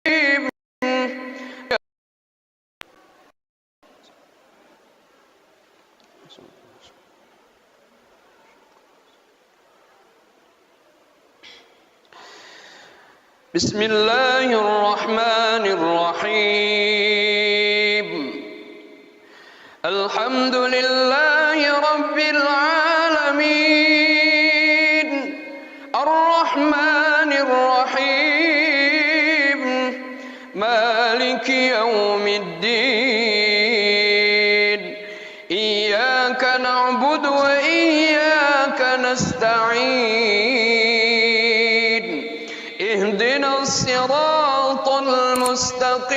بسم الله الرحمن الرحيم. الحمد لله رب العالمين الرحمن الرحيم مالك يوم الدين إياك نعبد وإياك نستعين اهدنا الصراط المستقيم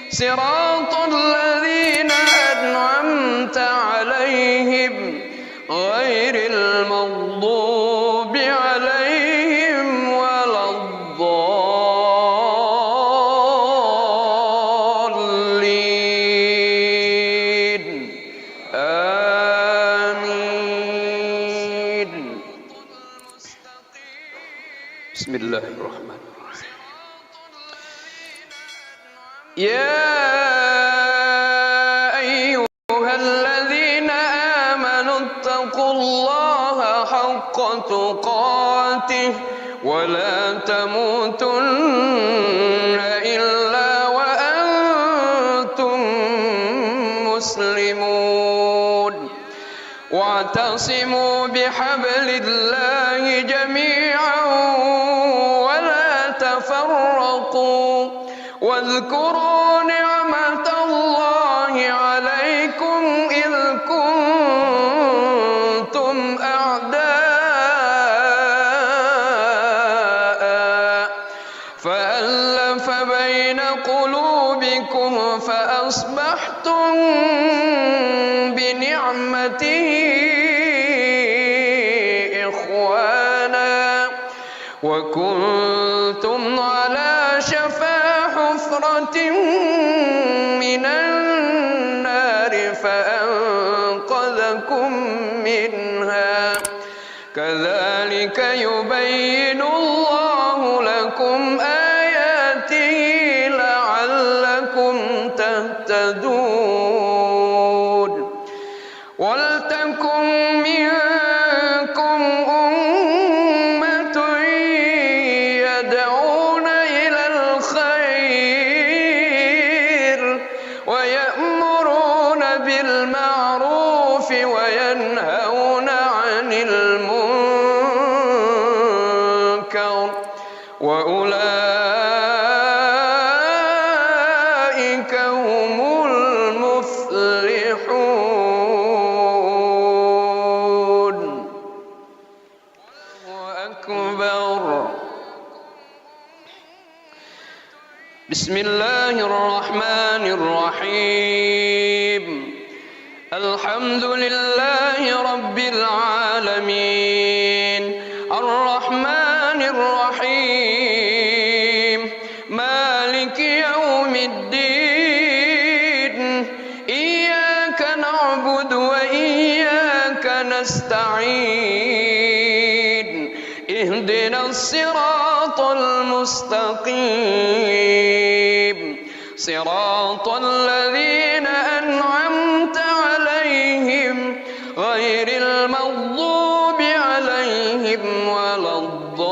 صراط الذين أنعمت عليهم غير المغضوب عليهم ولا الضالين آمين. بسم الله الرحمن الرحيم. يا أيها الذين آمنوا اتقوا الله حق تقاته ولا تموتن إلا وأنتم مسلمون واعتصموا بحبل الله جميعا ولا تفرقوا واذكروا نعمة الله عليكم إذ كنتم أعداء فألف بين قلوبكم فأصبحتم بنعمته إخوانا وكنتم على شفا حفرة من النار فأنقذكم منها كذلك يبين الله لكم آياته لعلكم تهتدون. ولتكن منكم أمة يدعون إلى الخير ويأمرون بالمعروف وينهون عن المنكر وأولئك هم المفلحون. أكبر. بسم الله الرحمن الرحيم. الحمد لله رب العالمين الرحمن الرحيم مالك يوم الدين إياك نعبد وإياك نستعين اهدنا الصراط المستقيم صراط الذين أنعمت عليهم غير المغضوب عليهم ولا الضالين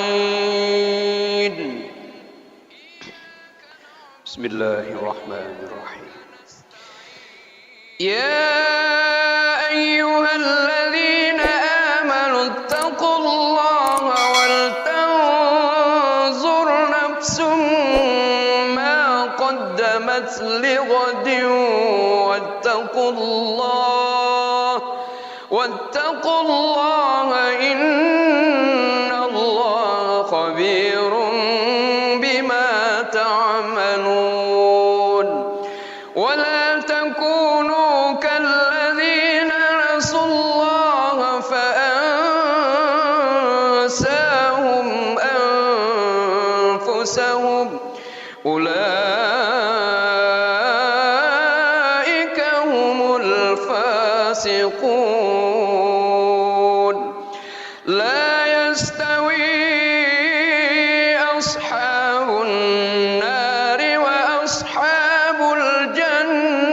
آمين. بسم الله الرحمن الرحيم. يا أيها الذين آمنوا اتقوا الله ولتنظر نفس ما قدمت لغد واتقوا الله إن الله خبير بما تعملون. ولا تكونوا كالذين نسوا الله فأنساهم أنفسهم أولئك هم الفاسقون لا يستوي أصحاب النار وأصحاب الجنة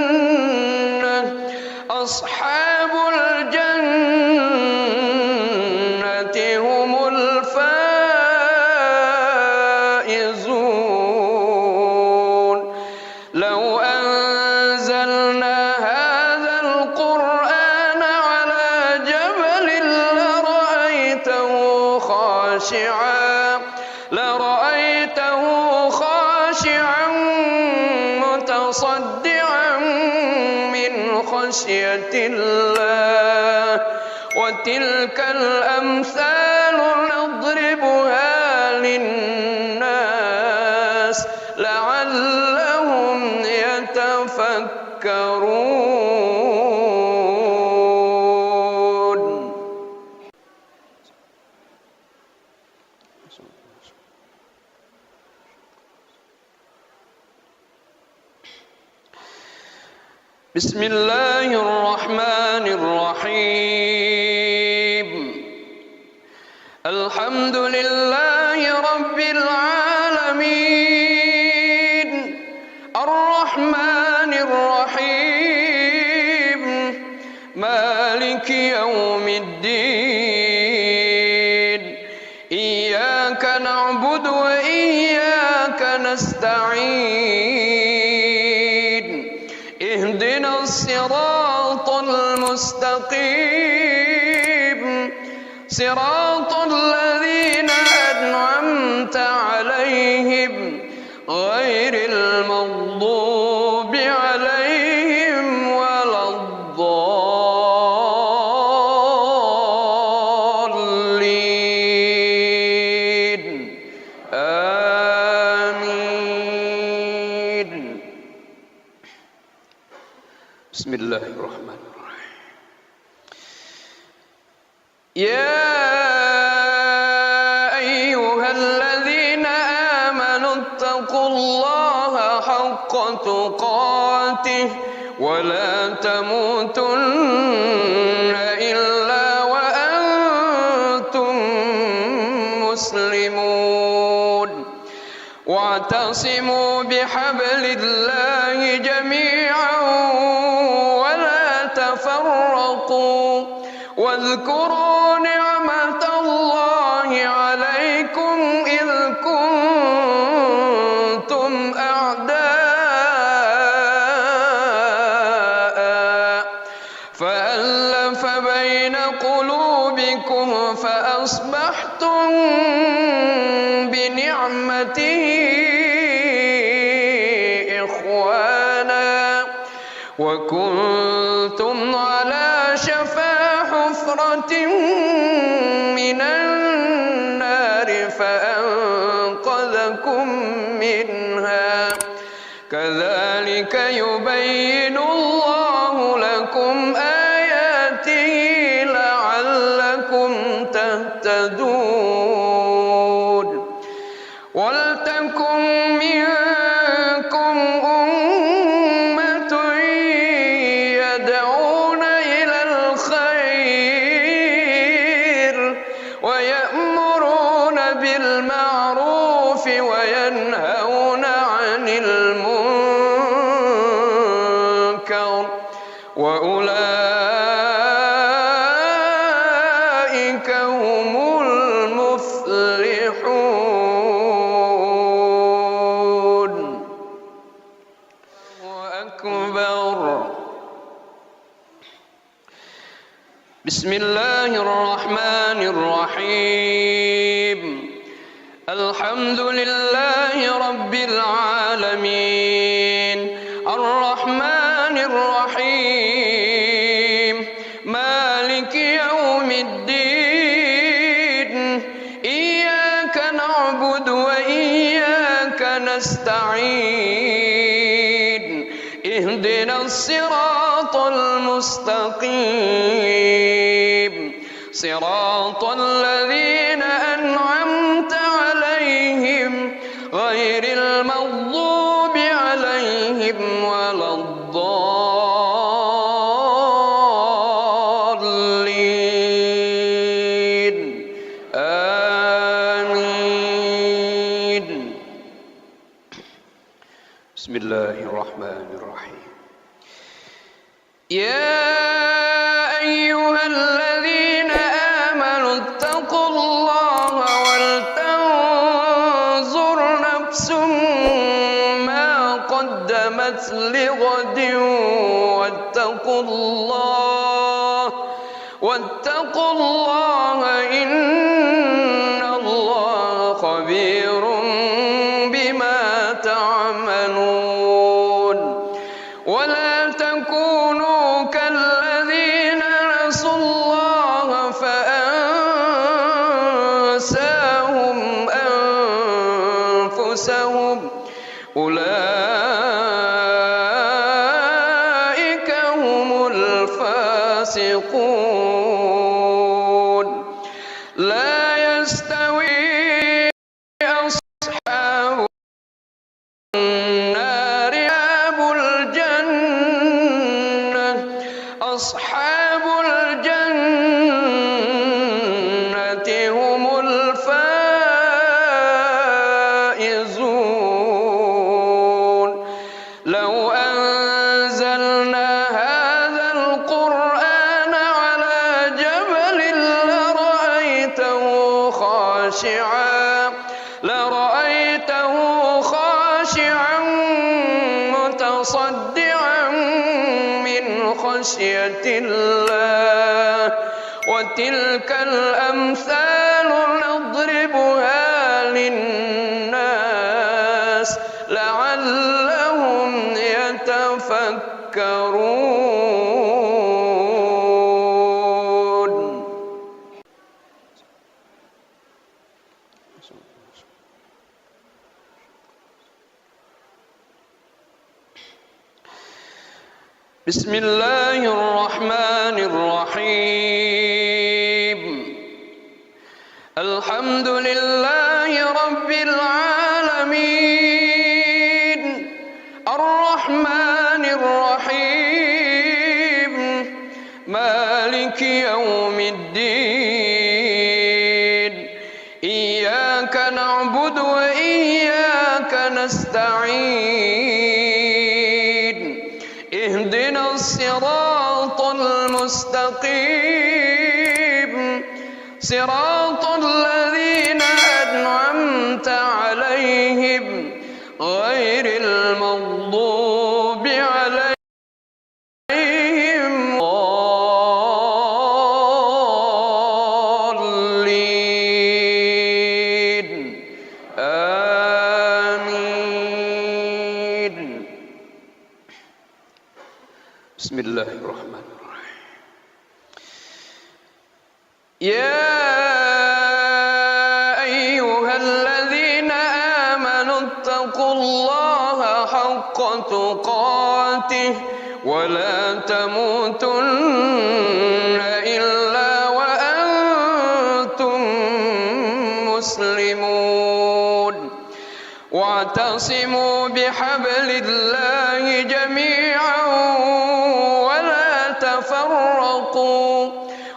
أصحاب الجنة هم الفائزون لو أنزلنا هذا القرآن على جبل لرأيته خاشعا متصدعا من خشية الله وتلك الأمثال نضربها للناس لعلهم يتفكرون. بسم الله الرحمن الرحيم الحمد لله رب العالمين الرحمن الرحيم مالك يوم الدين إياك نعبد وإياك نستعين اهدنا الصراط المستقيم صراط الذين أنعمت عليهم غير المغضوب عليهم ولا الضالين آمين. بسم الله الرحمن الرحيم يا أيها الذين آمنوا اتقوا الله حق تقاته ولا تموتن إلا وأنتم مسلمون واعتصموا بحبل الله جميعا ولا تفرقوا واذكروا نعمة الله عليكم إذ كنتم أعداء فألف بين قلوبكم فأصبحتم بنعمته إخوانا وكنتم على شفا حفرة من النار فأنقذكم منها كذلك يبين الله لكم آياته لعلكم تهتدون ولتكن منكم أمة يدعون إلى الخير ويأمرون بالمعروف وينهون عن المنكر وأولئك هم المفلحون. أكبر. بسم الله الرحمن الرحيم الحمد لله رب العالمين الرحمن الرحيم مالك يوم الدين إياك نعبد وإياك نستعين اهدنا الصراط المستقيم صراط الذين أنعمت عليهم غير المغضوب عليهم ولا الضالين بسم الله الرحمن الرحيم يا أيها الذين آمنوا اتقوا الله ولتنظر نفس ما قدمت لغد واتقوا الله إن الله خبير بما تعملون ولا تكونوا كالذين نسوا الله فأنساهم أنفسهم أولئك هم الفاسقون لا يستوي أصحاب النار أصحاب الجنة هم الفائزون لو أنزلنا هذا القرآن على جبل لرأيته خاشعا متصدعا من خشية الله وتلك الأمثال نضربها للناس لعلهم يتفكرون. بسم الله الرحمن الرحيم الحمد لله رب العالمين الرحمن الرحيم مالك يوم الدين إياك نعبد وإياك نستعين اهدنا الصراط المستقيم صراط الذين أنعمت عليهم غير المغضوب عليهم الضالين آمين. بسم الله الرحمن الرحيم يا أيها الذين آمنوا اتقوا الله حق تقاته ولا تموتن إلا وأنتم مسلمون واعتصموا بحبل الله جميعا ولا تفرقوا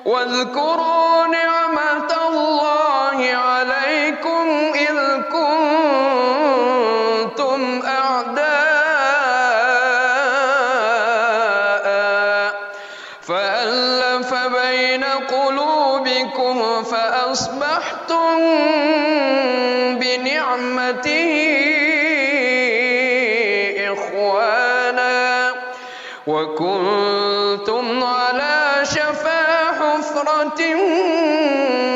واذكروا نعمة الله عليكم إذ كنتم أعداء فألف بين قلوبكم فأصبحتم بنعمته إخوانا وكنتم على شفا حفرة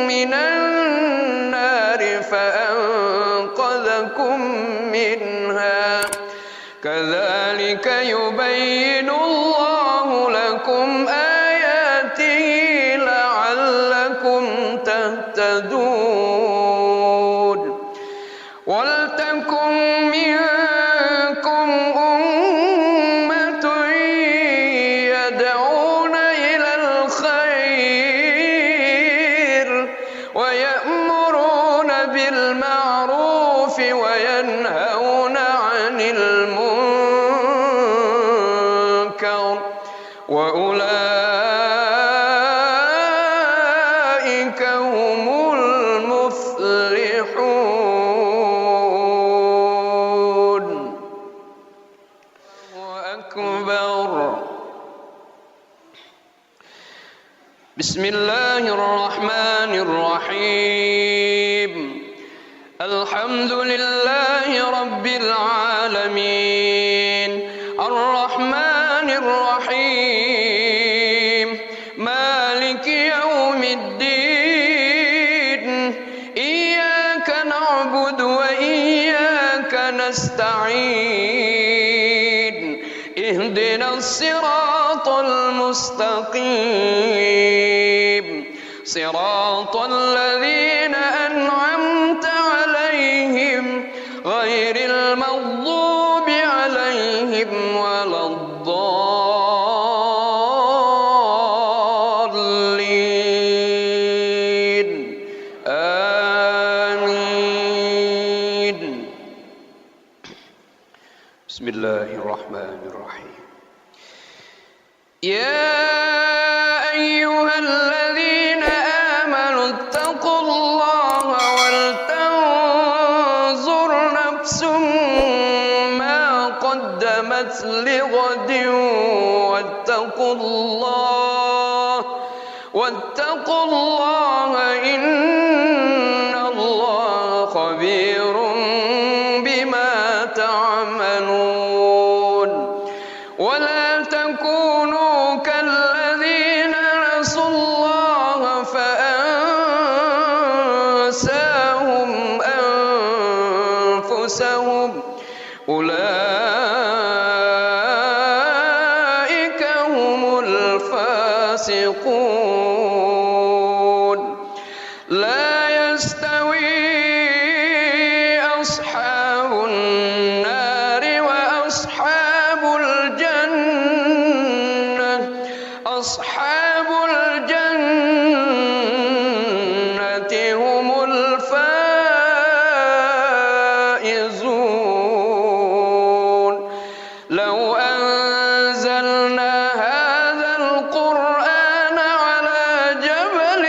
من النار فأنقذكم منها كذلك يبين الله لكم آياته لعلكم تهتدون ولتكن منكم أمة يدعون إلى الخير ويأمرون بالمعروف وينهون عن المنكر وأولئك هم المفلحون. بسم الله الرحمن الرحيم الحمد لله رب العالمين الرحمن الرحيم مالك يوم الدين إياك نعبد وإياك نستعين اهدنا الصراط المستقيم صراط الذين أنعمت عليهم غير المغضوب عليهم ولا الضالين آمين. بسم الله الرحمن الرحيم. يا أيها الذين آمنوا اتقوا الله ولتنظر نفس ما قدمت لغد واتقوا الله إن الله خبير بما تعملون. ولا تكونوا كالذين نسوا الله فأنساهم أنفسهم أولئك هم الفاسقون. لا يستوي أصحاب النار وأصحاب الجنة أصحاب الجنة هم الفائزون. لو أنزلنا هذا القرآن على جبل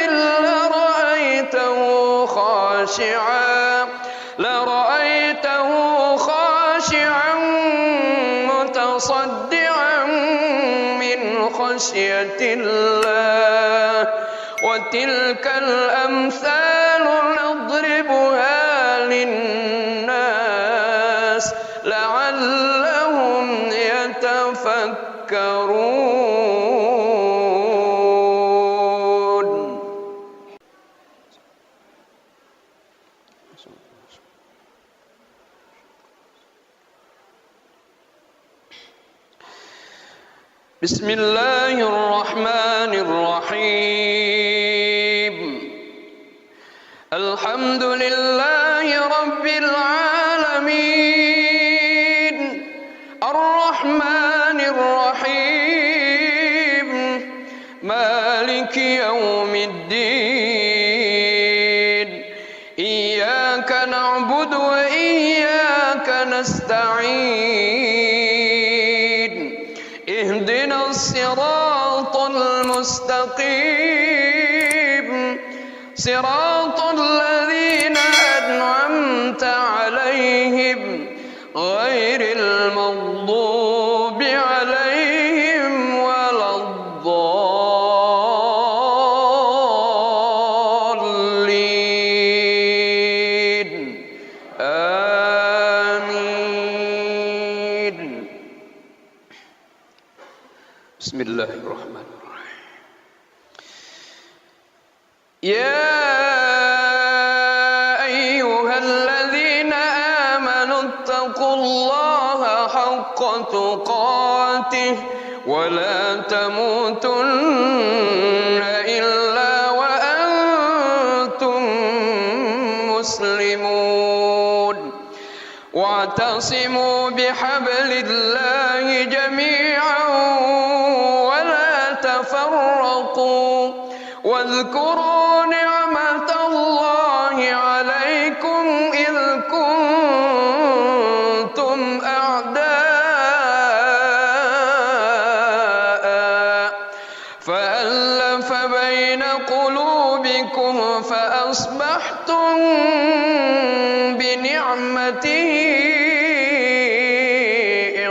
لرأيته خاشعا متصدعا من خشية الله. وتلك الأمثال نضربها للناس لعلهم يتفكرون. بسم الله الرحمن الرحيم الحمد لله رب العالمين الرحمن الرحيم مالك يوم الدين إياك نعبد وإياك نستعين اهدنا الصراط المستقيم صراط الذين أنعمت عليهم غير المغضوب عليهم ولا الضالين آمين. بسم الله الرحمن الرحيم. يا أيها الذين آمنوا اتقوا الله حق تقاته ولا تموتن إلا وأنتم مسلمون. واعتصموا بحبل الله جميعا ولا تفرقوا واذكروا نعمة الله عليكم إذ كنتم أعداء فألف بين قلوبكم فأصبحتم بنعمته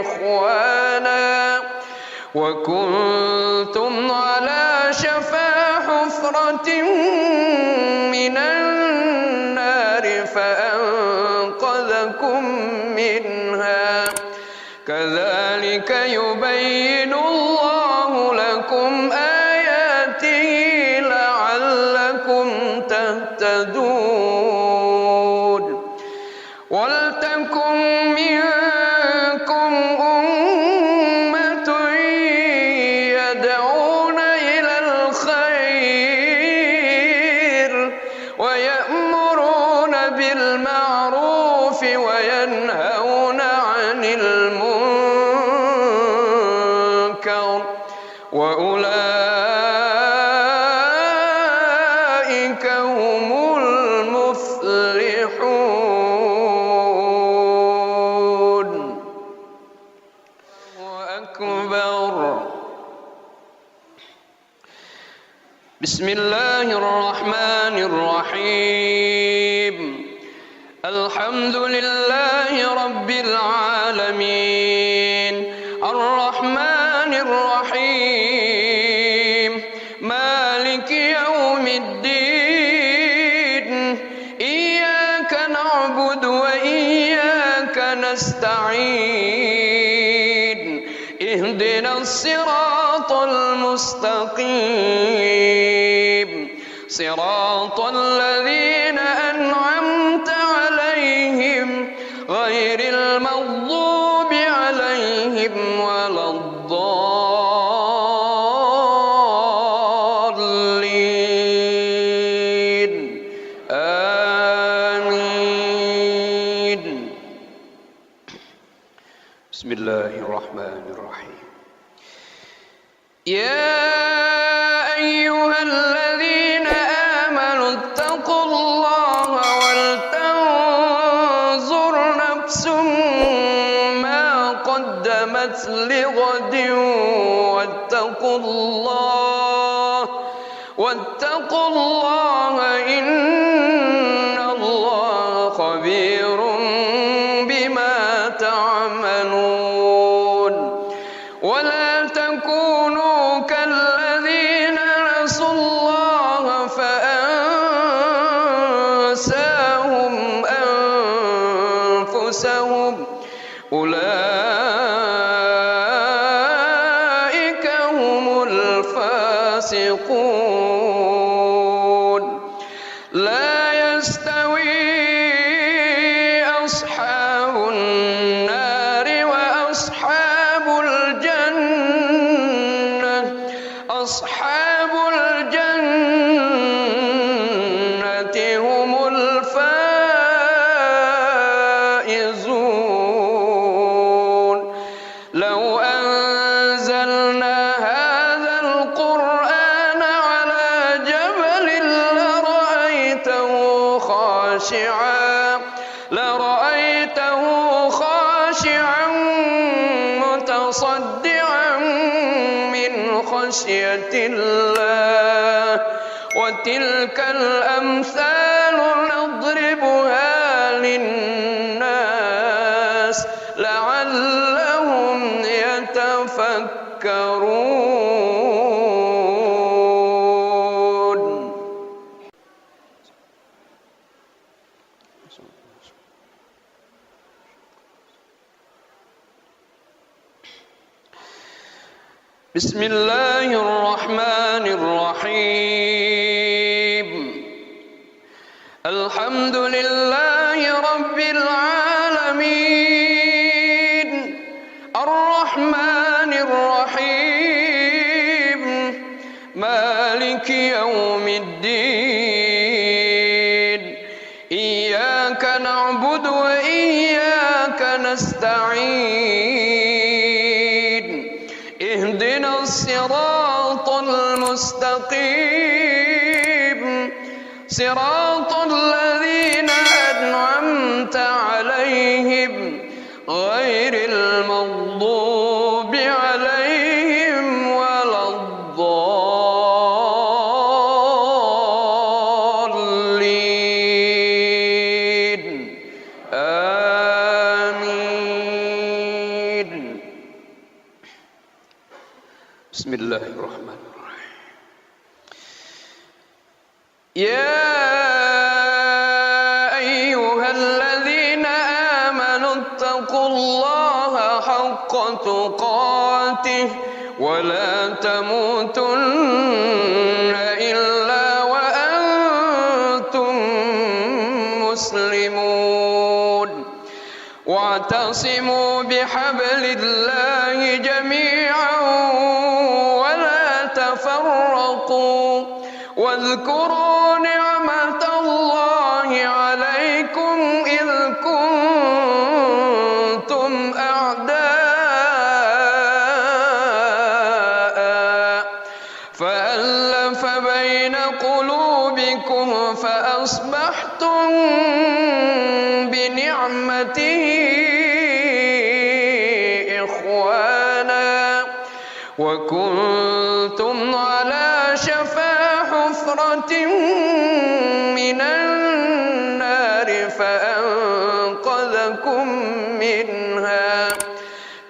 إخوانا وكنتم كنتم على شفا حفرة من النار فأنقذكم منها كذلك يبين الله لكم آياته لعلكم تهتدون ولتكن منكم أمة يدعون إلى الخير ويأمرون بالمعروف وينهون عن المنكر وأولئك هم المفلحون. الله أكبر. بسم الله الرحمن الرحيم. الحمد لله رب العالمين الرحمن الرحيم مالك يوم الدين إياك نعبد وإياك نستعين اهدنا الصراط المستقيم صراط الذين أنعمت عليهم غير المغضوب عليهم ولا الضالين آمين. بسم الله الرحمن الرحيم. يا أيها الذين آمنوا اتقوا الله ولتنظر نفس ما قدمت لغد واتقوا الله إن الله خبير بما تعملون. ولا تكونوا كالذين نسوا الله فأنساهم أنفسهم أولئك هم الفاسقون. لا يستوي أصحاب النار وأصحاب الجنة أصحاب الجنة هم الفائزون. لو أنزلنا هذا القرآن على جبل لرأيته خاشعا متصدعا من خشية الله. وتلك الأمثال نضربها للناس لعلهم يتفكرون. بسم الله الرحمن الرحيم. الحمد لله رب العالمين الرحمن الرحيم مالك يوم الدين إياك نعبد وإياك نستعين اهدنا الصراط المستقيم صراط الذين أنعمت عليهم غير المغضوب عليهم ولا الضالين آمين. بسم الله الرحمن الرحيم. يا أيها الذين آمنوا اتقوا الله حق تقاته ولا تموتن إلا وأنتم مسلمون واعتصموا بحبل الله جميعا ولا تفرقوا واذكروا نعمة الله عليكم إذ كنتم أعداء فألف بين قلوبكم فأصبحتم بنعمته إخوانا وكنتم على شفا حفرة من النار فأنقذكم منها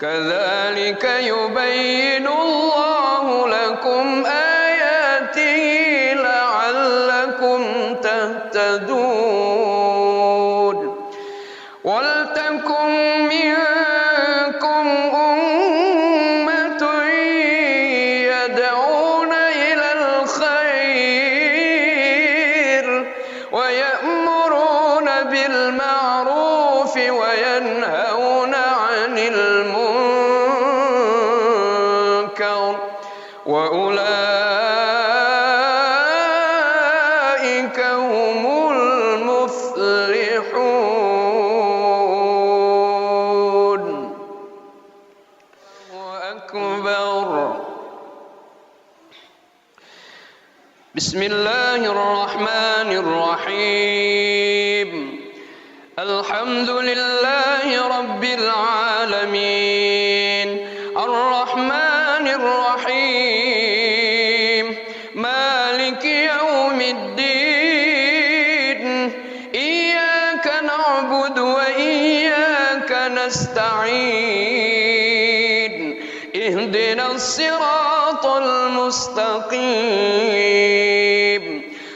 كذلك يبين الله لكم آياته لعلكم تهتدون ولتكن منكم أمة يدعون إلى الخير ويأمرون بالمعروف وينهون عن المنكر وأولئك هم المفلحون. الله أكبر. بسم الله الرحمن الرحيم. الحمد لله رب العالمين الرحمن الرحيم مالك يوم الدين إياك نعبد وإياك نستعين اهدنا الصراط المستقيم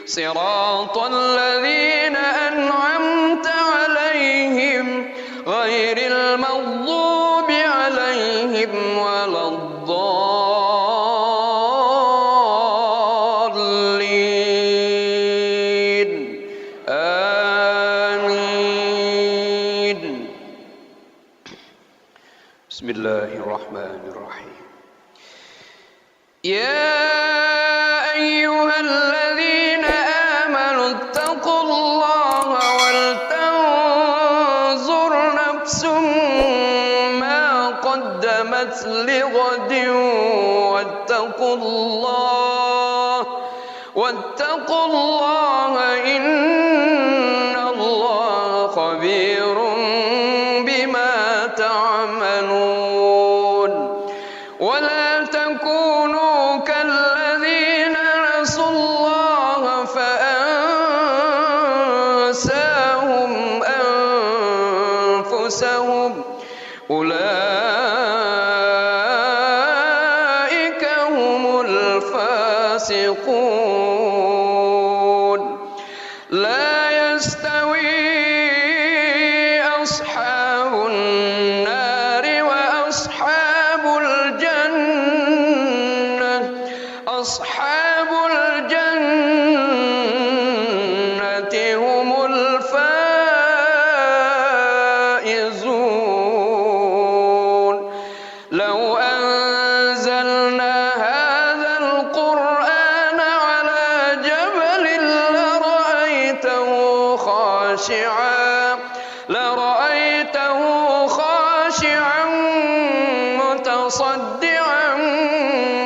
صراط الذين أنعمت عليهم غير المغضوب عليهم ولا الضالين آمين. بسم الله الرحمن الرحيم. يا أيها الذين آمنوا اتقوا الله ولتنظر نفس ما قدمت لغد واتقوا الله إن الله خبير بما تعملون ولا تكونوا كالذين نسوا الله فأنساهم أنفسهم أولئك هم الفاسقون. لا يستوي أصحاب النار وأصحاب الجنة أصحاب الجنة هم الفائزون. لو أنزلنا هذا القرآن على جبل لرأيته خاشعا متصدعا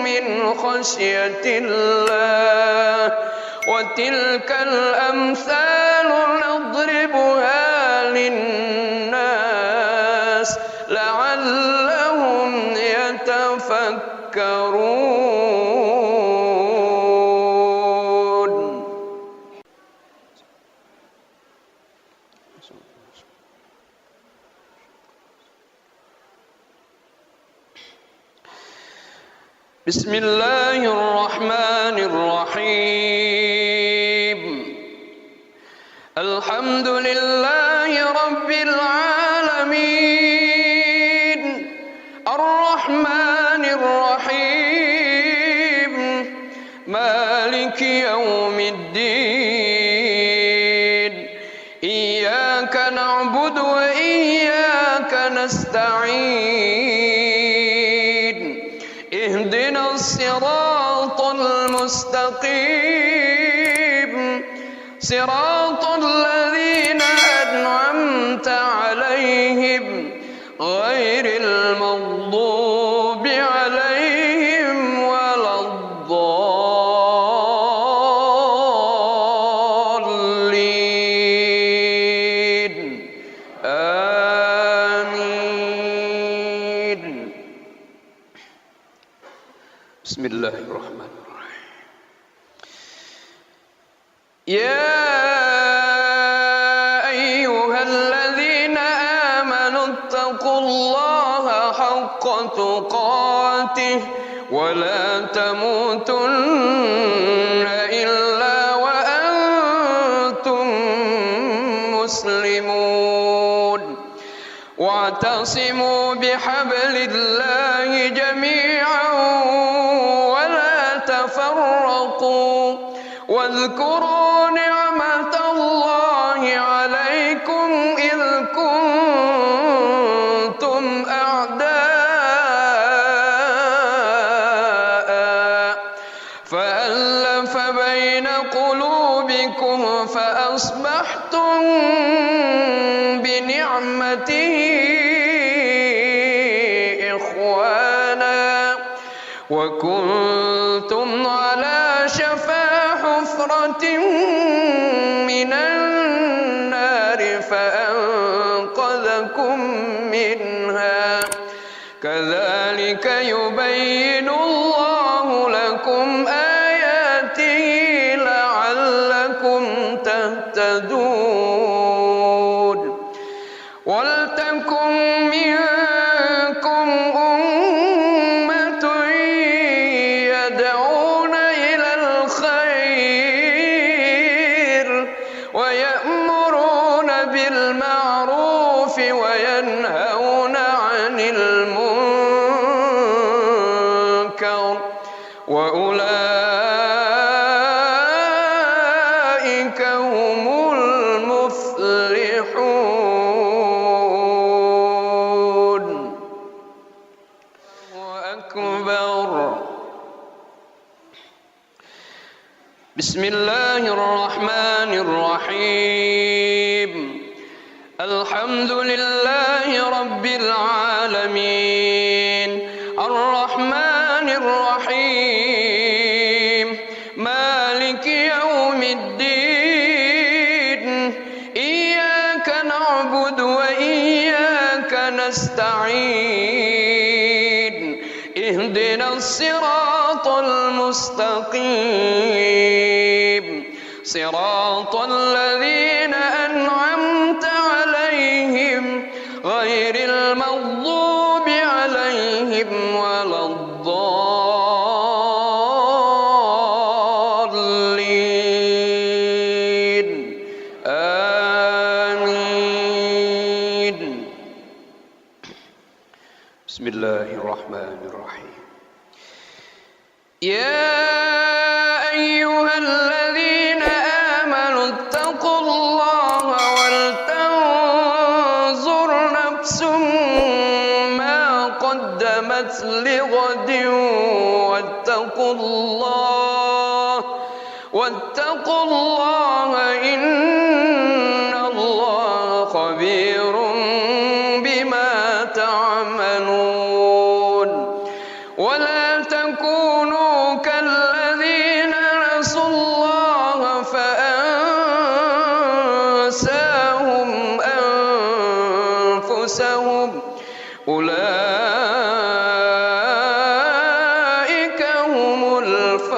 من خشية الله وتلك الأمثال نضربها للناس لعلهم يتفكرون. بسم الله الرحمن الرحيم الحمد لله رب العالمين الرحمن الرحيم مالك يوم الدين إياك نعبد وإياك نستعين اهدنا الصراط المستقيم صراط الذين أنعمت عليهم غير المغضوب عليهم ولا الضالين آمين. بسم الله الرحمن الرحيم. يا أيها الذين آمنوا اتقوا الله حق تقاته ولا تموتن إلا وأنتم مسلمون واعتصموا بحبل الله جميعا ولا تفرقوا واذكروا نعمة الله عليكم إذ كنتم أعداء فألف بين قلوبكم فأصبحتم بنعمته إخوانا وكنتم على شفا حفرة من النار فأنقذكم منها كذلك يبين الله لكم آياته لعلكم تهتدون ولتكن منكم أمة يدعون إلى الخير ويأمرون بالمعروف وينهون عن المنكر وأولئك هم المفلحون. الله أكبر. بسم الله الرحمن الرحيم الحمد لله رب العالمين الرحمن الرحيم مالك يوم الدين إياك نعبد وإياك نستعين اهدنا الصراط المستقيم صراط الذين أنعمت عليهم غير المغضوب عليهم ولا الضالين آمين. بسم الله الرحمن الرحيم. يا أيها الذين آمنوا اتقوا الله ولتنظر نفس ما قدمت لغد واتقوا الله إن الله خبير بما تعملون ولا تكونوا كالذين نسوا الله فأنساهم أنفسهم أولئك هم الفاسقون.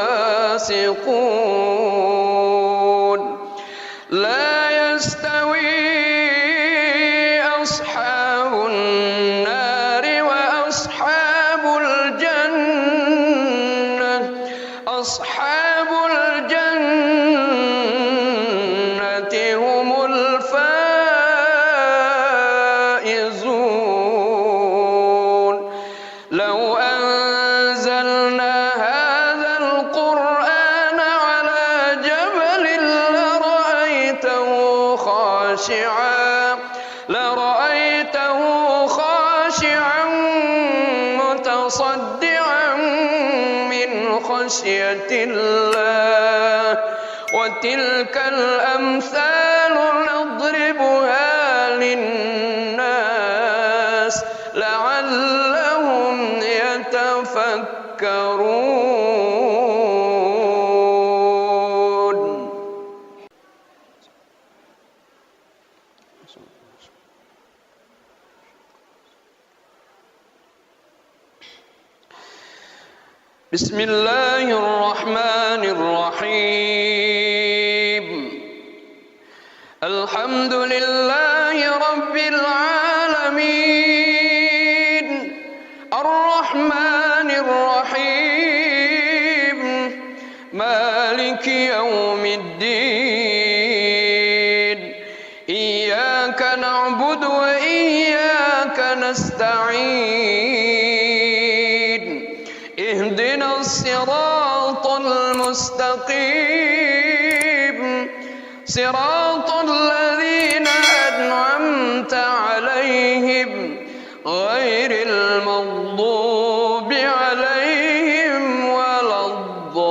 لا يستوي أصحاب النار وأصحاب الجنة وأصحاب الجنة هم الفائزون لو أنزلنا هذا القرآن على جبل لرأيته خاشعا متصدعا من خشية الله وتلك الأمثال نضربها للناس لعلهم يتفكرون. بسم الله الرحمن الرحيم. الحمد لله رب العالمين الرحمن الرحيم مالك يوم الدين إياك نعبد وإياك نستعين اهدنا الصراط المستقيم صراط الذين أنعمت عليهم غير المغضوب عليهم ولا الضالين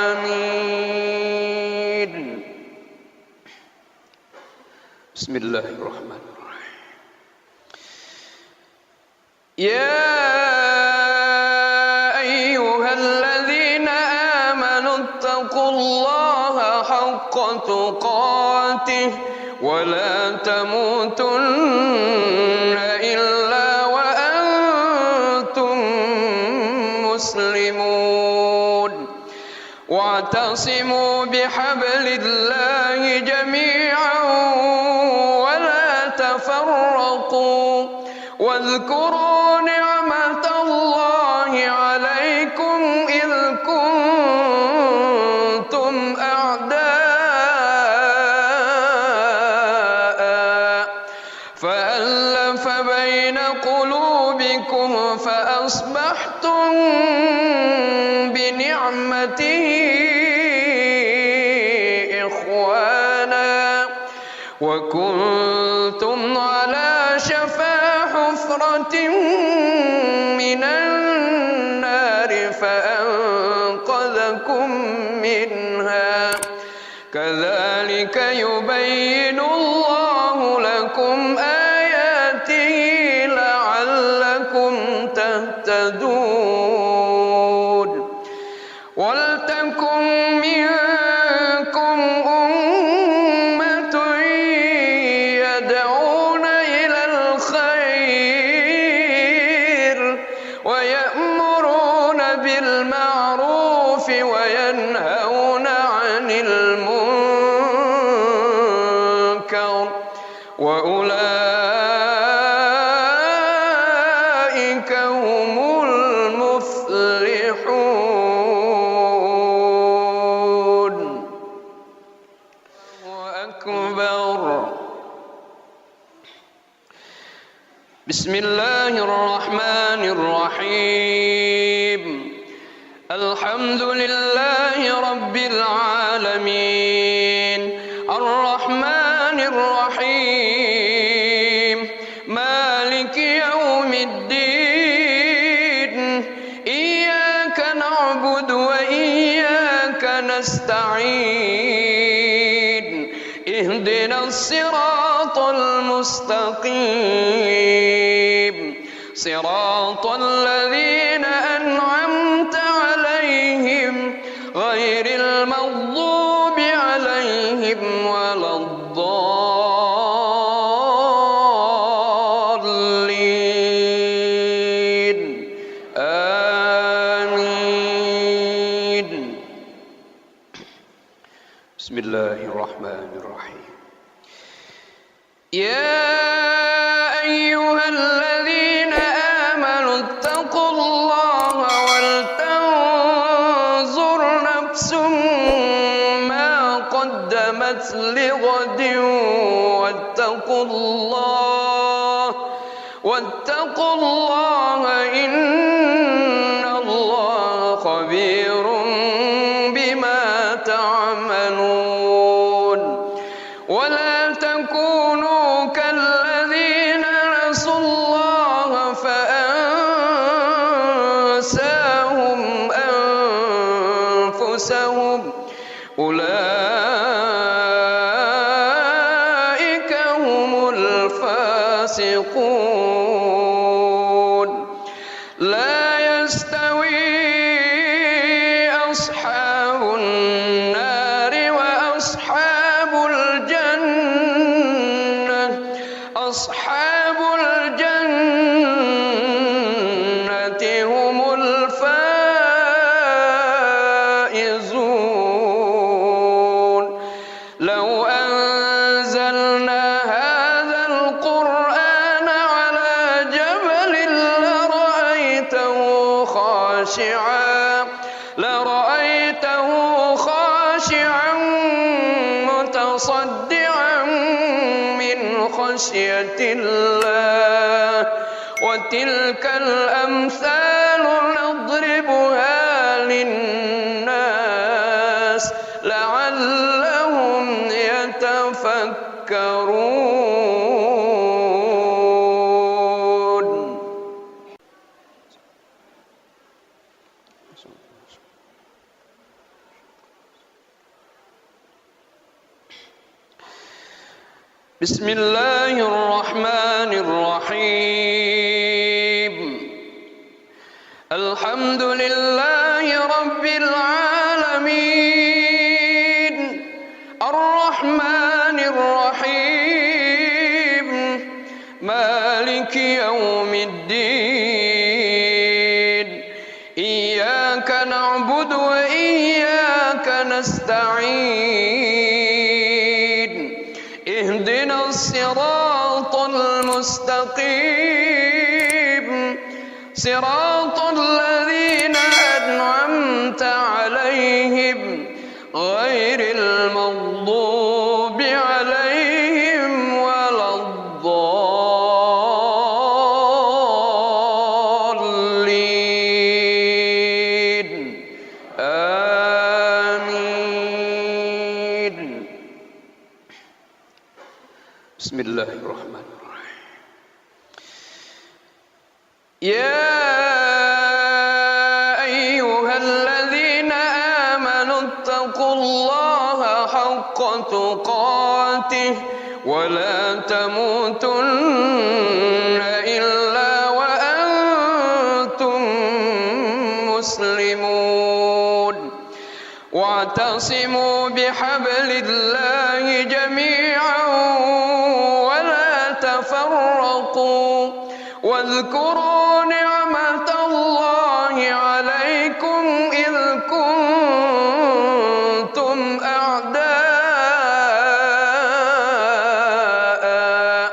آمين. بسم الله الرحمن الرحيم. يا أيها الذين آمنوا اتقوا الله حق تقاته ولا تموتن إلا وأنتم مسلمون واعتصموا بحبل الله جميعا ولا تفرقوا واذكروا نعمة الله عليكم إذ كنتم أعداء فألف بين قلوبكم فأصبحتم بنعمته إخوانا وكنتم على شفا حفرة من النار فأنقذكم منها كذلك يبين الله لكم آياته لعلكم تهتدون. ولتكن منكم أمة يدعون إلى الخير ويأمرون بالمعروف وينهون عن المنكر وأولئك هم المفلحون. الله أكبر. بسم الله الرحمن الرحيم. الحمد لله رب العالمين الرحمن الرحيم مالك يوم الدين إياك نعبد وإياك نستعين اهدنا الصراط المستقيم صراط الذين أنعمت عليهم غير المغضوب عليهم ولا الضالين آمين. بسم الله الرحمن الرحيم. يا واتقوا الله إن الله خبير بما تعملون ولا تكونوا كالذين نسوا الله فأنساهم أنفسهم أولئك هم الفاسقون لا يستوي أصحاب النار وأصحاب الجنة أصحاب الجنة هم الفائزون لو أنزلنا هذا القرآن على جبل لرأيته خاشعا متصدعا من خشية الله وتلك الأمثال نضربها للناس لعلهم يتفكرون. بسم الله الرحمن الرحيم الحمد لله رب العالمين الرحمن الرحيم مالك يوم الدين إياك نعبد وإياك نستعين اهدنا الصراط المستقيم صراط الذين أنعمت عليهم غير المغضوب عليهم ولا الضالين آمين. بسم الله الرحمن الرحيم يا أيها الذين آمنوا اتقوا الله حق تقاته ولا تموتن إلا وأنتم مسلمون واعتصموا بحبل الله جميعا ولا تفرقوا واذكروا نعمة الله عليكم إذ كنتم أعداء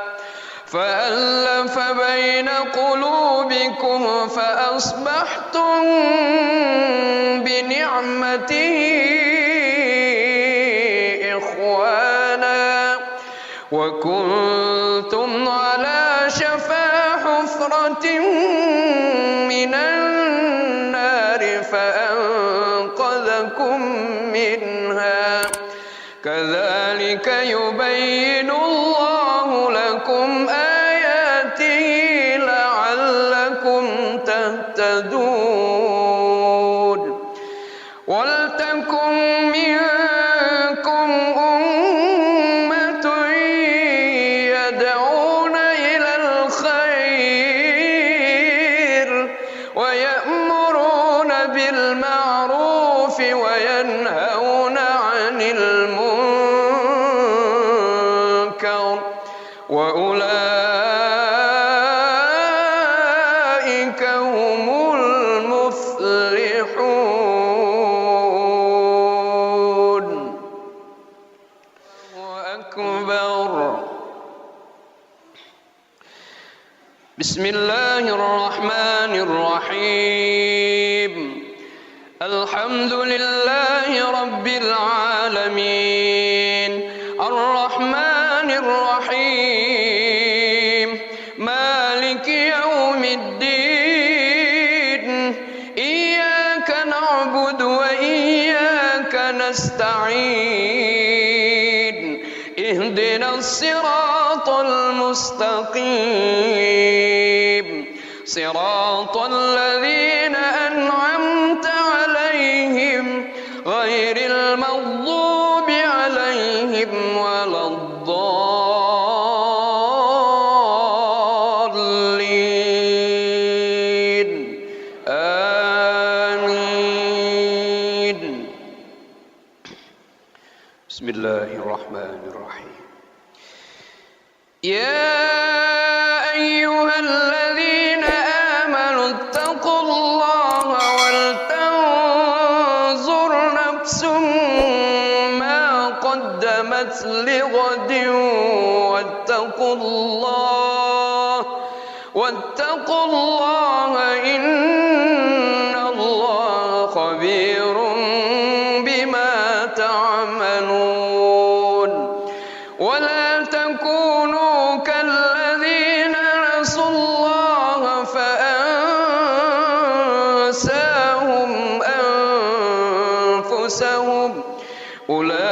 فألف بين قلوبكم فأصبحتم بنعمته إخوانا وكنتم على شفا حفرة من النار فأنقذكم منها كذلك يبين الله لكم آياته لعلكم تهتدون ولتكن منكم أمة يدعون إلى الخير ويأمرون بالمعروف وينهون عن المنكر وأولئك هم المفلحون. الله أكبر. بسم الله الرحمن الرحيم الحمد لله رب العالمين الرحمن الرحيم نستعين اهدنا الصراط المستقيم صراط الذين أنعمت عليهم غير المغضوب عليهم ولا الضالين آمين. بسم الله الرحمن الرحيم. يا أيها الذين آمنوا اتقوا الله ولتنظر نفس ما قدمت لغد واتقوا الله إن الله خبير بما تعملون. ولا تكونوا كالذين نسوا الله فأنساهم أنفسهم أولئك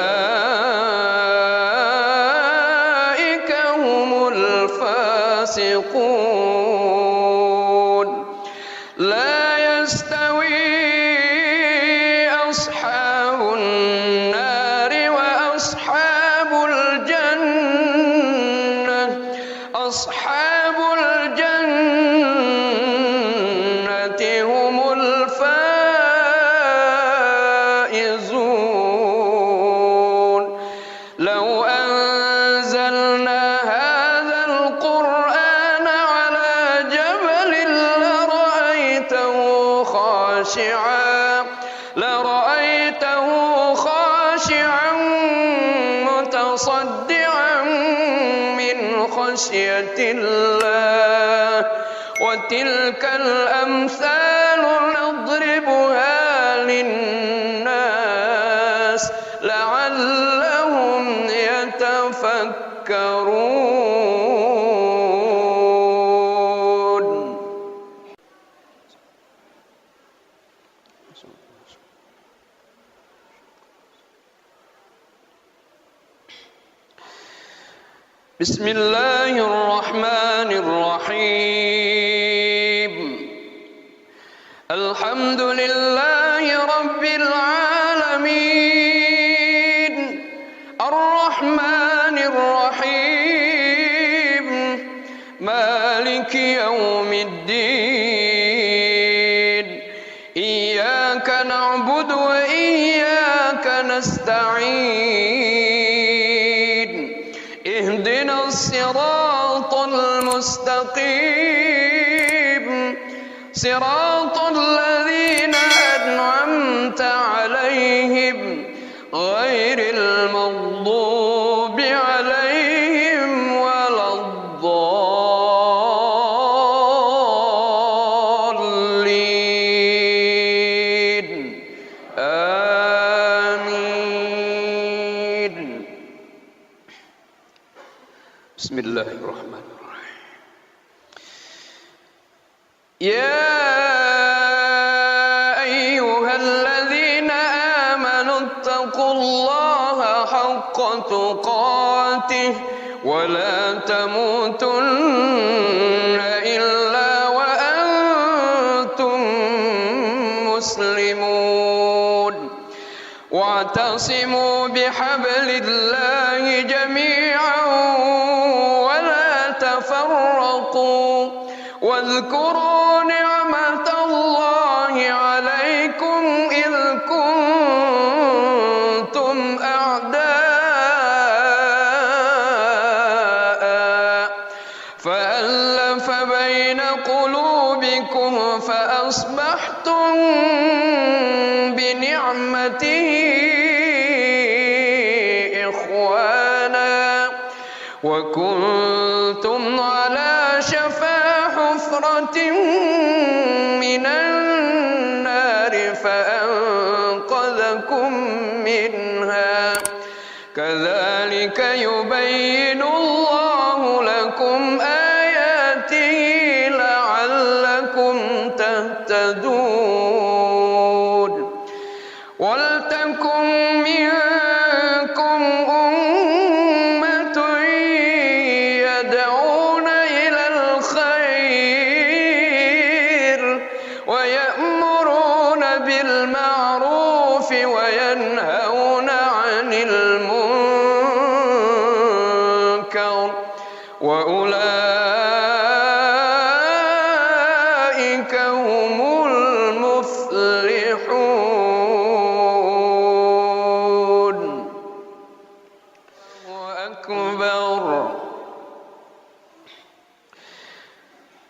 هم الفاسقون. لا يستوي أصحاب النار وأصحاب الجنة أصحاب الجنة هم الفائزون. لو أنزلنا هذا القرآن على جبل لرأيته خاشعا متصدعا من خشية الله. وتلك الأمثال نضربها للناس لعلهم يتفكرون. بسم الله الرحمن الرحيم. الحمد لله رب العالمين الرحمن الرحيم مالك يوم الدين. إياك نعبد وإياك نستعين اهدنا الصراط المستقيم صراط الذين أنعمت عليهم غير المغضوب عليهم ولا الضالين آمين. بسم الله الرحمن الرحيم. يا أيها الذين آمنوا اتقوا الله حق تقاته ولا تموتن إلا وأنتم مسلمون. واعتصموا بحبل الله جميعا ولا تفرقوا واذكروا نعمة الله عليكم إذ كنتم أعداء فألف بين قلوبكم فأصبحتم بنعمته إخوانا وكنتم على شفا حفرة من النار فأنقذكم منها كذلك يبين الله لكم آياته لعلكم تهتدون. ولتكن من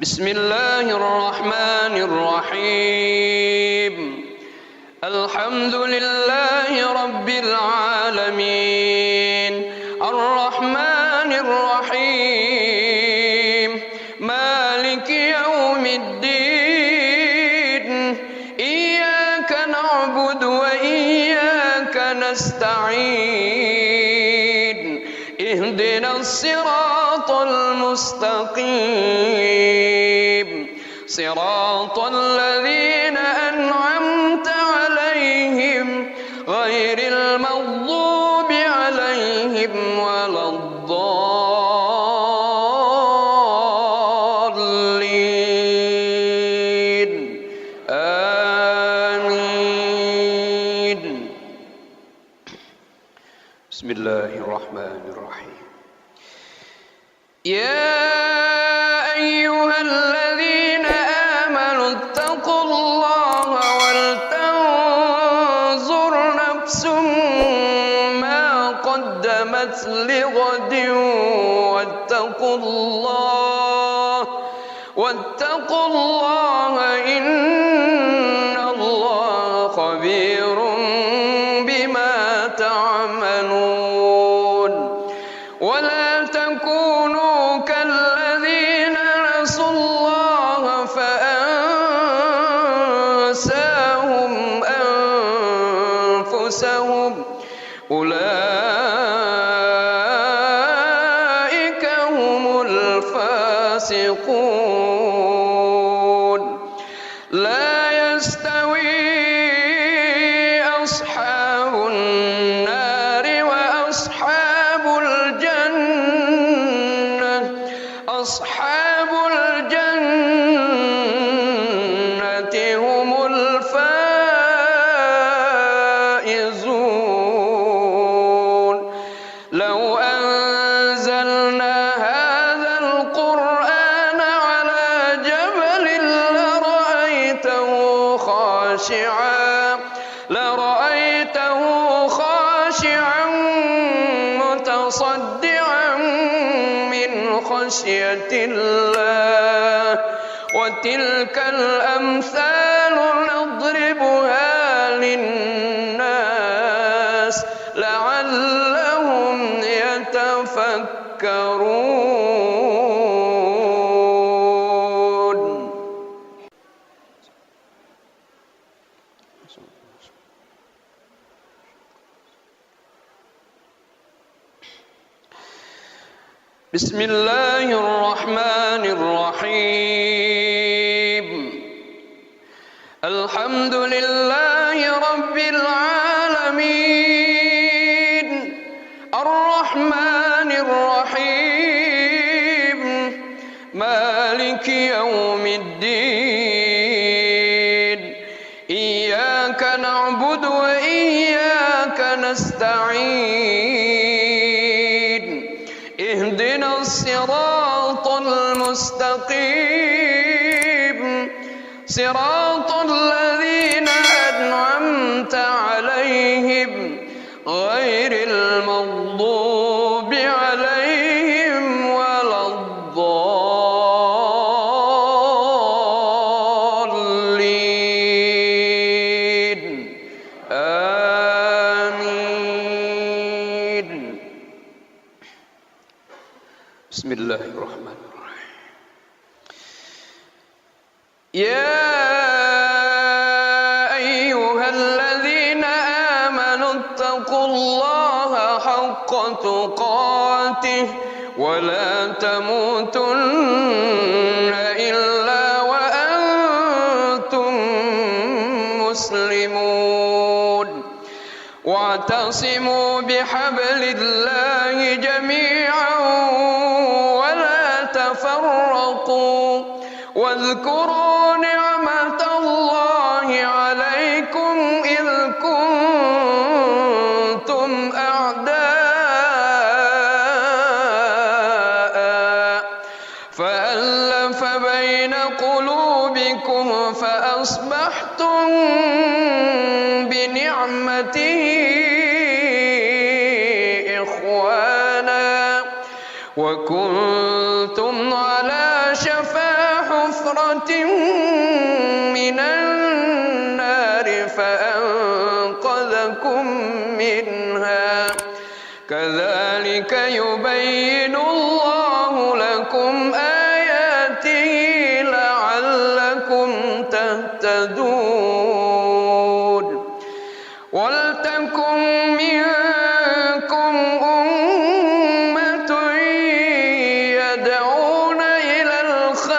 بسم الله الرحمن الرحيم الحمد لله رب العالمين الرحمن الرحيم مالك يوم الدين إياك نعبد وإياك نستعين اهدنا الصراط المستقيم صراط الذين أنعمت عليهم غير المغضوب عليهم ولا الضالين آمين. بسم الله الرحمن الرحيم. يا أيها الذين آمنوا اتقوا الله ولتنظر نفس ما قدمت لغد واتقوا الله إن الله خبير بما تعملون. ولا تكونوا كالذين نسوا الله فأنساهم أنفسهم أولئك هم الفاسقون. لا يستوي أصحاب النار وأصحاب الجنة أصحاب الجنة هم الفائزون. لو أنزلنا هذا القرآن على جبل لرأيته خاشعا متصدعا من خشية الله. وتلك الأمثال نضربها للناس لعلهم يتفكرون. بسم الله الرحمن الرحيم الحمد لله رب العالمين الرحمن الرحيم مالك يوم الدين إياك نعبد وإياك نستعين اهدنا الصراط المستقيم صراط الذين أنعمت عليهم غير المغضوب عليهم ولا الضالين آمين. بسم الله الرحمن الرحيم. يا أيها الذين آمنوا اتقوا الله حق تقاته ولا تموتن إلا وأنتم مسلمون. واعتصموا بحبل الله جميعا ولا تفرقوا واذكروا نعمة الله عليكم إذ كنتم أعداء فألف بين قلوبكم فأصبحتم بنعمته إخوانا وكنتم على شفا شجرة من النار فأنقذكم منها كذلك يبين الله لكم آياته لعلكم تهتدون ولتكن منكم أمة يدعون إلى الخير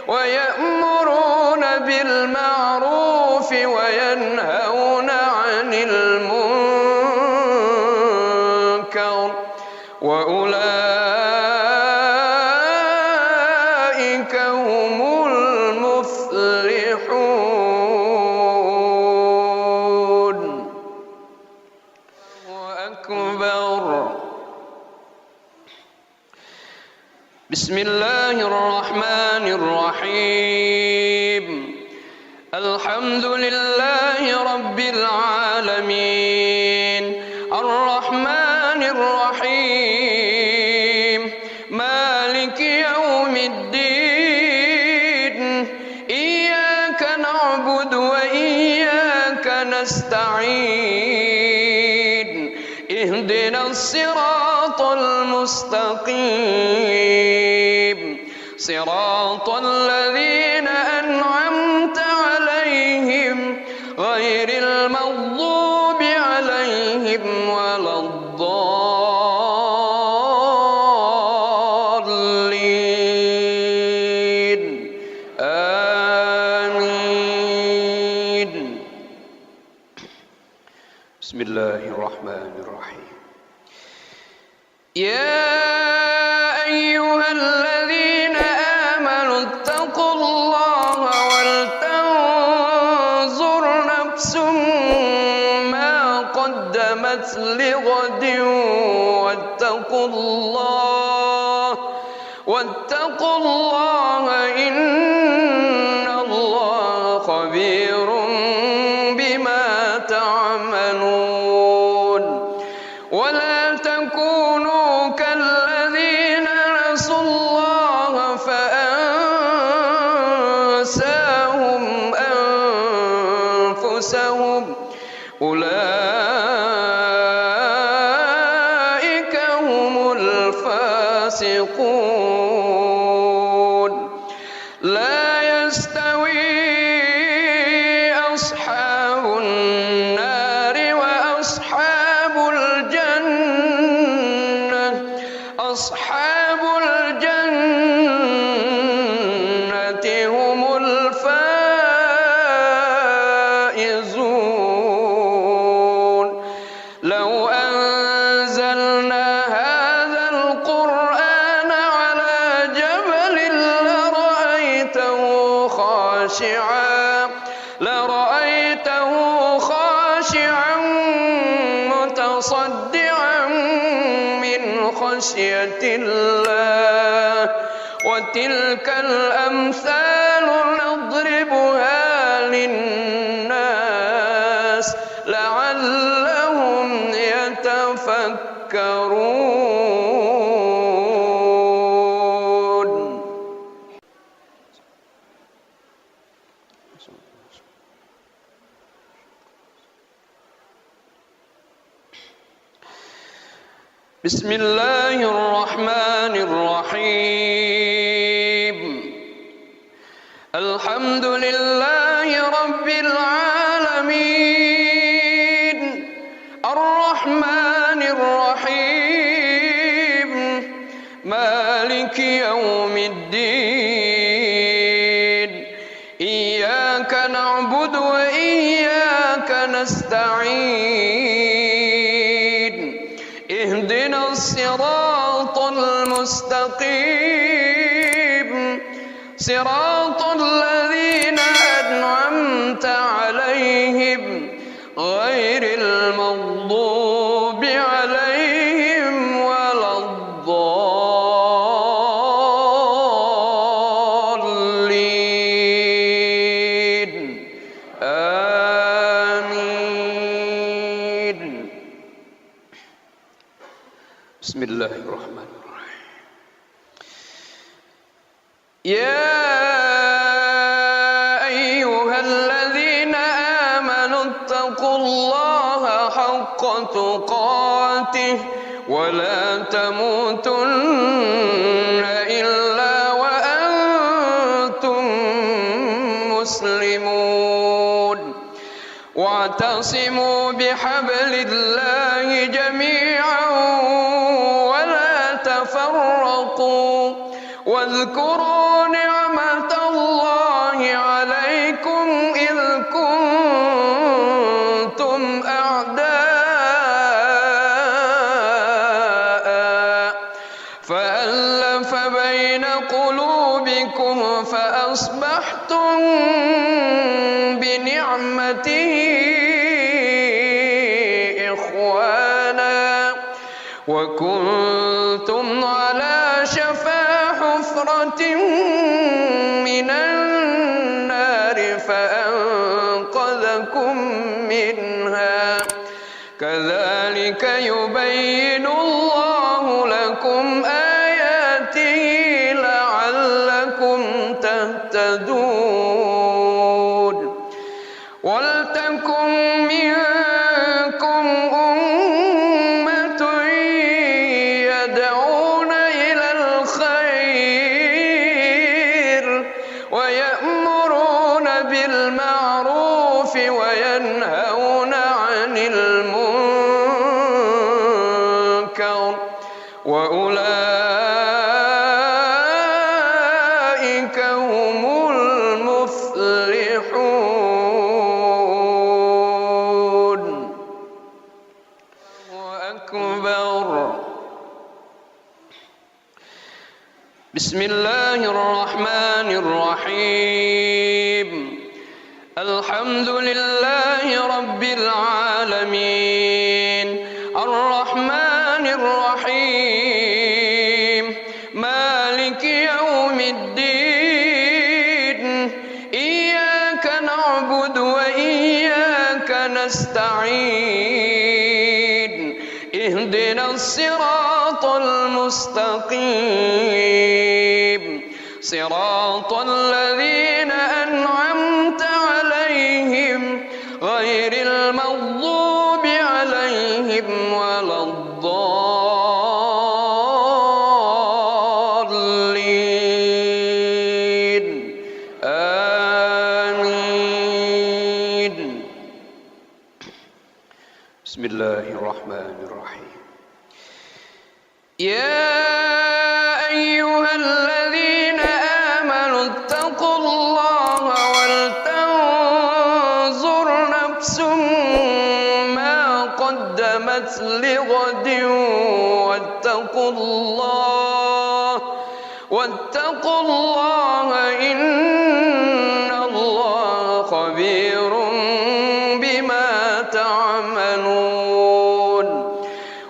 ويأمرون بالمعروف وينهون عن المنكر وأولئك هم المفلحون. الله أكبر. بسم الله الرحمن الرحيم. الحمد لله رب العالمين الرحمن الرحيم مالك يوم الدين إياك نعبد وإياك نستعين اهدنا الصراط المستقيم صراط الذين أنعمت عليهم غير المغضوب عليهم ولا الضالين آمين. بسم الله الرحمن الرحيم. يا أيها الذين آمنوا اتقوا الله ولتنظر نفس ما قدمت لغد واتقوا الله إن الله خبير بما تعملون. ولا تكونوا كالذين نسوا الله فأنساهم أنفسهم أولئك هم الفاسقون. لا يستوي أصحاب النار وأصحاب الجنة أصحاب الجنة هم الفائزون. لو أنزلنا هذا القرآن على جبل لرأيته خاشعا متصدعا من خشية الله. وتلك الأمثال نضربها للناس لعلهم يتفكرون. بسم الله الرحمن الرحيم. الحمد لله رب العالمين الرحمن الرحيم مالك يوم الدين إياك نعبد وإياك نستعين اهدنا الصراط المستقيم صراط الذين أنعمت عليهم غير المغضوب عليهم ولا الضالين آمين. بسم الله الرحمن الرحيم. يا أيها الذين آمنوا اتقوا الله حق تقاته ولا تموتن إلا وأنتم مسلمون واعتصموا بحبل الله جميعا ولا تفرقوا واذكروا نعمة الله عليكم إذ كنتم أعداء فألف بين قلوبكم فأصبحتم بنعمته إخوانا وكنتم على شفا حفرة من النار فأنقذكم منها كذلك يبين الله لكم آياته لعلكم تهتدون ولتكن منكم أمة يدعون إلى الخير ويأمرون بالمعروف وينهون عن المنكر وأولئك هم المفلحون. الله أكبر. بسم الله الرحمن الرحيم الحمد لله رب العالمين الرحمن الرحيم مالك يوم الدين إياك نعبد وإياك نستعين اهدنا الصراط المستقيم صراط الذين أنعمت عليهم غير المغضوب عليهم ولا الضالين آمين. بسم الله الرحمن الرحيم. يا أيها الذين آمنوا اتقوا الله ولتنظر نفس ما قدمت لغد واتقوا الله إن الله خبير بما تعملون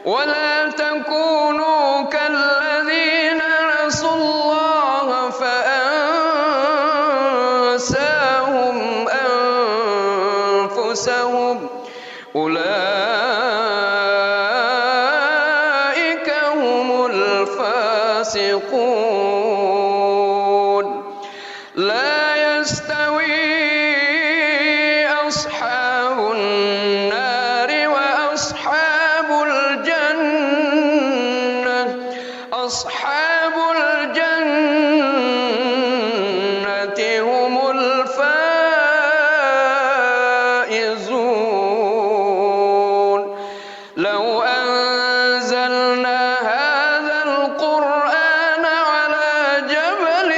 ولا تكونوا كالذين نسوا الله فأنساهم أنفسهم أولئك هم الفاسقون. لا يستوي أصحاب النار وأصحاب الجنة أصحاب الجنة هم الفائزون. لو أنزلنا هذا القرآن على جبل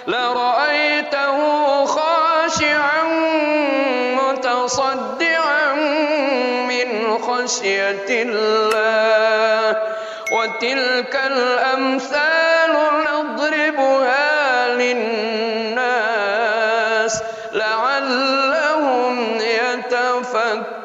لرأيته خاشعا متصدعا من خشية الله وتلك الأمثال نضربها للناس لعلهم يتفكرون.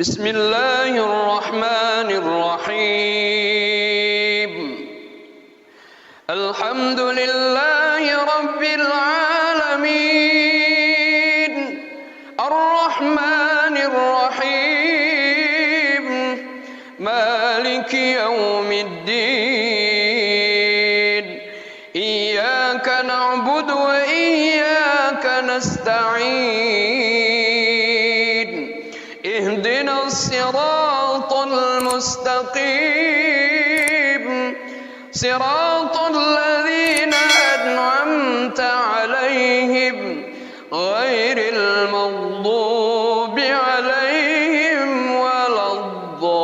بسم الله الرحمن الرحيم الحمد لله رب العالمين الرحمن الرحيم مالك يوم الدين إياك نعبد وإياك نستعين اهدنا الصراط المستقيم صراط الذين أنعمت عليهم غير المغضوب عليهم ولا الضالين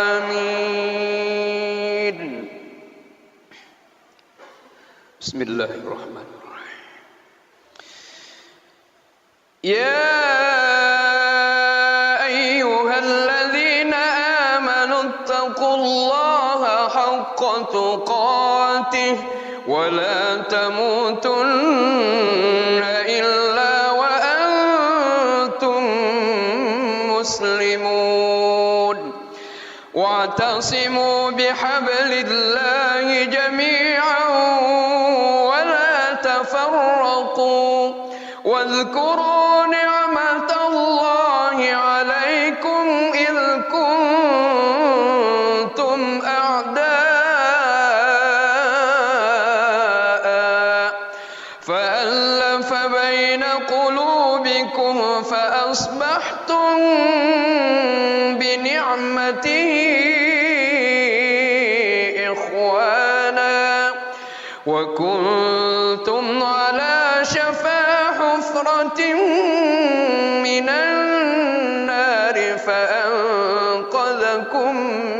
آمين. بسم الله الرحمن الرحيم. يا أيها الذين آمنوا اتقوا الله حق تقاته ولا تموتن إلا وأنتم مسلمون واعتصموا بحبل الله جميعا ولا تفرقوا واذكروا نعمة الله عليكم إذ كنتم أعداء فألف بين قلوبكم فأصبحتم بنعمته إخوانا وكنتم على شفا حفرة من النار فأنقذكم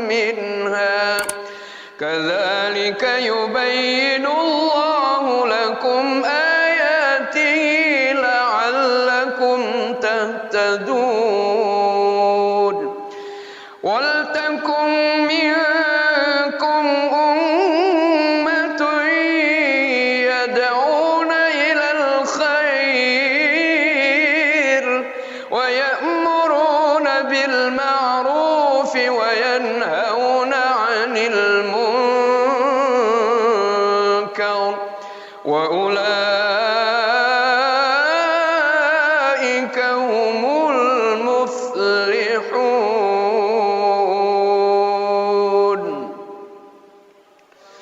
منها كذلك يبين الله لكم آياته لعلكم تهتدون ولتكن منكم أمة يدعون إلى الخير ويأمرون بالمعروف وينهون عن المنكر وأولئك هم المفلحون.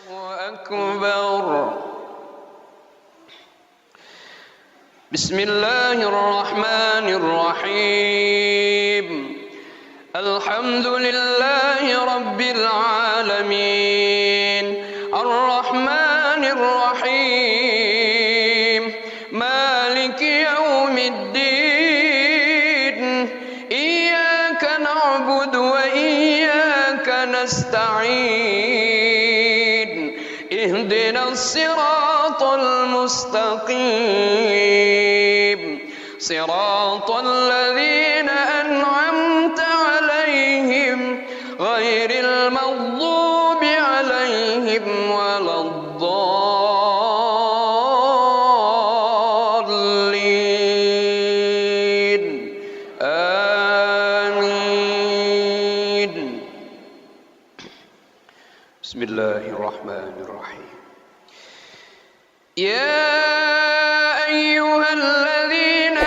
الله أكبر. بسم الله الرحمن الرحيم الحمد لله رب العالمين الرحمن الرحيم مالك يوم الدين إياك نعبد وإياك نستعين اهدنا الصراط المستقيم صراط الذين أنعمت عليهم غير المغضوب عليهم ولا الضالين آمين. بسم الله الرحمن الرحيم. يا أيها الذين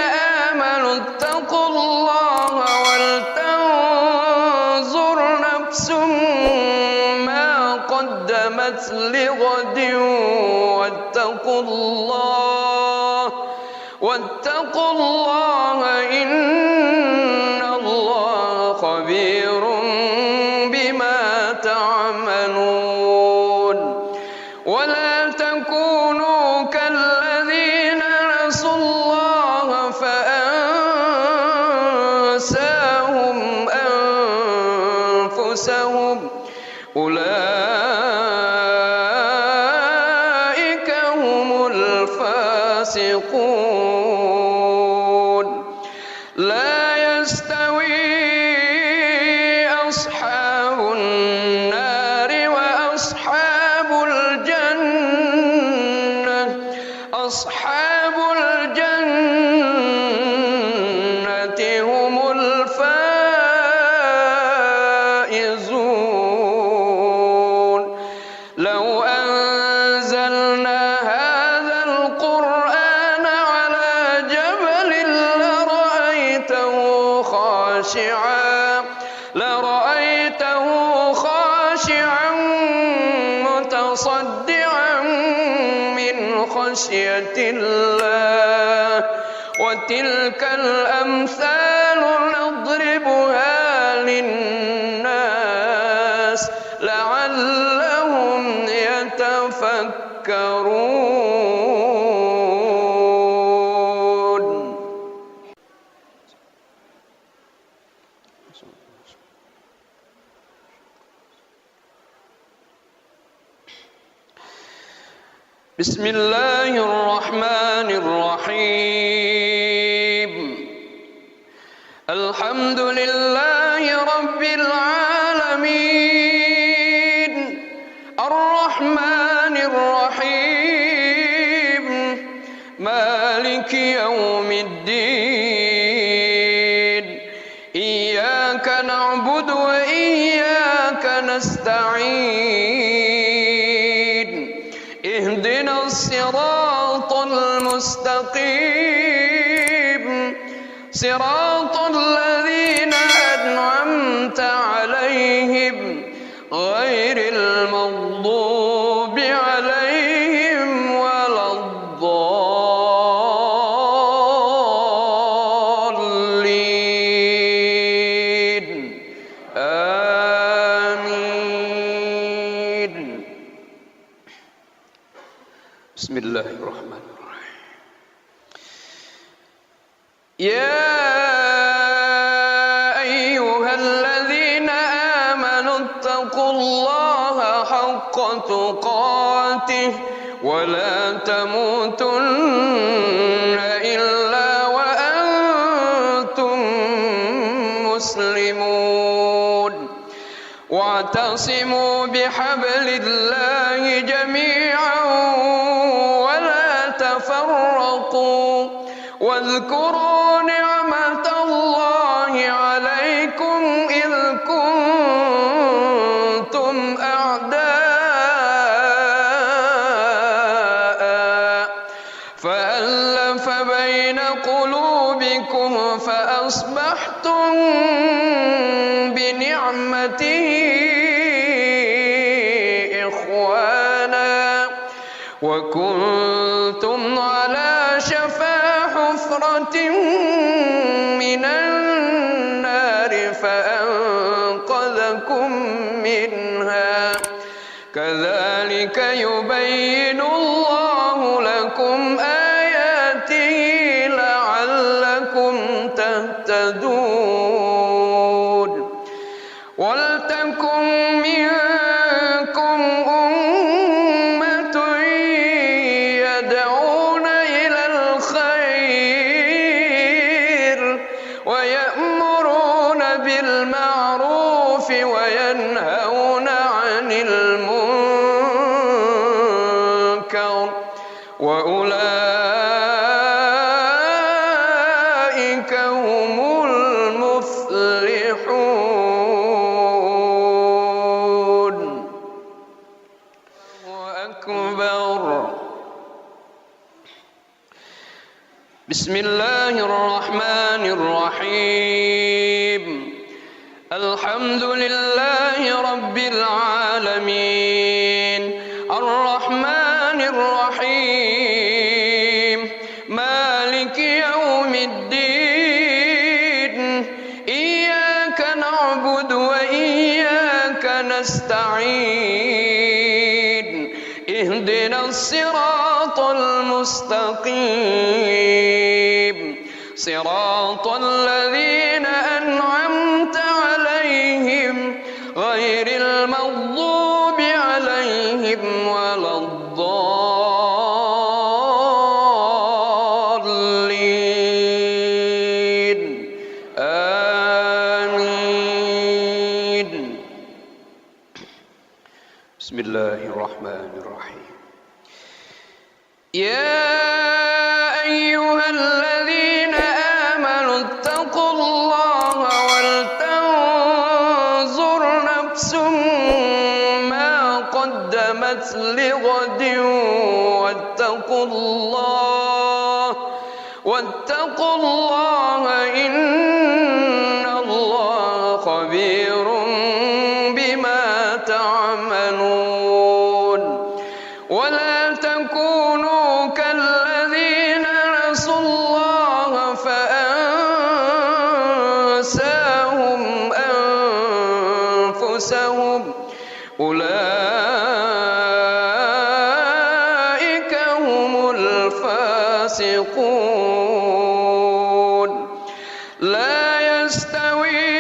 آمنوا اتقوا الله ولتنظر نفس ما قدمت لغد واتقوا الله إن الله خبير بما تعملون ولا تكونوا كالذين نسوا الله فأنساهم أنفسهم أولئك هم الفاسقون. لا يستوي أصحاب النار وأصحاب الجنة أصحاب الجنة هم خاشعا لرأيته خاشعا متصدعا من خشية الله وتلك الأمثال نضربها للناس لعلهم يتفكرون. بسم الله الرحمن الرحيم. الحمد لله رب العالمين الرحمن الرحيم مالك يوم الدين إياك نعبد وإياك نستعين اهدنا الصراط المستقيم صراط الذين أنعمت عليهم غير المغضوب عليهم ولا الضالين آمين. بسم الله الرحمن الرحيم. يا أيها الذين آمنوا اتقوا الله حق تقاته ولا تموتن إلا وأنتم مسلمون واعتصموا بحبل الله جميعا ولا تفرقوا واذكروا نعمة الله عليكم إذ كنتم أعداء فألف بين قلوبكم فأصبحتم بنعمته إخوانا وكنتم على شفا حفرة من النار فأنقذكم منها كذلك يبين الله لكم آياته لعلكم تهتدون. ولتكن منكم أمة يدعون إلى الخير ويأمرون بالمعروف وينهون عن المنكر وأولئك هم المفلحون. الله أكبر. بسم الله الرحمن الرحيم. الحمد لله رب العالمين الرحمن الرحيم مالك يوم الدين إياك نعبد وإياك نستعين اهدنا الصراط المستقيم صراط الذين أنعمت عليهم غير المغضوب عليهم ولا الضالين آمين. بسم الله الرحمن الرحيم. يا أيها الذين آمنوا اتقوا الله ولتنظر نفس ما قدمت لغد واتقوا الله إن الله أولئك هم الفاسقون. لا يستوي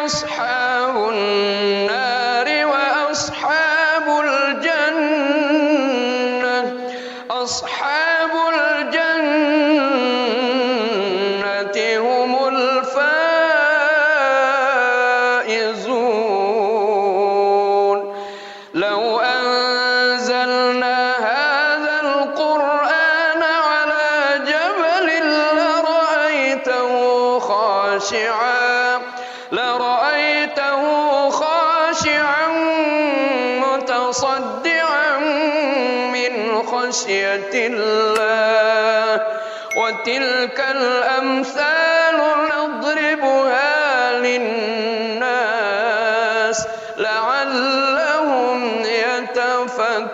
أصحاب النار وأصحاب الجنة. أصحاب الجنة هم الفائزون. لو أنزلنا هذا القرآن على جبل لرأيته خاشعا متصدعا من خشية الله. وتلك الأمثال نضربها للناس لعلهم يتفكرون.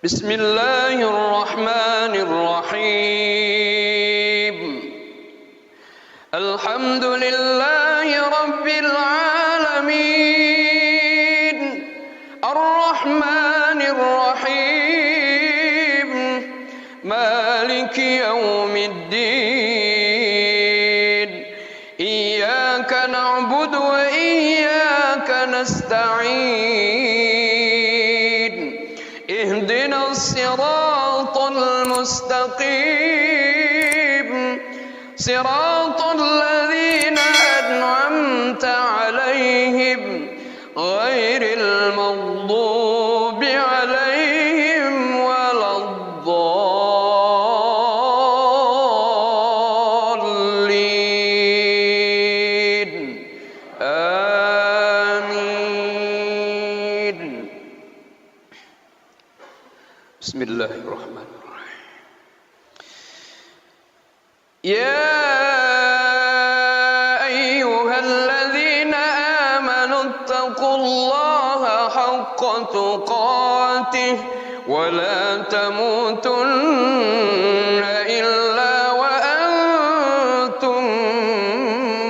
بسم الله الرحمن الرحيم. الحمد لله رب العالمين الرحمن الرحيم مالك يوم الدين. إياك نعبد وإياك نستعين. اهدنا الصراط المستقيم صراط الذين أنعمت عليهم غير المغضوب عليهم ولا الضالين. آمين. بسم الله الرحمن الرحيم. يا أيها الذين آمنوا اتقوا الله حق تقاته ولا تموتن إلا وأنتم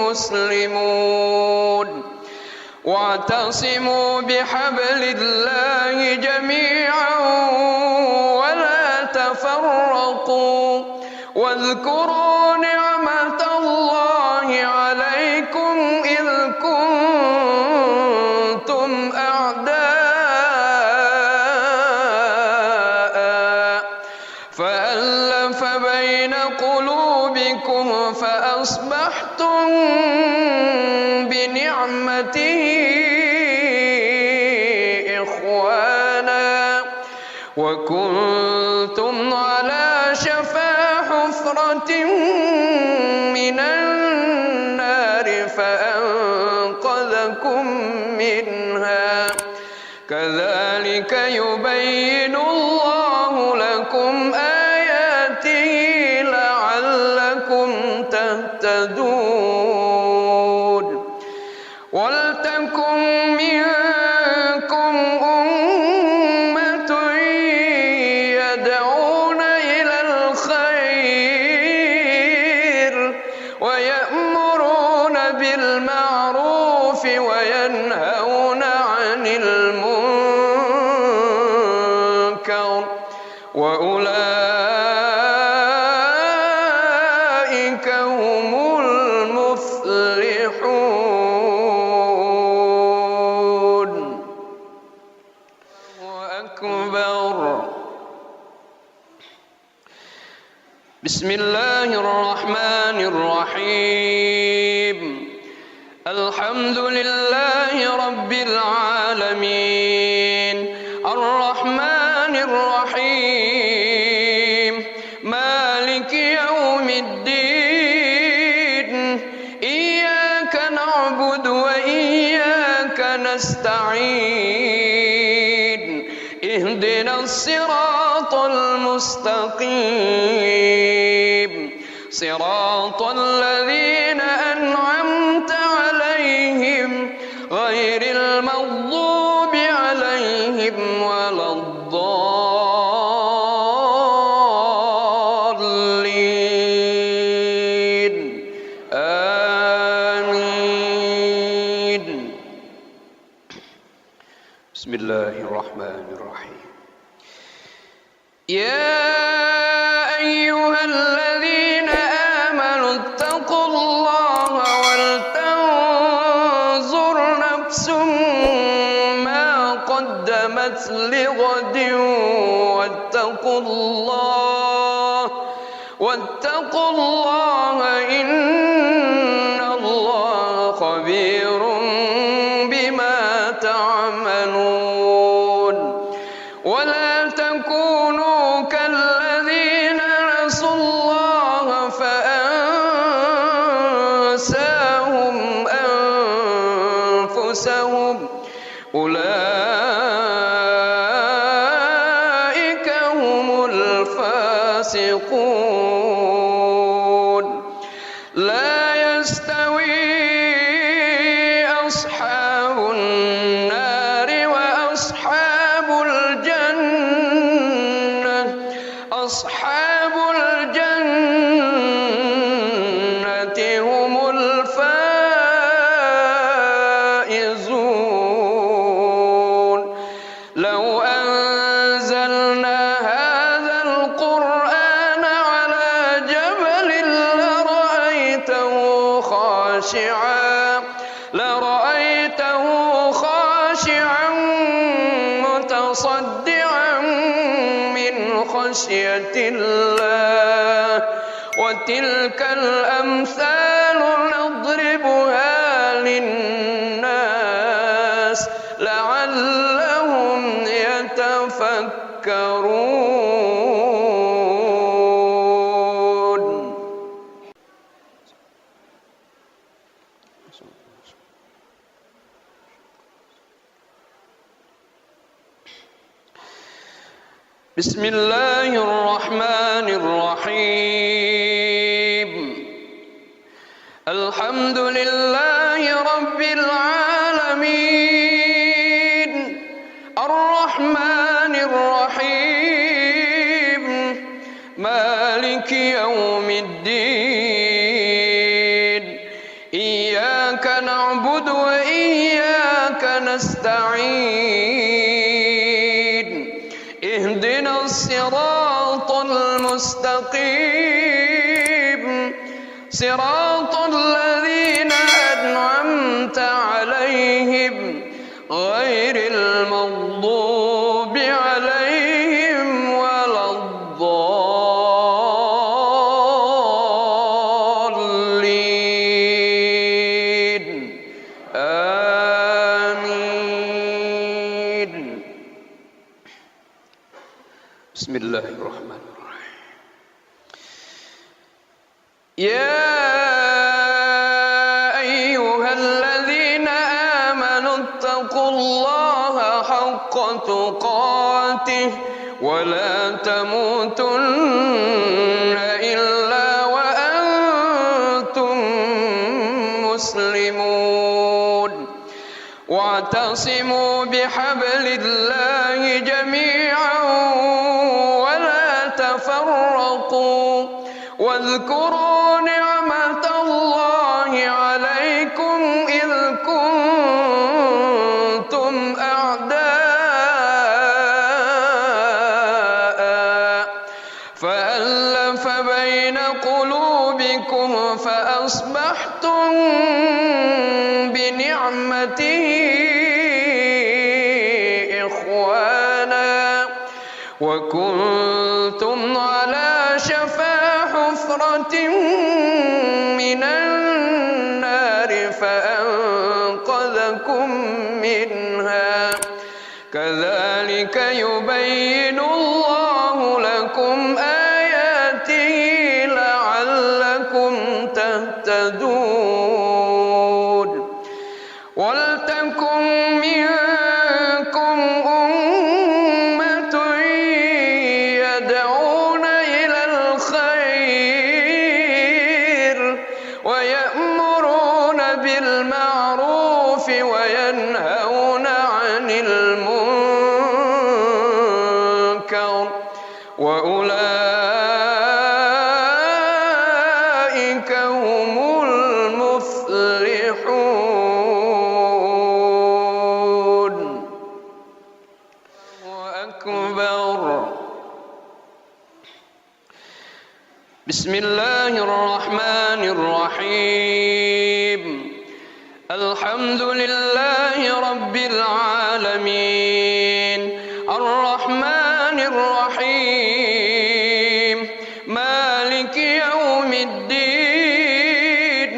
مسلمون. واعتصموا بحبل الله جميعا ولا تفرقوا. واذكروا نعمة الله عليكم إذ كنتم أعداء فألف بين قلوبكم فأصبحتم بنعمته إخوانا وكنتم على شفا حفرة من النار فأنقذكم منها. كذلك يبين الله لكم آياته لعلكم تهتدون. ولتكن منكم أمة يدعون إلى الخير ويأمرون بالمعروف وينهون عن المنكر وأولئك هم المفلحون. أكبر. بسم الله الرحمن الرحيم. الحمد لله رب العالمين الرحمن الرحيم مالك يوم الدين. إياك نعبد وإياك نستعين. اهدنا الصراط المستقيم صراط الذين أنعمت عليهم غير المغضوب الرحمن الرحيم يا أيها الذين آمنوا اتقوا الله ولتنظر نفس ما قدمت لغد واتقوا الله إن الله خبير بما تعملون ولا تكونوا كالذين نسوا الله فأنساهم أنفسهم أولئك هم الفاسقون لا يستوي أصحاب النار وأصحاب الجنة أصحاب الجنة هم الفائزون لو أنزلنا هذا القرآن على جبل لرأيته خاشعا متصدعا من خشية الله وتلك الأمثال نضربها للناس لعلهم يتفكرون. بسم الله الرحمن الرحيم الحمد لله رب العالمين الرحمن الرحيم مالك يوم الدين إياك نعبد وإياك نستعين اهدنا الصراط المستقيم صراط الذين أنعمت عليهم غير المغضوب عليهم ولا الضالين آمين. بسم الله الرحمن الرحيم يا أيها الذين آمنوا اتقوا الله حق تقاته ولا تموتن إلا وأنتم مسلمون واعتصموا بحبل الله جميعا ولا تفرقوا واذكروا نعمة الله عليكم إذ كنتم أعداء فألف بين قلوبكم فأصبحتم بنعمته إخوانا وكنتم على شفا حفرة من النار فأنقذكم منها كذلك يبين الله لكم آياته لعلكم تهتدون ولتكن منكم أمة يدعون إلى الخير ويأمرون بالمعروف وينهون عن المنكر وأولئك هم بسم الله الرحمن الرحيم الحمد لله رب العالمين الرحمن الرحيم مالك يوم الدين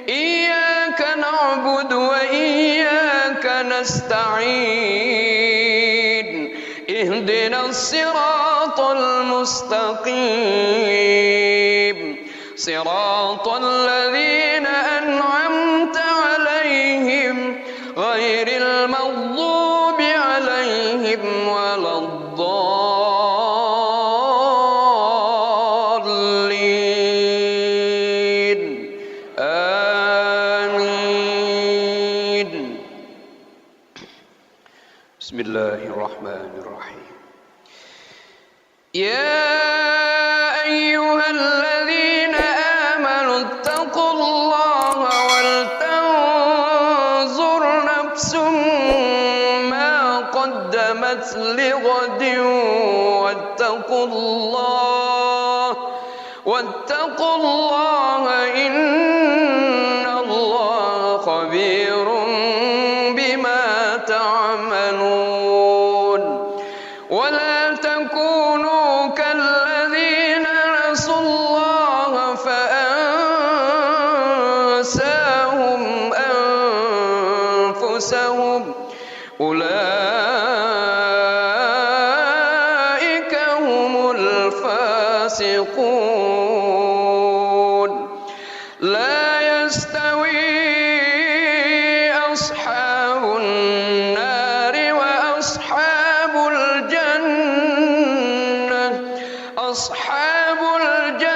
إياك نعبد وإياك نستعين اهدنا الصراط المستقيم صراط الذين أنعمت عليهم غير المغضوب عليهم ولا الضالين آمين. بسم الله الرحمن الرحيم يا أيها الذين آمنوا اتقوا الله ولتنظر نفس ما قدمت لغد واتقوا الله إن الله خبير بما تعملون ولا تكونوا كالذين نسوا الله فأنساهم أنفسهم أولئك هم الفاسقون لا يستوي أصحاب النار وأصحاب الجنة أصحاب الجنة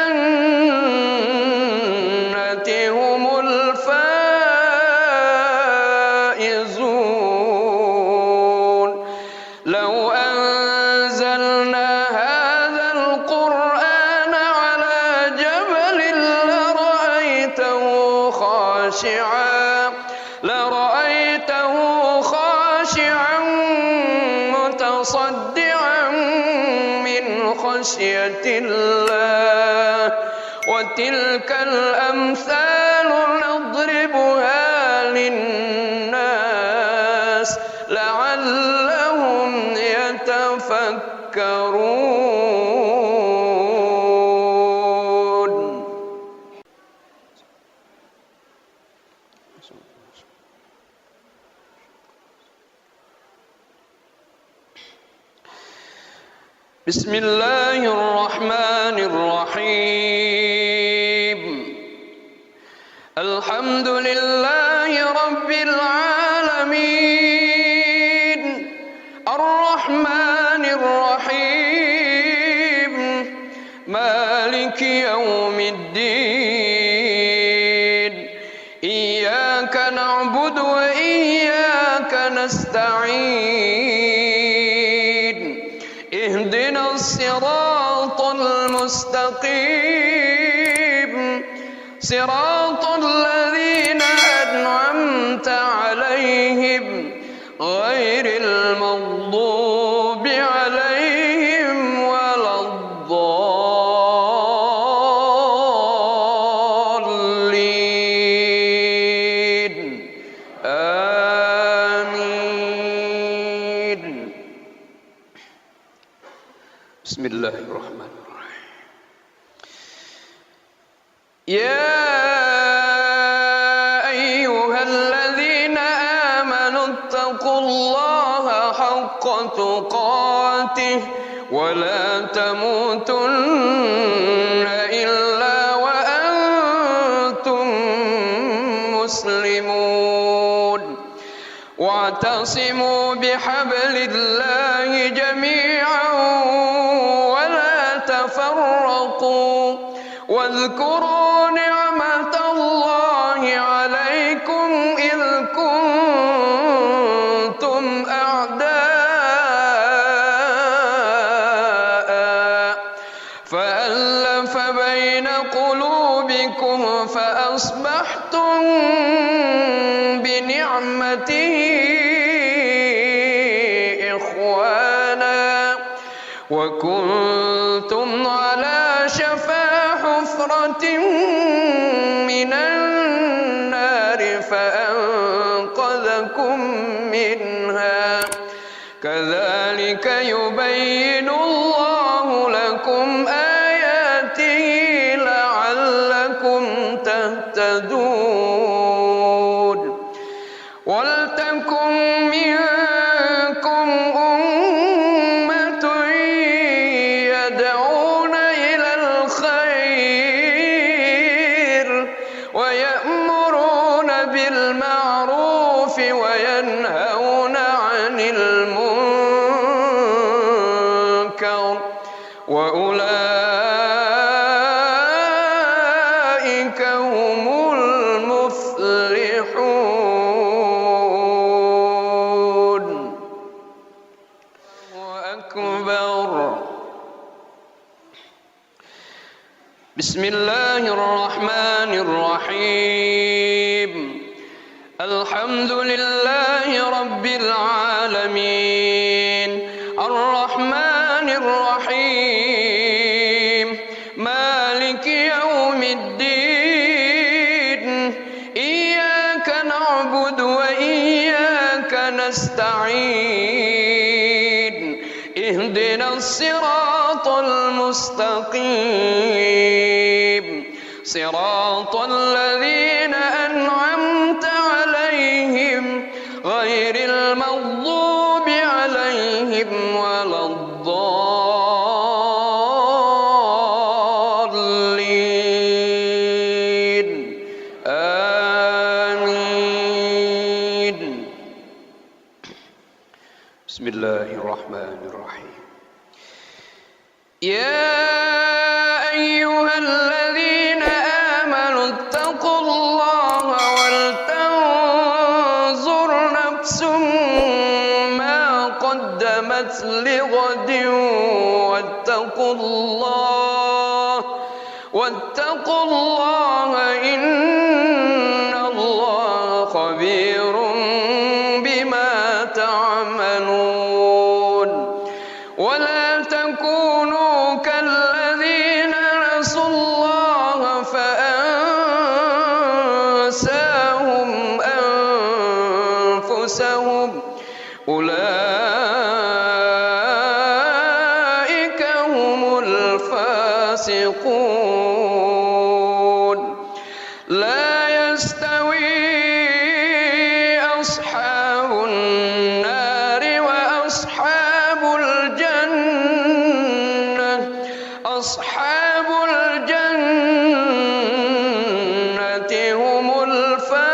هم الفائزون لو أنزلنا هذا القرآن على جبل لرأيته خاشعا متصدعا من خشية الله وتلك الأمثال نضربها للناس لعلهم يتفكرون. بسم الله الرحمن الرحيم الحمد لله رب العالمين الرحمن الرحيم مالك يوم الدين إياك نعبد وإياك نستعين اهدنا الصراط المستقيم صراط الذين أنعمت عليهم غير المغضوب عليهم ولا الضالين آمين. بسم الله الرحمن الرحيم يا أيها الذين آمنوا اتقوا الله حق تقاته ولا تموتن إلا وأنتم مسلمون واعتصموا بحبل الله جميعا ولا تفرقوا واذكروا نعمة الله عليكم إذ كنتم أعداء فألف بين قلوبكم فأصبحتم بنعمته إخوانا وكنتم على شفا شجرة من النار فأنقذكم منها كذلك يبين الله لكم آياته لعلكم تهتدون ولتكن منكم أمة يدعون إلى الخير ويأمرون بالمعروف وينهون عن المنكر وأولئك هم المفلحون. الله أكبر. بسم الله الرحمن الرحيم. الحمد لله رب العالمين الرحمن الرحيم مالك يوم الدين إياك نعبد وإياك نستعين اهدنا الصراط المستقيم صراط الذين أنعمت عليهم غير المغضوب عليهم ولا الضالين آمين. بسم الله الرحمن الرحيم. يا أيها الذين آمنوا اتقوا الله ولتنظر نفس ما قدمت لغد واتقوا الله إن الله خبير بما تعملون. ولا تكونوا كالذين نسوا الله فأنساهم أنفسهم أولئك هم الفاسقون. لا يستوي أصحاب النار وأصحاب الجنة أصحاب الجنة هم الفائزون.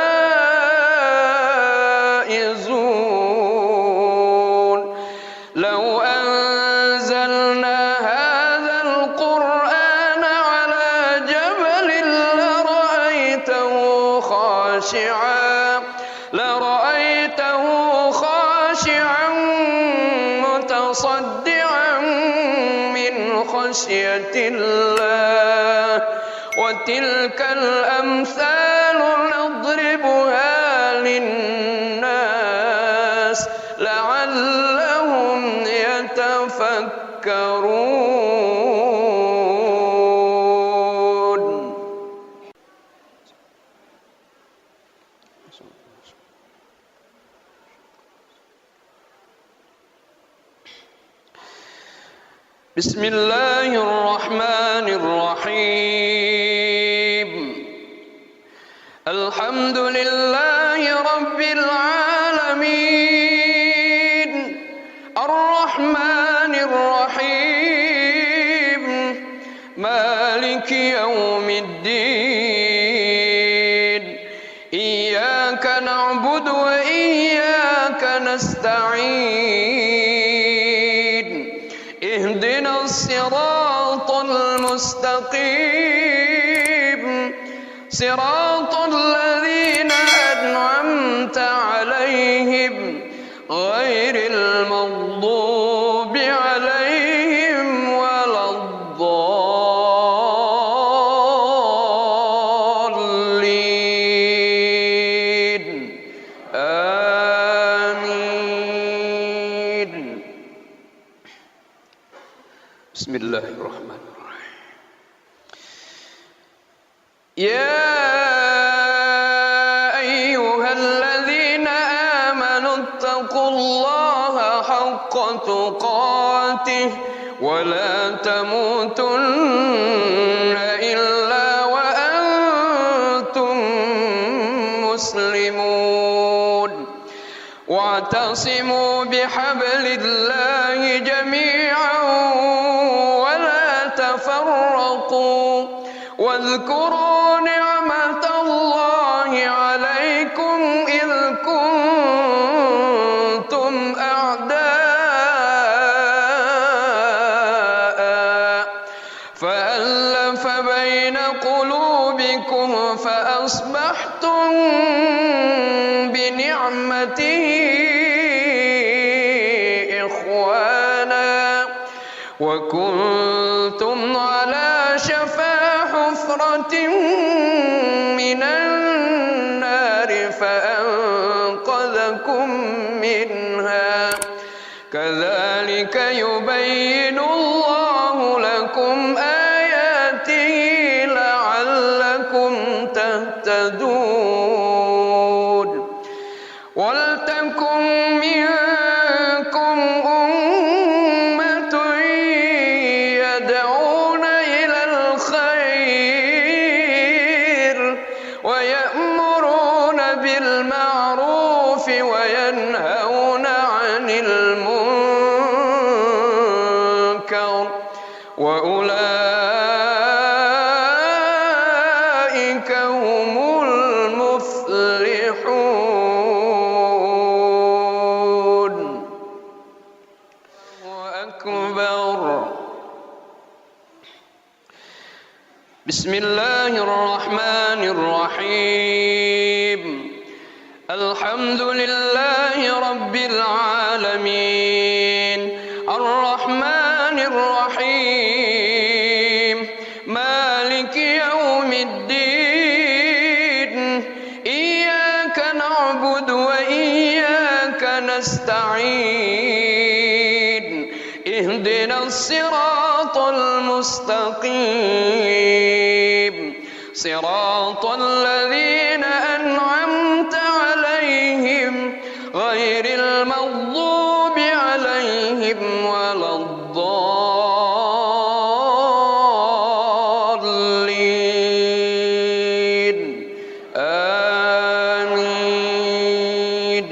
لو أنزلنا هذا القرآن على جبل لرأيته خاشعا متصدعا من خشية الله. وتلك الأمثال نضربها للناس لعلهم يتفكرون. بسم الله الرحمن الرحيم. الحمد لله رب العالمين الرحمن الرحيم مالك يوم الدين إياك نعبد وإياك نستعين اهدنا الصراط المستقيم صراط الذين أنعمت عليهم غير المغضوب عليهم ولا الضالين آمين. بسم الله الرحمن الرحيم. يا أيها الذين آمنوا اتقوا الله حق تقاته ولا تموتن إلا وأنتم مسلمون واعتصموا بحبل الله جميعا ولا تفرقوا واذكروا نعمة الله عليكم إذ كنتم أعداء فألف بين قلوبكم فأصبحتم بنعمته إخوانا وكنتم على شفا حفرة من النار فأنقذكم منها كذلك يبين الله لكم آياته لعلكم تهتدون ولتكن منكم أمة يدعون إلى الخير ويأمرون بالمعروف وينهون عن المنكر وأولئك هم المفلحون. الله أكبر. بسم الله الرحمن الرحيم. الحمد لله رب العالمين الرحمن الرحيم مالك يوم الدين إياك نعبد وإياك نستعين اهدنا الصراط المستقيم صراط الذين أنعمت عليهم غير المغضوب عليهم ولا الضالين آمين.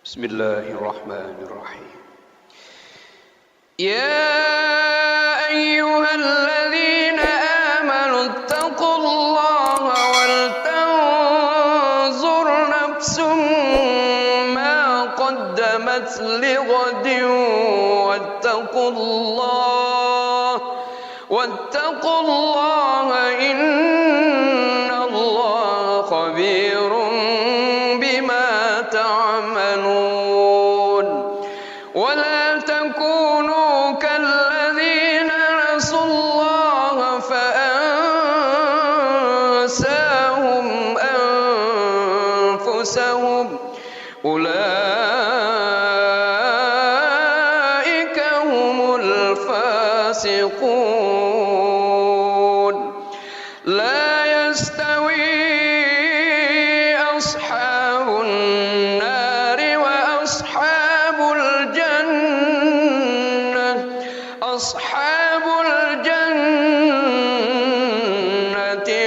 بسم الله الرحمن الرحيم. يا أيها الذين آمنوا اتقوا الله ولتنظر نفس ما قدمت لغد واتقوا الله إن الله خبير بما تعملون ولا تكونوا كالذين نسوا الله فأنساهم أنفسهم أولئك هم الفاسقون. لا يستوي أصحاب النار وأصحاب الجنة أصحاب الجنة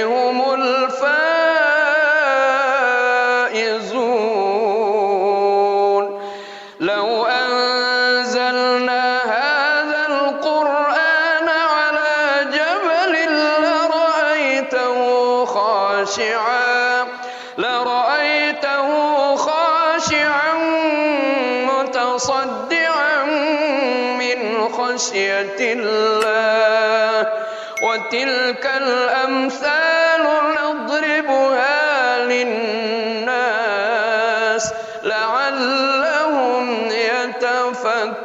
هم الفائزون. لو أنزلنا هذا القرآن على جبل لرأيته خاشعا متصدعا من خشية الله وتلك الأمثال نضربها للناس لعلهم يتفكرون.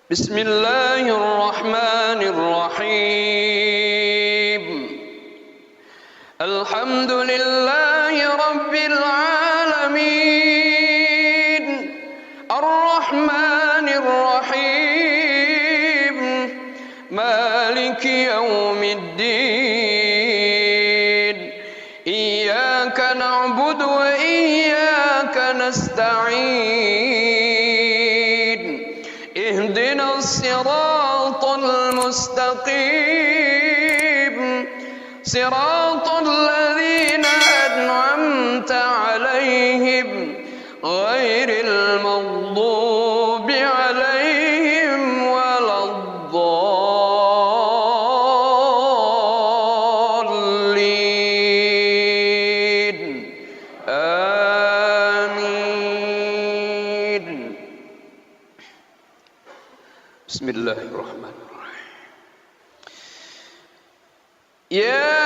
بسم الله الرحمن الرحيم. الحمد لله رب العالمين الرحمن الرحيم مالك يوم الدين إياك نعبد وإياك نستعين اهدنا الصراط المستقيم صراط الذين أنعمت عليهم غير المغضوب عليهم ولا الضالين آمين. بسم الله الرحمن الرحيم. يا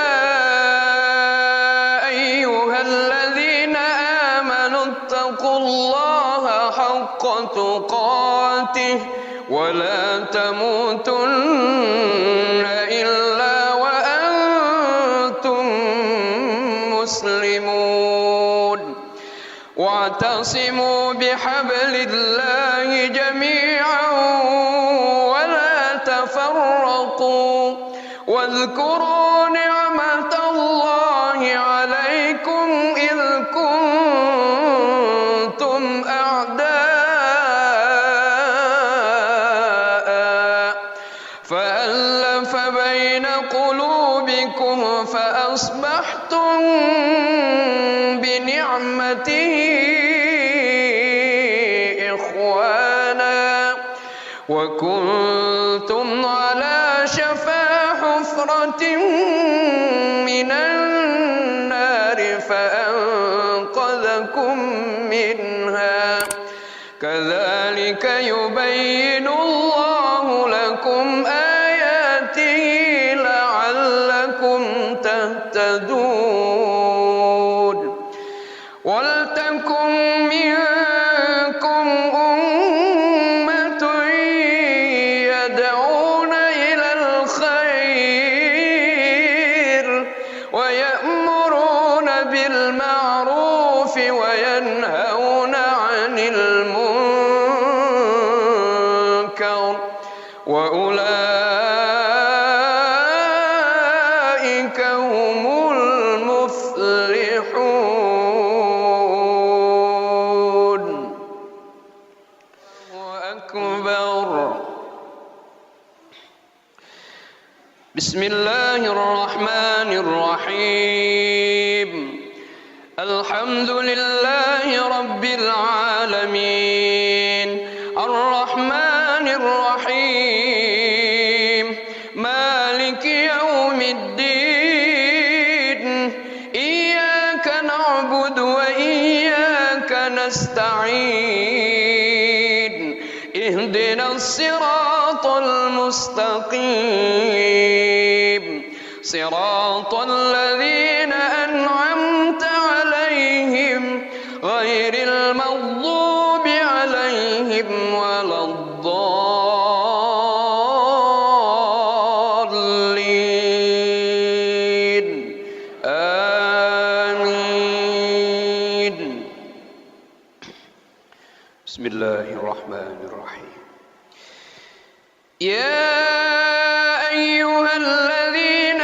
أيها الذين آمنوا اتقوا الله حق تقاته ولا تموتن إلا وأنتم مسلمون واعتصموا بحبل الله جميعا ولا تفرقوا واذكروا نعمة الله عليكم إذ كنتم أعداء فألف بين قلوبكم فأصبحتم بنعمته إخوانا وكنتم على شفا حفرة من النار فأنقذكم منها كذلك يبين الله لكم آياته لعلكم تهتدون ولتكن منكم أمة يدعون إلى الخير ويأمرون بالمعروف وينهون عن المنكر وأولئك هم المفلحون. الله أكبر. بسم الله الرحمن الرحيم الحمد لله رب العالمين الرحمن الرحيم مالك يوم الدين إياك نعبد وإياك نستعين اهدنا الصراط المستقيم صراط الذين أنعمت عليهم غير المغضوب عليهم ولا الضالين آمين. بسم الله الرحمن الرحيم. يا أيها الذين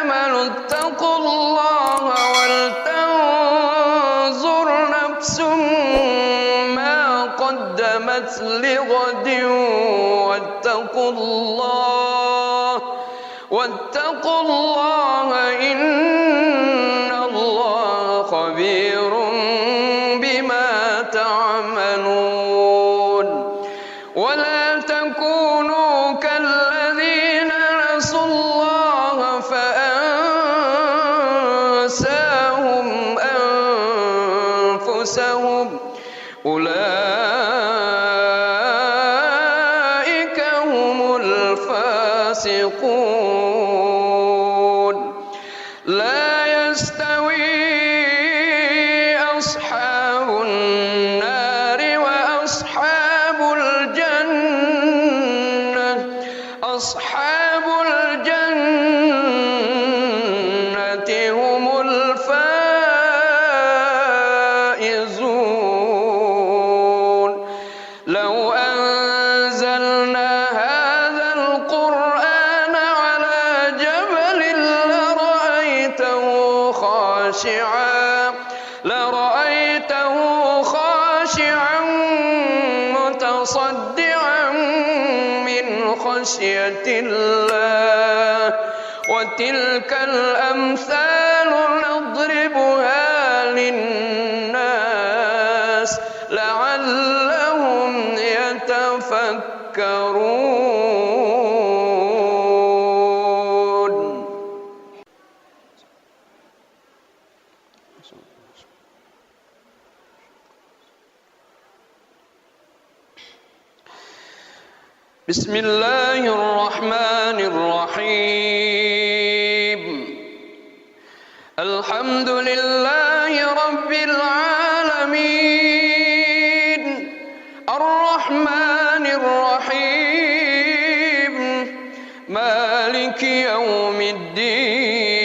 آمنوا اتقوا الله ولتنظر نفس ما قدمت لغد واتقوا الله إن الله خبير بما تعملون ولا تكونوا كالذين نسوا الله فأنساهم أنفسهم أولئك هم الفاسقون. لا يستوي أصحاب النار وأصحاب الجنة أصحاب الجنة هم خاشعا لرأيته خاشعا متصدعا من خشية الله وتلك الأمثال نضربها للناس لعلهم يتفكرون. بسم الله الرحمن الرحيم. الحمد لله رب العالمين الرحمن الرحيم مالك يوم الدين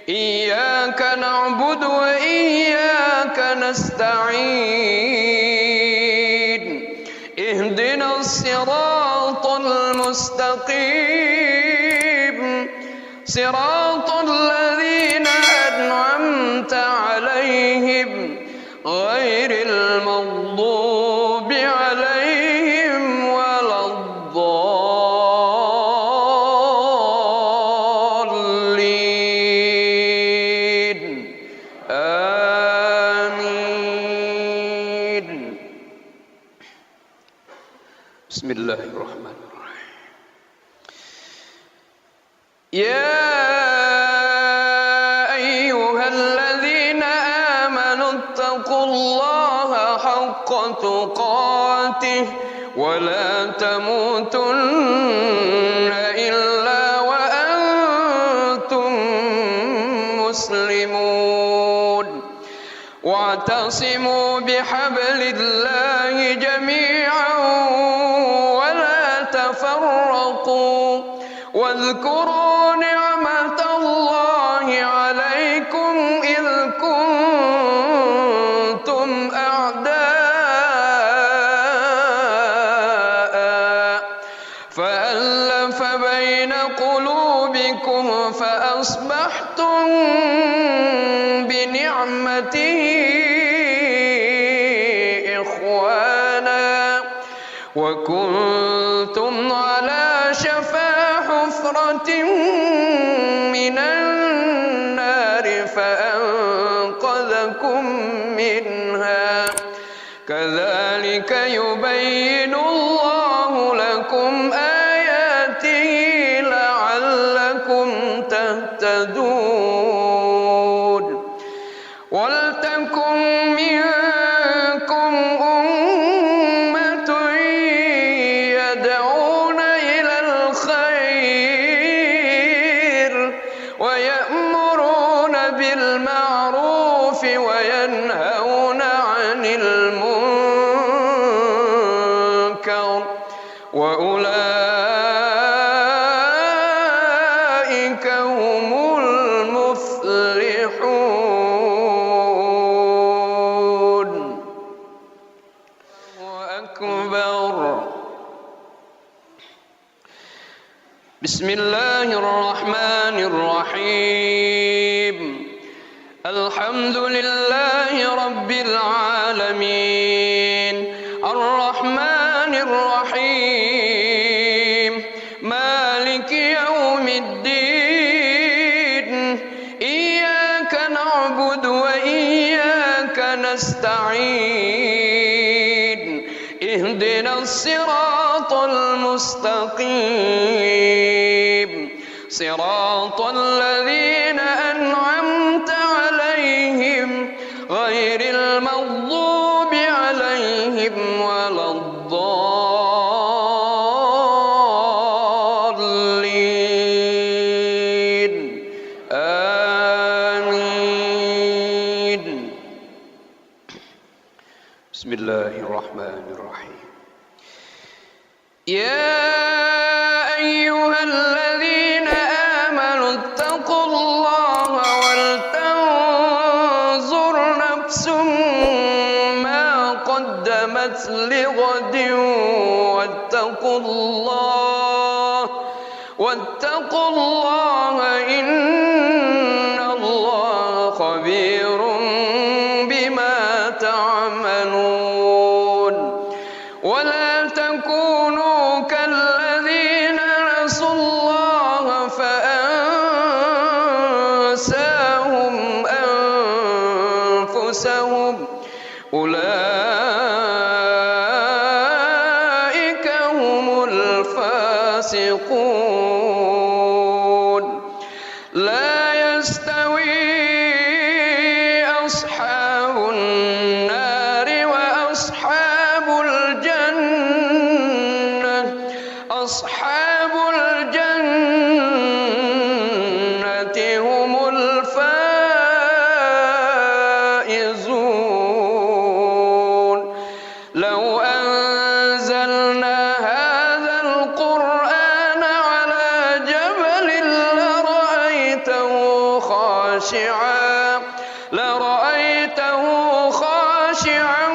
إياك نعبد وإياك نستعين اهدنا الصراط المستقيم صراط الذين أنعمت عليهم غير المغضوب عليهم ولا الضالين آمين. بسم الله الرحمن الرحيم. يا أيها الذين آمنوا اتقوا الله حق تقاته ولا تموتن إلا وأنتم مسلمون واعتصموا بحبل الله جميعا ولا تفرقوا واذكروا نعمة الله عليكم إذ كنتم أعداء فألف بين قلوبكم فأصبحتم بنعمته إخوانا وكنتم على شفا حفرة من النار فأنقذكم منها كذلك يبين الله لكم آياته لعلكم تهتدون. ولتكن منكم أمة يدعون إلى الخير ويأمرون بالمعروف وينهون عن المنكر وأولئك هم المفلحون. أكبر. بسم الله الرحمن الرحيم. الحمد لله رب العالمين الرحمن الرحيم مالك يوم الدين إياك نعبد وإياك نستعين اهدنا الصراط المستقيم صراط الذين أنعمت عليهم غير المغضوب عليهم ولا الضالين آمين. بسم الله الرحمن الرحيم. يا أيها الذين آمنوا اتقوا الله ولتنظر نفس ما قدمت لغد واتقوا الله إن الله أولئك هم الفاسقون. لا يستوي أصحاب النار وأصحاب الجنة. أصحاب الجنة هم الفائزون. لو أنزلنا هذا القرآن على جبل لرأيته خاشعا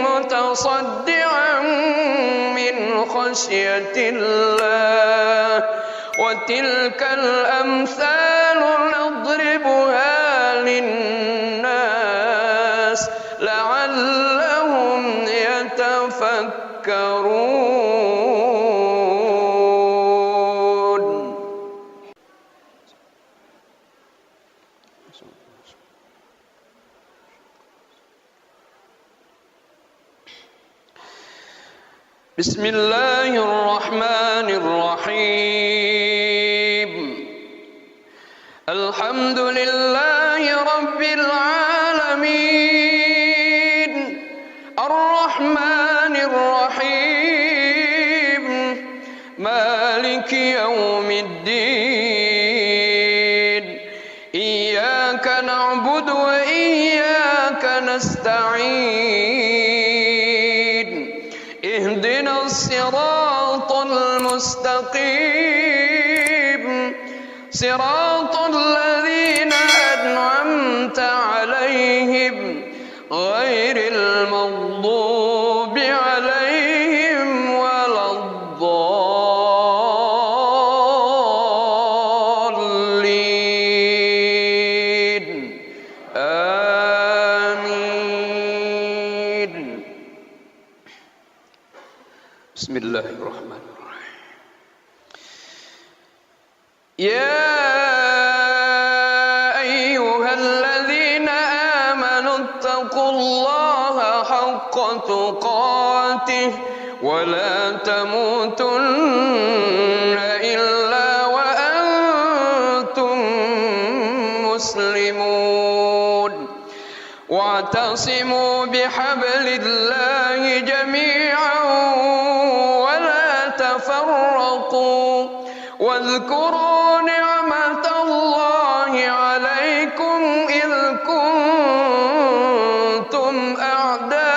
متصدعا من خشية الله. وتلك الأمثال نضربها للناس لعلهم يتفكرون. بسم الله الرحمن الرحيم. الحمد لله رب العالمين الرحمن الرحيم مالك يوم الدين. إياك نعبد وإياك نستعين. اهدنا الصراط المستقيم صراط الذين أنعمت عليهم غير المغضوب عليهم ولا الضالين. آمين. بسم الله الرحمن الرحيم. يا أيها الذين آمنوا اتقوا الله حق تقاته ولا تموتن إلا وأنتم مسلمون. واعتصموا بحبل الله جميعا ولا تفرقوا. واذكروا نعمة الله عليكم إذ كنتم أعداء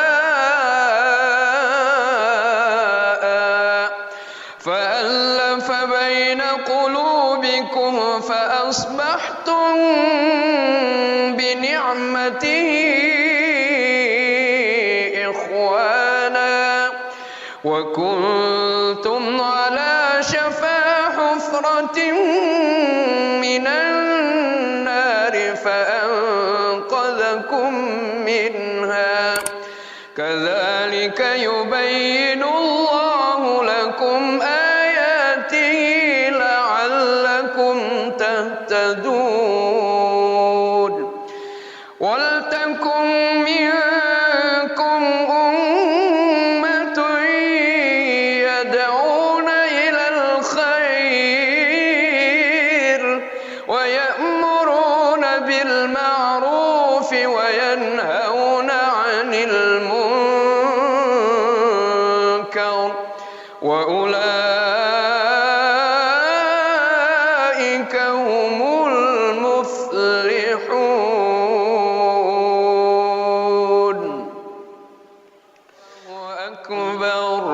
فألف بين قلوبكم فأصبحتم بنعمته إخوانا وكنتم على شفا حفرة من النار فأنقذكم منها. كذلك يبين الله لكم آياته لعلكم تهتدون. ولتكن منكم أمة يدعون إلى الخير ويأمرون بالمعروف وينهون عن المنكر وأولئك هم المفلحون. الله أكبر.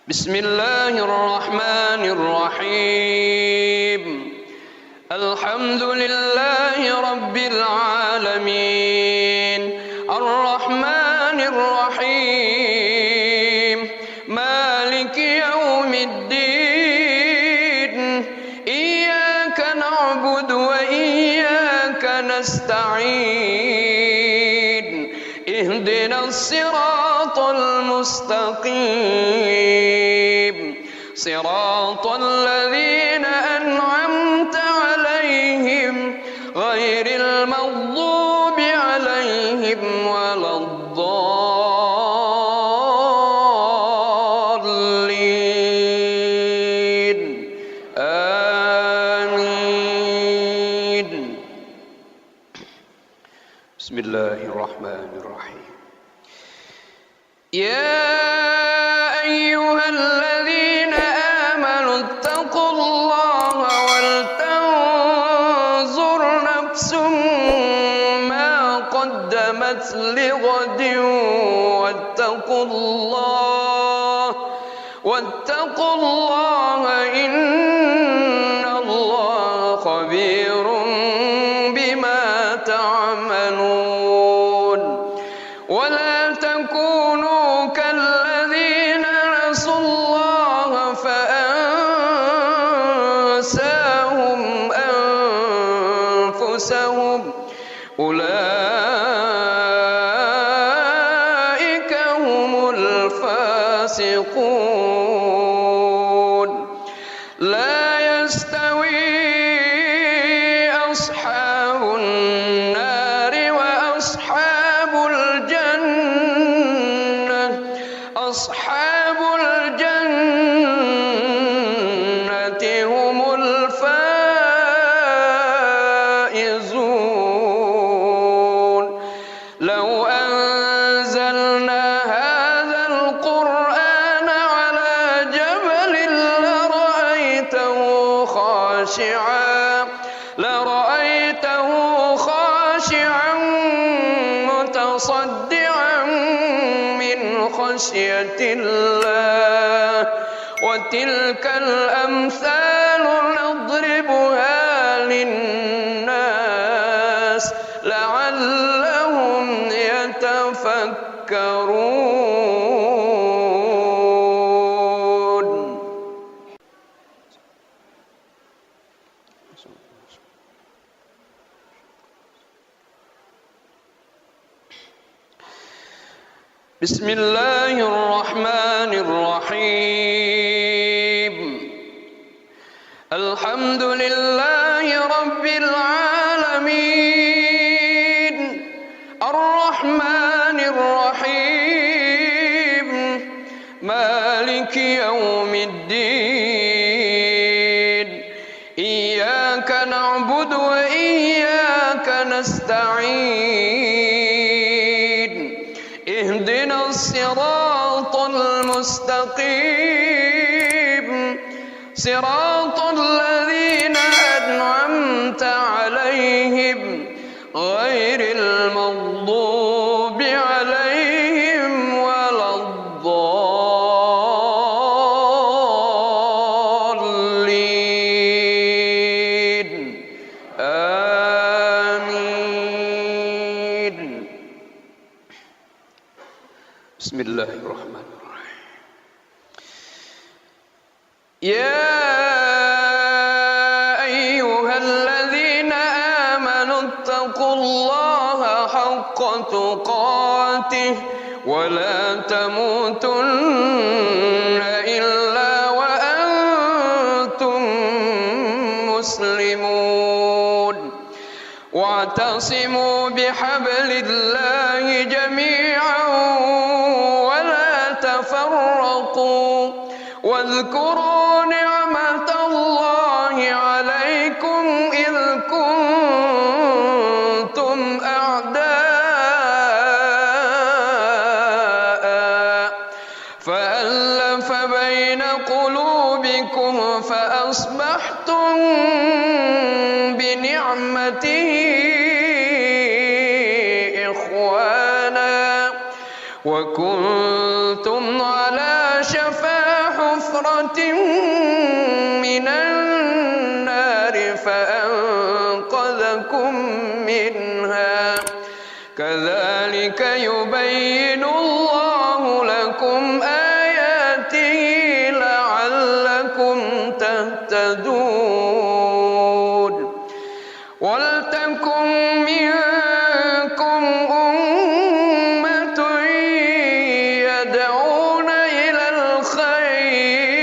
بسم الله الرحمن الرحيم. الحمد لله رب العالمين الرحمن الرحيم مالك يوم الدين. إياك نعبد وإياك نستعين. اهدنا الصراط المستقيم صراط الذين أنعمت عليهم غير المغضوب بسم الله الرحمن الرحيم يا أيها الذين آمنوا اتقوا الله ولتنظر نفس ما قدمت لغد واتقوا الله إن الله خبير بما تعملون ولا تكونوا كالذين نسوا الله فأنساهم أنفسهم أولئك هم الفاسقون لا يستوي أصحاب النار وأصحاب الجنة أصحاب الجنة هم الفائزون لو أنزلنا هذا القرآن على جبل لرأيته خاشعا متصدعا من خشية الله وتلك الأمثال نضربها للناس لعلهم يتفكرون. بسم الله الرحمن الرحيم الحمد لله رب العالمين الرحمن الرحيم مالك يوم الدين إياك نعبد وإياك نستعين اهدنا الصراط المستقيم صراط الذين أنعمت عليهم غير المغضوب عليهم ولا الضالين آمين. بسم الله الرحمن الرحيم يا أيها الذين آمنوا اتقوا الله حق تقاته ولا تموتن إلا وأنتم مسلمون واعتصموا بحبل الله جميعا ولا تفرقوا واذكروا نعمة الله عليكم إذ كنتم أعداء فألف بين قلوبكم فأصبحتم بنعمته إخوانا وكنتم على شفا حفرة من النار فأنقذكم منها كذلك يبين الله لكم آياته لعلكم تهتدون ولتكن منكم أمة يدعون إلى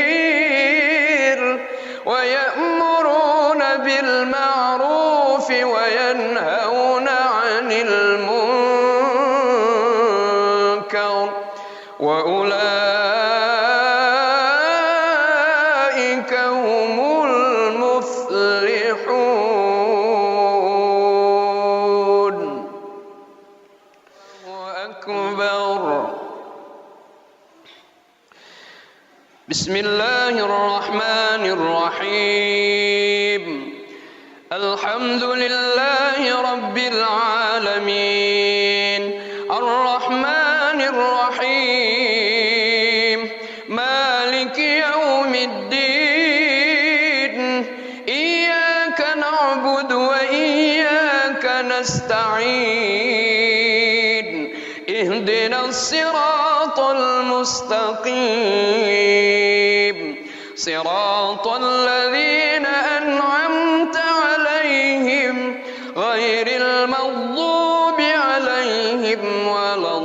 الخير ويأمرون بالمعروف وينهون عن المنكر وأولئك هم المفلحون. بسم الله الرحمن الرحيم الحمد لله رب العالمين الرحمن الرحيم مالك يوم الدين إياك نعبد وإياك نستعين اهدنا الصراط المستقيم صراط الذين أنعمت عليهم غير المغضوب عليهم ولا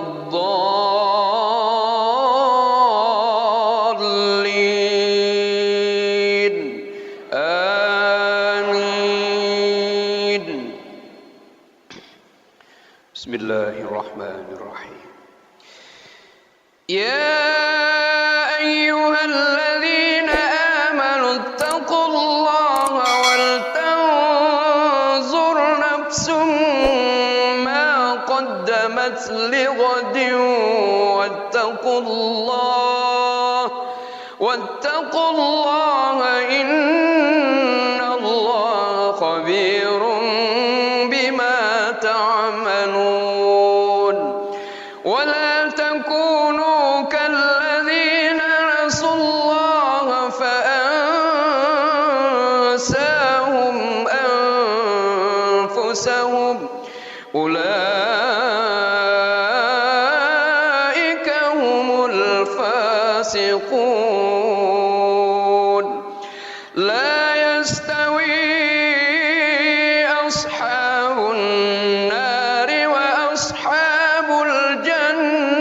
الضالين آمين. بسم الله الرحمن الرحيم يا أيها الذين آمنوا اتقوا الله ولتنظر نفس ما قدمت لغد واتقوا الله إن الله خبير بما تعملون ولا تكونوا كالذين نسوا الله فأنساهم أنفسهم أولئك هم الفاسقون لا يستوي أصحاب النار وأصحاب الجنة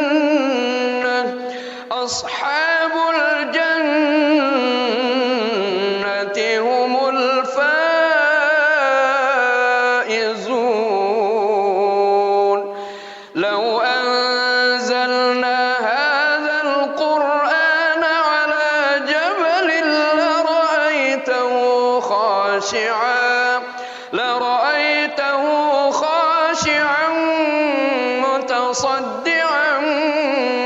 أصحاب الجنة هم الفائزون لو أنزلنا هذا القرآن على جبل لرأيته خاشعا متصدعا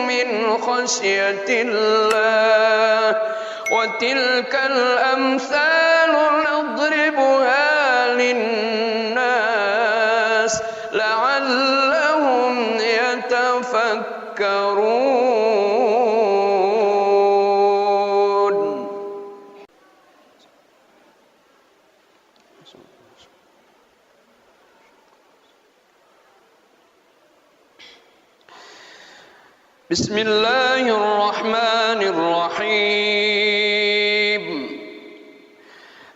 من خشية الله وتلك الأمثال نضربها للناس لعلهم يتفكرون. بسم الله الرحمن الرحيم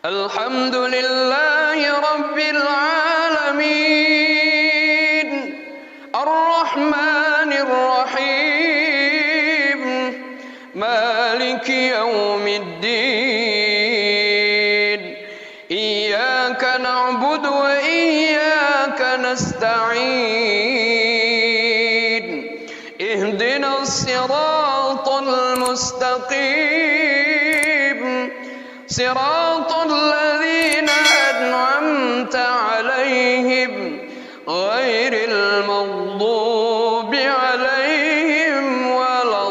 الحمد لله رب العالمين الرحمن الرحيم مالك يوم الدين إياك نعبد وإياك نستعين اهدنا الصراط المستقيم صراط الذين أنعمت عليهم غير المغضوب عليهم ولا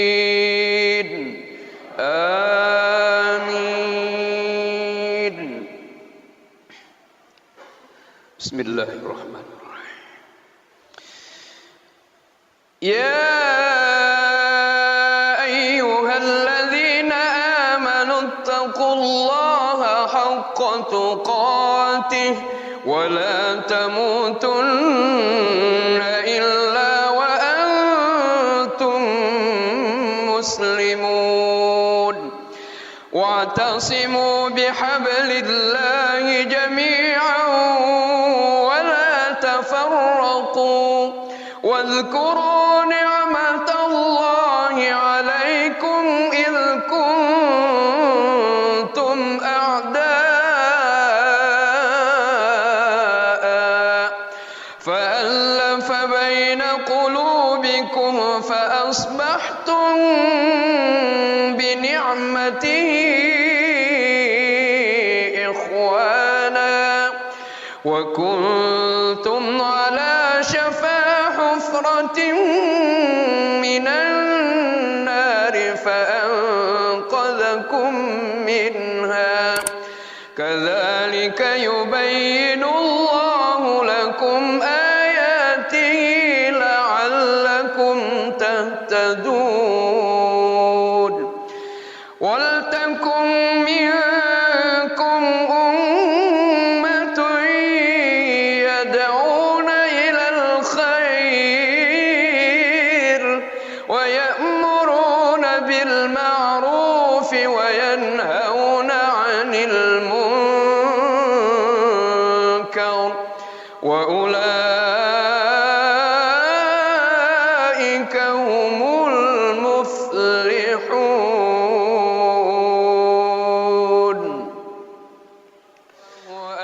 الضالين آمين. بسم الله الرحمن الرحيم يا أيها الذين آمنوا اتقوا الله حق تقاته ولا تموتن إلا وأنتم مسلمون واعتصموا بحبل الله جميعا ولا تفرقوا واذكروا نعمة الله عليكم إذ كنتم أعداء فألف بين قلوبكم فأصبحتم بنعمته إخوانا وكنتم على شفا حفرة من النار فأنقذكم منها كذلك يبين الله لكم آياته لعلكم تهتدون ولتكن منكم أمة يدعون إلى الخير ويأمرون بالمعروف وينهون عن المنكر وأولئك هم المفلحون.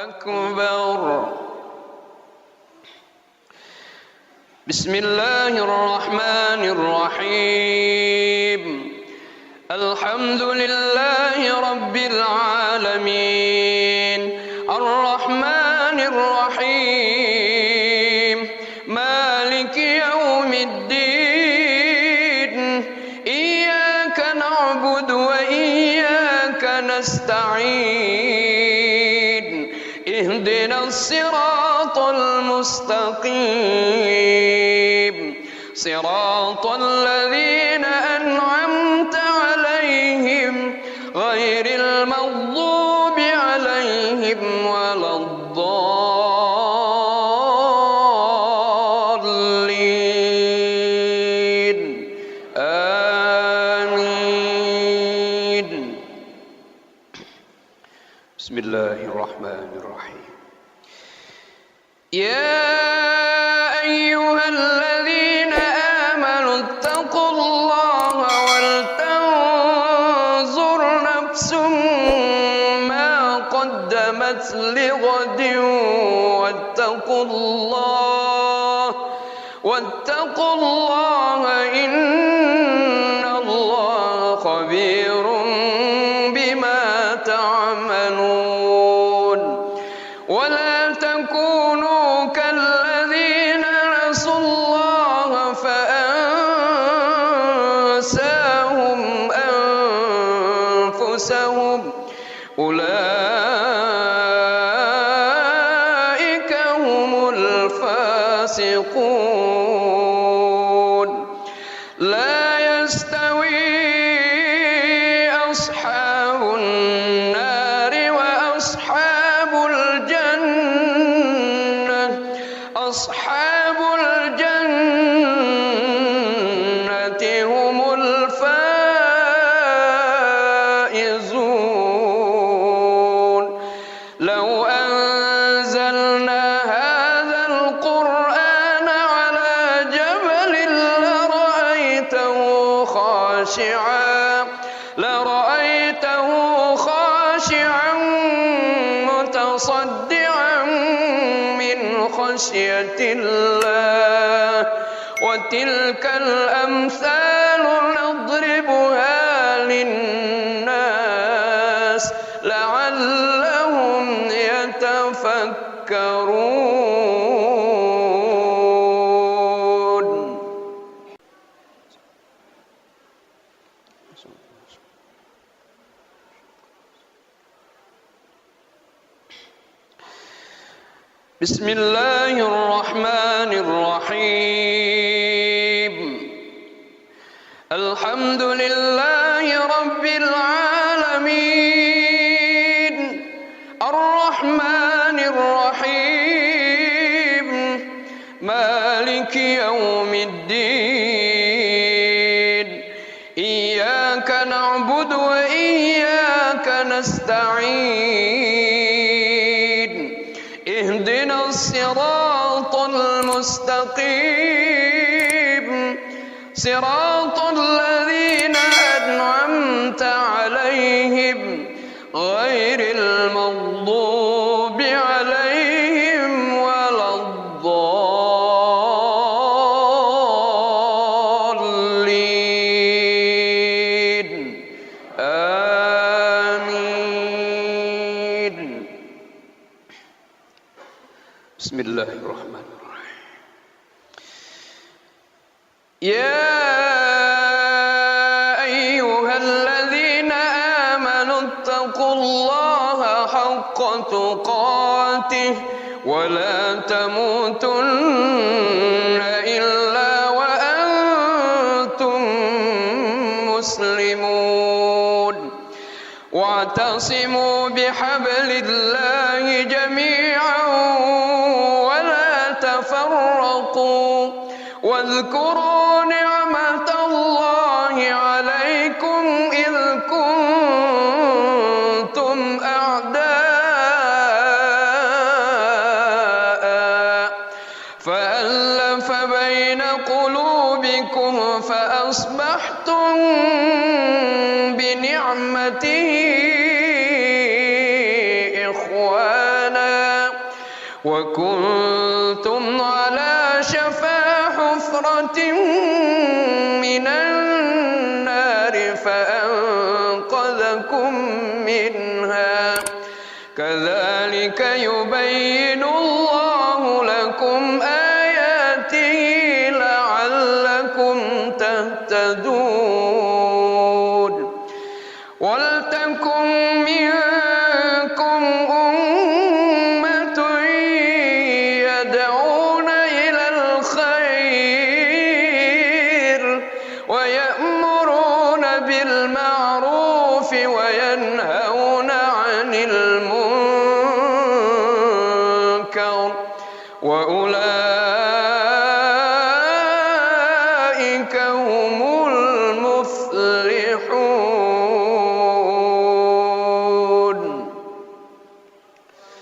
أكبر. بسم الله الرحمن الرحيم. الحمد لله رب العالمين الرحمن الرحيم مالك يوم الدين إياك نعبد وإياك نستعين اهدنا الصراط المستقيم صراط الذين أنعمت عليهم غير المغضوب عليهم ولا الضالين آمين. بسم الله الرحمن الرحيم. يا أيها الذين آمنوا اتقوا الله ولتنظر نفس ما قدمت لغد واتقوا الله إن الله خبير بما تعملون. ولا تكونوا كالذين نسوا الله فأنساهم أنفسهم أولئك هم الفاسقون. لا يستوي أصحاب النار وأصحاب الجنة أصحاب الجنة هم الفائزون. لو أنزلنا هذا القرآن على جبل لرأيته خاشعا متصدعا من خشية الله. وتلك الأمثال نضربها للناس لعلهم يتفكرون. بسم الله الرحمن الرحيم. الحمد لله رب العالمين الرحمن الرحيم مالك يوم الدين إياك نعبد وإياك نستعين اهدنا الصراط المستقيم صراط الذين أنعمت عليهم غير المغضوب عليهم ولا الضالين آمين. بسم الله الرحمن الرحيم. يا أيها الذين آمنوا اتقوا الله حق تقاته ولا تموتن إلا وأنتم مسلمون واعتصموا بحبل الله جميعا ولا تفرقوا واذكروا نعمة الله عليكم إذ كنتم أعداء فألف بين قلوبكم فأصبحتم بنعمته إخوانا وكنتم على شفا حفرة من النار فأنقذكم منها كذلك يبين الله لكم آياته لعلكم تهتدون ولتكن منكم أمة يدعون إلى الخير ويأمرون بالمعروف وينهون عن المنكر وأولئك هم المفلحون.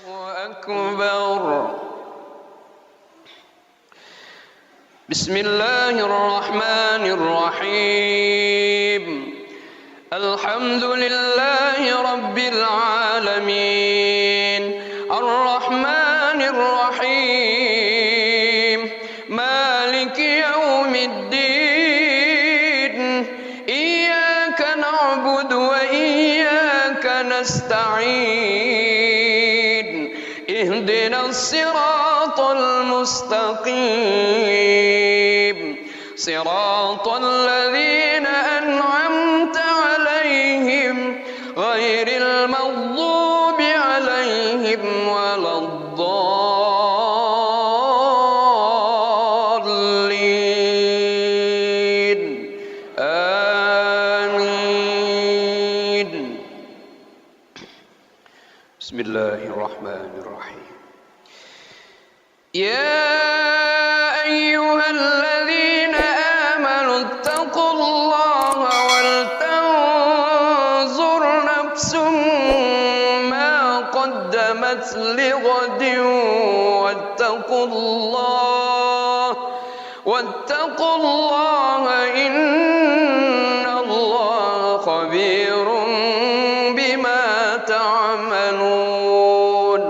الله أكبر. بسم الله الرحمن الرحيم. الحمد لله رب العالمين الرحمن الرحيم مالك يوم الدين إياك نعبد وإياك نستعين اهدنا الصراط المستقيم صراط الذين أنعمت عليهم غير المغضوب عليهم ولا الضالين آمين. بسم الله الرحمن الرحيم. يا أيها الذين آمنوا اتقوا الله ولتنظر نفس ما قدمت لغد واتقوا الله إن الله خبير بما تعملون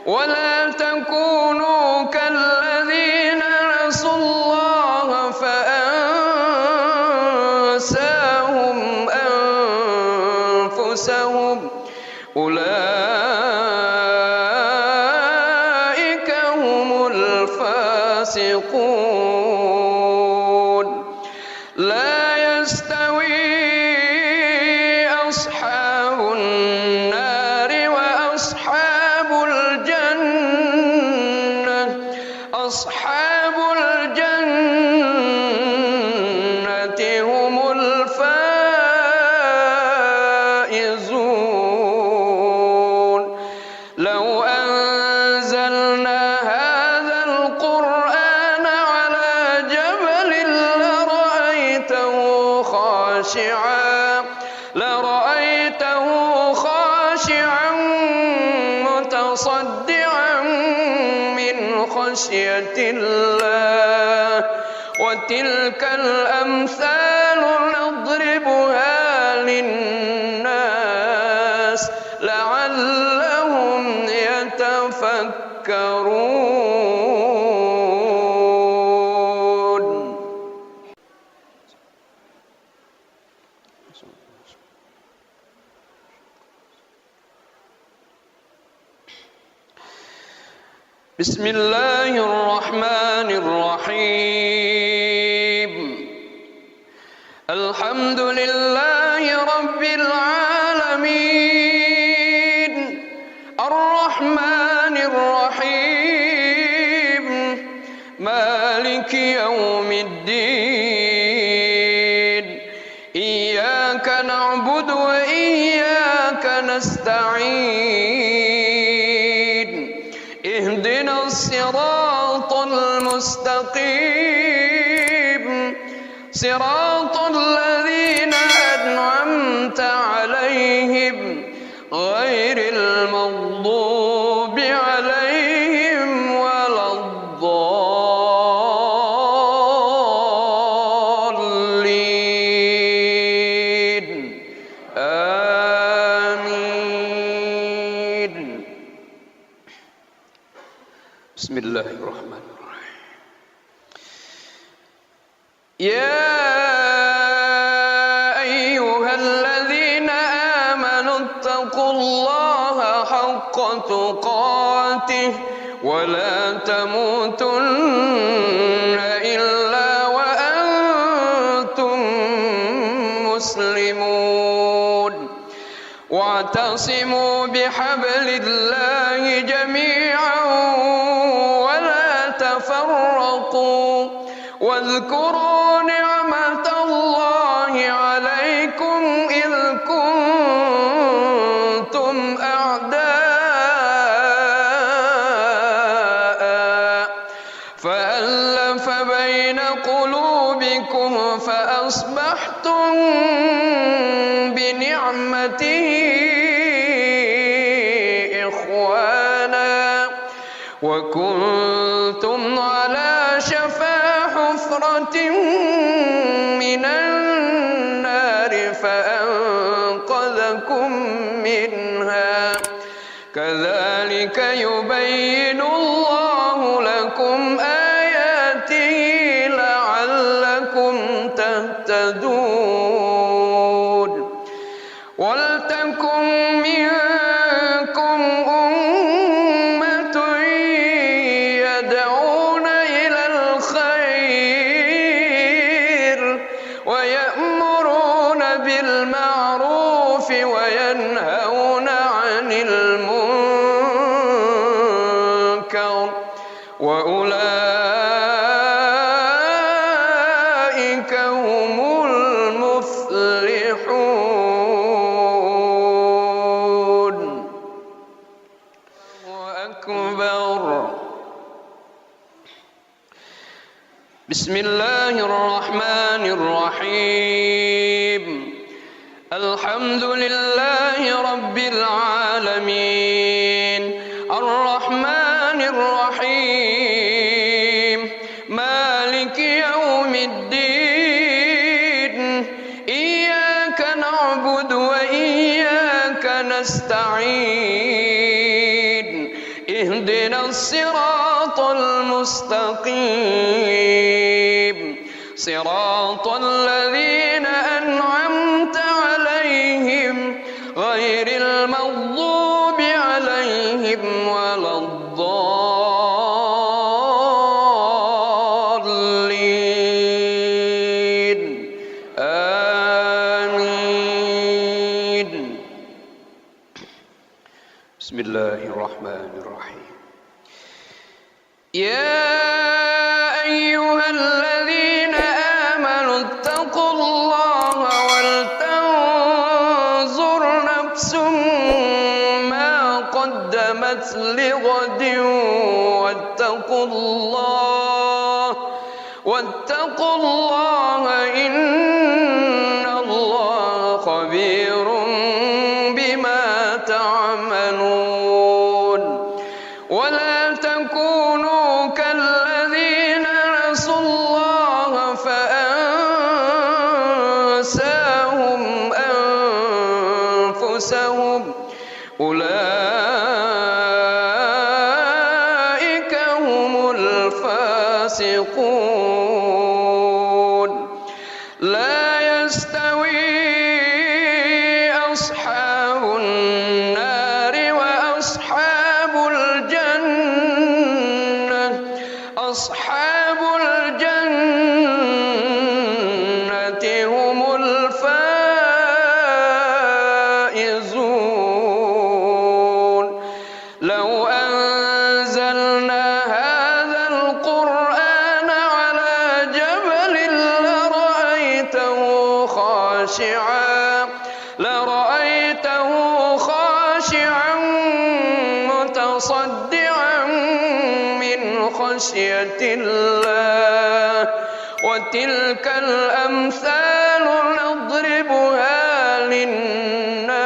ولا تكونوا كالذين نسوا الله فأنساهم أنفسهم أولئك هم الفاسقون. لا يستوي أصحاب النار وأصحاب الجنة أصحاب الجنة هم الفائزون. لو أنزلنا هذا القرآن على جبل لرأيته خاشعا متصدعا من خشية الله وتلك الأمثال نضربها للناس لعلهم يتفكرون. بسم الله الرحمن الرحيم. الحمد لله رب العالمين الرحمن الرحيم مالك يوم الدين إياك نعبد وإياك نستعين اهدنا الصراط المستقيم صراط الذين أنعمت عليهم غير المغضوب عليهم ولا الضالين آمين. بسم الله الرحمن الرحيم. يا أيها الذين آمنوا اتقوا الله حق تقاته ولا تموتن إلا وأنتم مسلمون واعتصموا بحبل الله جميعا ولا تفرقوا واذكروا نعمة الله عليكم إذ كنتم أعداء فألف بين قلوبكم فأصبحتم بنعمته إخوانا وكنتم على شفا حفرة من النار فأنقذكم منها كذلك يبين الله لكم آياته لعلكم تهتدون ولتكن منكم أمة يدعون إلى الخير ويأمرون بالمعروف وينهون عن المنكر وأولئك هم المفلحون. الله أكبر. بسم الله الرحمن الرحيم الحمد لله رب العالمين الرحمن الرحيم مالك يوم الدين إياك نعبد وإياك نستعين اهدنا الصراط المستقيم صراط الذين أنعمت عليهم غير المغضوب عليهم ولا الضالين آمين. بسم الله الرحمن الرحيم. يا أيها الذين آمنوا اتقوا الله ولتنظر نفس ما قدمت لغد واتقوا الله إن الله خبير بما تعملون ولا تكونوا كالذين نسوا الله فأنساهم أنفسهم أولئك هم الفاسقون. لا يستوي أصحاب النار وأصحاب الجنة أصحاب الجنة هم خاشعا لرأيته خاشعا متصدعا من خشية الله وتلك الأمثال نضربها للناس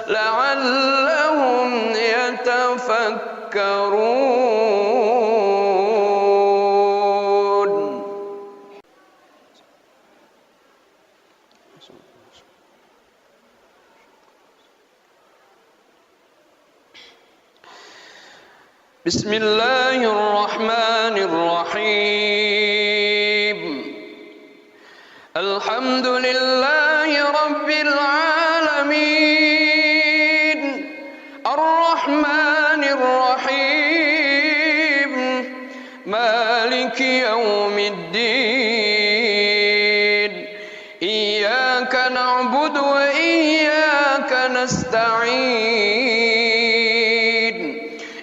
لعلهم يتفكرون. بسم الله الرحمن الرحيم. الحمد لله رب العالمين الرحمن الرحيم مالك يوم الدين إياك نعبد وإياك نستعين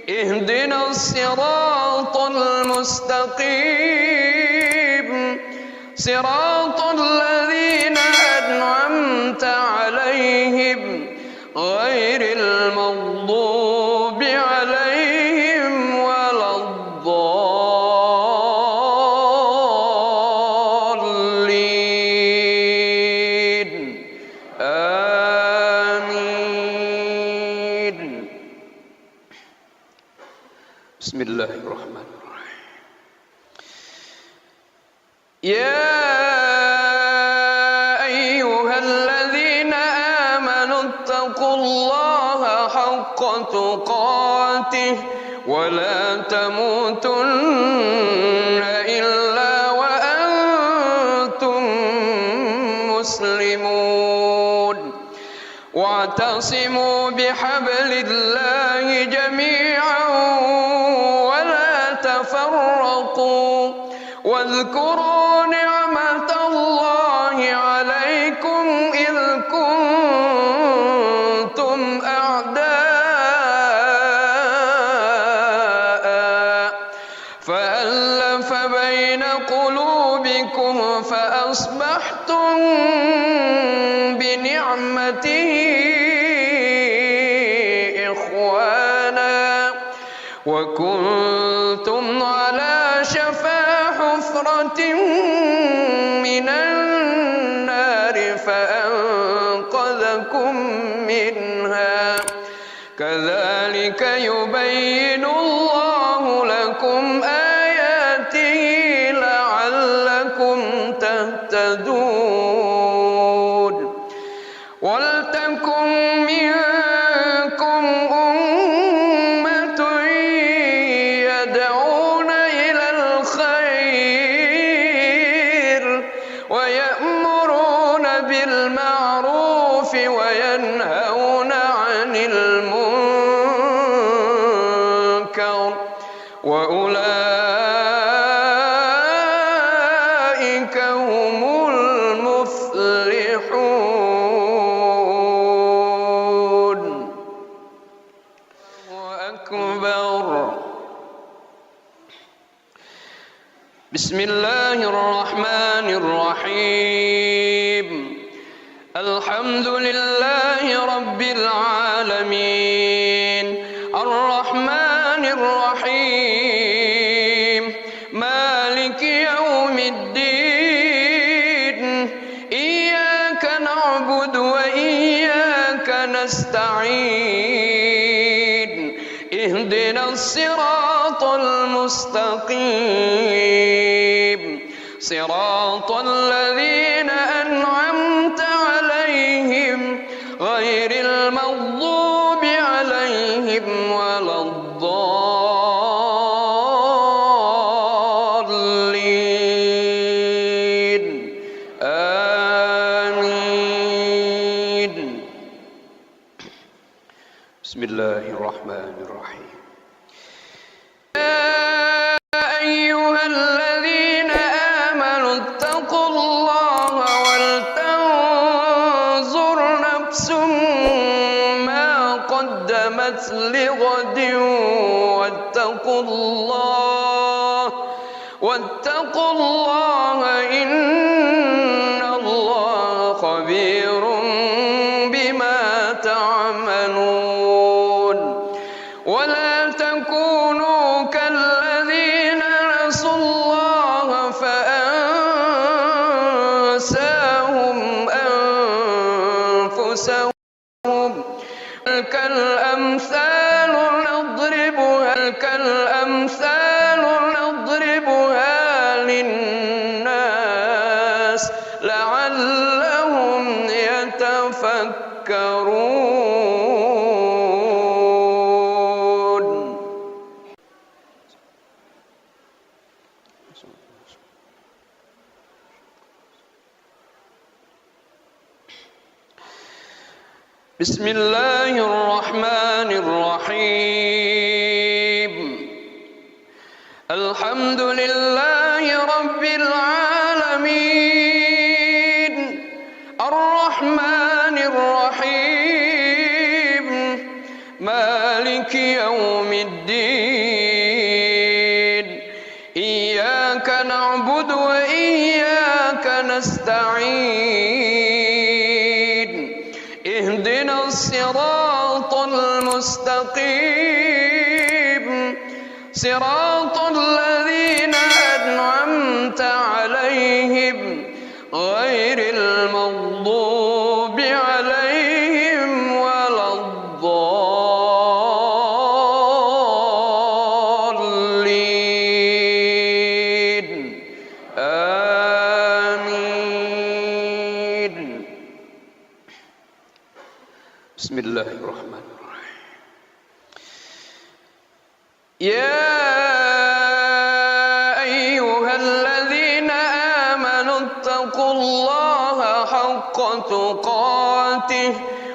اهدنا الصراط المستقيم صراط الذين أنعمت عليهم غير المغضوب عليهم ولا الضالين آمين. بسم الله الرحمن الرحيم. يا أيها الذين آمنوا اتقوا الله حق تقاته ولا تموتن إلا وأنتم مسلمون واعتصموا بحبل الله جميعا ولا تفرقوا واذكروا نعمة الله عليكم إذ كنتم أعداء فألف بين قلوبكم فأصبحتم بنعمته إخوانا وكنتم على شفا حفرة من النار فأنقذكم منها كذلك يبين الله لكم آياته لعلكم تهتدون. ولتكن منكم أمة يدعون إلى الخير ويأمرون بالمعروف وينهون عن المنكر وأولئك هم المفلحون. الله أكبر. بسم الله الرحمن الرحيم. الحمد لله رب العالمين الرحمن الرحيم مالك يوم الدين إياك نعبد وإياك نستعين اهدنا الصراط المستقيم صراط الذين أنعمت عليهم غير المغضوب عليهم ولا الضالين آمين. بسم الله الرحمن الرحيم. يا أيها الذين آمنوا اتقوا الله ولتنظر نفس ما قدمت لغد واتقوا الله إن الله أنفسهم تلك الأمثال نضربها للناس لعلهم يتفكرون. بسم الله الرحمن الرحيم. الحمد لله رب العالمين الرحمن الرحيم مالك يوم الدين إياك نعبد وإياك نستعين اهدنا الصراط المستقيم صراط الذين أنعمت عليهم غير المغضوب عليهم ولا الضالين آمين. بسم الله الرحمن الرحيم. يا أيها الذين آمنوا اتقوا الله حق تقاته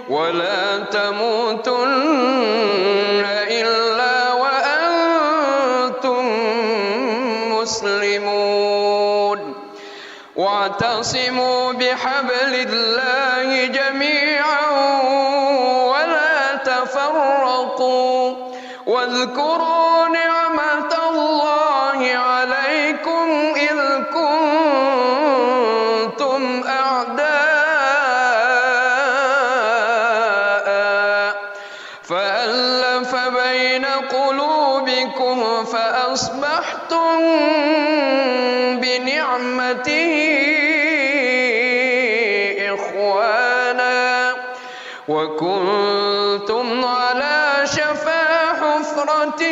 ولا تموتن إلا وأنتم مسلمون واعتصموا بحبل الله جميعا ولا تفرقوا واذكروا نعمة الله عليكم إذ كنتم أعداء فألف بين قلوبكم فأصبحتم بنعمته إخوانا وكنتم على شفا حفرة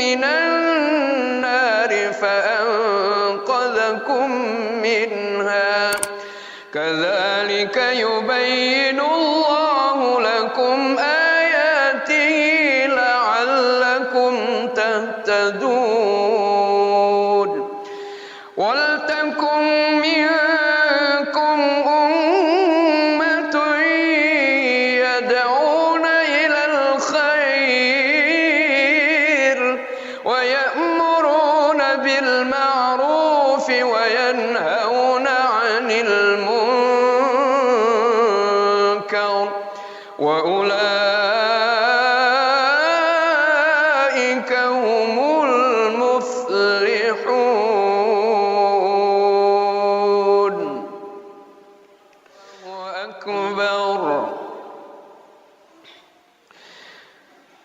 من النار فأنقذكم منها كذلك يبين الله لكم آياته لعلكم تهتدون. ولتكن منكم أمة يدعون إلى الخير ويأمرون بالمعروف وينهون عن المنكر وأولئك هم المفلحون. أكبر.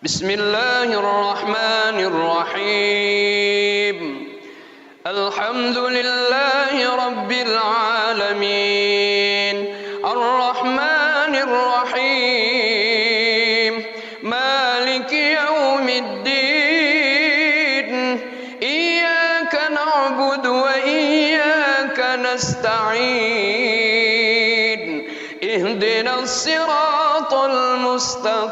بسم الله الرحمن الرحيم. الحمد لله رب العالمين الرحمن الرحيم مالك يوم الدين إياك نعبد وإياك نستعين اهدنا الصراط المستقيم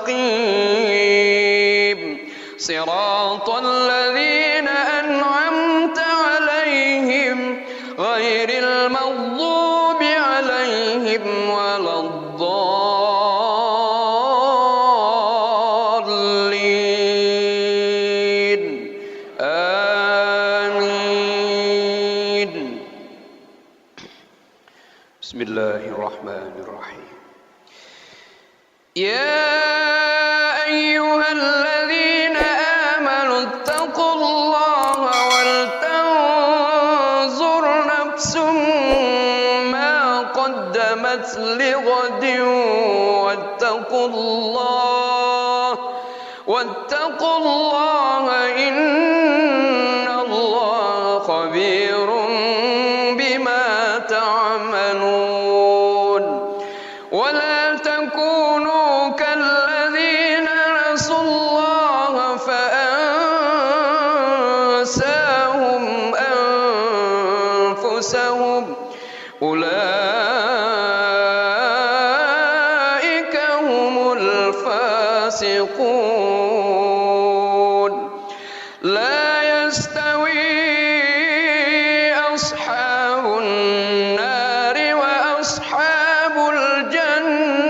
صراط الذين أنعمت عليهم غير المغضوب عليهم ولا الضالين آمين. بسم الله الرحمن الرحيم. يا أيها الذين آمنوا اتقوا الله ولتنظر نفس ما قدمت لغد واتقوا الله إن الله خبير بما تعملون. ولا أنفسهم أولئك هم الفاسقون. لا يستوي أصحاب النار وأصحاب الجنة،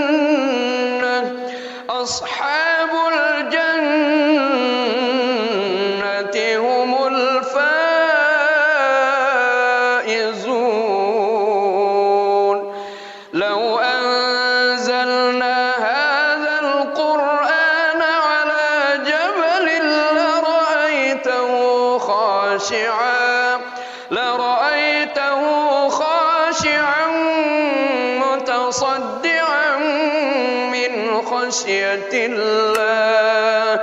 أصحاب الجنة هم الفائزون. لو أنزلنا هذا القرآن على جبل لرأيته خاشعا متصدعا من خشية الله.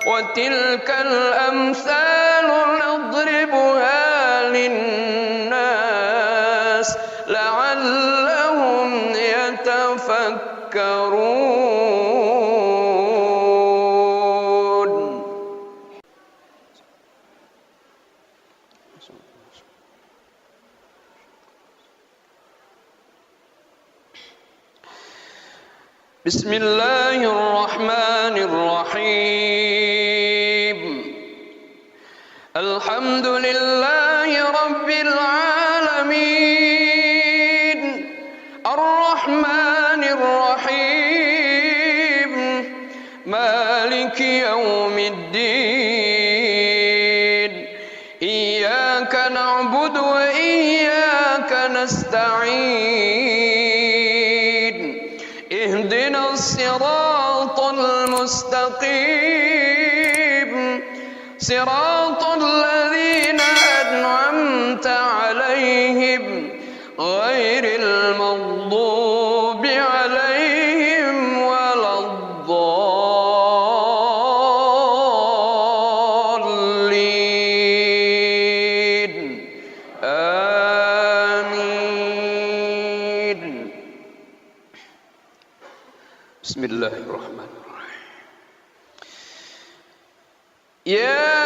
وتلك الأمثال نضربها للناس لعلهم يتفكرون. بسم الله الرحمن الرحيم. الحمد لله رب العالمين الرحمن الرحيم مالك يوم الدين. إياك نعبد وإياك نستعين. اهدنا الصراط المستقيم صراط الذين أنعمت عليهم غير المغضوب عليهم ولا الضالين. آمين. بسم الله الرحمن الرحيم. يا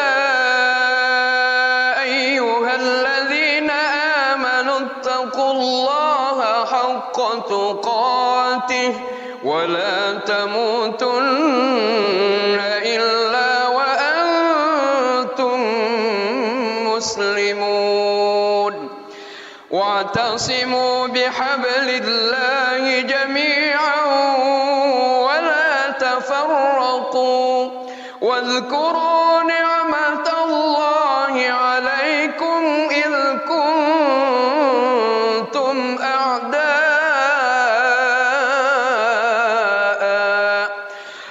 أيها الذين آمنوا اتقوا الله حق تقاته ولا تموتن إلا وأنتم مسلمون. واعتصموا بحبل الله جميعا ولا تفرقوا. واذكروا نعمة الله عليكم إذ كنتم أعداء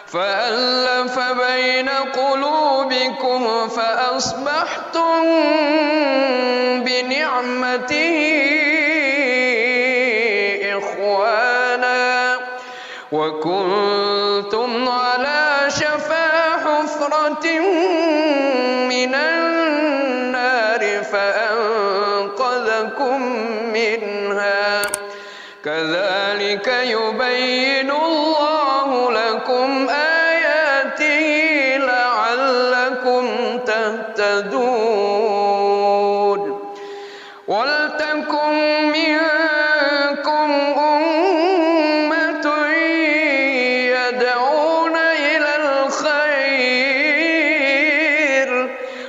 فألف بين قلوبكم فأصبحتم بنعمته إخوانا وكنتم على شفا حفرة من النار فأنقذكم منها. كذلك يبين الله لكم آياته لعلكم تهتدون. ولتكن منكم أمة يدعون إلى الخير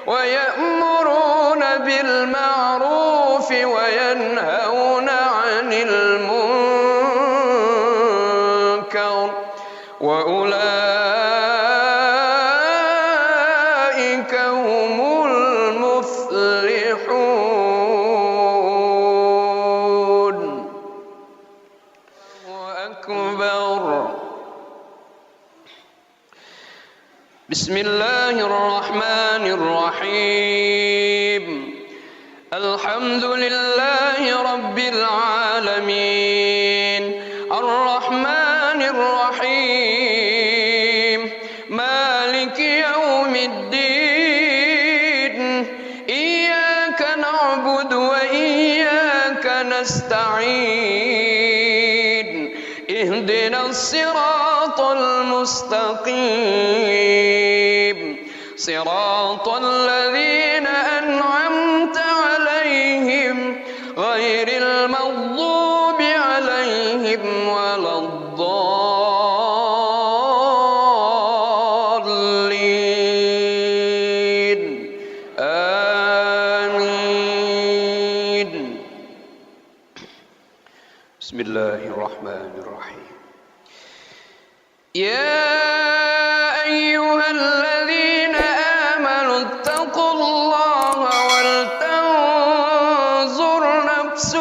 ويأمرون بالمعروف وينهون عن المنكر وأولئك هم المفلحون. الله أكبر. بسم الله الرحمن الرحيم. الحمد لله رب العالمين الرحمن الرحيم مالك يوم الدين. إياك نعبد وإياك نستعين. اهدنا الصراط المستقيم صراط الذين أنعمت عليهم غير المغضوب عليهم ولا الضالين آمين. بسم الله الرحمن الرحيم. يا أيها الذين آمنوا اتقوا الله ولتنظر نفس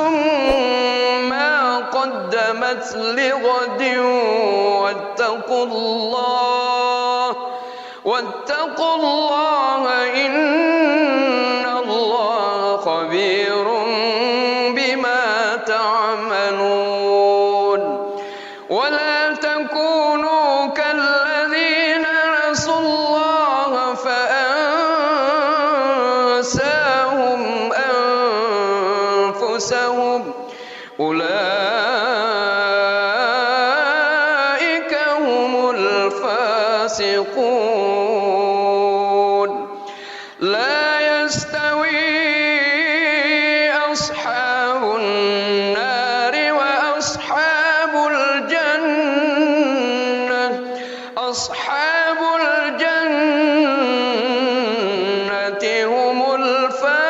ما قدمت لغد واتقوا الله إن الله خبير بما تعملون. ولا تكونوا كالذين نسوا الله فأنساهم أنفسهم أولئك هم الفاسقون. لا يستوي أصحاب النار وأصحاب الجنة. أصحاب الجنة هم الفائزون.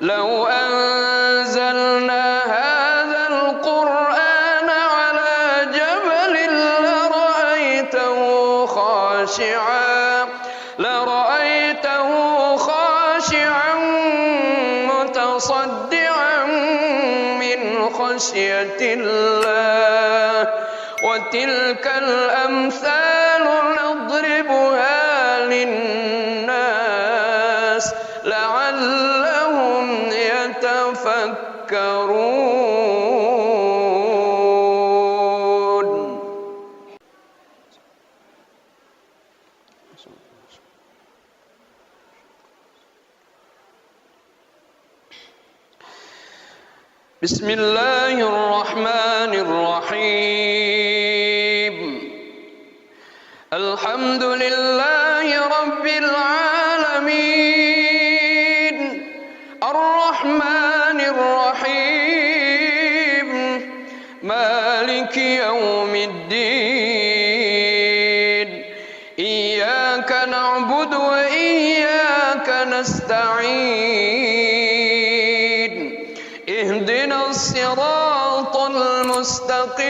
لو أنزلنا هذا القرآن على جبل لرأيته خاشعا متصدعا من خشية الله. وتلك الأمثال نضربها للناس لعلهم يتفكرون. بسم الله الرحمن الرحيم. الحمد لله رب العالمين الرحمن الرحيم مالك يوم الدين. إياك نعبد وإياك نستعين. اهدنا الصراط المستقيم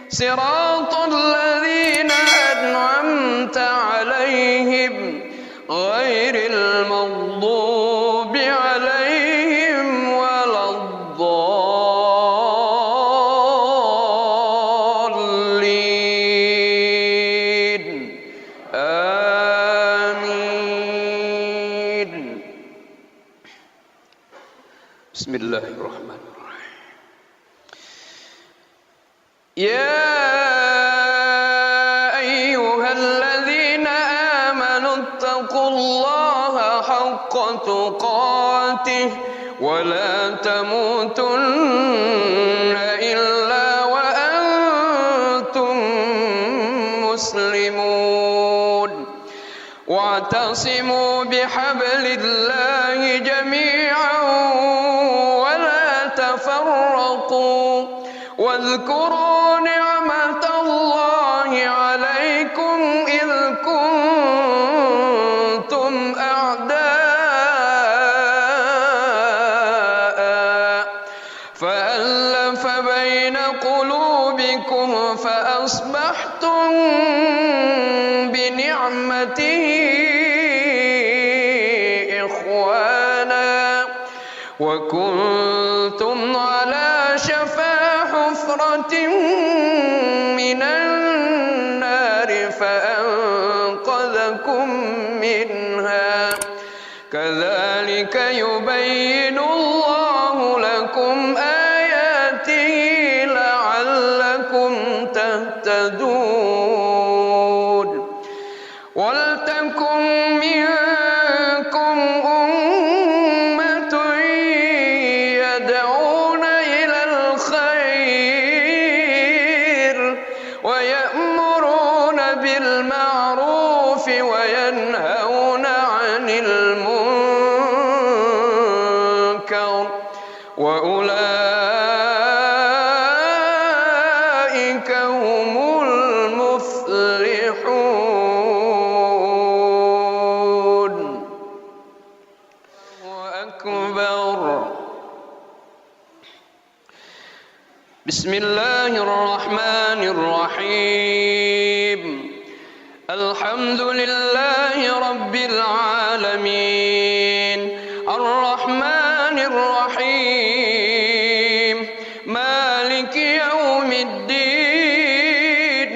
صراط الذين أنعمت عليهم غير المغضوب عليهم ولا الضالين آمين. بسم الله الرحمن الرحيم. يا أيها الذين آمنوا اتقوا الله حق تقاته ولا تموتن إلا وأنتم مسلمون. واعتصموا بحبل الله جميعا ولا تفرقوا. واذكروا نعمة الله عليكم إذ كنتم أعداء فألف بين قلوبكم فأصبحتم بنعمته إخوانا وكنتم على شفا حفرة من النار فأنقذكم منها. كذلك يبين الله لكم آياته لعلكم تهتدون. ولتكن منكم أمة يدعون إلى الخير ويأمرون بالمعروف وينهون وينهون عن المنكر وأولئك هم المفلحون. الله أكبر. بسم الله الرحمن الرحيم. الحمد لله رب العالمين الرحمن الرحيم مالك يوم الدين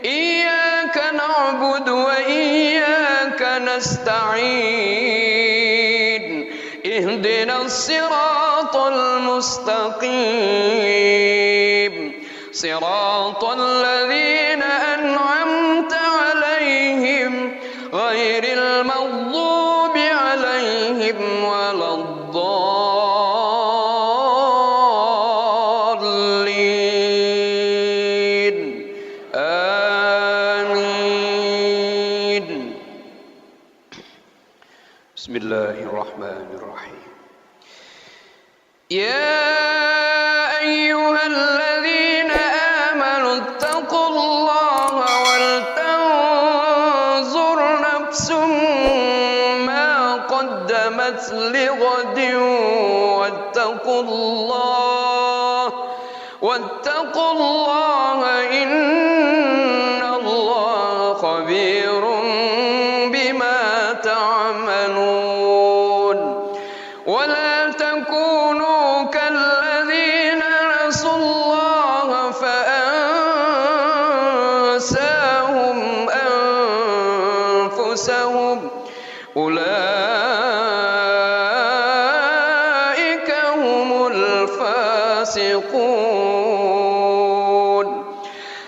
إياك نعبد وإياك نستعين اهدنا الصراط المستقيم صراط الذين أنعمت عليهم غير المغضوب عليهم ولا الضالين آمين. بسم الله الرحمن الرحيم. يا أيها الذين آمنوا اتقوا الله ولتنظر نفس ما قدمت لغد واتقوا الله إن الله خبير بما تعملون. ولا تكونوا كالذين نسوا الله فأنساهم أنفسهم أولئك هم الفاسقون.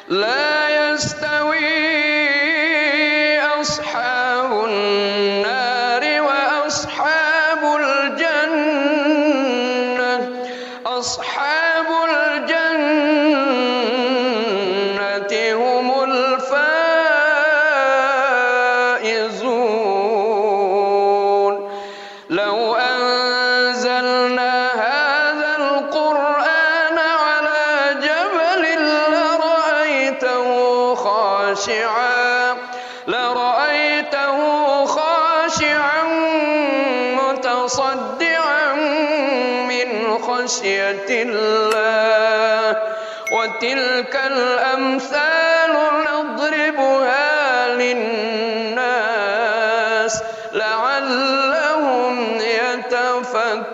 لا يستوي أصحاب النار وأصحاب الجنة أصحاب الجنة هم الفائزون. لو أنزلنا هذا القرآن على جبل لرأيته خاشعا متصدعا من خشية الله. وتلك الأمثال نضربها للناس لعلهم يتفكرون.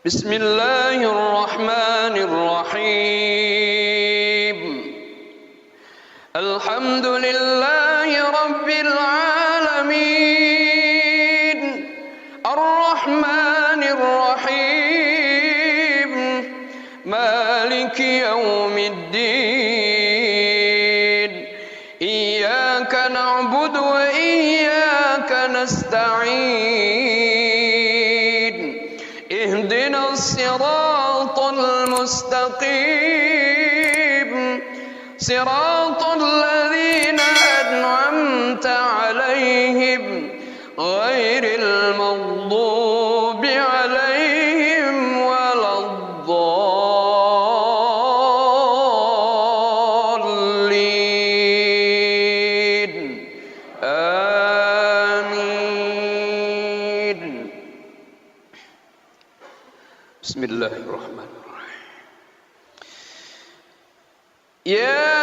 بسم الله الرحمن الرحيم. الحمد لله رب العالمين الرحمن الرحيم مالك يوم الدين إياك نعبد وإياك نستعين اهدنا الصراط المستقيم صراط الذين أنعمت عليهم غير المغضوب عليهم ولا الضالين آمين. بسم الله الرحمن الرحيم. يا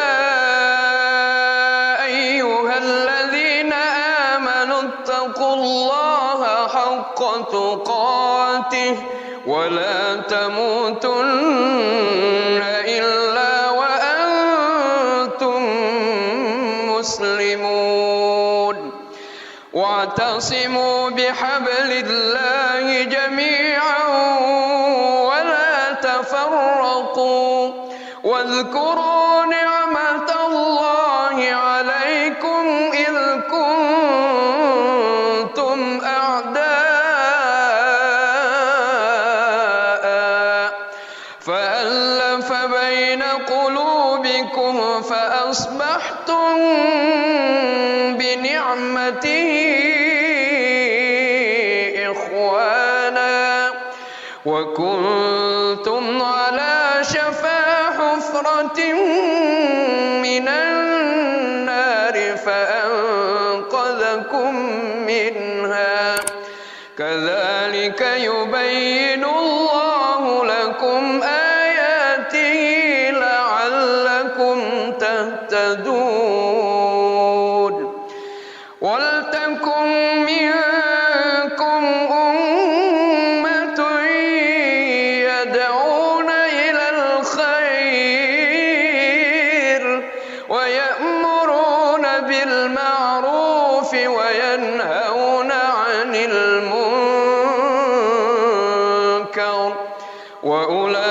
أيها الذين آمنوا اتقوا الله حق تقاته ولا تموتن إلا وأنتم مسلمون. واعتصموا بحبل الله جميعا ولا تفرقوا واذكروا نعمة الله عليكم إذ كنتم فأصبحتم بنعمته إخوانا وكنتم على شفا حفرة من النار فأنقذكم منها كذلك يبين الله لكم آياته لعلكم تهتدون ولتكن منكم أمة يدعون إلى الخير ويأمرون بالمعروف وينهون عن المنكر وأولئك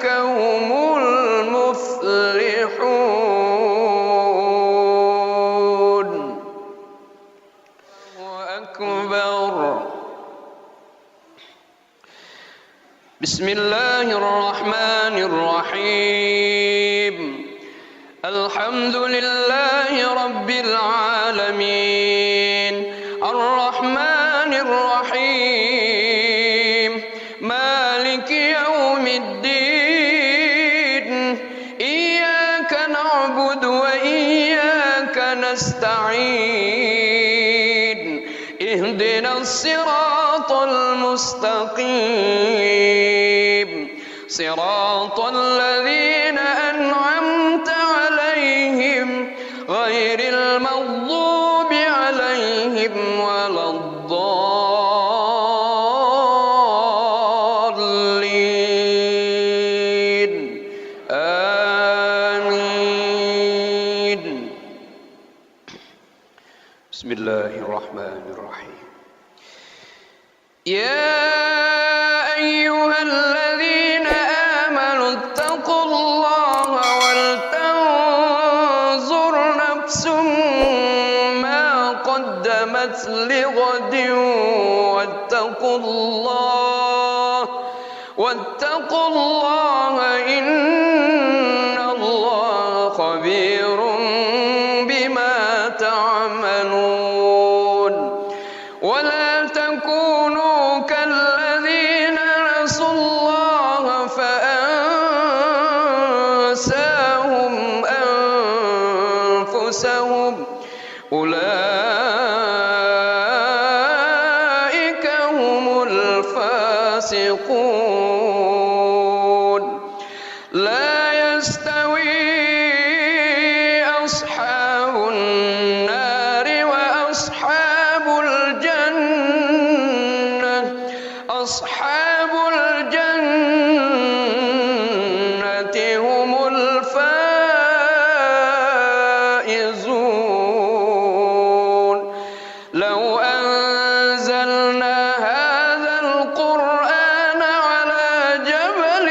هم المفلحون. الله أكبر. بسم الله الرحمن الرحيم. الحمد لله رب العالمين الرحمن الرحيم مالك يوم الدين إياك نعبد وإياك نستعين اهدنا الصراط المستقيم صراط الذين أنعمت عليهم غير المغضوب عليهم ولا الضالين آمين. بسم الله الرحمن الرحيم. يا أيها الذين آمنوا اتقوا الله ولتنظر نفس ما قدمت لغد واتقوا الله إن الله خبير بما تعملون. ولا تكونوا كالذين نسوا الله فأنساهم أنفسهم أولئك هم الفاسقون. لا يستوي أصحاب النار وأصحاب الجنة أصحاب الجنة هم الفائزون. لو أنزلنا هذا القرآن على جبل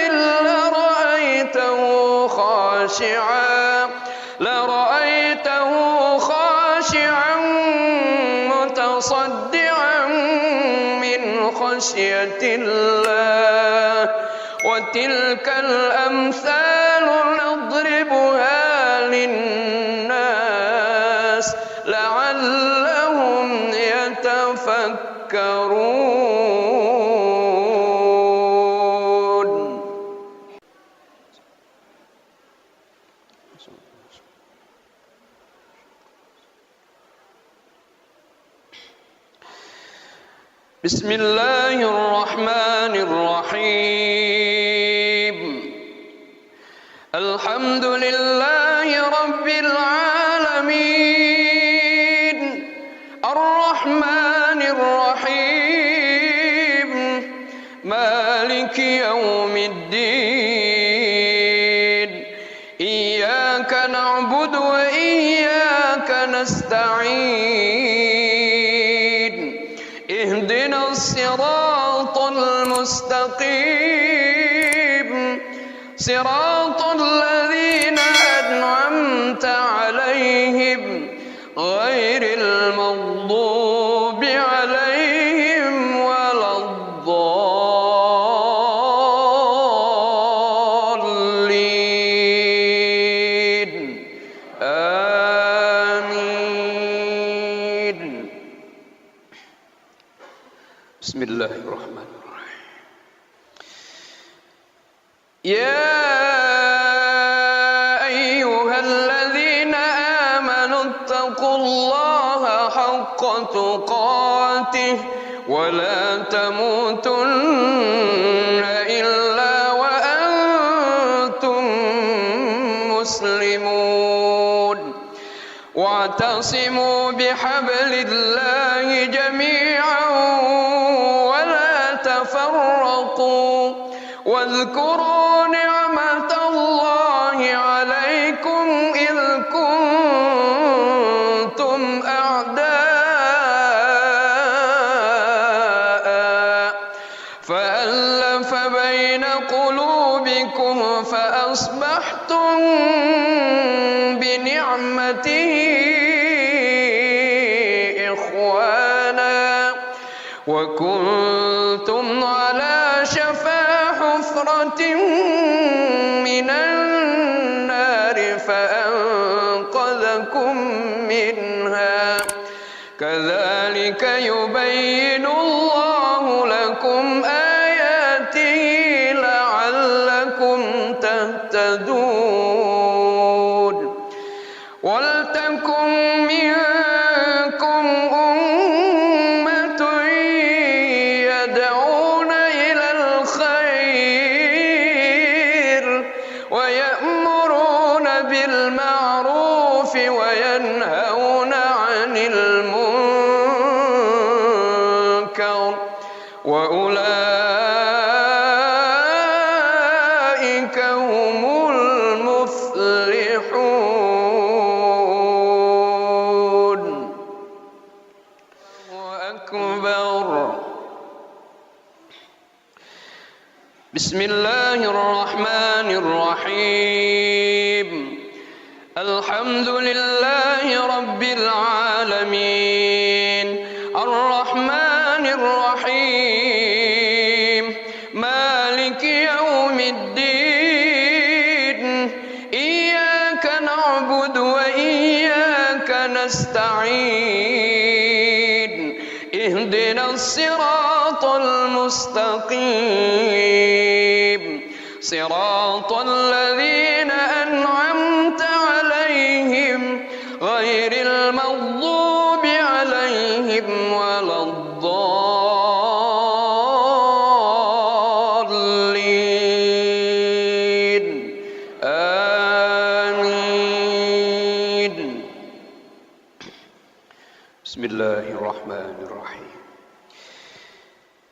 لرأيته خاشعا متصدعا من خشية الله. وتلك الأمثال نضربها للناس لعلهم يتفكرون. بسم الله الرحمن الرحيم. الحمد لله رب العالمين الرحمن الرحيم مالك يوم الدين إياك نعبد وإياك نستعين اهدنا الصراط المستقيم صراط الذين أنعمت عليهم غير المغضوب عليهم ولا الضالين بسم الله الرحمن الرحيم. يا أيها الذين آمنوا اتقوا الله حق تقاته ولا تموتن إلا وأنتم مسلمون واعتصموا بحبل الله جميعا ولا تفرقوا واذكروا نعمة الله عليكم إذ كنتم أعداء فألف بين قلوبكم فأصبحتم بنعمته إخوانا وكنتم على شفا حفرة من النار فأنقذكم منها كذلك يبين الله لكم آياته لعلكم تهتدون ولتكن منكم أمة يدعون إلى الخير ويأمرون بالمعروف وينهون عن المنكر وأولئك هم المفلحون. الله أكبر. بسم الله الرحمن الرحيم. الحمد لله رب العالمين الرحمن الرحيم مالك يوم الدين إياك نعبد وإياك نستعين اهدنا الصراط المستقيم صراط الذين أنعمت عليهم غير المغضوب عليهم ولا الضالين آمين. بسم الله الرحمن الرحيم.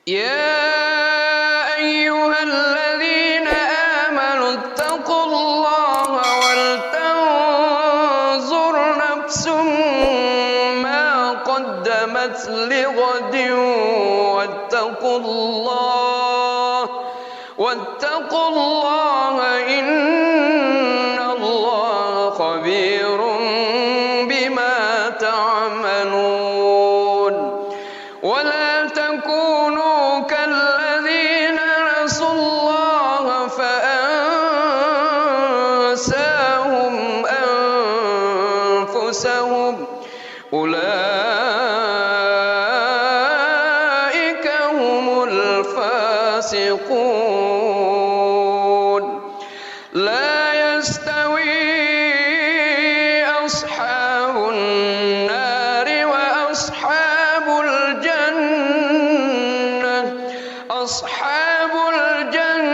يا أيها الذين آمنوا اتقوا الله ولتنظر نفس ما قدمت لغد واتقوا الله إن الله خبير بما تعملون ولا تكونوا كالذين نسوا الله فأنساهم أنفسهم أولئك هم الفاسقون. لا يستوي أصحاب النار وأصحاب الجنة أصحاب الجنة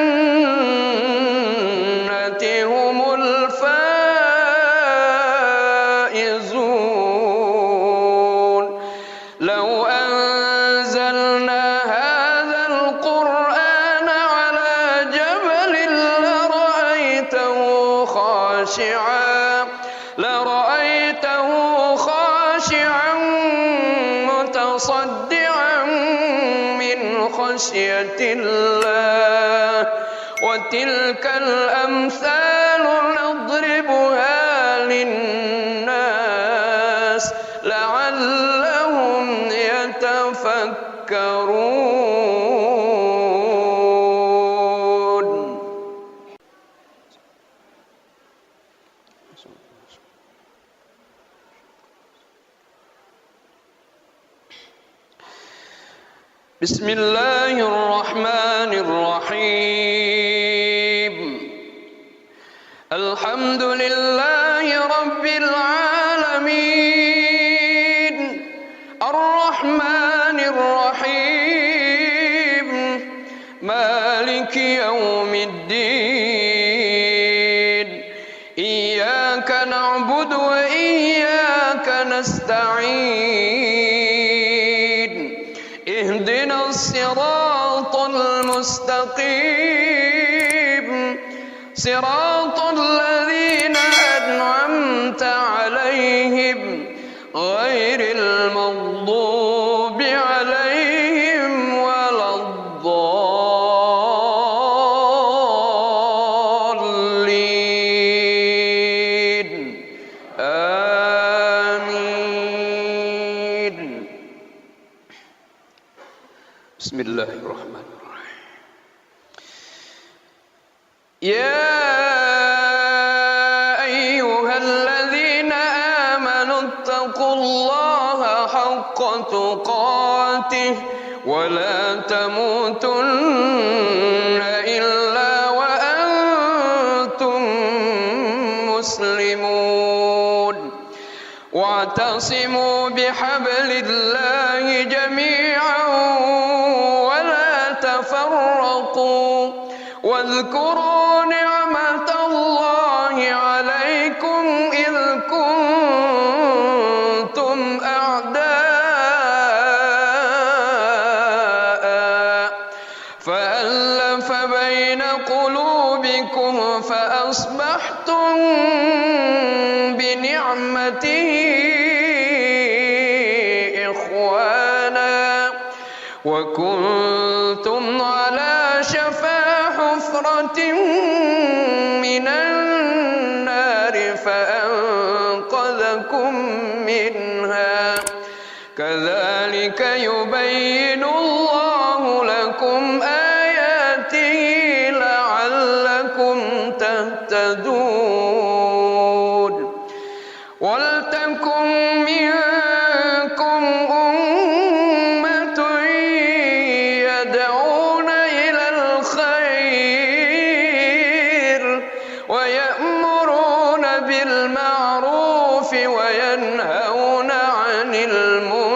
هم الفائزون. لو أنزلنا هذا القرآن على جبل لرأيته خاشعا متصدعا من خشية الله وتلك الأمثال نضربها للناس لعلهم يتفكرون. بسم الله الرحمن الرحيم الحمد لله رب العالمين الرحمن الرحيم مالك يوم الدين إياك نعبد وإياك نستعين اهدنا الصراط المستقيم صراط الذين أنعمت عليهم غير المغضوب عليهم ولا الضالين آمين. بسم الله الرحمن الرحيم. يا أيها الذين آمنوا اتقوا الله حق تقاته ولا تموتن إلا وأنتم مسلمون واعتصموا بحبل الله جميعا ولا تفرقوا واذكروا نعمة الله عليكم إذ كنتم أعداء فألف بين قلوبكم فأصبحتم بنعمته إخوانا وكنتم على شفا حفرة من النار فأنقذكم منها كذلك يبين الله لكم آياته لعلكم تهتدون ولتكن منكم أمة يدعون إلى الخير ويأمرون بالمعروف وينهون عن المنكر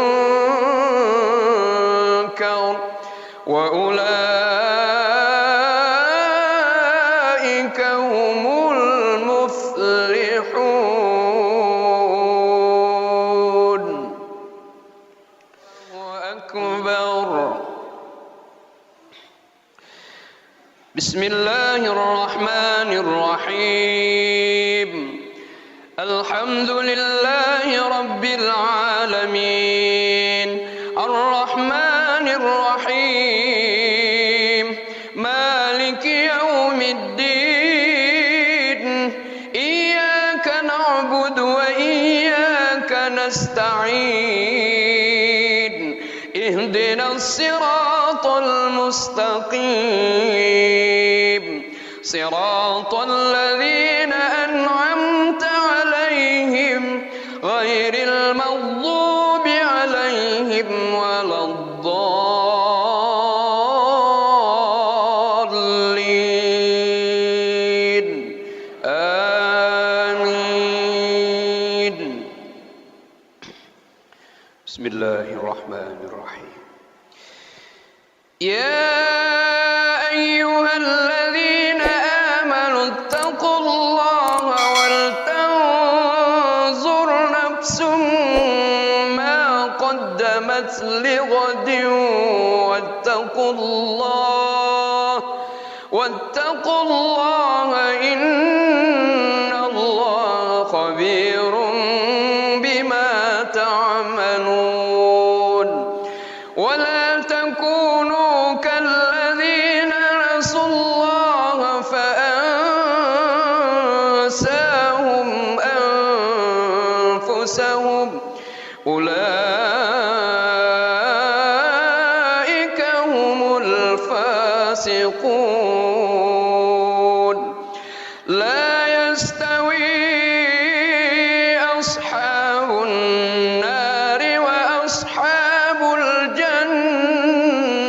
وأولئك هم المفلحون. الله أكبر. بسم الله الرحمن الرحيم الحمد لله رب العالمين الرحمن الرحيم مالك يوم الدين إياك نعبد وإياك نستعين اهدنا الصراط المستقيم صراط الذين أنعمت عليهم غير المغضوب عليهم ولا الضالين آمين. بسم الله الرحمن الرحيم. يا أيها الذين آمنوا اتقوا الله ولتنظر نفس ما قدمت لغد واتقوا الله إن الله خبير بما تعملون ولا تكونوا كالذين نسوا الله فأنساهم أنفسهم أولئك هم الفاسقون. لا يستوي أصحاب النار وأصحاب الجنة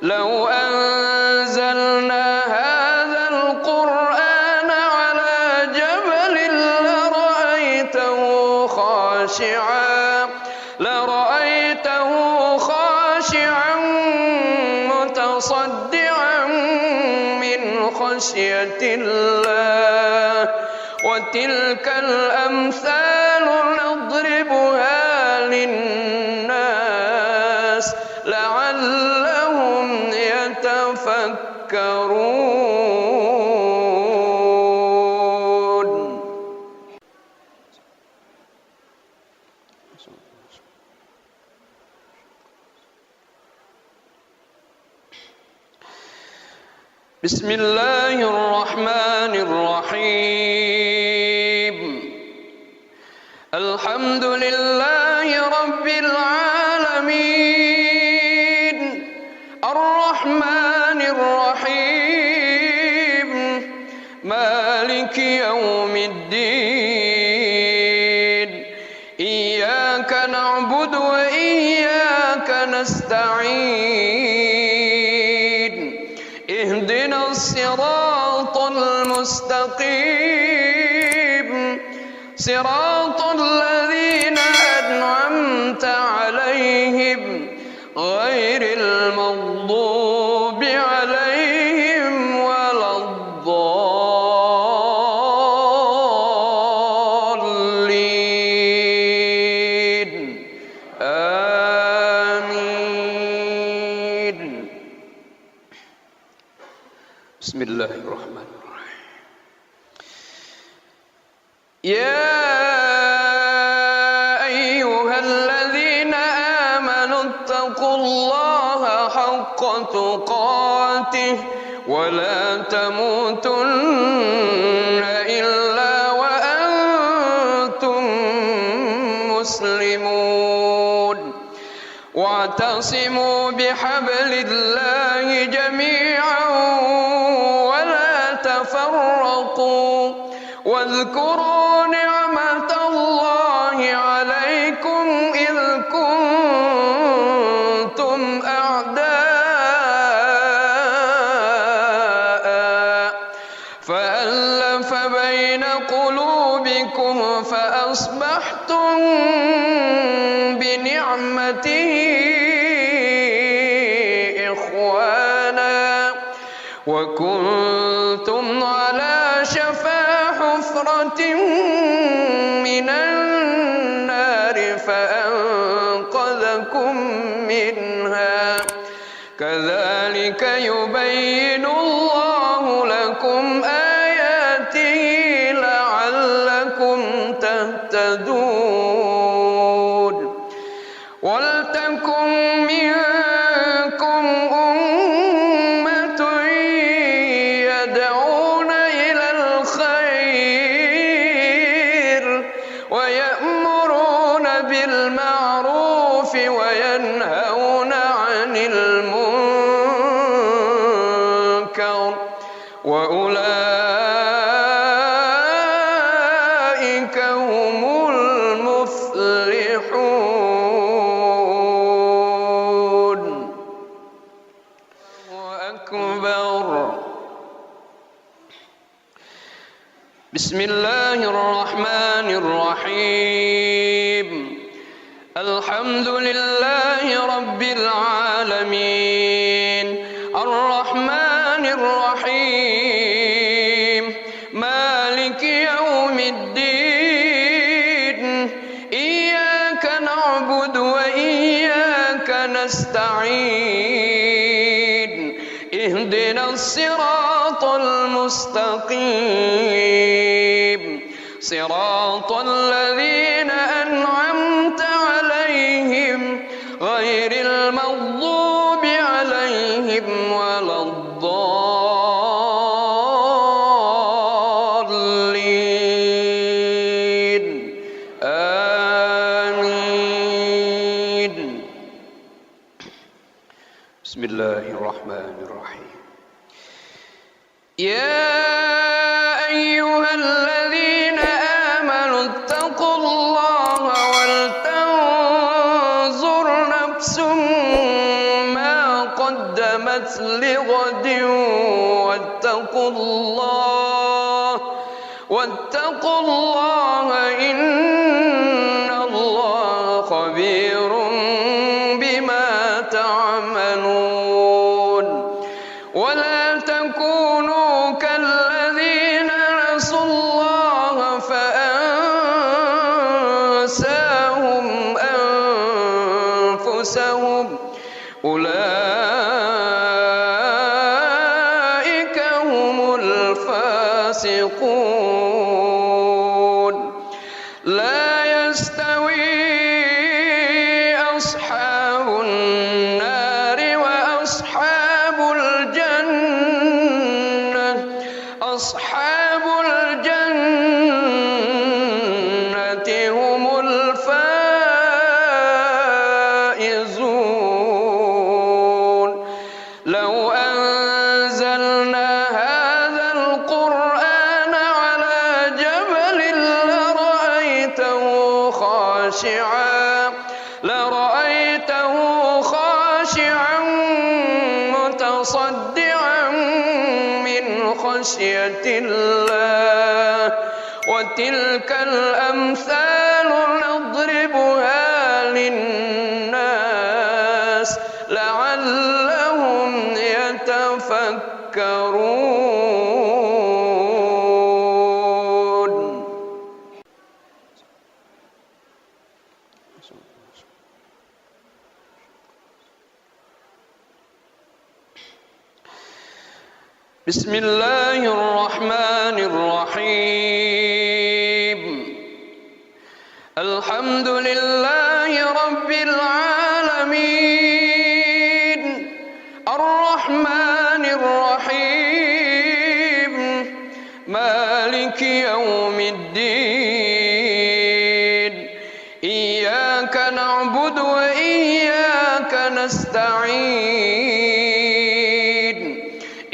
لو أنزلنا هذا القرآن على جبل لرأيته خاشعا متصدعا من خشية الله وتلك الأمثال نضربها للناس لعلهم يتفكرون. بسم الله الرحمن الرحيم. الحمد لله رب العالمين الرحمن الرحيم مالك يوم الدين إياك نعبد وإياك نستعين اهدنا الصراط المستقيم صراط الذين أنعمت عليهم غير المغضوب عليهم ولا الضالين آمين. بسم الله الرحمن الرحيم. يا أيها الذين آمنوا اتقوا الله حق تقاته ولا تموتن إلا وأنتم مسلمون واعتصموا بحبل الله جميعا ولا تفرقوا واذكروا نعمة الله عليكم إذ كنتم أعداء فألف بين قلوبكم فأصبحتم بنعمته إخوانا وكنتم على شفا حفرة من النار فأنقذكم منها كذلك يبين الله لكم آياته لعلكم تهتدون. ولتكن منكم أمة يدعون إلى الخير ويأمرون بالمعروف وينهون عن المنكر وأولئك هم المفلحون. الله أكبر. بسم الله الرحمن الرحيم. الحمد لله رب العالمين الرحمن الرحيم مالك يوم الدين إياك نعبد وإياك نستعين اهدنا الصراط المستقيم صراط الذين أنعمت عليهم غير المغضوب عليهم ولا الضالين آمين. بسم الله الرحمن الرحيم. يا أيها الذين آمنوا اتقوا الله ولتنظر نفس ما قدمت قدمت لغد واتقوا الله إن الله خبير بما تعملون ولا تكونوا كالذين نسوا الله فأنساهم أنفسهم أولئك هم الفاسقون لا يستوي أصحاب النار وأصحاب الجنة أصحاب الجنة هم الفائزون لو أنزلنا هذا القرآن على جبل لرأيته خاشعا متصدعا من خشية الله وتلك الأمثال نضربها للناس لعلهم يتفكرون. بسم الله الرحمن الرحيم الحمد لله رب العالمين الرحمن الرحيم مالك يوم الدين إياك نعبد وإياك نستعين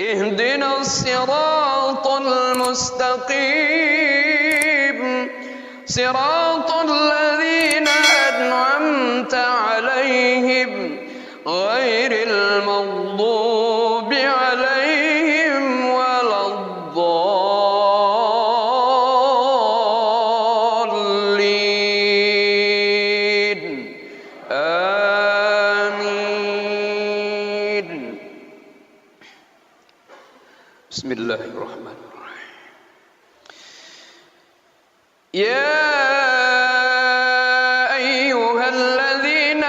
اهدنا الصراط المستقيم صراط الذين أنعمت عليهم غير المغضوب عليهم ولا الضالين آمين. بسم الله الرحمن الرحيم يا أيها الذين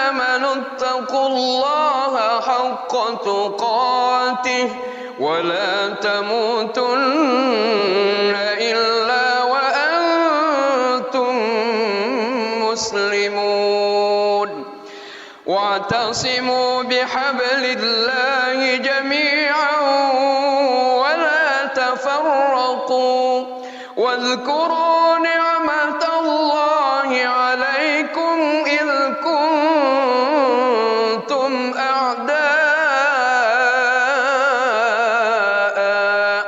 آمنوا اتقوا الله حق تقاته ولا تموتن إلا وأنتم مسلمون واعتصموا بحبل الله جميعا ولا تفرقوا واذكروا نعمة الله عليكم إذ كنتم أعداء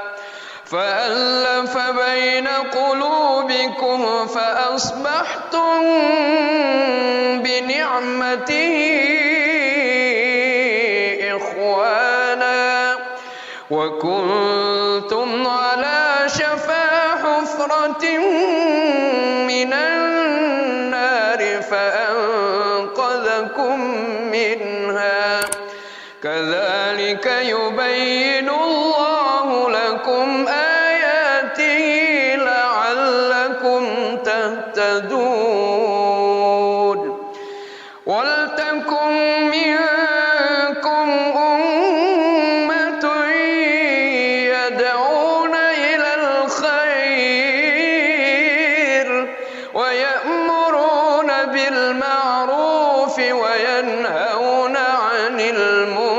فألف بين قلوبكم فأصبحتم بنعمته إخوانا وكنتم على شفا حفرة من النار فأنقذكم منها كذلك يبين الله لكم آياته لعلكم تهتدون ولتكن منكم أمة يدعون إلى الخير ويأمرون بالمعروف وينهون عن المنكر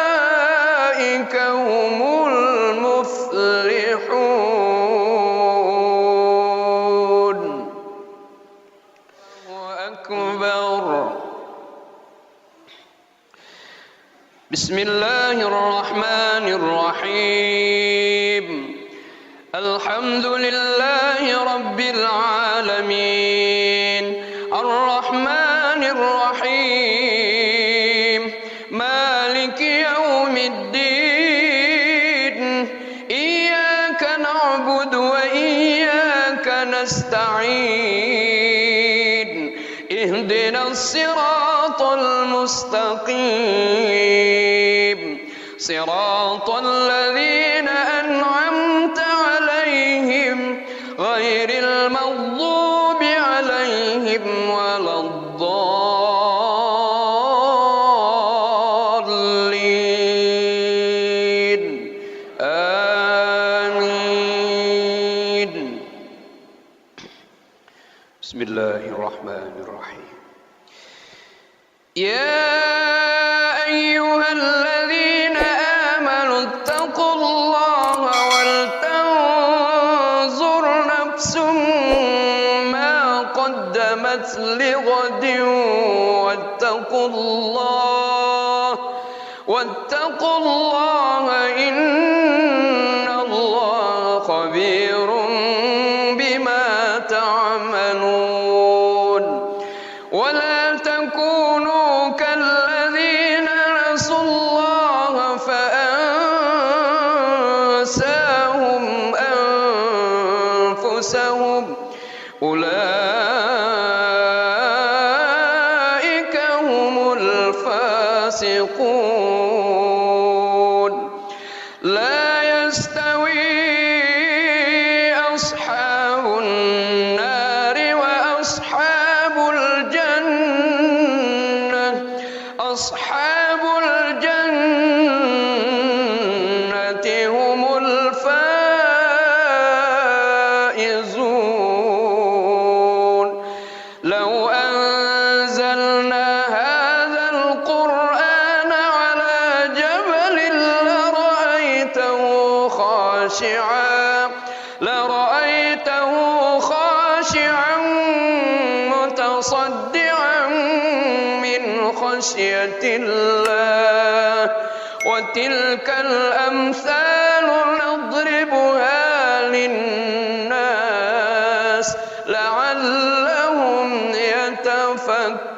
وأولئك هم المفلحون. الله أكبر. بسم الله الرحمن الرحيم الحمد لله رب العالمين نستعين اهدنا الصراط المستقيم صراط الذين أنعمت عليهم غير المغضوب عليهم ولا الضالين آمين. بسم الله الرحمن الرحيم. يا أيها الذين آمنوا اتقوا الله ولتنظر نفس ما قدمت لغد واتقوا الله إن الله خبير بما تعملون. ولا تكونوا كالذين نسوا الله فأنساهم أنفسهم أولئك هم الفاسقون. لا يستوي أصحاب النار وأصحاب الجنة أصحاب الجنة هم الفائزون. لو أنزلنا هذا القرآن على جبل لرأيته خاشعا متصدعا من خشية الله. وتلك الأمثال نضربها للناس لعلهم يتفكرون.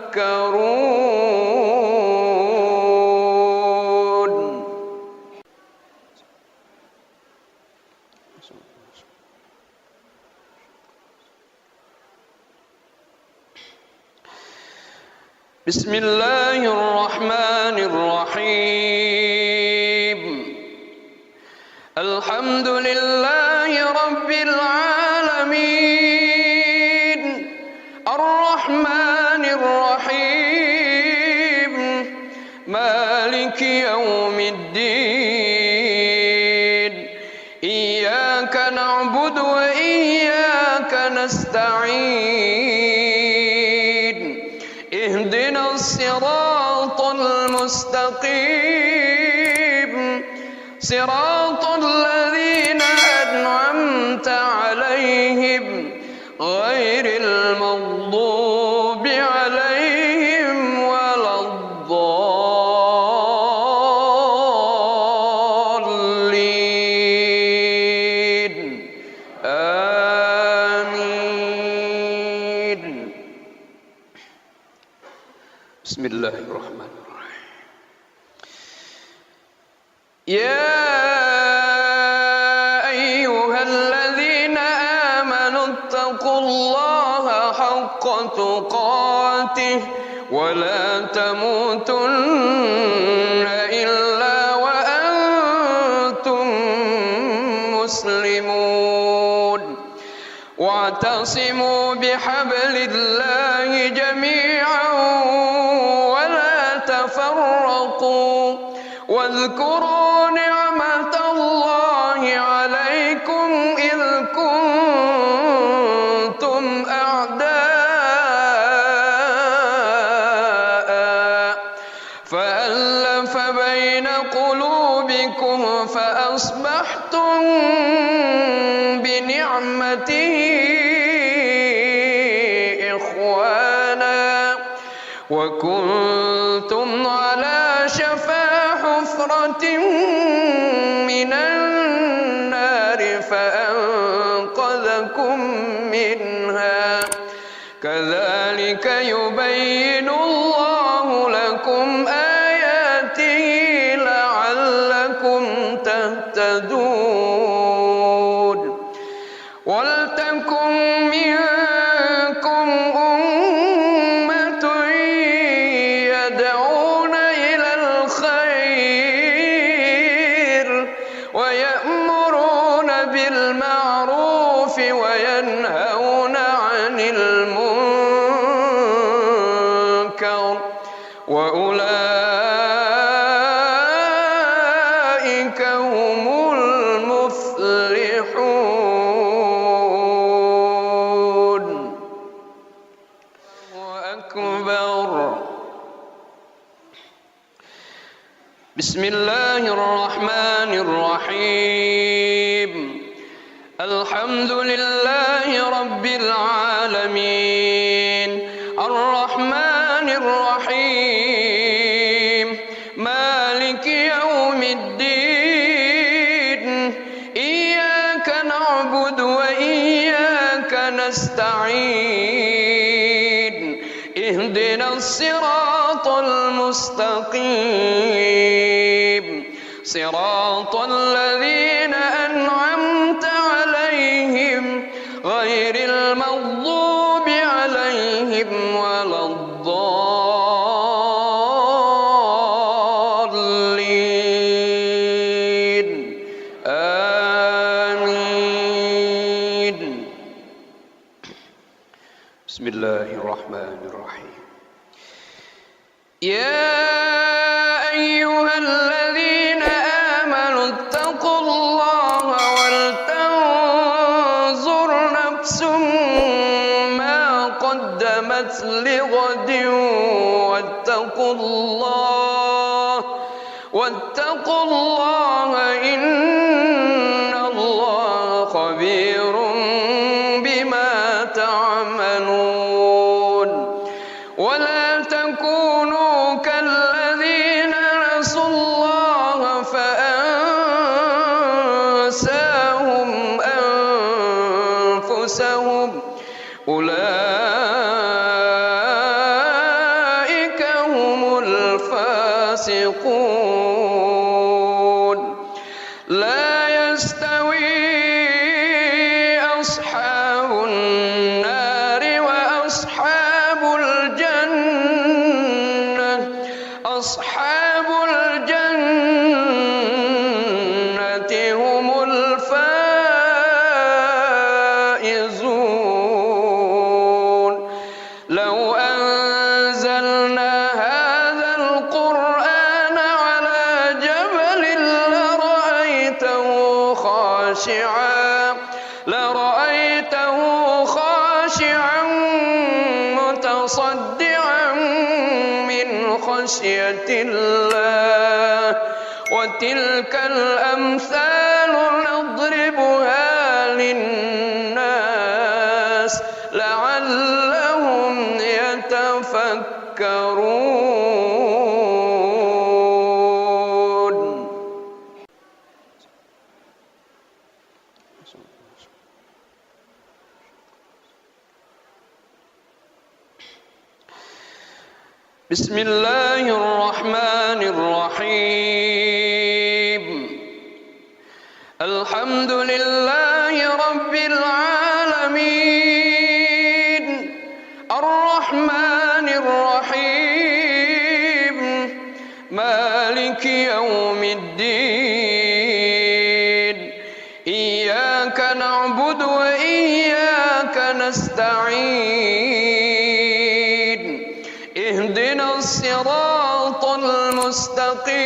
بسم الله الرحمن الرحيم. الحمد لله رب العالمين الرحمن الرحيم مالك يوم الدين. إياك نعبد وإياك نستعين اهدنا الصراط المستقيم صراط الذين أنعمت عليهم غير المغضوب عليهم ولا الضالين آمين. بسم الله الرحمن الرحيم. يا أيها الذين آمنوا اتقوا الله حق تقاته ولا تموتن إلا وأنتم مسلمون. واعتصموا بحبل الله جميعا ولا تفرقوا واذكروا نعمة الله عليكم إذ كنتم أعداء فألف بين قلوبكم فأصبحتم بنعمته إخوانا وكنتم على شفا حفرة من النار فأنقذكم منها. كذلك يبين الله لكم آياته لعلكم تهتدون. ولتكن المنكر وأولئك هم المفلحون. الله أكبر. بسم الله الرحمن الرحيم. الحمد لله رب العالمين الرحمن الرحيم مالك يوم الدين إياك نعبد وإياك نستعين اهدنا الصراط المستقيم صراط الذين أنعمت عليهم غير المغضوب عليهم ولا الضالين آمين. بسم الله الرحمن الرحيم. يا أيها الذين آمنوا اتقوا الله ولتنظر نفس ما قدمت لغد واتقوا الله إن الله خبير بما تعملون. ولا تكونوا كالذين نسوا الله فأنساهم أنفسهم أولئك هم الفاسقون. لا يستوي أصحاب النار وأصحاب الجنة أصحاب الجنة هم الفائزون. لو أنزلنا هذا القرآن على جبل لرأيته خاشعا متصدعا من خشية الله. وتلك الأمثال نضربها للناس لعلهم يتفكرون. بسم الله الرحمن الرحيم. الحمد لله رب العالمين الرحمن الرحيم مالك يوم الدين إياك نعبد وإياك نستعين اهدنا الصراط المستقيم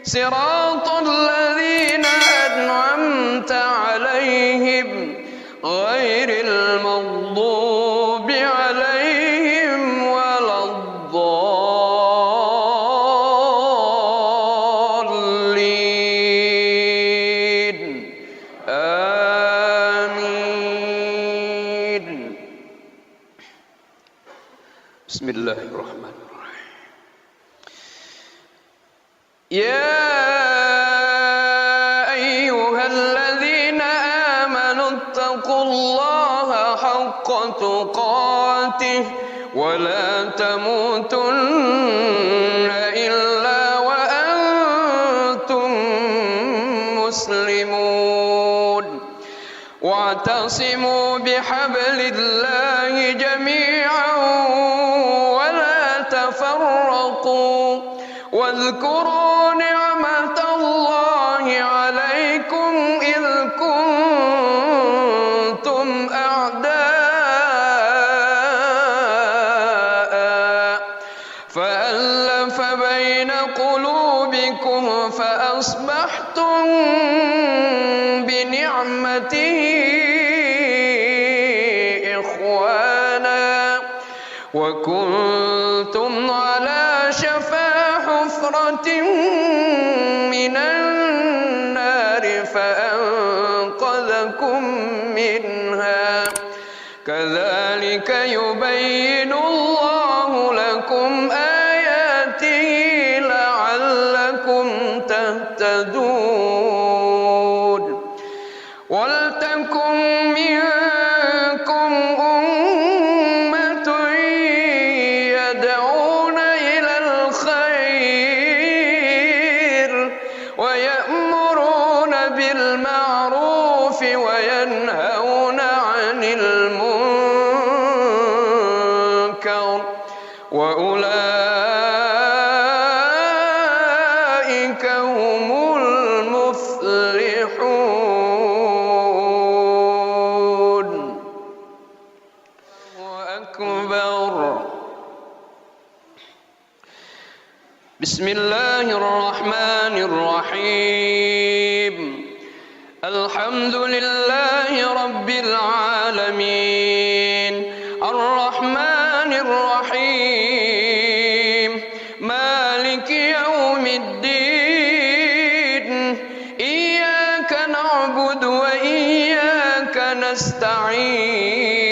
صراط الذين أنعمت عليهم غير المغضوب عليهم ولا الضالين آمين. بسم الله الرحمن الرحيم. يا أيها الذين آمنوا اتقوا الله حق تقاته ولا تموتن إلا وأنتم مسلمون. واعتصموا بحبل الله جميعا ولا تفرقوا واذكروا نعمة الله عليكم إذ كنتم أعداء فأصبحتم بنعمته إخوانا وكنتم على شفا حفرة من النار فأنقذكم منها كذلك يبين الله لكم آياته لعلكم تهتدون ولتكن منكم أمة يدعون إلى الخير ويأمرون بالمعروف وينهون عن المنكر وأولئك هم المفلحون. الله أكبر. بسم الله الرحمن الرحيم. الحمد لله رب العالمين الرحمن الرحيم مالك يوم الدين إياك نعبد وإياك نستعين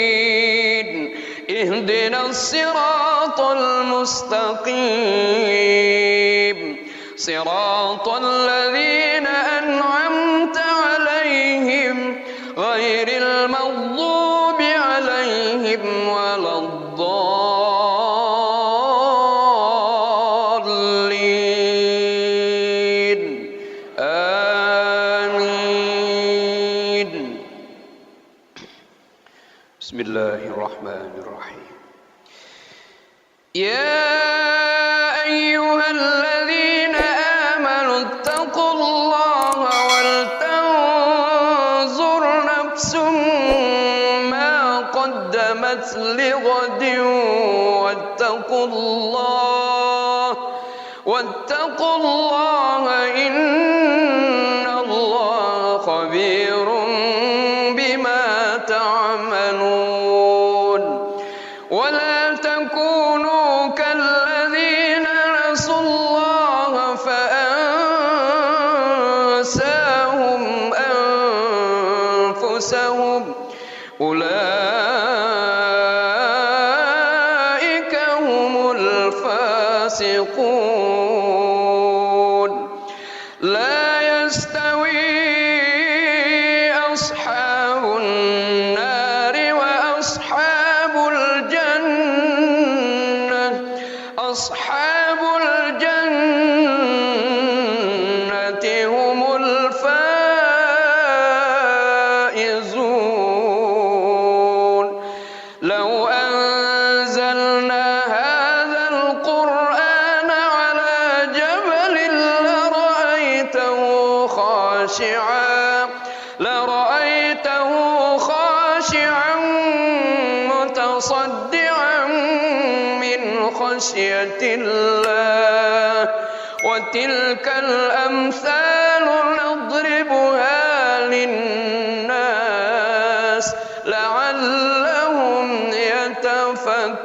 اهدنا الصراط المستقيم صراط الذين أنعمت عليهم غير المغضوب عليهم ولا الضالين آمين. بسم الله الرحمن الرحيم. يا أيها الذين آمنوا اتقوا الله ولتنظر نفس ما قدمت لغد واتقوا الله إن الله خبير بما تعملون ولا تكونوا كالذين نسوا الله فأنساهم أنفسهم أولئك هم الفاسقون. لا يستوي أصحاب النار وأصحاب الجنة أصحاب الجنة هم الفائزون. لو أنزلنا هذا القرآن على جبل لرأيته خاشعا متصدعا من خشية الله وتلك الأمثال نضربها للناس لعلهم يتفكرون.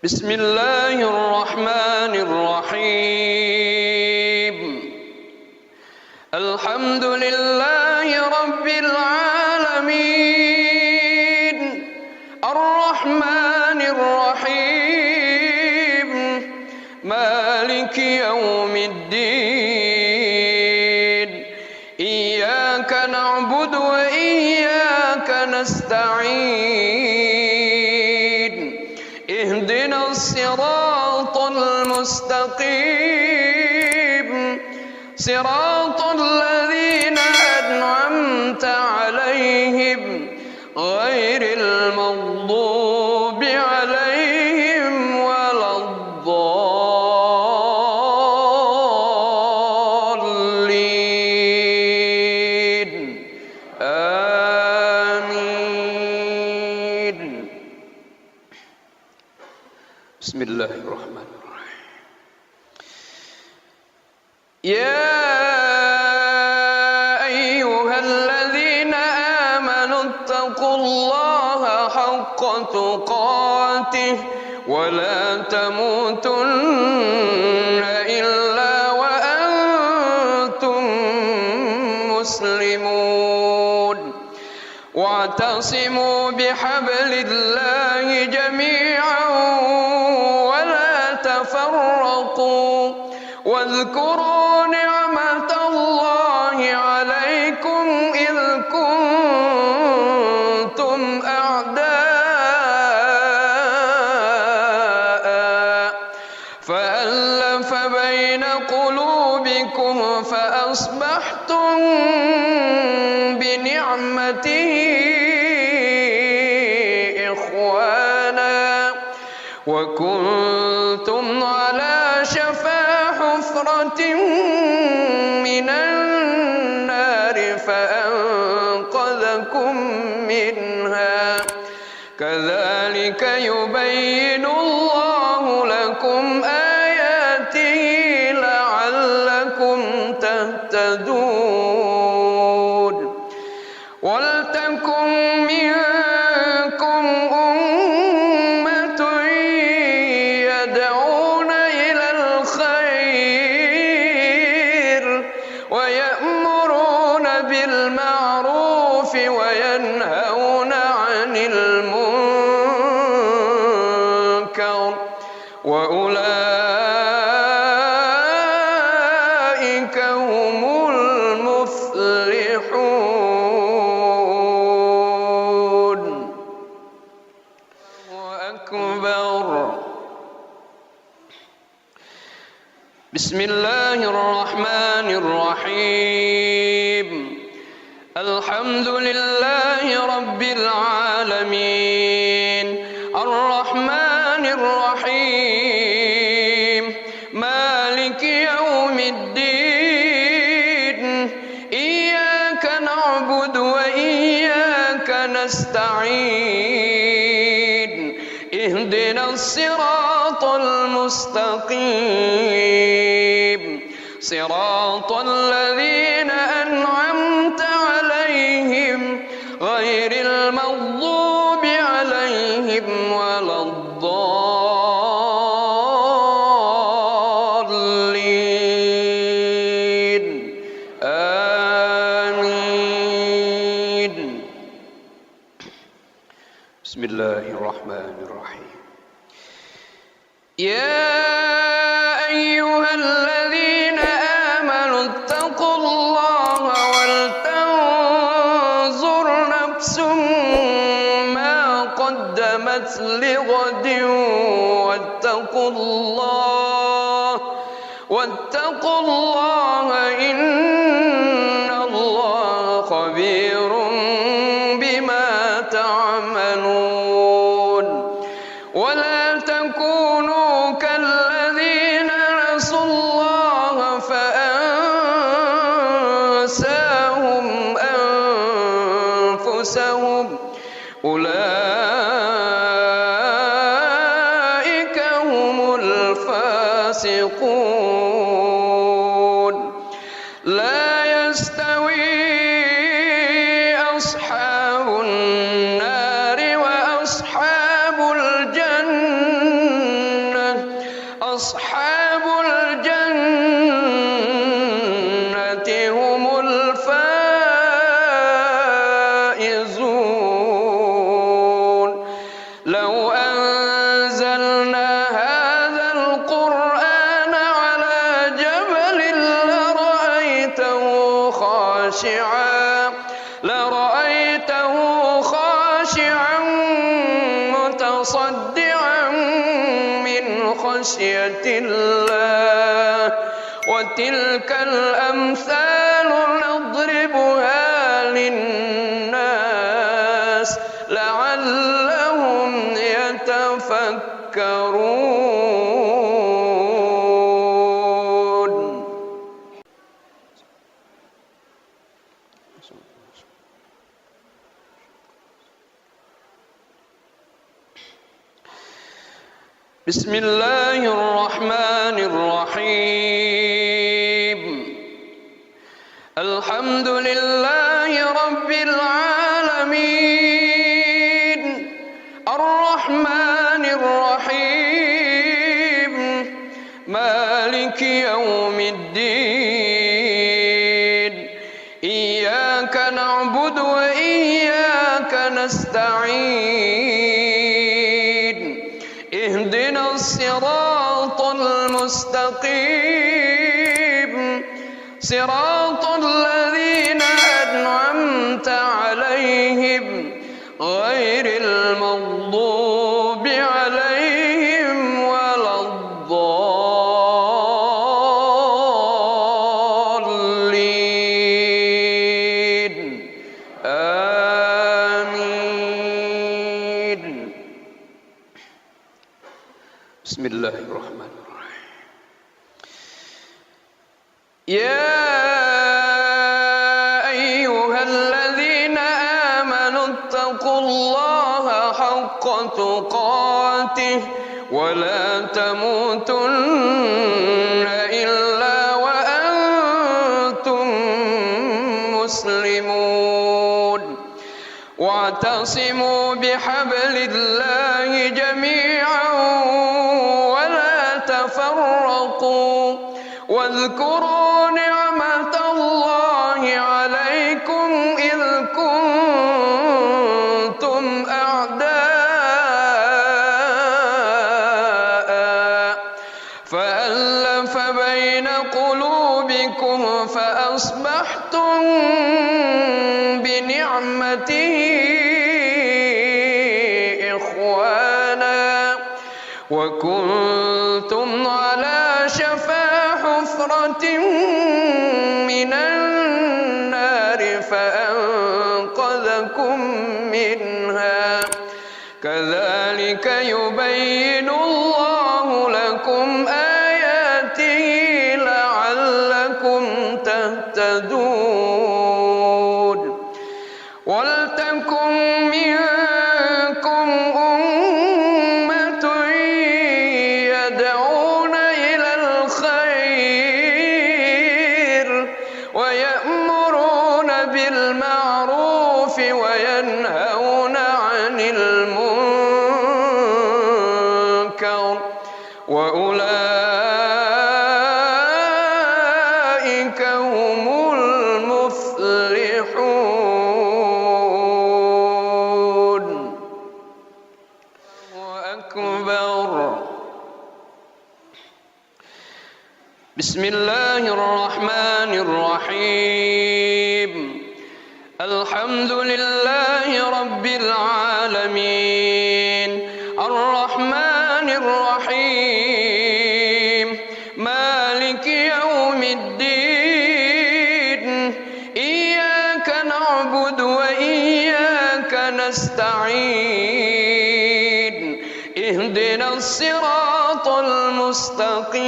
بسم الله الرحمن الرحيم. الحمد لله رب العالمين الرحمن الرحيم مالك يوم الدين إياك نعبد وإياك نستعين اهدنا الصراط المستقيم صراط الذين أنعمت عليهم غير المغضوب عليهم ولا الضالين بسم الله الرحمن الرحيم. يا أيها الذين آمنوا اتقوا الله حق تقاته ولا تموتن إلا وأنتم مسلمون واعتصموا بحبل الله جميعا ولا تفرقوا واذكروا نعمة الله عليكم إذ كنتم أعداء فألف بين قلوبكم فأصبحتم بنعمته إخوانا وكنتم على شفا حفرة من النار فأنقذكم منها كذلك يبين الله لكم آياته لعلكم تهتدون ولتكن منكم أمة يدعون إلى الخير ويأمرون بالمعروف وينهون عن المنكر وأولئك هم المفلحون. الله أكبر. بسم الله الرحمن الرحيم. الحمد لله رب العالمين الرحمن الرحيم مالك يوم الدين إياك نعبد وإياك نستعين اهدنا الصراط المستقيم صراط الذين أنعمت عليهم غير المغضوب عليهم ولا الضالين آمين. بسم الله الرحمن الرحيم. يا أيها الذين آمنوا اتقوا الله ولتنظر نفس ما قدمت لغد واتقوا الله إن الله خبير بما تعملون ولا تكونوا كالذين نسوا الله فأنساهم أنفسهم أولئك هم الفاسقون. لا يستوي أصحاب النار وأصحاب الجنة أصحاب الجنة هم الفائزون. لو أنزلنا هذا القرآن على جبل لرأيته خاشعا متصدعا من خشية الله وتلك الأمثال نضربها للناس لعلهم يتفكرون. بسم الله الرحمن الرحيم الحمد لله رب العالمين الرحمن الرحيم مالك يوم الدين إياك نعبد وإياك نستعين اهدنا الصراط المستقيم صراط الذين أنعمت عليهم غير المغضوب عليهم ولا الضالين آمين. بسم الله الرحمن الرحيم. يا أيها الذين آمنوا اتقوا الله حق تقاته ولا تموتن إلا وأنتم مسلمون واعتصموا بحبل الله جميعا ولا تفرقوا واذكروا نعمة الله عليكم إذ كنتم أعداء فألف بين قلوبكم فأصبحتم بنعمته إخوانا وكنتم على شفا حفرة من النار فأنقذكم منها كذلك يبين الله لكم آياته لعلكم تهتدون ولتكن منكم أمة يدعون إلى الخير ويأمرون بالمعروف وينهون عن المنكر وأولئك هم المفلحون. الله أكبر. بسم الله الرحمن الرحيم الحمد لله رب العالمين الرحمن الرحيم مالك يوم الدين إياك نعبد وإياك نستعين اهدنا الصراط المستقيم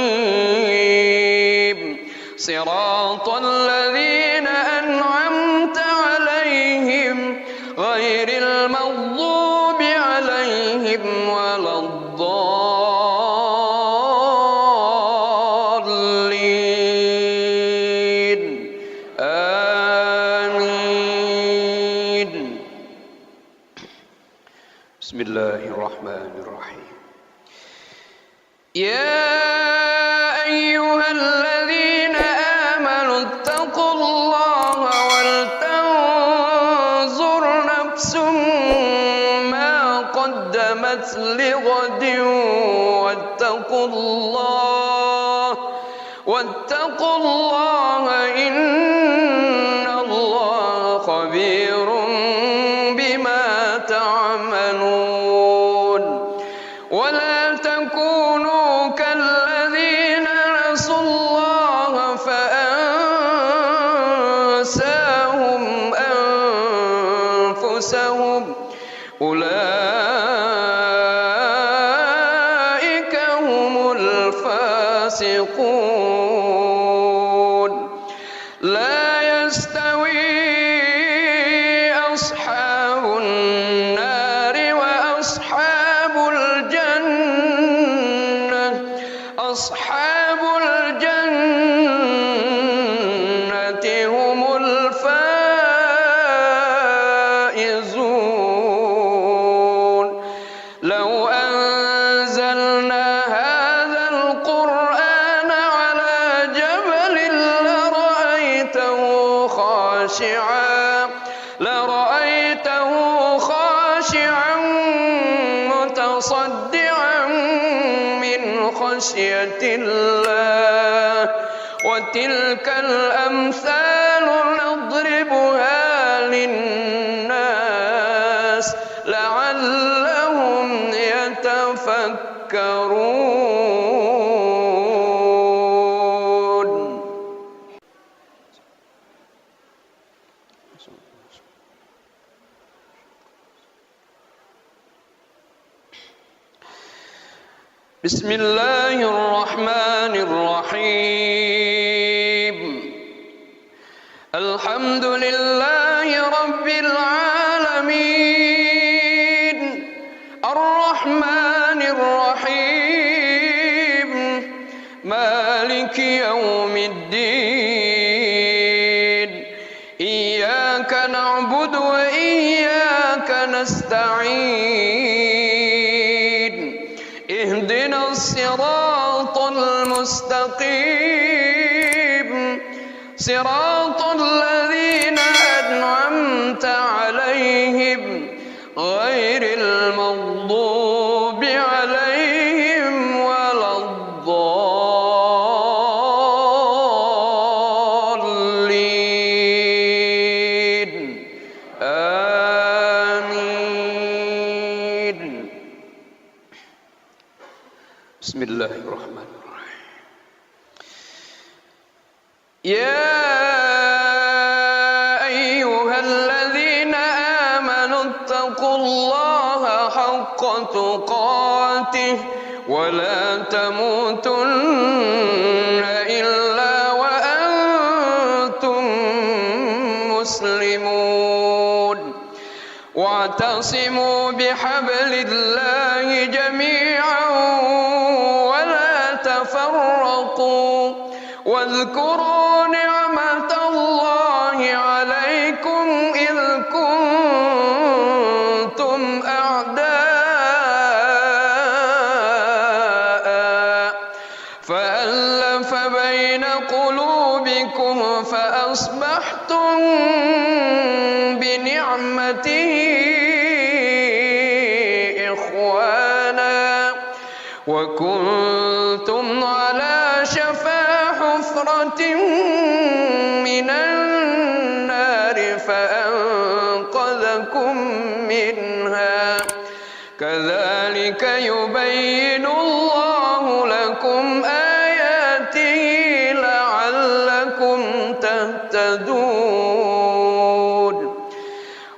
صراط الذين أنعمت عليهم غير المغضوب عليهم ولا الضالين آمين. بسم الله الرحمن الرحيم. يا أيها الذين آمنوا اتقوا الله ولتنظر نفس ما قدمت لغد واتقوا الله إن الله خبير بما تعملون ولا تكونوا كالذين نسوا الله فأنساهم أنفسهم أولئك هم الفاسقون. لا يستوي أصحاب النار وأصحاب الجنة لو أنزلنا هذا القرآن على جبل لرأيته خاشعا متصدعا من خشية الله وتلك الأمثال نضربها للناس لعلهم يتفكرون. بسم الله الرحمن الرحيم. الحمد لله رب العالمين الرحمن الرحيم مالك يوم الدين إياك نعبد وإياك نستعين اهدنا الصراط المستقيم صراط الذين أنعمت عليهم غير المغضوب عليهم ولا الضالين آمين. بسم الله الرحمن الرحيم. يا أيها الذين آمنوا اتقوا الله حق تقاته ولا تموتن إلا وأنتم مسلمون واعتصموا بحبل الله جميعا ولا تفرقوا واذكروا نعمة الله عليكم إذ كنتم أعداء فألف بين قلوبكم فأصبحتم بنعمته إخوانا وكنتم على شفا حفرة من النار فأنقذكم منها كذلك يبين الله لكم آياته لعلكم تهتدون.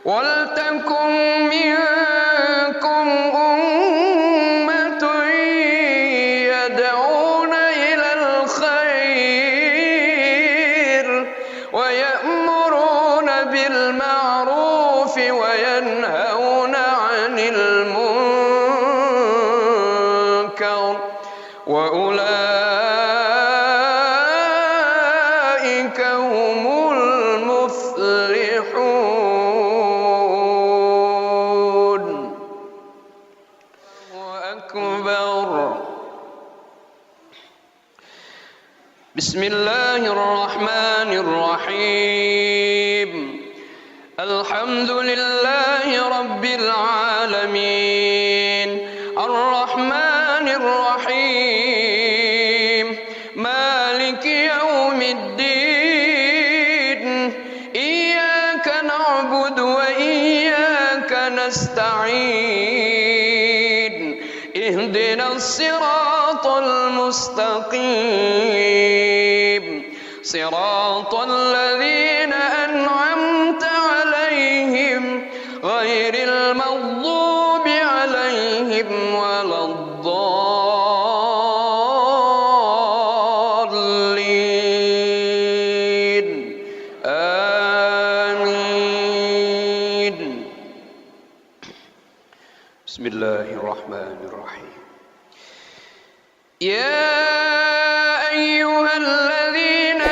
ولتكن منكم أمة يدعون إلى الخير ويأمرون بالمعروف وينهون عن المنكر وأولئك هم المفلحون. أكبر. بسم الله الرحمن الرحيم. الحمد لله رب العالمين الرحمن الرحيم مالك يوم الدين إياك نعبد وإياك نستعين اهدنا الصراط المستقيم صراط الذين أنعمت عليهم غير المغضوب عليهم ولا الضالين آمين. بسم الله الرحمن الرحيم. يا أيها الذين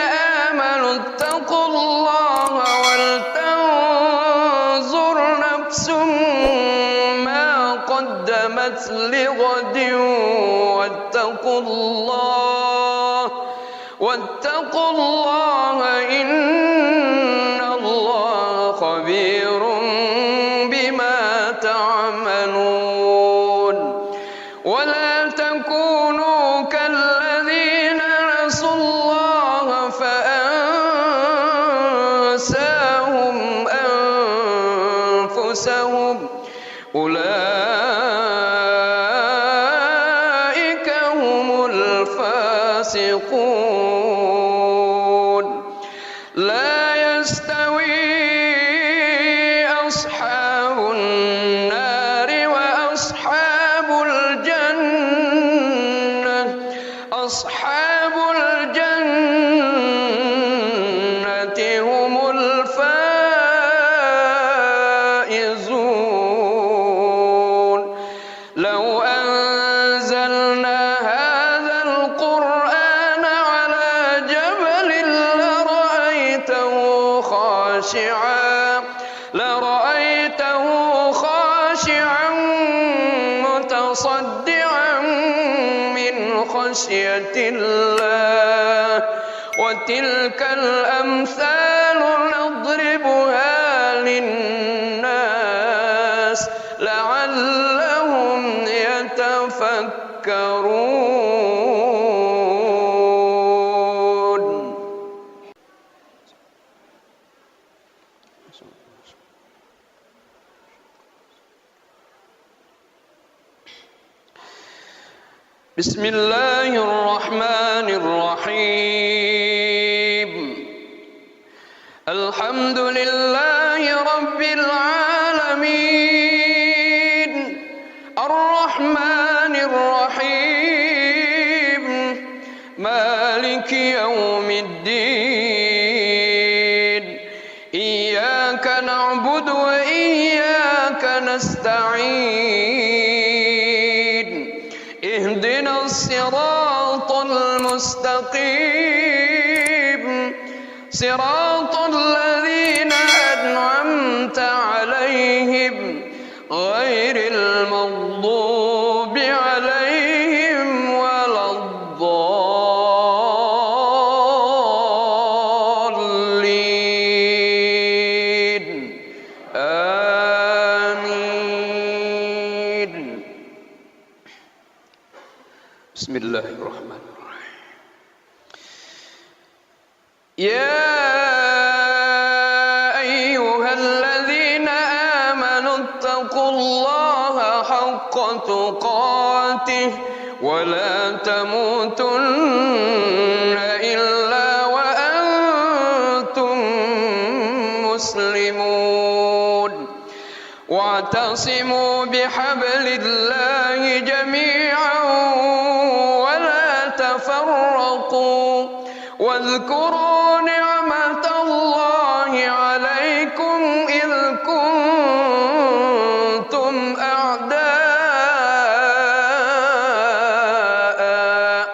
آمنوا اتقوا الله ولتنظر نفس ما قدمت قدمت لغد واتقوا الله إن الله خبير بما تعملون ولا تكونوا كالذين نسوا الله فأنساهم أنفسهم أولئك هم الفاسقون لا يستوي أصحاب النار وأصحاب الجنة أصحاب الجنة هم الفائزون لو أنزلنا هذا القرآن على جبل لرأيته خاشعا متصدعا من خشية الله وتلك الأمثال نضربها للناس لعلهم يتفكرون. بسم الله الرحمن الرحيم الحمد لله رب العالمين الرحمن الرحيم مالك يوم الدين إياك نعبد وإياك نستعين اهدنا الصراط المستقيم صراط الذين أنعمت عليهم غير المغضوب عليهم ولا الضالين آمين. بسم الله الرحمن الرحيم يا أيها الذين آمنوا اتقوا الله حق تقاته ولا تموتن إلا وأنتم مسلمون واعتصموا بحبل الله جميعا ولا تفرقوا واذكروا نعمة الله عليكم إذ كنتم أعداء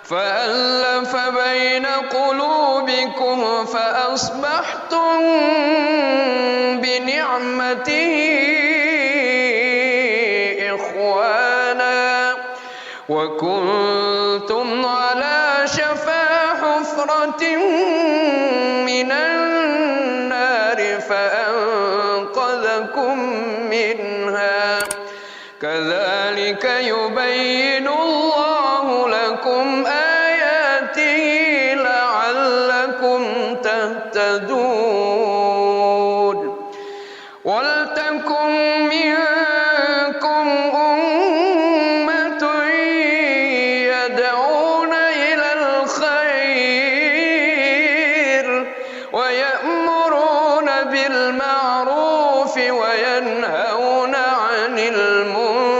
فألف بين قلوبكم فأصبحتم بنعمته إخوانا وكنتم على شفا حفرة من النار فأنقذكم منها كذلك يبين الله لكم آياته لعلكم تهتدون ولتكن منكم أمة يدعون إلى الخير ويأمرون بالمعروف وينهون عن المنكر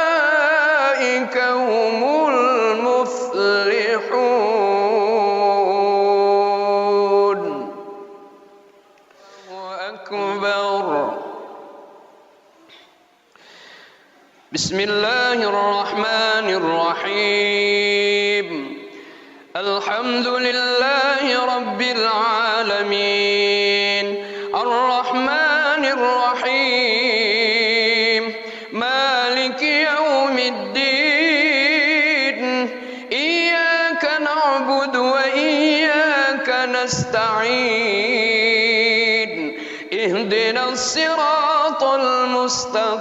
وأولئك هم المفلحون. أكبر. بسم الله الرحمن الرحيم الحمد لله رب العالمين الرحمن الرحيم مالك يوم الدين إياك نعبد وإياك نستعين اهدنا الصراط المستقيم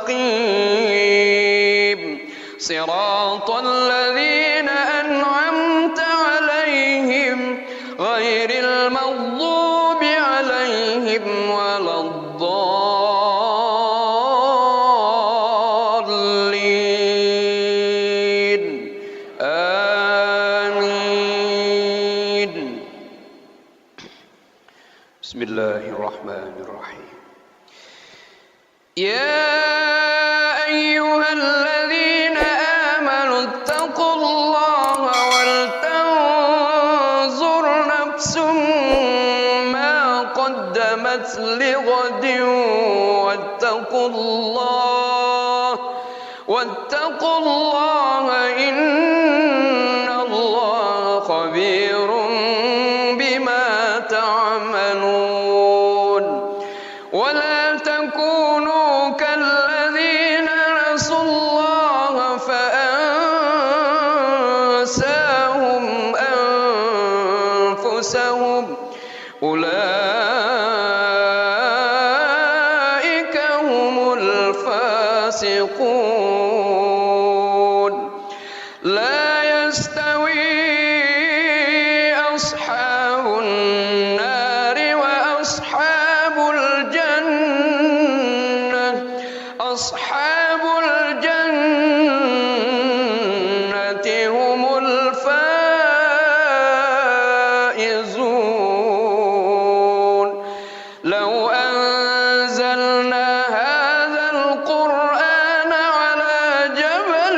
صراط الذين أنعمت عليهم غير المغضوب عليهم ولا الضالين آمين. بسم الله الرحمن الرحيم. يا أيها الذين آمنوا اتقوا الله ولتنظر نفس ما قدمت لغد واتقوا الله إن الله خبير بما تعملون. ولا تكونوا كالذين نسوا الله فأنساهم أنفسهم أولئك هم الفاسقون. لا يستوي أصحاب النار وأصحاب الجنة أصحاب الجنة هم الفائزون. لو أنزلنا هذا القرآن على جبل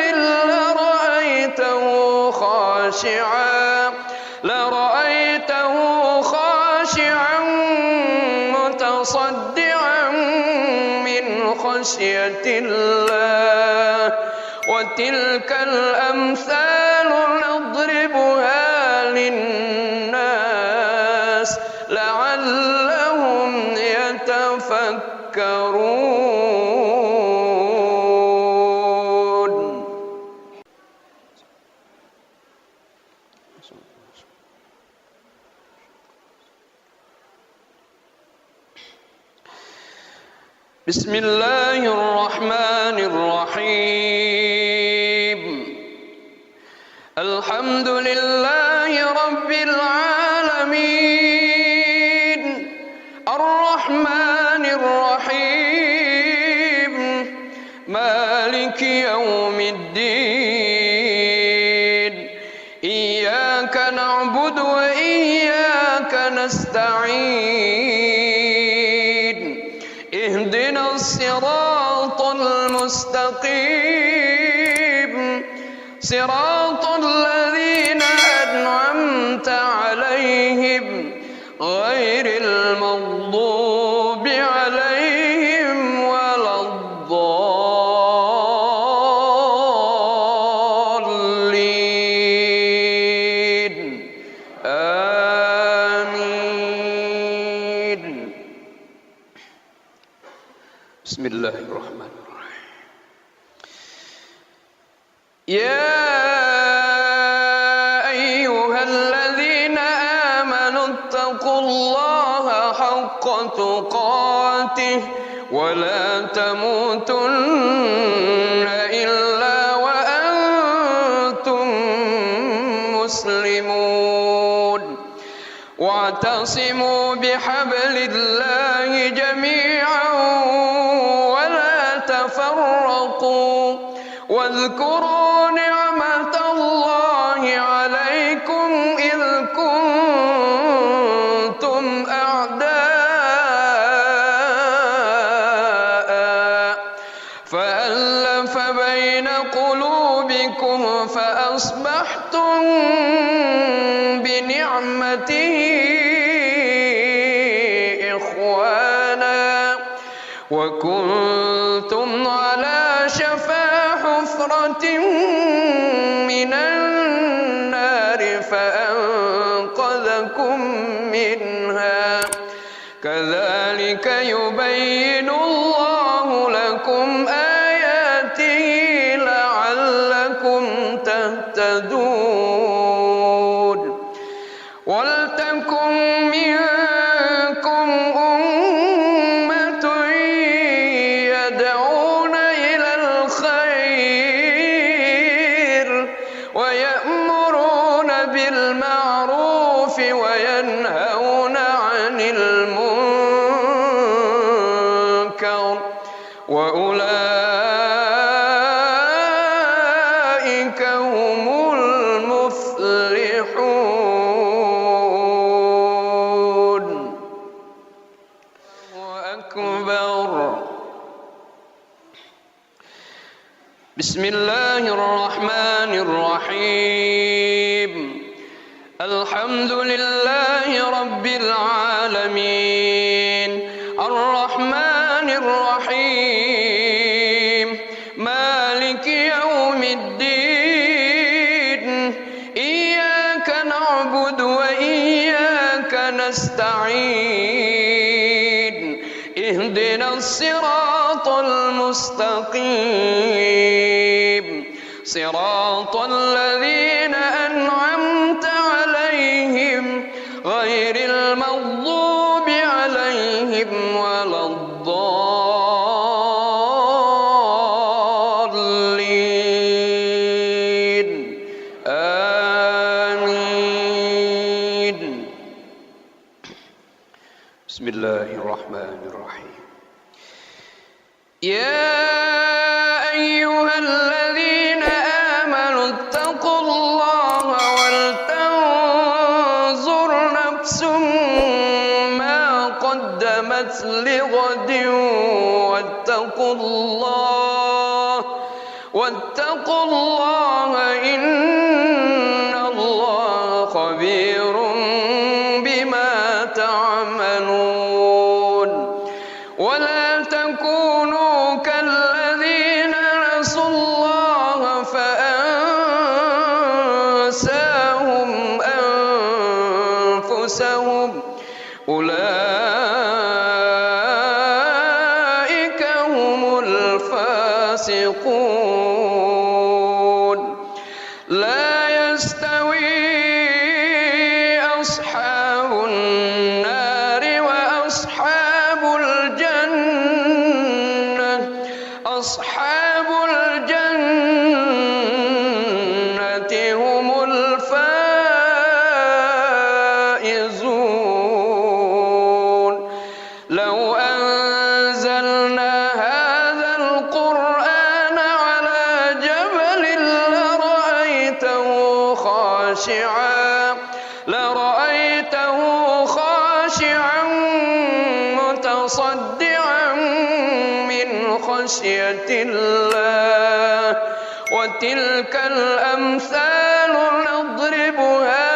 لرأيته خاشعا متصدعا من خشية الله. وتلك الأمثال نضربها للناس لعلهم يتفكرون. بسم الله الرحمن الرحيم. الحمد لله رب العالمين الرحمن الرحيم مالك يوم الدين إياك نعبد وإياك نستعين اهدنا الصراط المستقيم صراط الذين أنعمت عليهم غير المغضوب عليهم ولا الضالين آمين. بسم الله الرحمن الرحيم. يا أيها الذين آمنوا اتقوا الله حق تقاته ولا تموتن إلا وأنتم مسلمون. واعتصموا بحبل الله جميعا ولا تفرقوا واذكروا نعمة الله عليكم إذ كنتم أعداء فألف بين قلوبكم فأصبحتم بنعمته إخوانا وكنتم على شفا حفرة من النار فأنقذكم منها كذلك يبين الله لكم آياته لعلكم تهتدون ولتكن منكم أمة يدعون إلى الخير ويأمرون بالمعروف وينهون عن المنكر وأولئك هم المفلحون. الله أكبر. بسم الله الرحمن الرحيم. الحمد لله رب العالمين الرحمن الرحيم مالك يوم الدين إياك نعبد وإياك نستعين اهدنا الصراط المستقيم صراط الذين أنعمت عليهم غير المغضوب عليهم ولا الضالين آمين. بسم الله الرحمن الرحيم. يا أيها الذين آمنوا اتقوا الله ولتنظر نفس ما قدمت لغد واتقوا الله إن الله خبير بما تعملون. ولا تكونوا كالذين نسوا الله فأنساهم أنفسهم أولئك هم الفاسقون. لا يستوي أصحاب النار وأصحاب الجنة أصحاب الجنة هم الفائزون. لو أنزلنا هذا القرآن على جبل لرأيته خاشعا متصدعا من خشية الله. وتلك الأمثال نضربها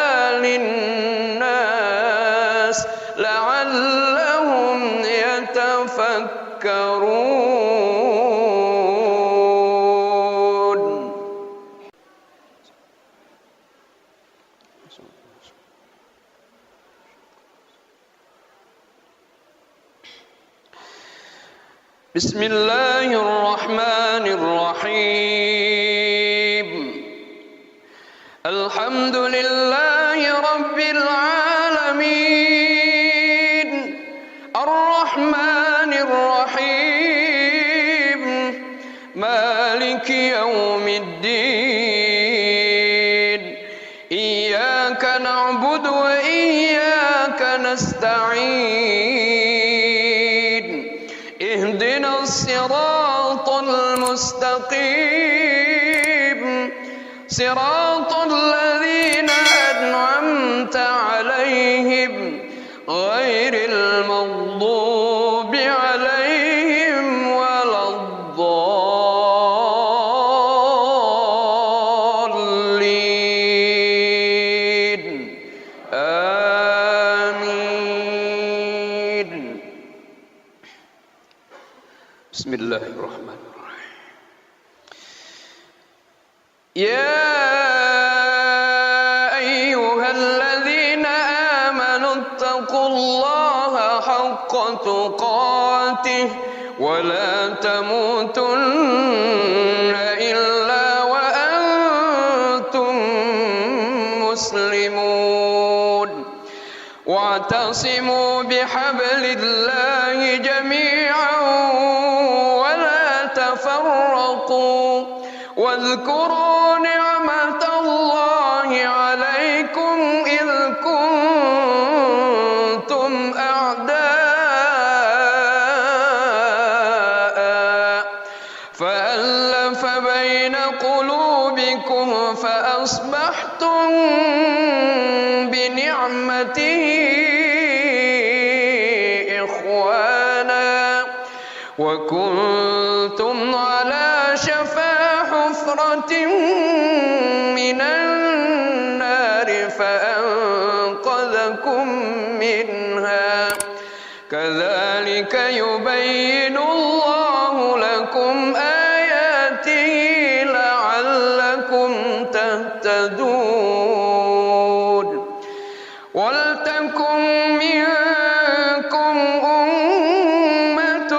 للناس لعلهم يتفكرون. بسم الله الرحمن الرحيم. الحمد لله رب العالمين الرحمن الرحيم مالك يوم الدين إياك نعبد وإياك نستعين اهدنا الصراط المستقيم صراط الذين أنعمت عليهم غير المغضوب عليهم ولا الضالين آمين. بسم الله الرحمن الرحيم. يا أيها الذين آمنوا اتقوا حق تقاته ولا تموتن إلا وأنتم مسلمون واعتصموا بحبل الله جميعا ولا تفرقوا واذكروا نعمة الله عليكم إذ كنتم أعداء فألف بين قلوبكم فأصبحتم بنعمته إخوانا وكنتم على شفا حفرة من النار فأنقذكم منها كذلك يبين الله لكم آياته لعلكم تهتدون ولتكن منكم أمة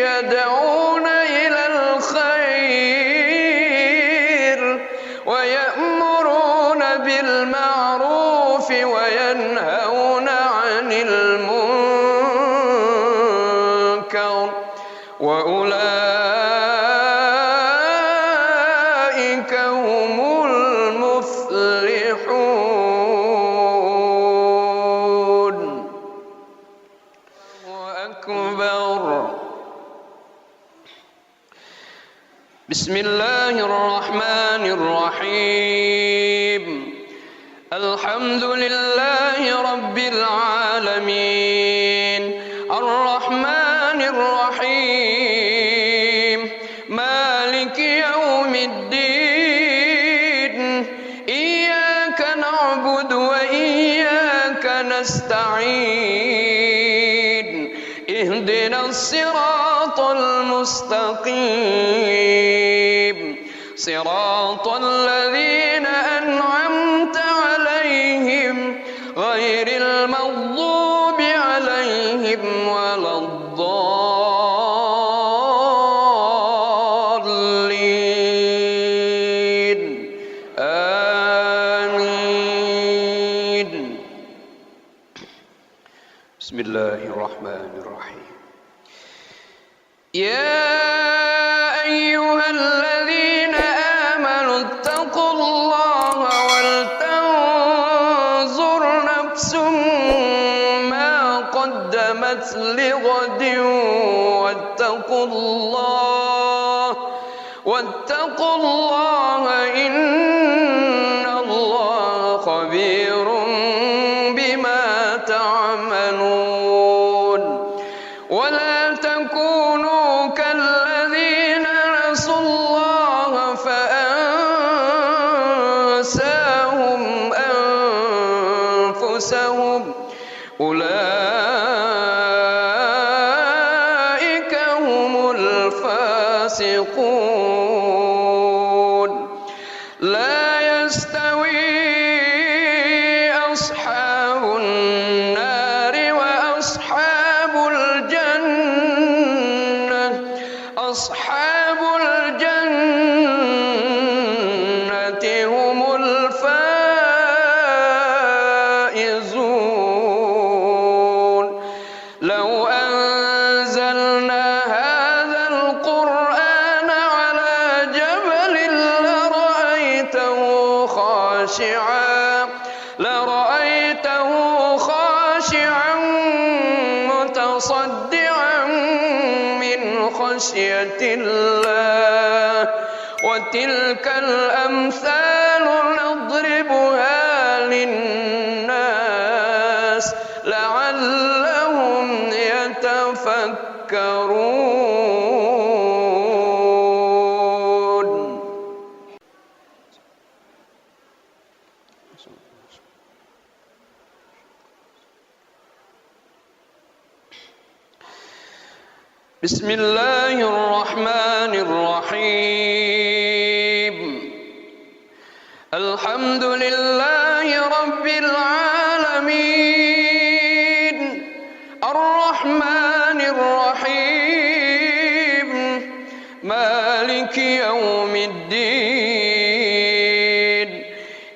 يدعون إلى الخير ويأمرون بالمعروف وينهون عن المنكر وأولئك هم المفلحون. الله أكبر. بسم الله الرحمن الرحيم. الحمد لله رب العالمين الرحمن الرحيم مالك يوم الدين إياك نعبد وإياك نستعين اهدنا الصراط المستقيم صراط الذين أنعمت عليهم غير المغضوب عليهم ولا الضالين آمين. بسم الله الرحمن الرحيم. يا أيها الذين آمنوا اتقوا الله ولتنظر نفس ما قدمت لغد واتقوا الله إن الله خبير بما تعملون ولا تكونوا كالذين نسوا الله فأنساهم أنفسهم أولئك هم الفاسقون. لا يستوي أصحاب النار وأصحاب الجنة أصحاب الجنة هم الفائزون. لو أنزلنا هذا القرآن على جبل لرأيته خاشعا متصدعا من خشية الله وتلك الأمثال نضربها للناس لعلهم يتفكرون. بسم الله الرحمن الرحيم. الحمد لله رب العالمين الرحمن الرحيم مالك يوم الدين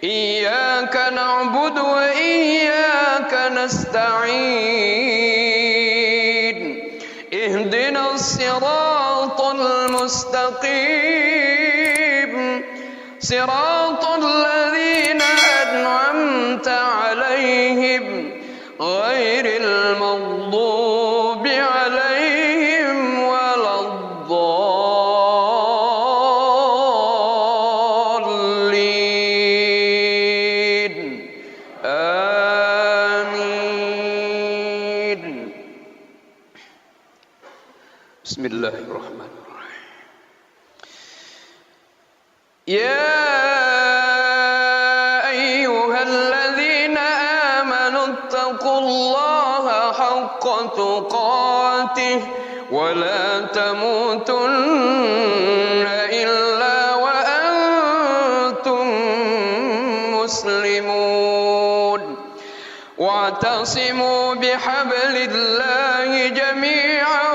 إياك نعبد وإياك نستعين اهدنا الصراط المستقيم صراط الذين أنعمت عليهم غير المغضوب عليهم ولا الضالين آمين. بسم الله الرحمن الرحيم. يا أيها الذين آمنوا اتقوا الله حق تقاته ولا تموتن إلا وأنتم مسلمون واعتصموا بحبل الله جميعا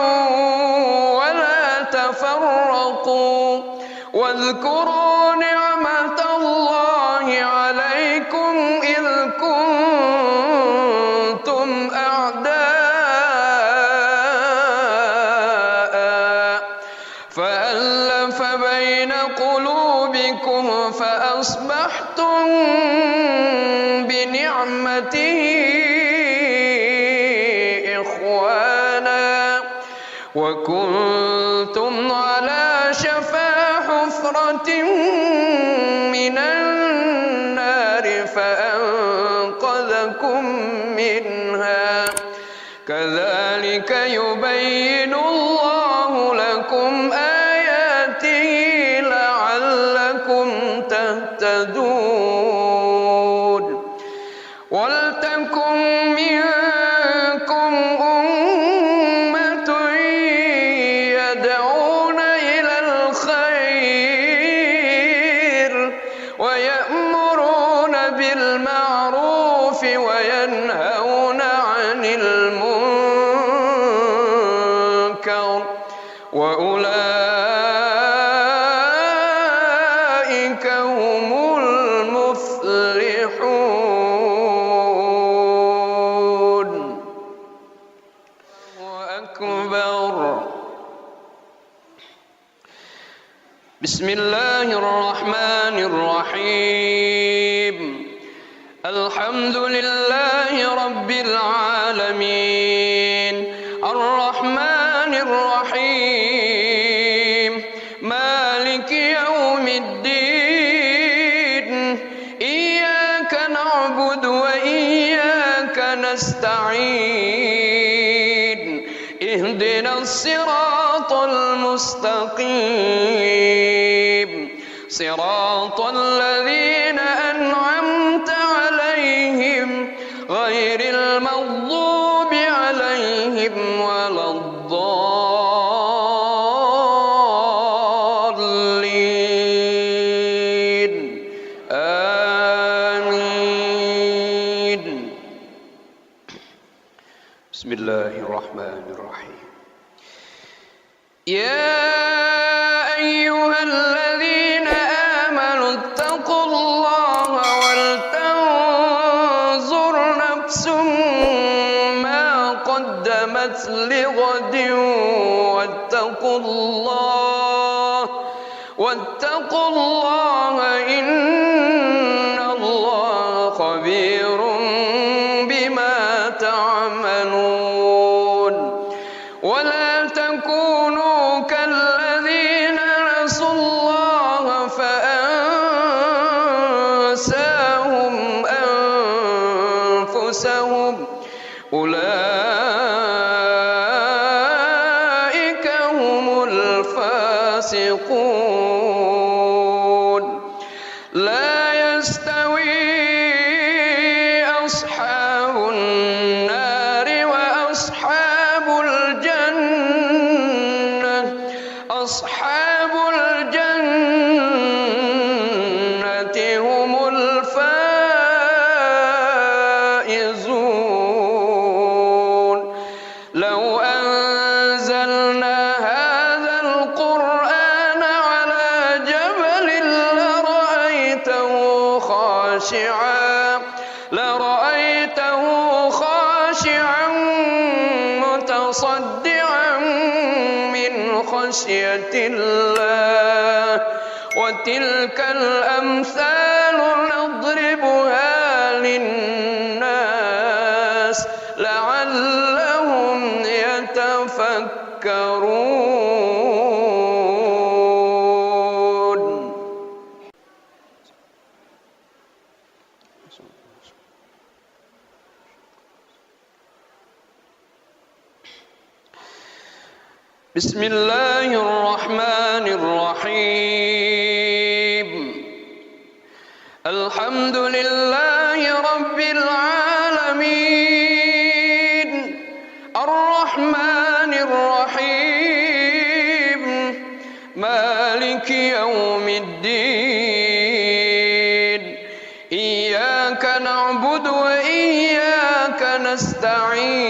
ولا تفرقوا واذكروا نعمة الله عليكم إذ كنتم أعداء فألف بين قلوبكم فأصبحتم بنعمته إخوانا وكنتم على شفا حفرة من النار فأنقذكم منها كذلك يبين الله لكم آياته لعلكم تهتدون ولتكن منكم أمة يدعون إلى الخير ويأمرون بالمعروف وينهون عن المنكر وأولئك هم المفلحون. الله أكبر. بسم الله الرحمن الرحيم الحمد لله رب العالمين الرحمن الرحيم مالك يوم الدين إياك نعبد وإياك نستعين اهدنا الصراط المستقيم صراط الذين أنعمت عليهم غير المغضوب عليهم ولا الضالين آمين. بسم الله الرحمن الرحيم. يا أيها الذين آمنوا اتقوا الله ولتنظر نفس ما قدمت لغد واتقوا الله إن الله خبير بما تعملون ولا تكونوا كالذين نسوا الله فأنساهم أنفسهم أولئك هم الفاسقون. لا يستوي أصحاب النار وأصحاب الجنة أصحاب الجنة هم الفائزون. لو أنزلنا هذا القرآن على جبل لرأيته خاشعا متصدعا من خشية الله وتلك الأمثال نضربها للناس لعلهم يتفكرون. بسم الله الرحمن الرحيم. الحمد لله رب العالمين الرحمن الرحيم مالك يوم الدين إياك نعبد وإياك نستعين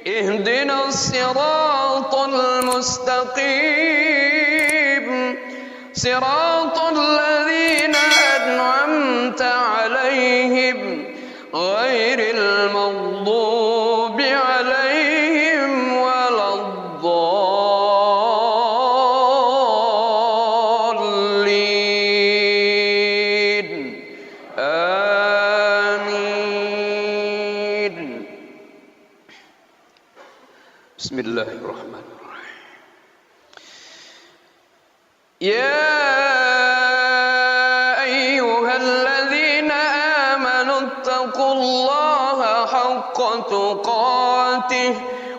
اهدنا الصراط المستقيم صراط الذين أنعمت عليهم غير المغضوب عليهم ولا الضالين آمين. بسم الله الرحمن الرحيم. يا أيها الذين آمنوا اتقوا الله حق تقاته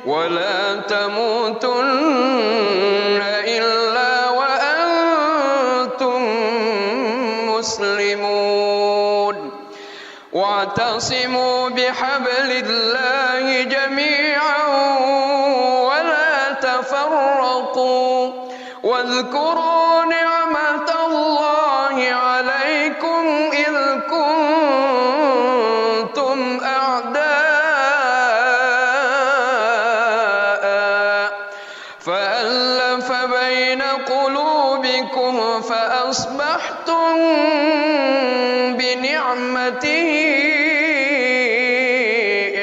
ولا تموتن إلا وأنتم مسلمون واعتصموا بحبل الله جميعا ولا تفرقوا واذكروا نعمة الله عليكم إذ كنتم أعداء فألف بين قلوبكم فأصبحتم بنعمته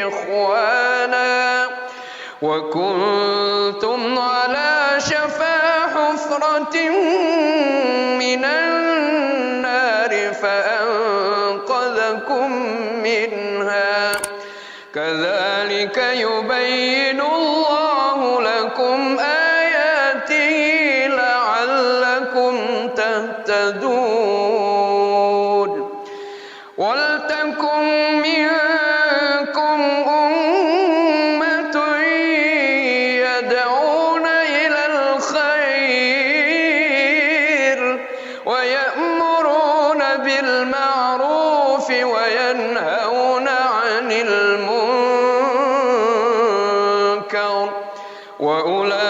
إخوانا وكنتم على شفا حفرة من النار فأنقذكم منها كذلك يبين الله لكم آياته لعلكم تهتدون. ولتكن منكم أمة يدعون إلى الخير ويأمرون بالمعروف وينهون عن المنكر وأولئك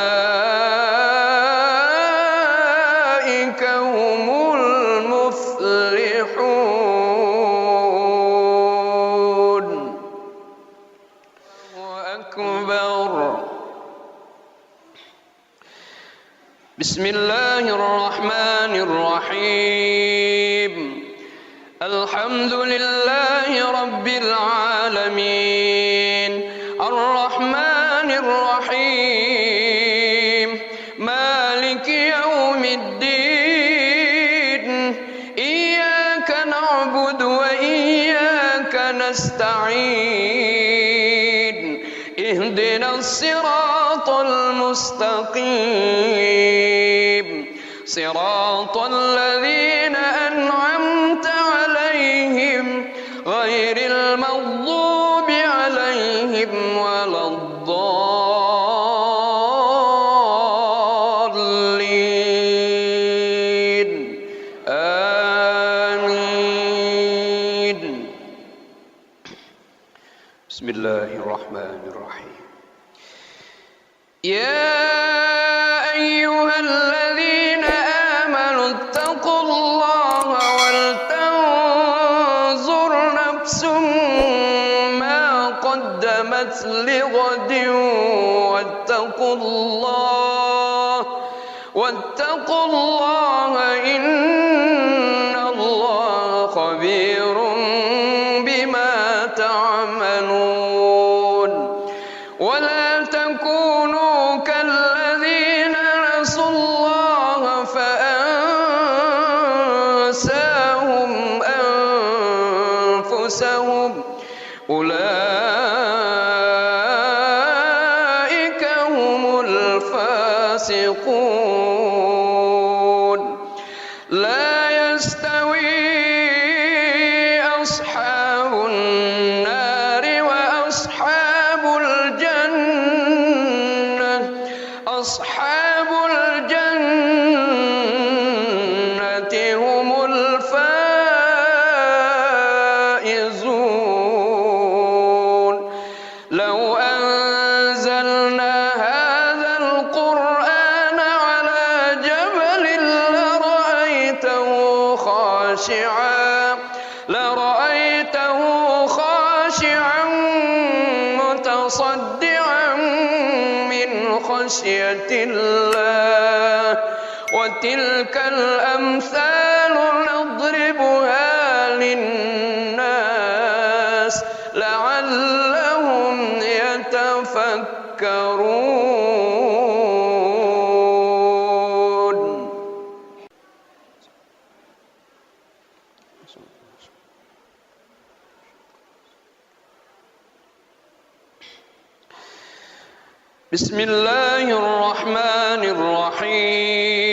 هم المفلحون. أكبر. بسم الله الرحمن الرحيم. الحمد لله رب العالمين الرحمن الرحيم مالك يوم الدين إياك نعبد وإياك نستعين اهدنا الصراط المستقيم صراط الذين أنعمت عليهم غير المغضوب عليهم ولا الضالين آمين. بسم الله الرحمن الرحيم. يا أيها الذين آمنوا اتقوا الله ولتنظر نفس ما قدمت لغد واتقوا الله إن الله خبير بما تعملون ولا تكونوا كالذين نسوا الله فأنساهم أنفسهم أولئك هم الفاسقون لا يستوي أصحاب النار وأصحاب الجنة أصحاب الجنة هم الفائزون لو أنزلنا هذا القرآن على جبل لرأيته خاشعا متصدعا من خشية الله وتلك الأمثال نضربها للناس لعلهم يتفكرون. بسم الله الرحمن الرحيم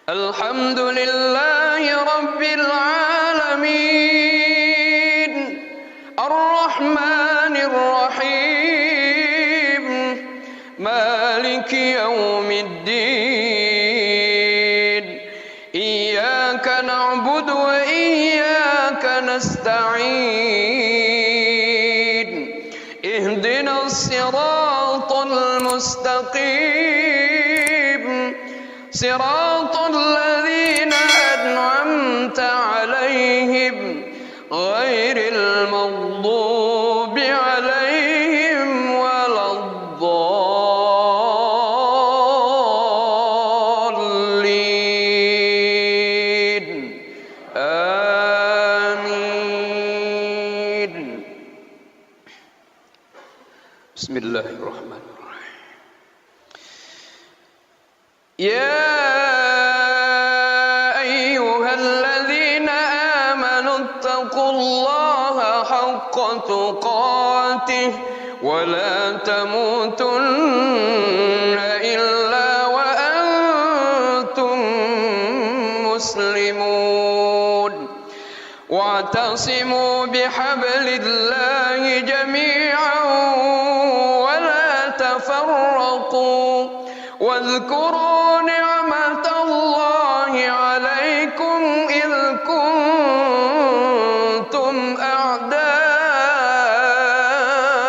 الحمد لله رب العالمين الرحمن الرحيم مالك يوم الدين إياك نعبد وإياك نستعين اهدنا الصراط المستقيم صراط الذين أنعمت عليهم غير المغضوب عليهم ولا الضالين آمين. بسم الله الرحمن الرحيم يا أيها الذين آمنوا اتقوا الله حق تقاته ولا تموتن إلا وأنتم مسلمون واعتصموا بحبل الله جميعا ولا تفرقوا واذكروا نعمة الله عليكم إذ كنتم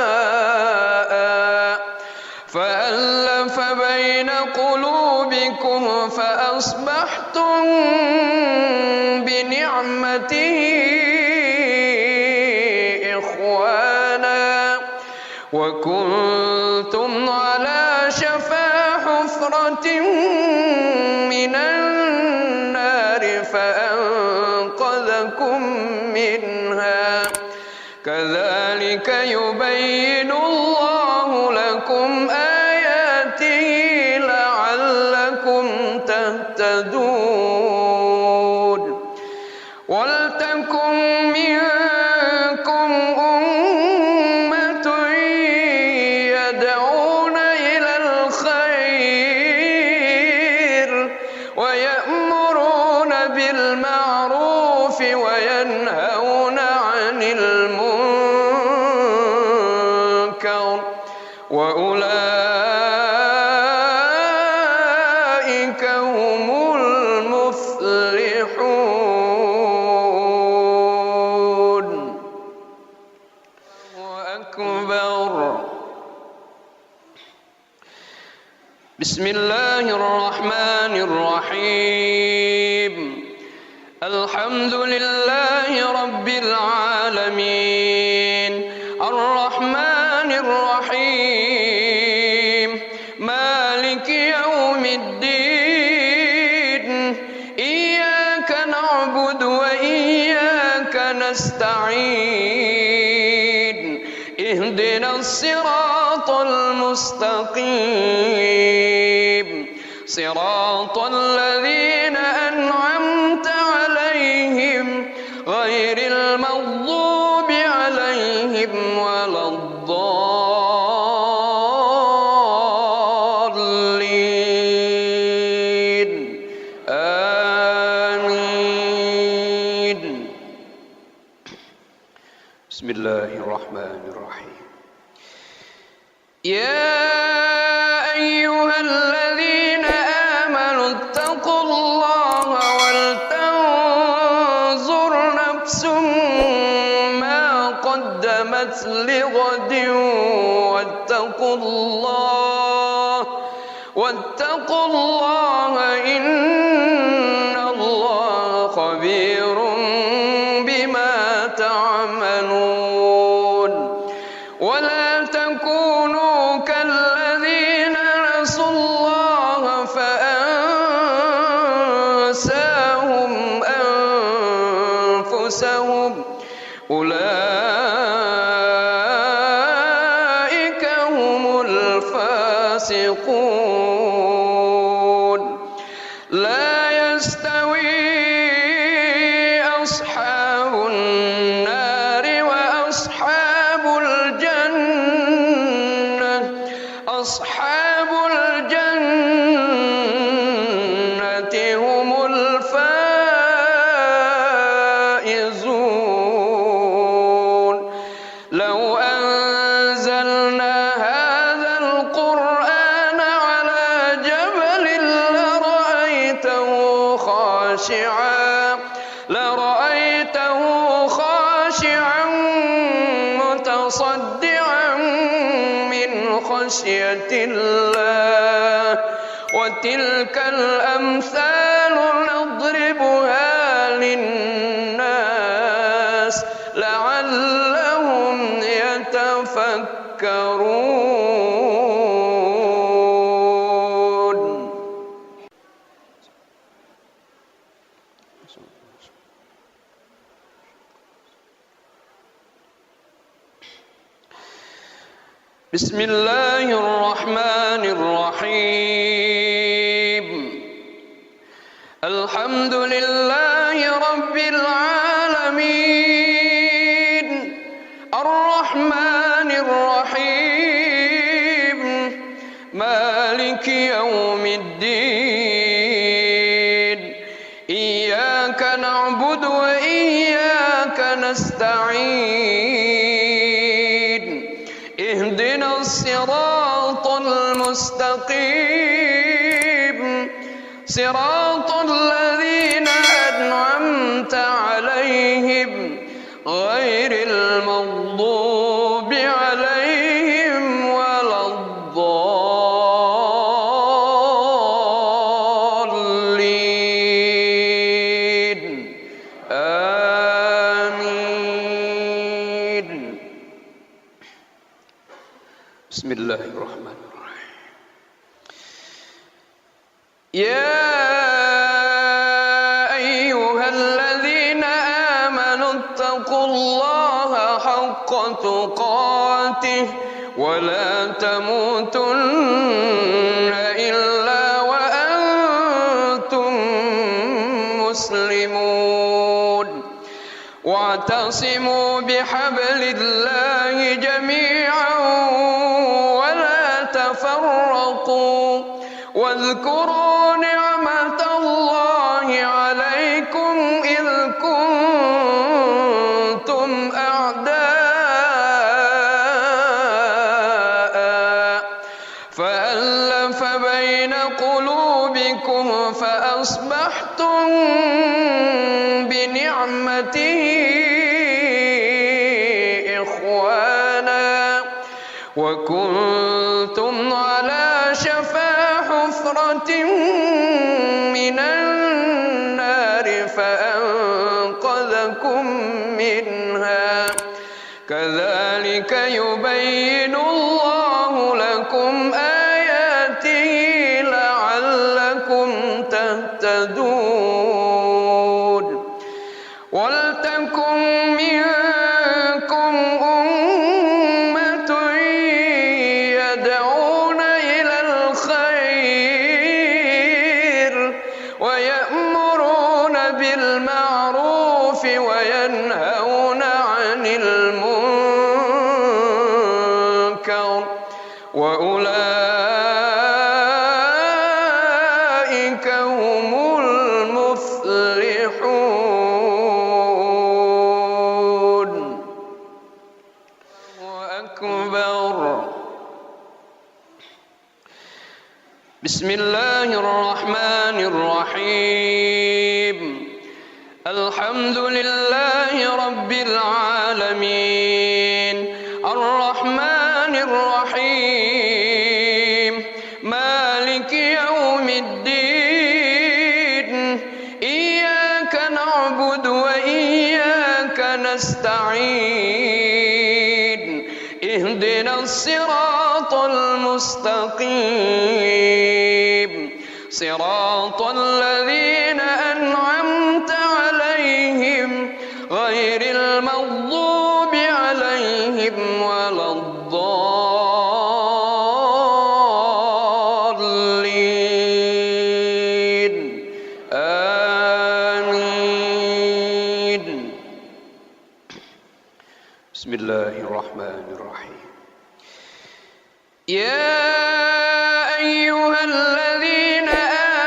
أعداء فألف بين قلوبكم فأصبحتم بنعمته إخوانا وكنتم على شفا حفرة من النار فأنقذكم منها كذلك يبين الله لكم آياته لعلكم تهتدون ولتكن منكم أمة يدعون إلى الخير ويأمرون بالمعروف وينهون عن المنكر وأولئك هم المفلحون. أكبر. بسم الله الرحمن الرحيم الحمد لله رب العالمين الرحمن الرحيم مالك يوم الدين إياك نعبد وإياك نستعين اهدنا الصراط المستقيم صراط الذين أنعمت عليهم غير المغضوب عليهم ولا الضالين آمين. بسم الله الرحمن الرحيم. يا أيها الذين آمنوا اتقوا الله ولتنظر نفس ما قدمت لغد واتقوا الله إن الله خبير بما تعملون. ولا تكونوا كالذين نسوا الله فأنساهم أنفسهم أولئك هم الفاسقون. لا يستوي أصحاب النار وأصحاب الجنة أصحاب الجنة هم الفائزون. لو أنزلنا هذا القرآن على جبل لرأيته خاشعا متصدعا من خشية الله. وتلك الأمثال نضربها للناس لعلهم يتفكرون. بسم الله الرحمن الرحيم. الحمد لله رب العالمين الرحمن الرحيم مالك يوم الدين إياك نعبد وإياك نستعين اهدنا الصراط المستقيم صراط الذين أنعمت عليهم غير المغضوب عليهم ولا الضالين آمين. بسم الله الرحمن الرحيم. يا أيها الذين آمنوا اتقوا الله حق تقاته ولا تموتن إلا وأنتم مسلمون. واعتصموا بحبل الله جميعا ولا تفرقوا واذكروا نعمة الله عليكم إذ كنتم أعداء فألف بين قلوبكم فأصبحتم بنعمته إخوانا وكنتم على شفا حفرة من النار فأنقذكم منها كذلك يبين الله لكم آياته لعلكم تهتدون ولتكن منكم أمة يدعون إلى الخير ويأمرون بالمعروف وينهون عن المنكر وأولئك هم المفلحون. الله أكبر. بسم الله الرحمن الرحيم. الحمد لله رب العالمين الرحمن الرحيم مالك يوم الدين إياك نعبد وإياك نستعين اهدنا الصراط المستقيم صراط الذين أنعمت عليهم غير المغضوب عليهم ولا الضالين آمين. بسم الله الرحمن الرحيم. يا أيها الذين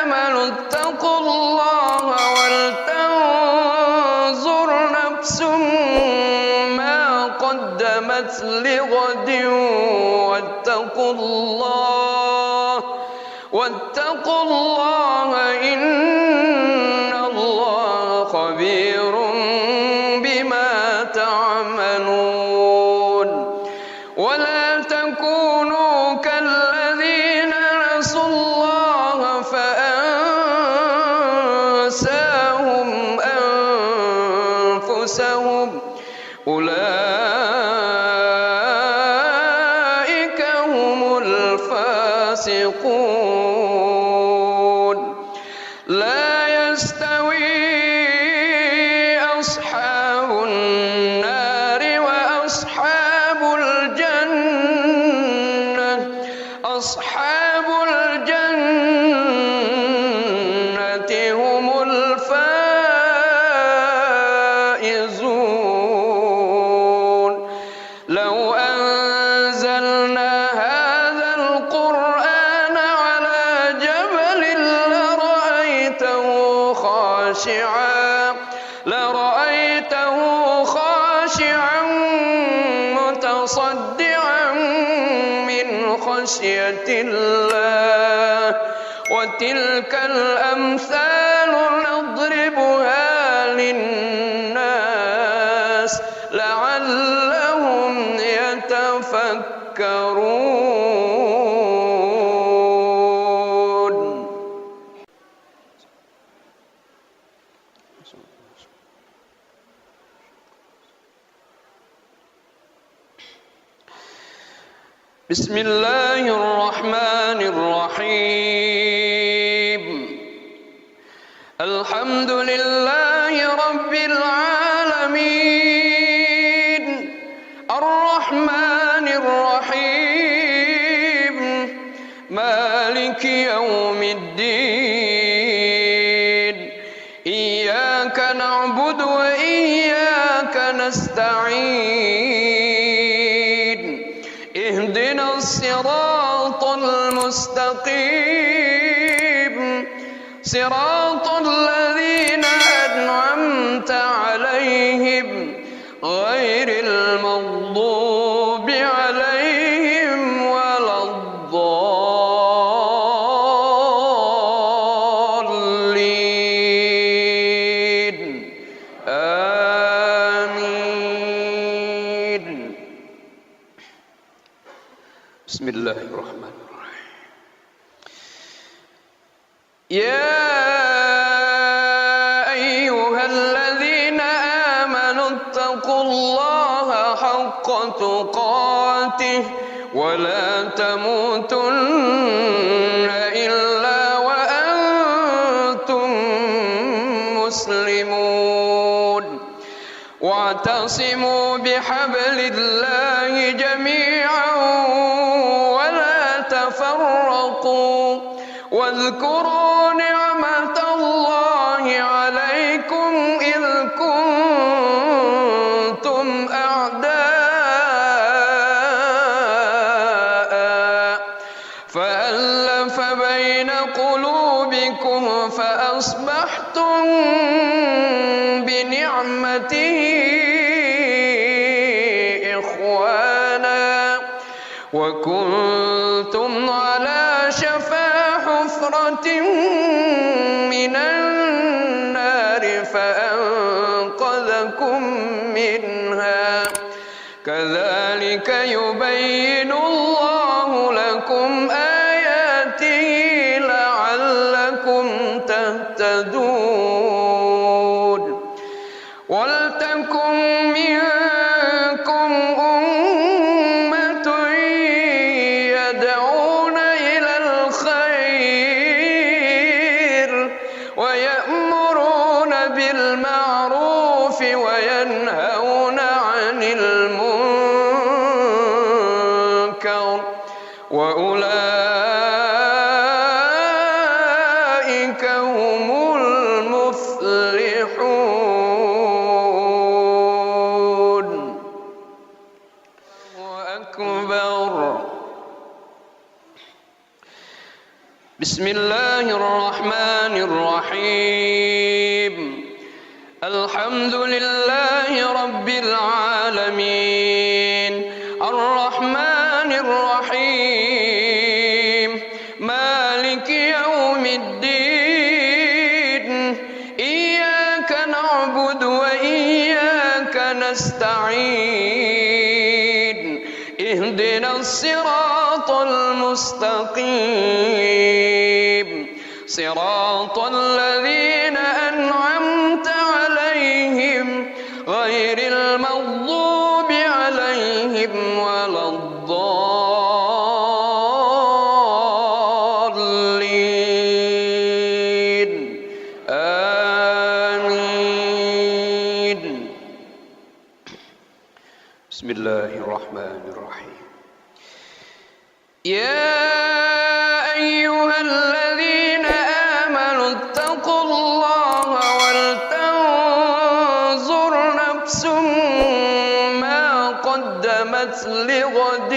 آمنوا اتقوا الله ولتنظر نفس ما قدمت لغد واتقوا الله إن الله خبير بما تعملون. ولا تكونوا كالذين نسوا الله فأنساهم أنفسهم أولئك هم الفاسقون. لا يستوي أصحاب النار وأصحاب الجنة أصحاب الجنة هم الفائزون. لو أنزلنا هذا القرآن على جبل لرأيته خاشعا متصدعا من خشية الله. وتلك الأمثال نضربها للناس لعلهم يتفكرون. بسم الله الرحمن الرحيم. الحمد لله رب العالمين الرحمن الرحيم مالك يوم الدين إياك نعبد وإياك نستعين اهدنا الصراط المستقيم صراط الذين أنعمت عليهم غير المغضوب عليهم ولا الضالين آمين. بسم الله الرحمن الرحيم. يا أيها الذين آمنوا اتقوا الله حق حق تقاته ولا تموتن إلا وأنتم مسلمون واعتصموا بحبل الله جميعا ولا تفرقوا واذكروا نعمة الله عليكم إذ كنتم أعداء فألف بين قلوبكم فأصبحتم بنعمته إخوانا وكنتم على شفا حفرة من النار فأنقذكم منها كذلك يبين الله لكم آياته لعلكم تهتدون ولتكن منكم أمة يدعون إلى الخير ويأمرون بالمعروف وينهون عن المنكر وأولئك هم المفلحون. الله أكبر. بسم الله الرحمن الرحيم. الحمد لله رب العالمين الرحمن الرحيم مالك يوم الدين إياك نعبد وإياك نستعين اهدنا الصراط المستقيم صراط الذين أنعمت عليهم غير المغضوب عليهم ولا الضالين آمين. بسم الله الرحمن الرحيم. يا أيها الذين آمنوا اتقوا الله ولتنظر نفس ما قدمت لغد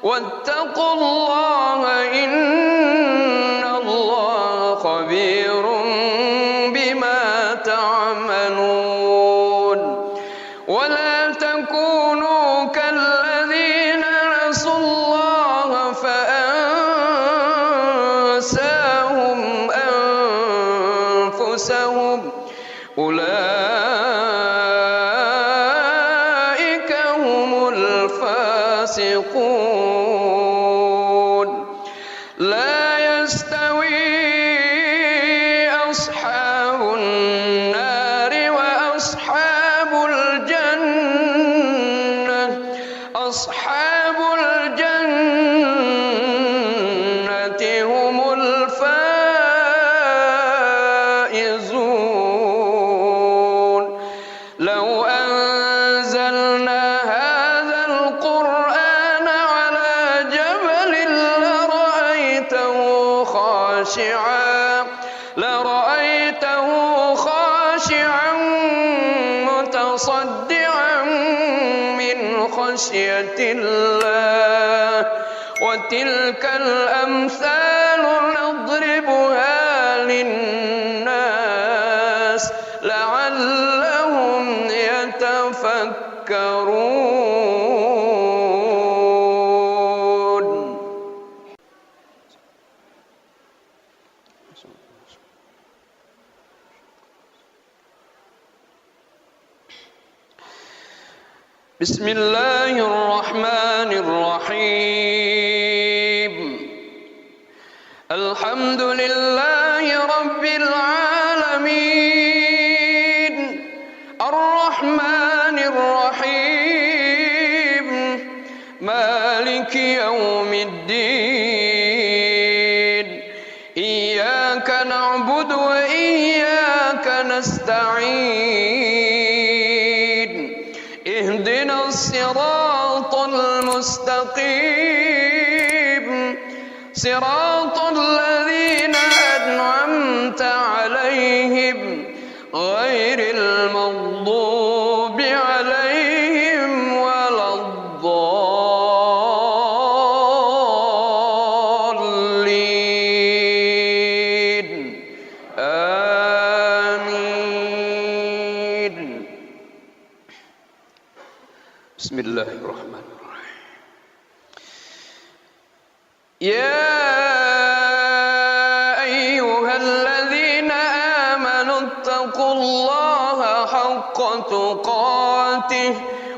واتقوا الله إن الله خبير بما تعملون ولا تكونوا كالذين نسوا الله فأنساهم أنفسهم أولئك هم الفاسقون. لا يستوي أصحاب النار وأصحاب الجنة أصحاب الجنة هم الفائزون. لو أنزلنا هذا القرآن على جبل لرأيته خاشعا متصدعا من خشية الله وتلك الأمثال نضربها للناس لعلهم يتفكرون. بسم الله الرحمن الرحيم. الحمد لله رب العالمين الرحمن الرحيم مالك يوم الدين إياك نعبد وإياك نستعين اهدنا الصراط المستقيم صراط الذين أنعمت عليهم غير المغضوب عليهم ولا الضالين آمين. بسم الله الرحمن الرحيم. يا أيها الذين آمنوا اتقوا الله حق تقاته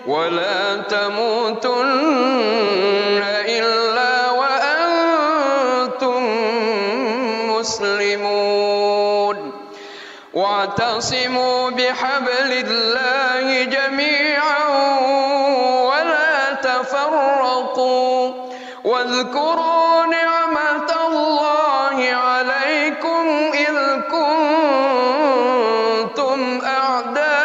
ولا تموتن إلا وأنتم مسلمون واعتصموا بحبل الله جميعا ولا تفرقوا واذكروا نعمة الله عليكم إذ كنتم أعداء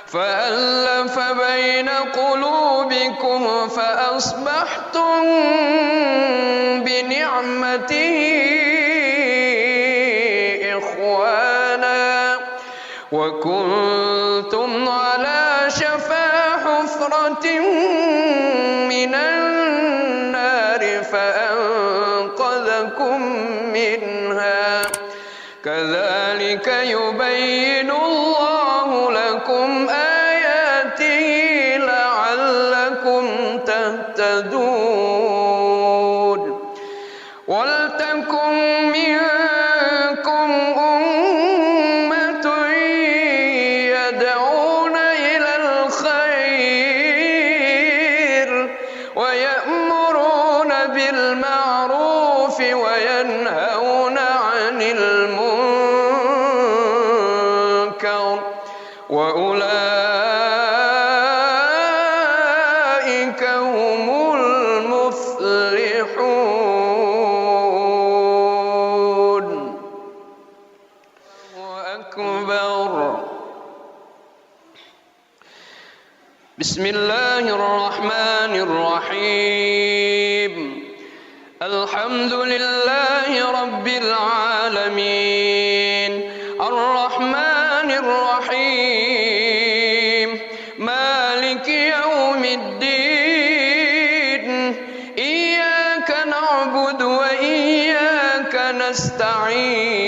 فألف بين قلوبكم فأصبحتم بنعمته إخوانا وكنتم على شفا حفرة من النار فأنقذكم منها كذلك يبين الله لكم آياته لعلكم تهتدون ولتكن منكم أمة يدعون إلى الخير ويأمرون بالمعروف وينهون عن المنكر وأولئك هم المفلحون. الله أكبر. بسم الله الرحمن الرحيم الحمد لله رب العالمين الرحمن الرحيم مالك يوم الدين إياك نعبد وإياك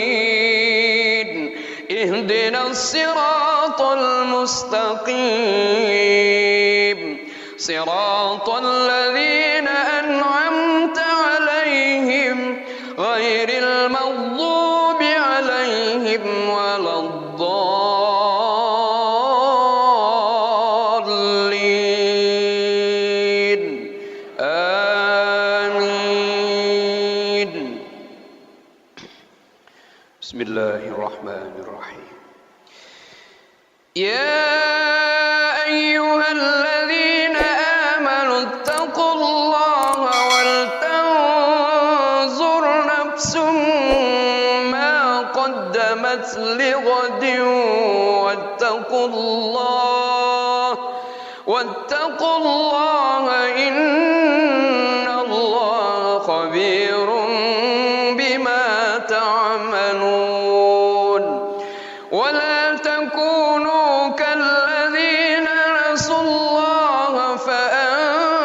نستعين اهدنا الصراط المستقيم صراط الذين أنعمت عليهم غير المغضوب عليهم ولا الضالين آمين. بسم الله الرحمن الرحيم. يا أيها الذين آمنوا اتقوا الله ولتنظر نفس ما قدمت لغد واتقوا الله إن الله خبير بما تعملون ولا تكونوا كالذين نسوا الله فأنساهم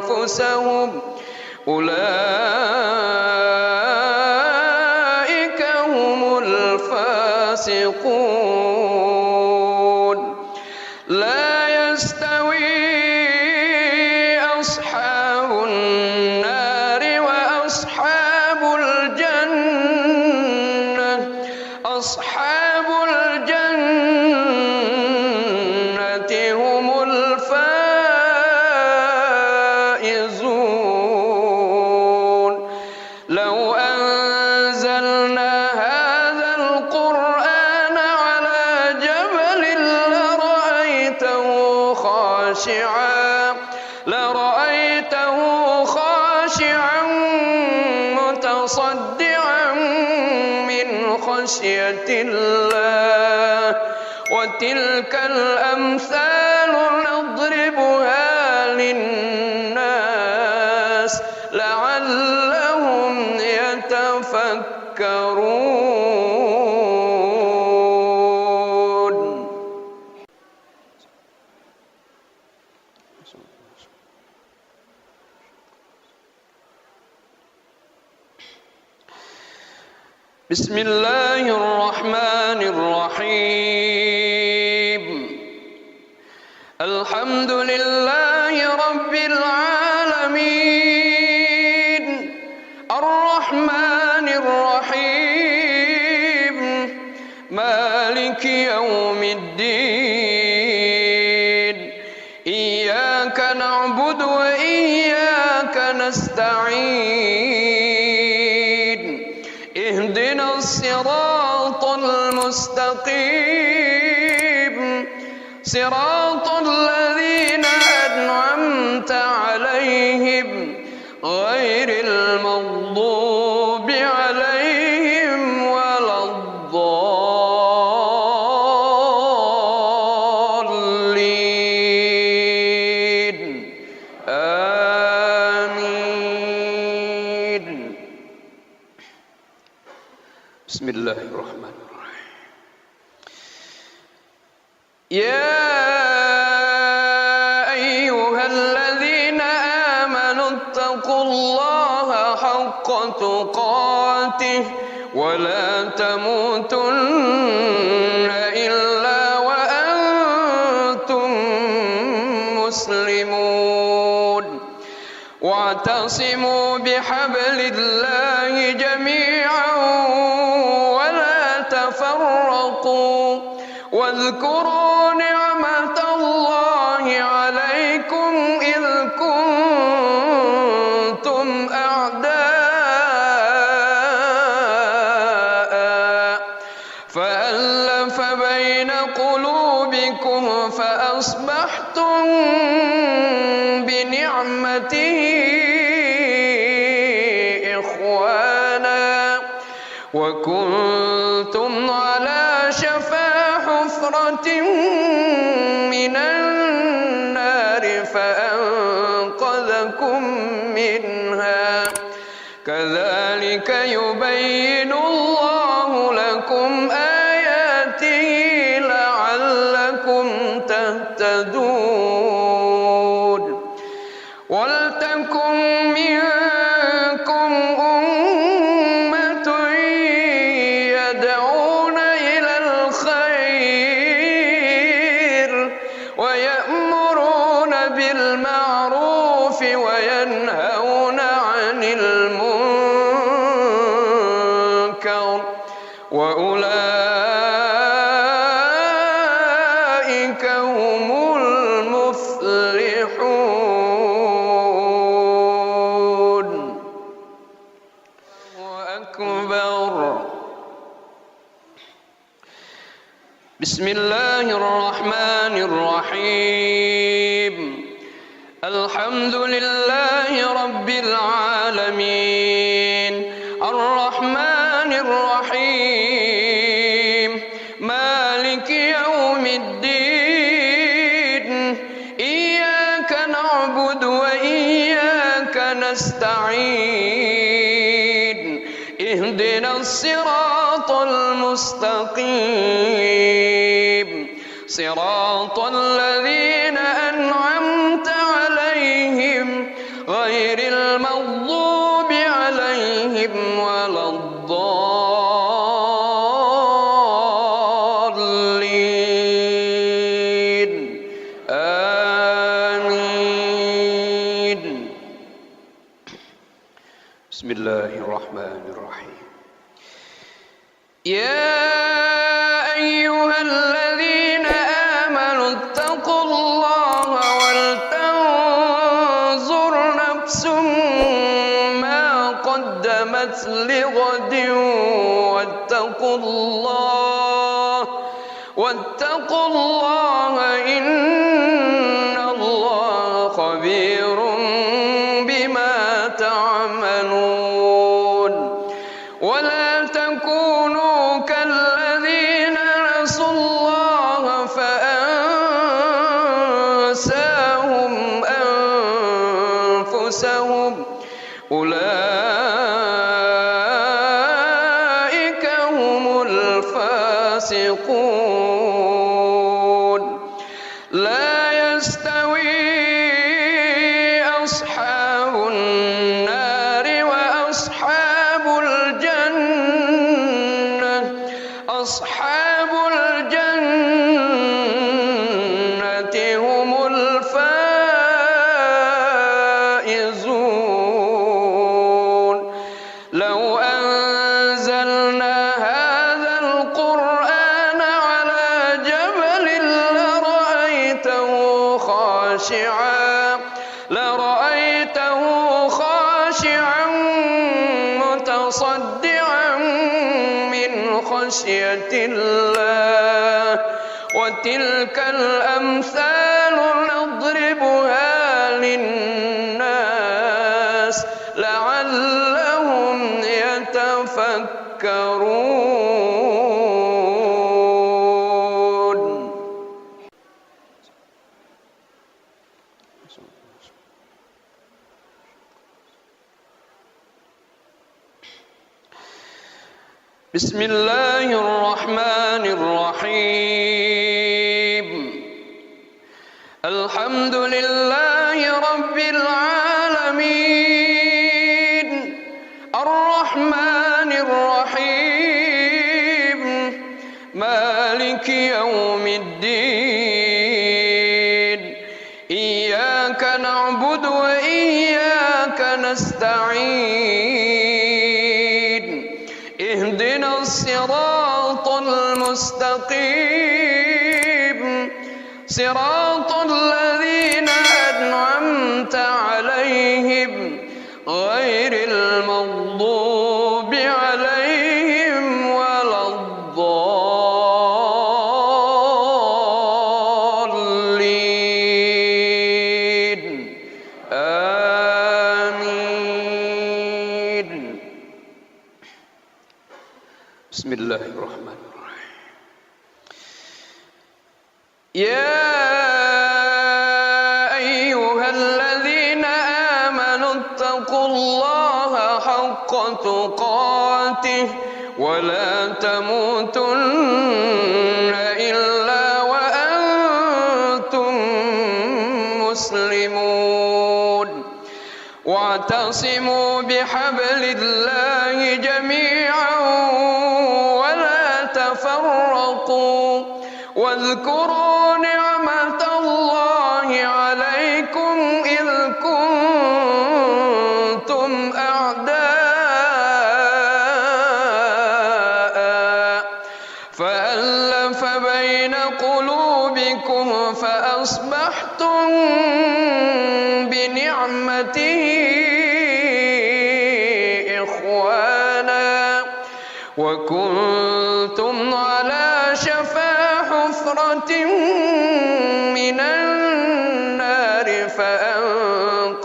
أنفسهم أولئك هم الفاسقون. لا يستوي أصحاب النار وأصحاب الجنة أصحاب الجنة هم الفائزون. لو أنزلنا هذا القرآن على جبل لرأيته خاشعا متصدعا من خشية الله وتلك الأمثال نضربها للناس لعلهم يتفكرون. بسم الله الرحمن الرحيم. الحمد لله رب العالمين الرحمن الرحيم مالك يوم الدين إياك نعبد وإياك نستعين اهدنا الصراط المستقيم صراط الذين أنعمت عليهم غير المغضوب عليهم ولا الضالين آمين. بسم الله الرحمن الرحيم. يا أيها الذين آمنوا اتقوا الله حق تقاته ولا تموتن إلا وأنتم مسلمون واعتصموا بحبل الله جميعا ولا تفرقوا واذكروا نعمة الله عليكم إذ كنتم أعداء فألف بين قلوبكم فأصبحتم بنعمته إخوانا وكنتم على شفا حفرة من النار فأنقذكم منها كذلك يبين الله لكم آياته لعلكم تهتدون. ولتكن منكم أمة يدعون إلى الخير ويأمرون بالمعروف وينهون عن المنكر وأولئك هم المفلحون. الله أكبر. بسم الله الرحمن الرحيم. الحمد لله رب العالمين الرحمن الرحيم مالك يوم الدين إياك نعبد وإياك نستعين اهدنا الصراط المستقيم صراط الذين أنعمت عليهم غير المغضوب عليهم ولا الضالين آمين. بسم الله الرحمن الرحيم. يا أيها الذين آمنوا اتقوا الله ولتنظر نفس ما قدمت قدمت لغد واتقوا الله إن الله خبير بما تعملون ولا تكونوا كالذين نسوا الله فأنساهم أنفسهم أولئك هم الفاسقون لا يستوي أصحاب النار وأصحاب الجنة أصحاب الجنة هم الفائزون لو أنزلنا هذا القرآن على جبل لرأيته خاشعا متصدعا من خشية الله وتلك الأمثال نضربها للناس لعلهم يتفكرون. بسم الله الرحمن الرحيم الحمد لله رب العالمين الرحمن الرحيم مالك يوم الدين إياك نعبد وإياك نستعين اهدنا الصراط المستقيم صراط الذين أنعمت عليهم غير المغضوب عليهم ولا الضالين آمين. بسم الله الرحمن الرحيم يا أيها الذين آمنوا اتقوا الله حق تقاته ولا تموتن إلا وأنتم مسلمون واعتصموا بحبل الله جميعا ولا تفرقوا واذكروا نعمة الله عليكم إذ كنتم أعداء فألف بين قلوبكم فأصبحتم بنعمته إخوانا وكنتم على شفا حفرة من النار فأنقذكم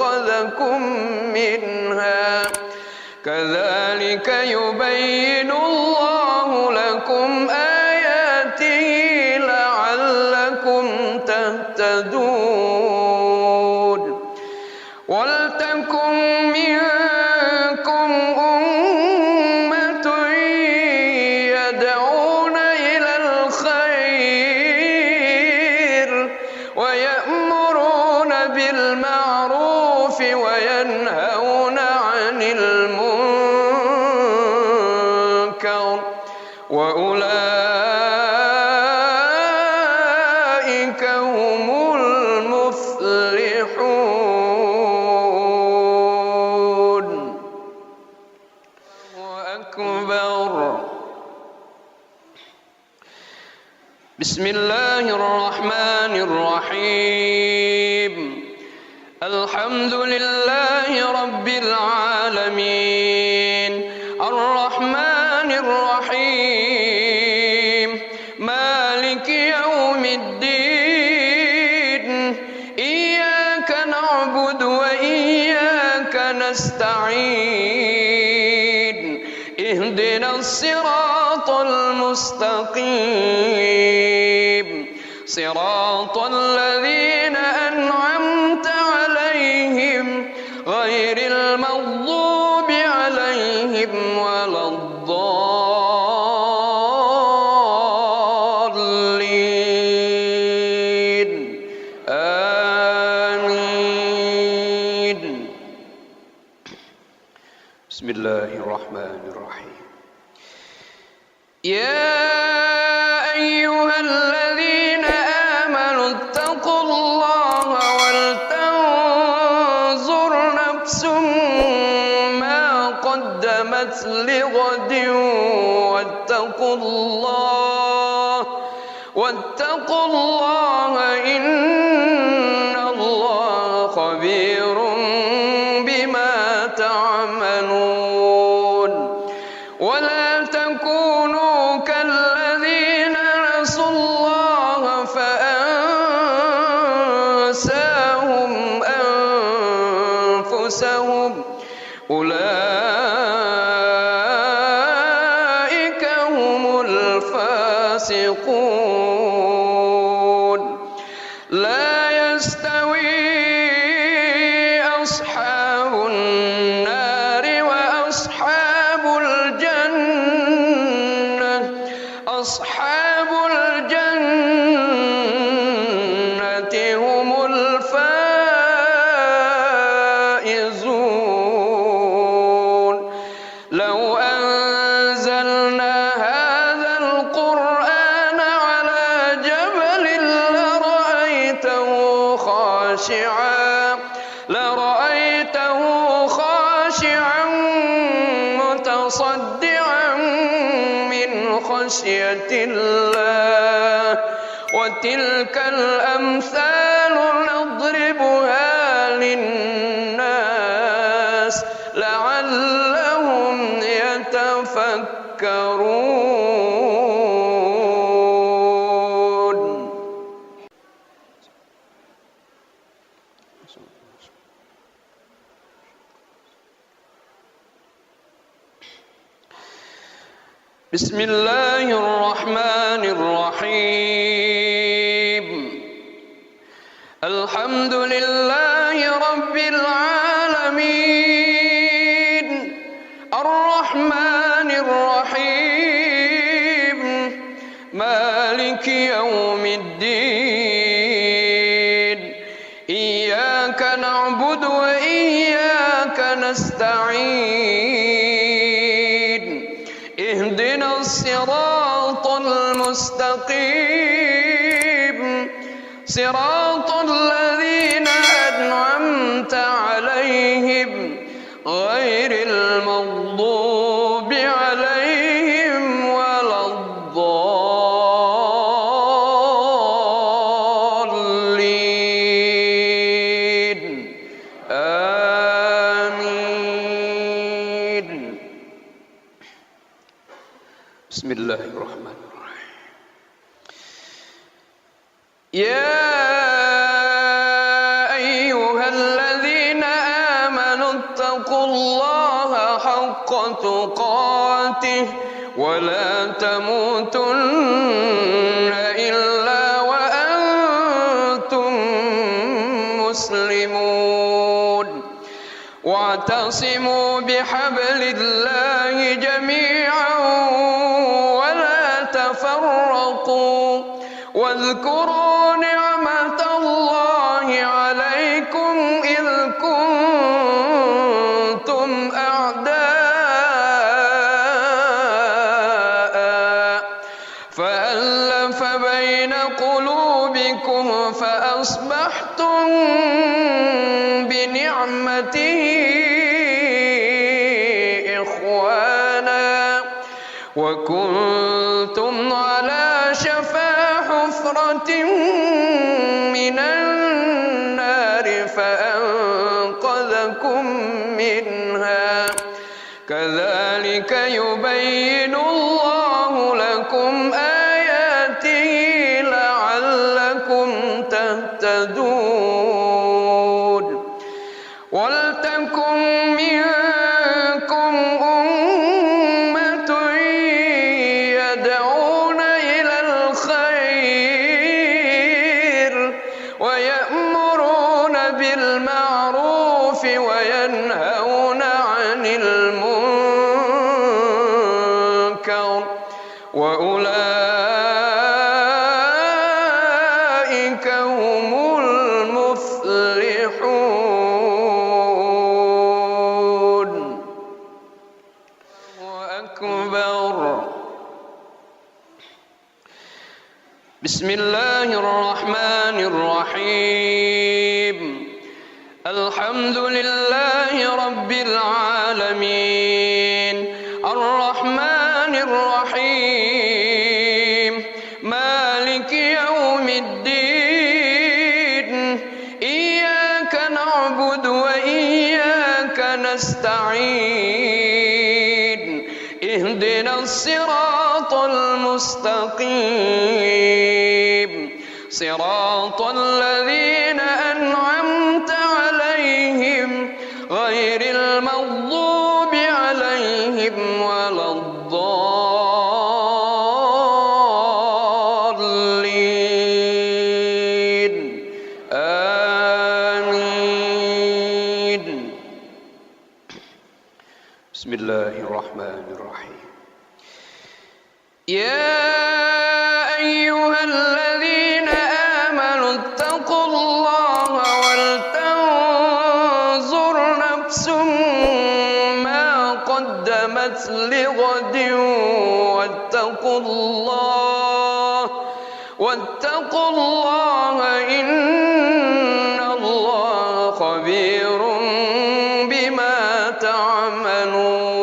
منها كذلك يبين الله لكم آياته لعلكم تهتدون ولتكن منكم أمة يدعون إلى الخير ويأمرون بالمعروف وينهون عن المنكر وأولئك هم المفلحون. الله أكبر. بسم الله الرحمن الرحيم الحمد لله رب العالمين الرحيم مالك يوم الدين إياك نعبد وإياك نستعين اهدنا الصراط المستقيم صراط الذين أنعمت عليهم غير المغضوب عليهم ولا الضالين آمين. بسم الله الرحمن الرحيم. يا أيها الذين آمنوا اتقوا الله ولتنظر نفس ما قدمت لغد واتقوا الله إن الله خبير بما تعملون. ولا تكونوا كالذين نسوا الله فأنساهم أنفسهم أولئك هم الفاسقون. لا يستوي أصحاب النار وأصحاب الجنة أصحاب الجنة هم الفائزون. لو أنزلنا هذا القرآن على جبل لرأيته خاشعا متصدعا من خشية الله. وتلك الأمثال نضربها للناس لعلهم يتفكرون. بسم الله الرحمن الرحيم. الحمد لله رب العالمين الرحمن الرحيم مالك يوم الدين إياك نعبد وإياك نستعين اهدنا الصراط المستقيم صراط الذين أنعمت عليهم غير المغضوب عليهم ولا الضالين آمين. بسم الله الرحمن الرحيم. يا أيها الذين آمنوا اتقوا الله حق تقاته ولا تموتن إلا وأنتم مسلمون. واعتصموا بحبل الله جميعا ولا تفرقوا واذكروا نعمة الله عليكم إذ كنتم أعداء فألف بين قلوبكم فأصبحتم بنعمته إخوانا وكنتم على شفا حفرة من النار فأنقذكم منها كذلك يبين الله لكم آياته لعلكم تهتدون ولتكن منكم أمة يدعون إلى الخير ويأمرون بالمعروف وينهون عن المنكر وأولئك هم المفلحون. أكبر. بسم الله الرحمن الرحيم. الحمد لله رب العالمين الرحمن الرحيم مالك يوم الدين إياك نعبد وإياك نستعين اهدنا الصراط المستقيم صراط الذين أنعمت عليهم غير المغضوب عليهم ولا الضالين آمين. بسم الله الرحمن الرحيم. يا أيها الذين آمنوا اتقوا الله ولتنظر نفس ما قدمت لغد واتقوا الله إن الله خبير بما تعملون.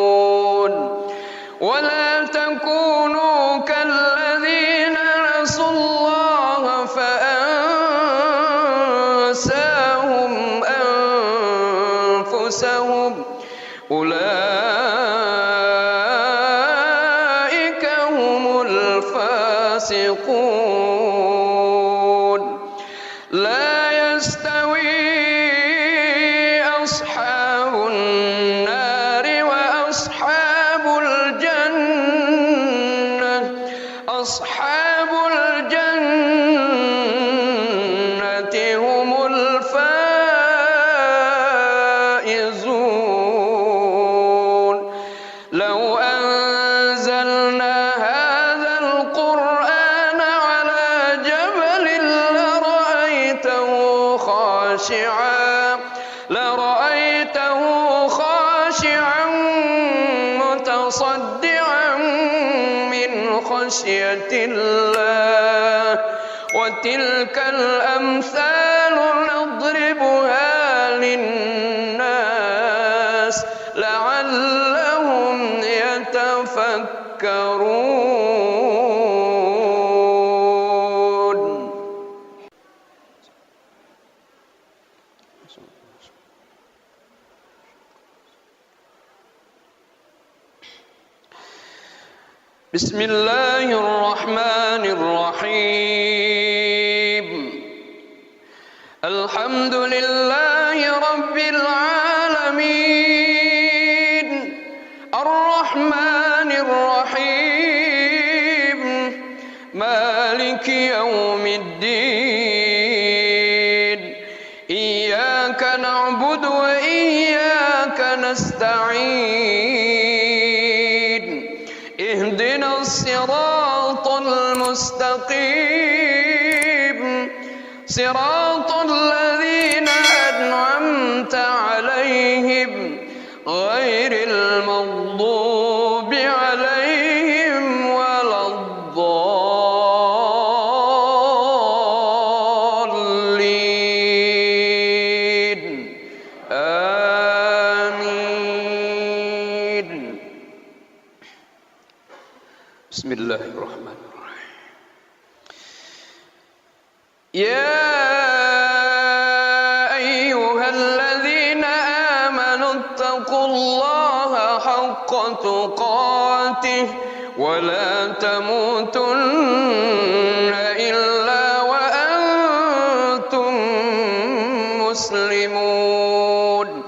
ولا تكونوا كالذين نسوا الله فأنساهم أنفسهم أولئك هم الفاسقون. لا يستوي أصحاب النار وأصحاب الجنة أصحاب الجنة هم الفائزون. لو أنزلنا هذا القرآن على جبل لرأيته خاشعا متصدعا من خشية الله. وتلك الأمثال نضربها للناس لعلهم يتفكرون. بسم الله الرحمن الرحيم. الحمد لله رب العالمين الرحمن الرحيم مالك يوم الدين إياك نعبد وإياك نستعين اهدنا الصراط المستقيم صراط الذين أنعمت عليهم غير المغضوب عليهم ولا الضالين آمين. بسم الله الرحمن الرحيم. يا أيها الذين آمنوا اتقوا الله حق تقاته ولا تموتن إلا وأنتم مسلمون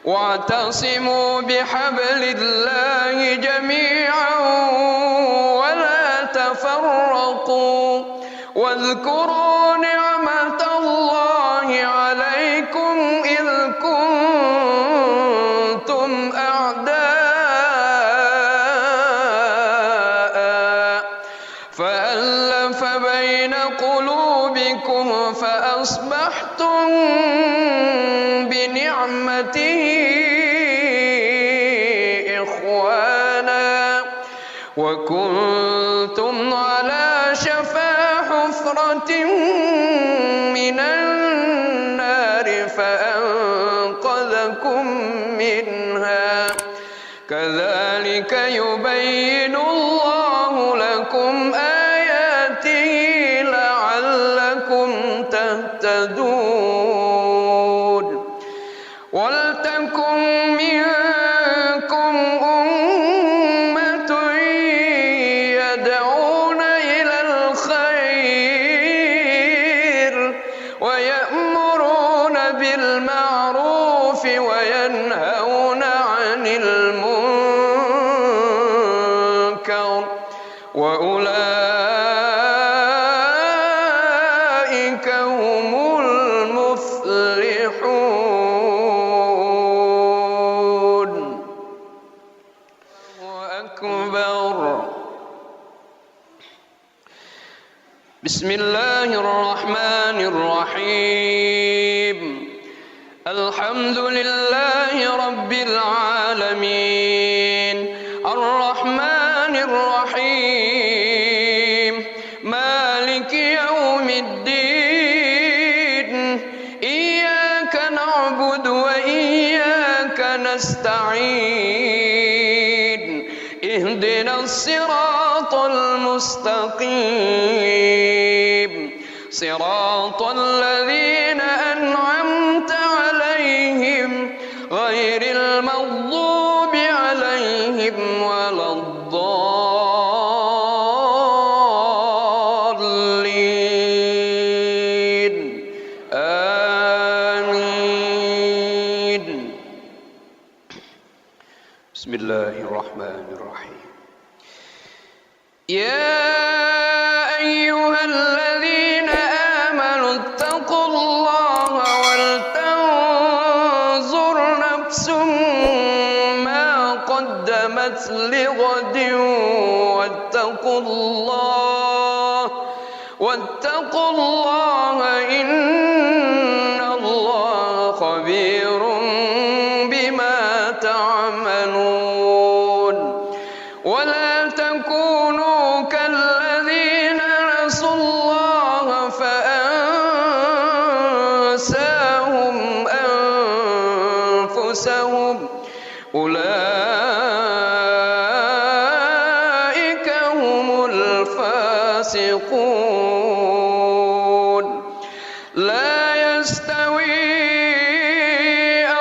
واعتصموا بحبل الله جميعا ولا تفرقوا واذكروا نعمة الله عليكم إذ كنتم أعداء فألف بين قلوبكم فأصبحتم بنعمته إخوانا وكنتم على شفا حفرة من النار فأنقذكم منها كذلك يبين الله لكم آياته لعلكم تهتدون ولتكن منكم أمة يدعون إلى الخير ويأمرون بالمعروف وينهون عن المنكر وأولئك هم المفلحون. الله أكبر. بسم الله الرحمن الرحيم. الحمد لله رب العالمين الرحمن الرحيم مالك يوم الدين إياك نعبد وإياك نستعين اهدنا الصراط المستقيم صراط الذين أنعمت عليهم غير المغضوب عليهم ولا الضالين آمين. بسم الله الرحمن الرحيم. يا أيها الذين آمنوا اتقوا الله ولتنظر نفس ما قدمت لغد واتقوا الله إن الله خبير بما تعملون ولا تكونوا كالذين نسوا الله فأنساهم أنفسهم أولئك هم الفاسقون. لا يستوي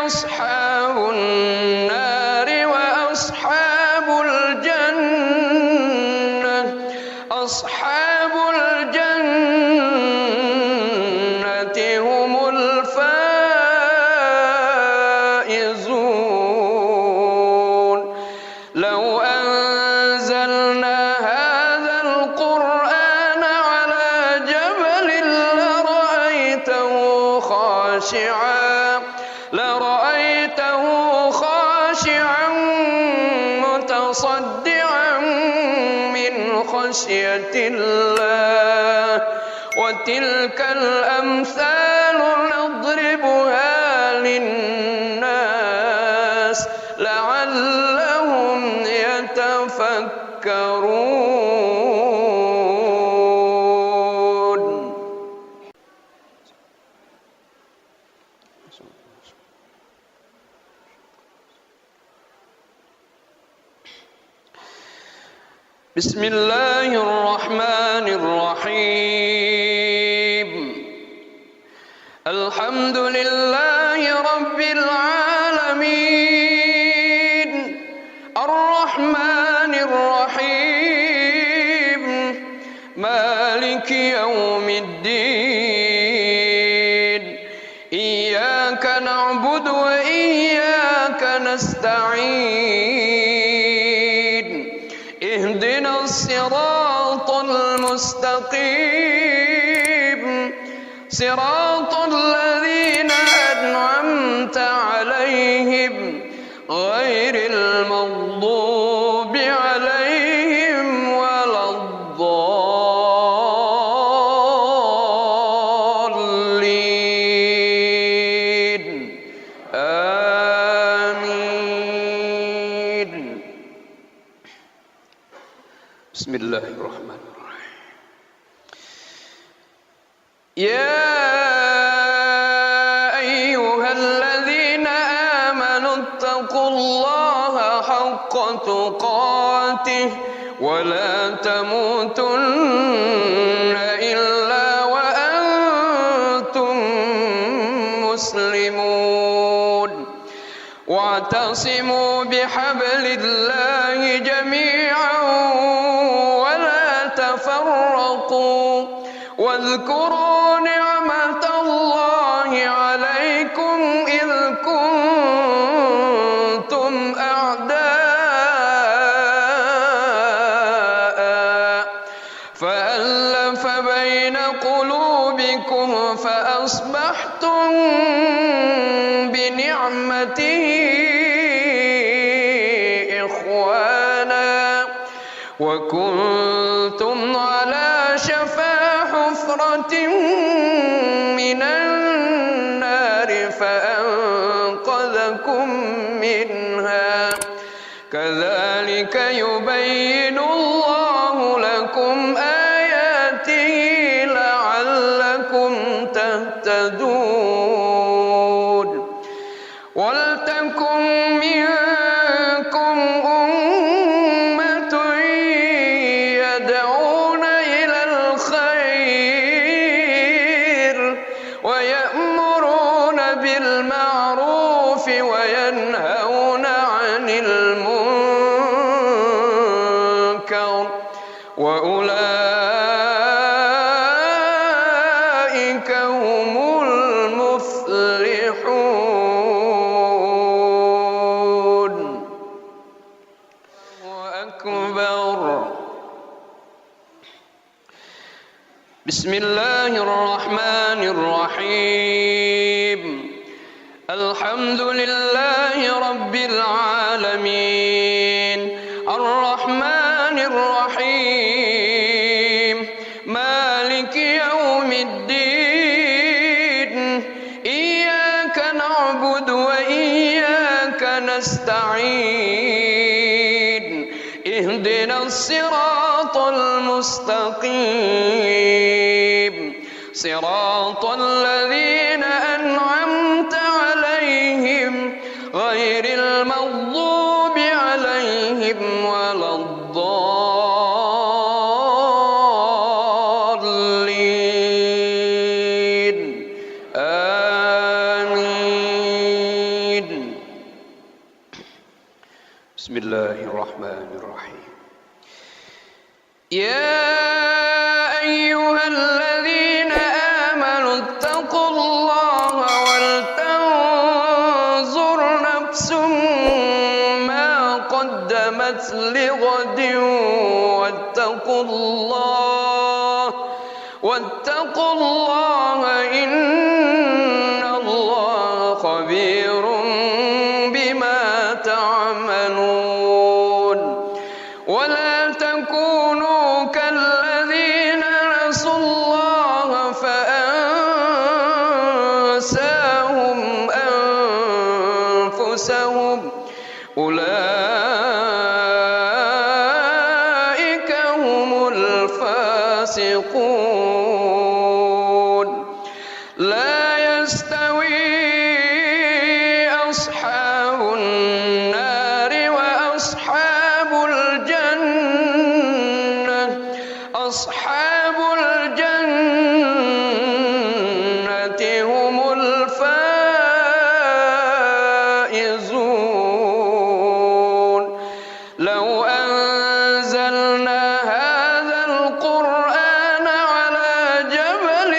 أصحاب النار وأصحاب الجنة أصحاب الجنة هم الفائزون. لو أنزلنا هذا القرآن على جبل لرأيته خاشعا متصدعا من خشية الله وتلك الأمثال نضربها للناس لعلهم يتفكرون. بسم الله الرحمن الرحيم. الحمد لله رب العالمين الرحمن الرحمن الرحيم مالك يوم الدين إياك نعبد وإياك نستعين اهدنا الصراط المستقيم صراط الذين أنعمت عليهم غير المغضوب عليهم ولا الضالين آمين. بسم الله الرحمن الرحيم. يا أيها الذين آمنوا اتقوا الله حق تقاته ولا تموتن إلا وأنتم مسلمون واعتصموا بحبل الله جميعا ولا تفرقوا واذكروا نعمة الله عليكم إذ كنتم أعداء فألف بين قلوبكم فأصبحتم بنعمته إخوانا وكنتم على شفا حفرة من النار فأنقذكم منها كذلك يبين الله لكم آياته لعلكم تهتدون ولتكن منكم أمة يدعون إلى الخير ويأمرون بالمعروف وينهون عن المنكر وأولئك هم المفلحون. الله أكبر. بسم الله الرحمن الرحيم الحمد لله رب العالمين الرحمن الرحيم مالك يوم الدين إياك نعبد وإياك نستعين اهدنا الصراط المستقيم صراط الذين أنعمت عليهم غير المغضوب عليهم ولا الضالين آمين. بسم الله الرحمن الرحيم. يا أيها الذين آمنوا اتقوا الله ولتنظر نفس ما قدمت لغد واتقوا الله إن الله خبير بما تعملون ولا تكونوا كالذين نسوا الله فأنساهم أنفسهم أولئك هم الفاسقون. لا يستوي أصحاب النار وأصحاب الجنة أصحاب الجنة هم الفائزون. لو أنزلنا هذا القرآن على جبل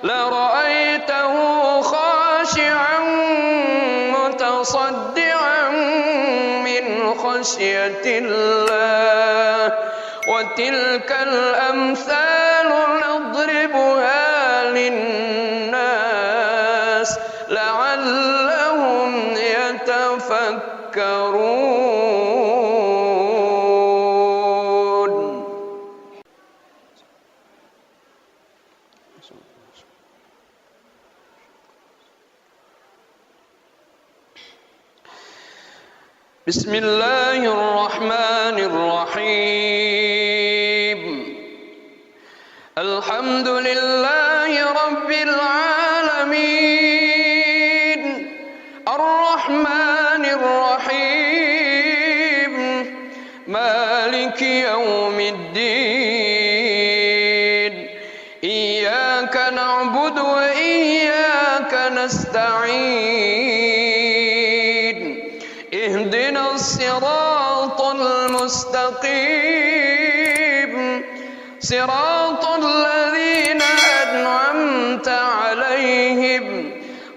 لرأيته خاشعا متصدعا من خشية الله وتلك الأمثال نضربها للناس لعلهم يتفكرون. بسم الله الرحمن الرحيم. الحمد لله رب العالمين الرحمن الرحيم مالك يوم الدين إياك نعبد وإياك نستعين اهدنا الصراط المستقيم صراط الذين أنعمت عليهم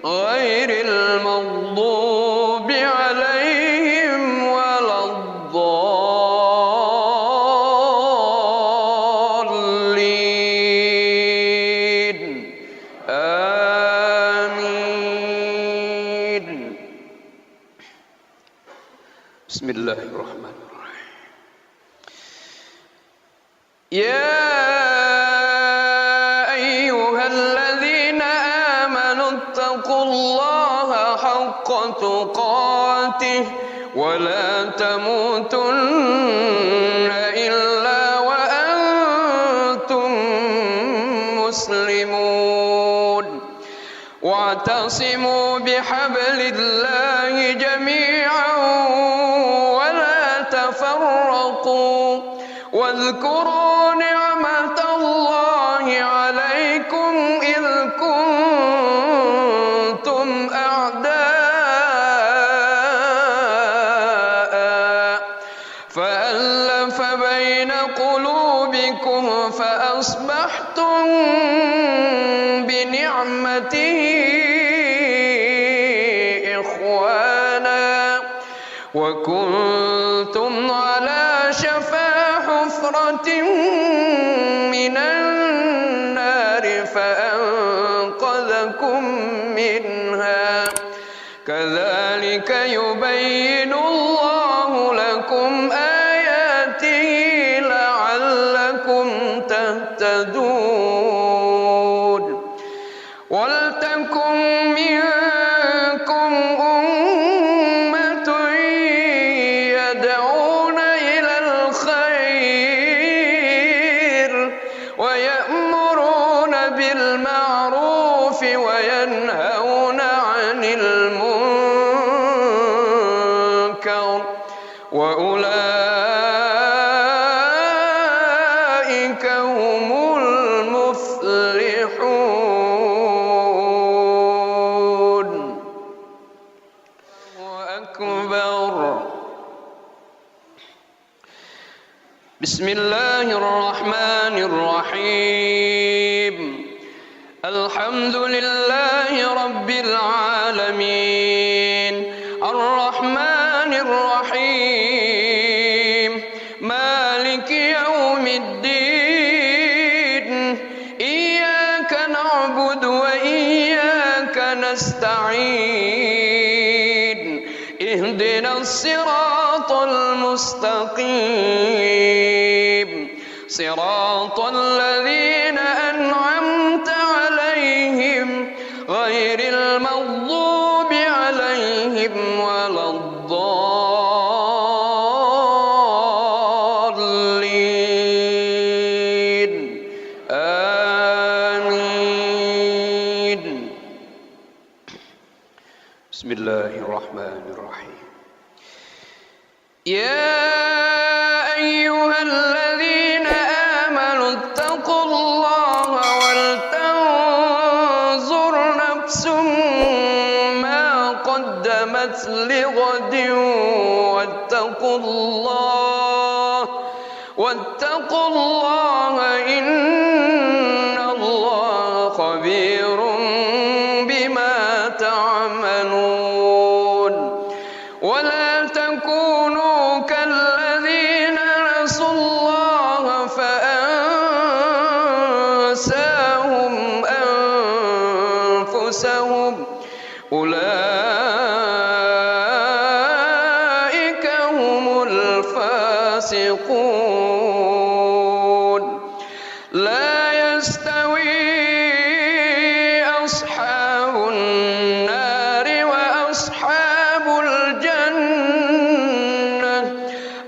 غير المغضوب عليهم ولا الضالين آمين. بسم الله الرحمن الرحيم. يا أيها الذين آمنوا اتقوا الله حق تقاته ولا تموتن إلا وأنتم مسلمون واعتصموا بحبل الله جميعا ولا تفرقوا واذكروا نعمة الله عليكم إذ كنتم أعداء فألف بين قلوبكم فأصبحتم بنعمته إخوانا وكنتم على شفا حفرة من النار فأنقذكم منها كذلك يبين الله لكم آياته لعلكم تهتدون. ولتكن منكم أمة يدعون إلى الخير ويأمرون بالمعروف وينهون عن المنكر وأولئك هم المفلحون. أكبر. بسم الله الرحمن الرحيم. الحمد لله رب العالمين الرحمن الرحيم مالك يوم الدين إياك نعبد وإياك نستعين اهدنا الصراط المستقيم صراط الذين أنعمت عليهم غير المغضوب عليهم ولا الضالين آمين. بسم الله الرحمن الرحيم. يا أيها الذين آمنوا اتقوا الله ولتنظر نفس ما قدمت لغد واتقوا الله إن الله خبير بما تعملون ولا تكونوا كالذين نسوا الله فأنساهم أنفسهم أولئك هم الفاسقون لا يستوي أصحاب النار وأصحاب الجنة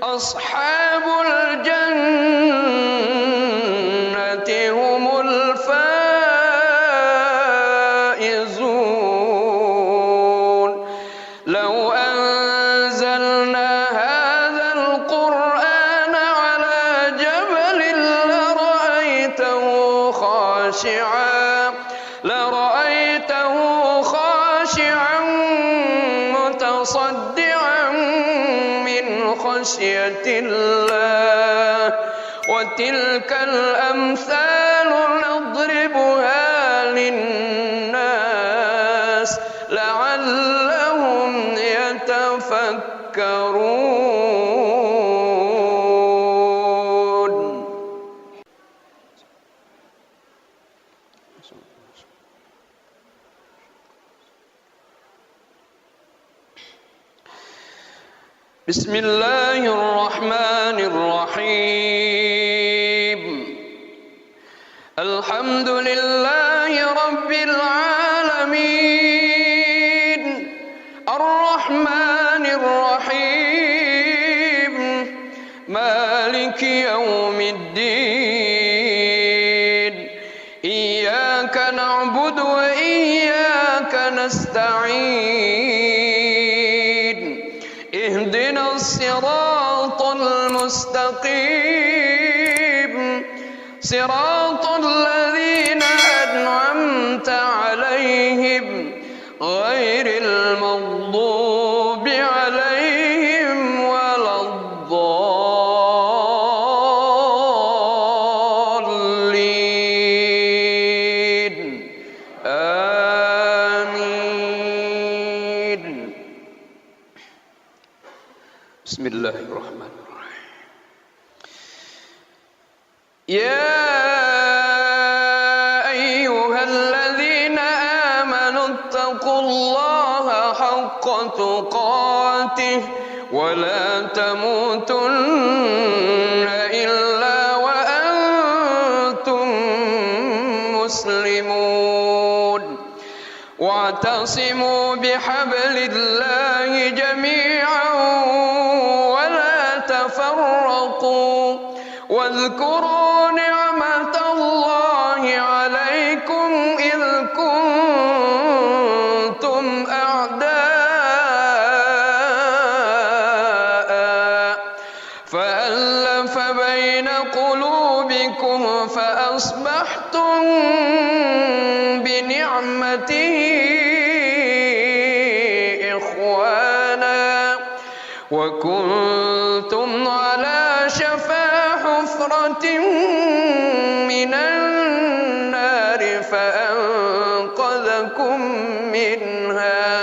أصحاب الجنة هم الفائزون لو أنزلنا هذا القرآن على جبل لرأيته خاشعا متصدعا من خشية الله وتلك الأمثال نضربها للناس لعلهم يتفكرون. بسم الله الرحمن الرحيم الحمد لله رب العالمين الرحمن الرحيم مالك يوم الدين إياك نعبد وإياك نستعين اهدنا الصراط المستقيم صراط الذين أنعمت عليهم غير المغضوب عليهم ولا الضالين آمين. بسم الله الرحمن الرحيم يا أيها الذين آمنوا اتقوا الله حق تقاته ولا تموتن إلا وأنتم مسلمون واعتصموا بحبل الله جميعا ولا تفرقوا واذكروا نعمة الله عليكم إذ كنتم أعداء فألف بين قلوبكم فأصبحتم بنعمته إخوانا وكنتم على شفا حفرة من النار فأنقذكم منها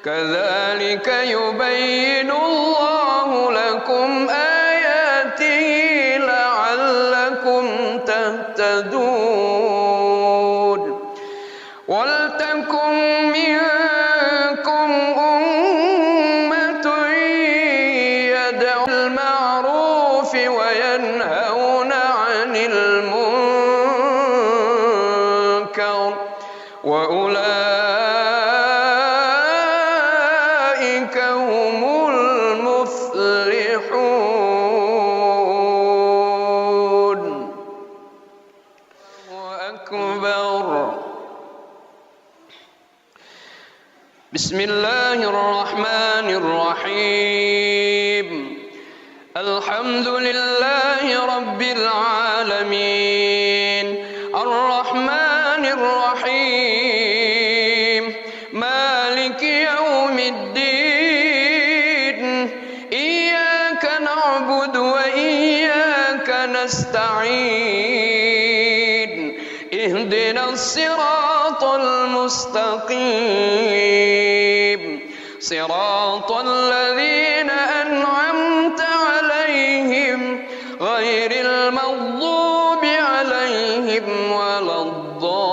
كذلك يبين الله لكم آياته لعلكم تهتدون ولتكن منكم أمة يدعون بالمعروف وينهون عن المنكر وأولئك هم المفلحون. أكبر. بسم الله الرحمن الرحيم الحمد لله رب العالمين الرحمن الرحيم مالك يوم الدين نستعين اهدنا الصراط المستقيم صراط الذين أنعمت عليهم غير المغضوب عليهم ولا الضالين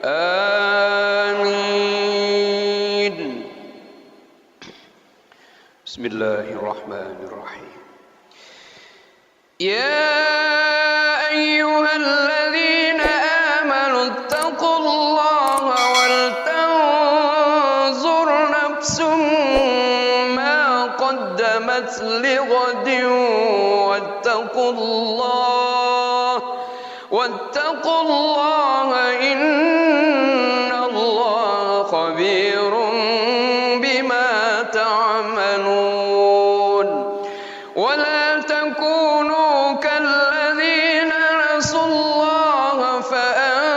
آمين. بسم الله الرحمن الرحيم. يا أيها الذين آمنوا اتقوا الله ولتنظر نفس ما قدمت لغد واتقوا الله إن الله خبير بما تعملون. ولا تكونوا كالذين نسوا الله فأنساهم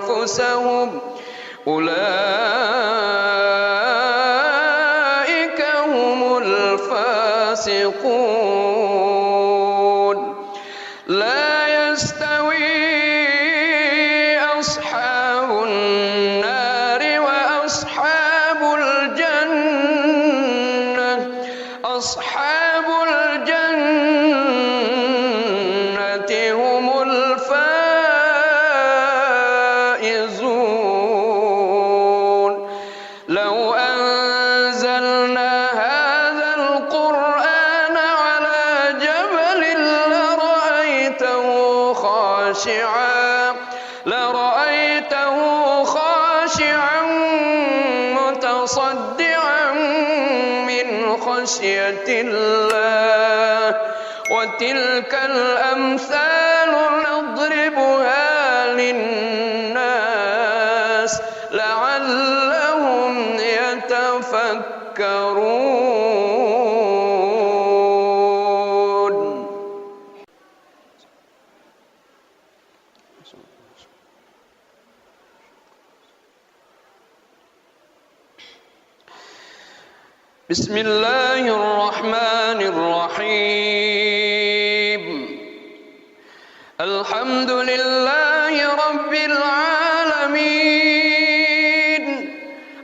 أنفسهم أولئك هم الفاسقون. لا يستوي أصحاب النار وأصحاب الجنة أصحاب الجنة هم الفائزون. لو أنزلنا هذا القرآن على جبل لرأيته خاشعا متصدعا من خشية الله. وتلك الأمثال نضربها للناس لعلهم يتفكرون. بسم الله الرحمن الرحيم. الحمد لله رب العالمين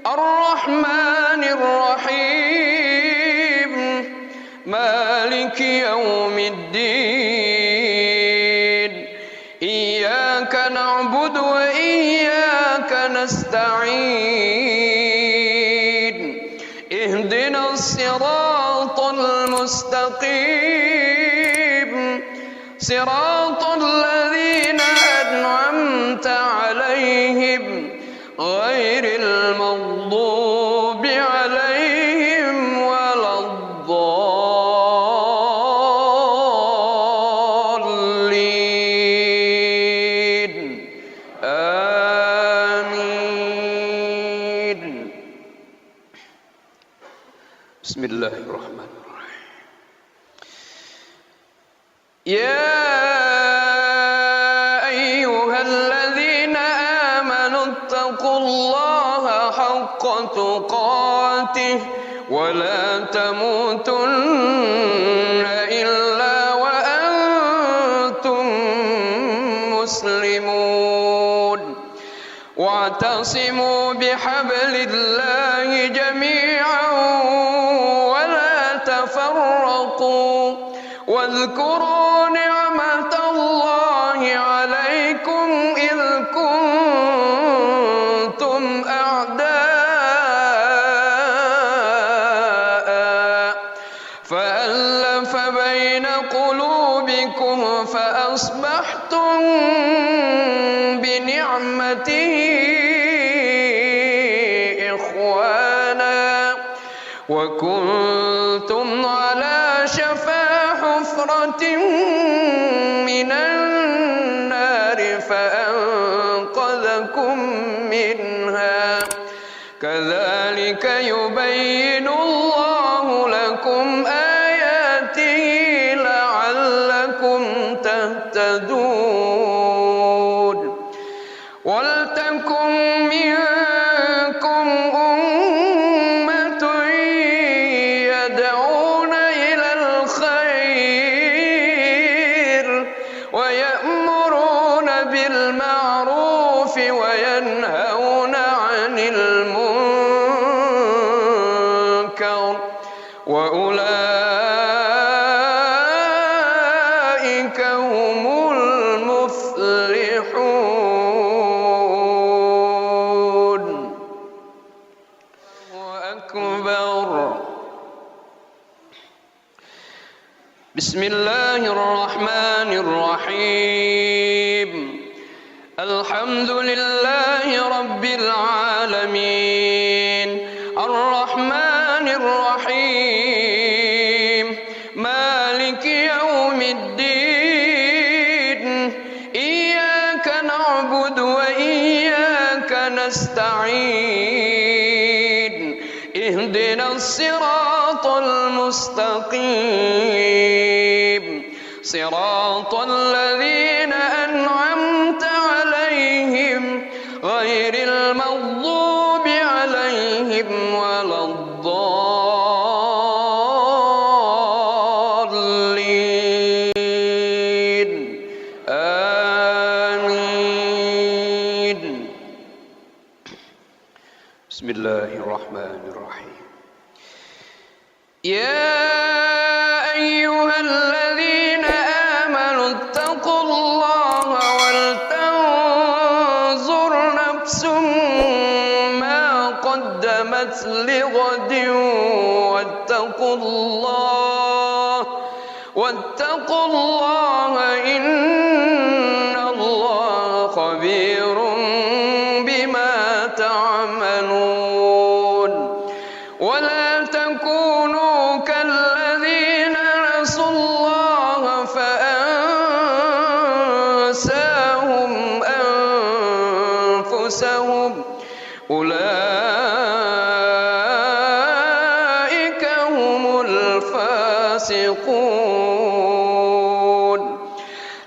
الرحمن الرحيم مالك يوم الدين. إياك نعبد وإياك نستعين اهدنا الصراط المستقيم صراط الذين أنعمت عليهم غير المغضوب عليهم ولا الضالين آمين. بسم الله الرحمن الرحيم. يا أيها الذين آمنوا اتقوا الله حق تقاته ولا تموتن إلا وأنتم مسلمون. واعتصموا بحبل الله جميعا ولا تفرقوا واذكروا نعمة الله عليكم إذ كنتم أعداء فألف بين قلوبكم فأصبحتم بنعمته إخوانا وكنتم على شفا حفرة من النار فأنقذكم منها. كذلك يبين الله لكم آياته لعلكم تهتدون. ولتكن منكم أمة يدعون إلى الخير ويأمرون بالمعروف وينهون عن المنكر وأولئك هم المفلحون. الله أكبر. بسم الله الرحمن الرحيم. الحمد لله رب العالمين الرحمن الرحيم مالك يوم الدين إياك نعبد وإياك نستعين اهدنا الصراط المستقيم صراط الذين أنعمت عليهم غير المغضوب عليهم ولا الضالين آمين. بسم الله الرحمن الرحيم. يا أيها الذين آمنوا اتقوا الله ولتنظر نفس ما قدمت لغد واتقوا الله إن الله خبير بما تعملون. ولا تكونوا كالذين نسوا الله فأنساهم أنفسهم أولئك هم الفاسقون.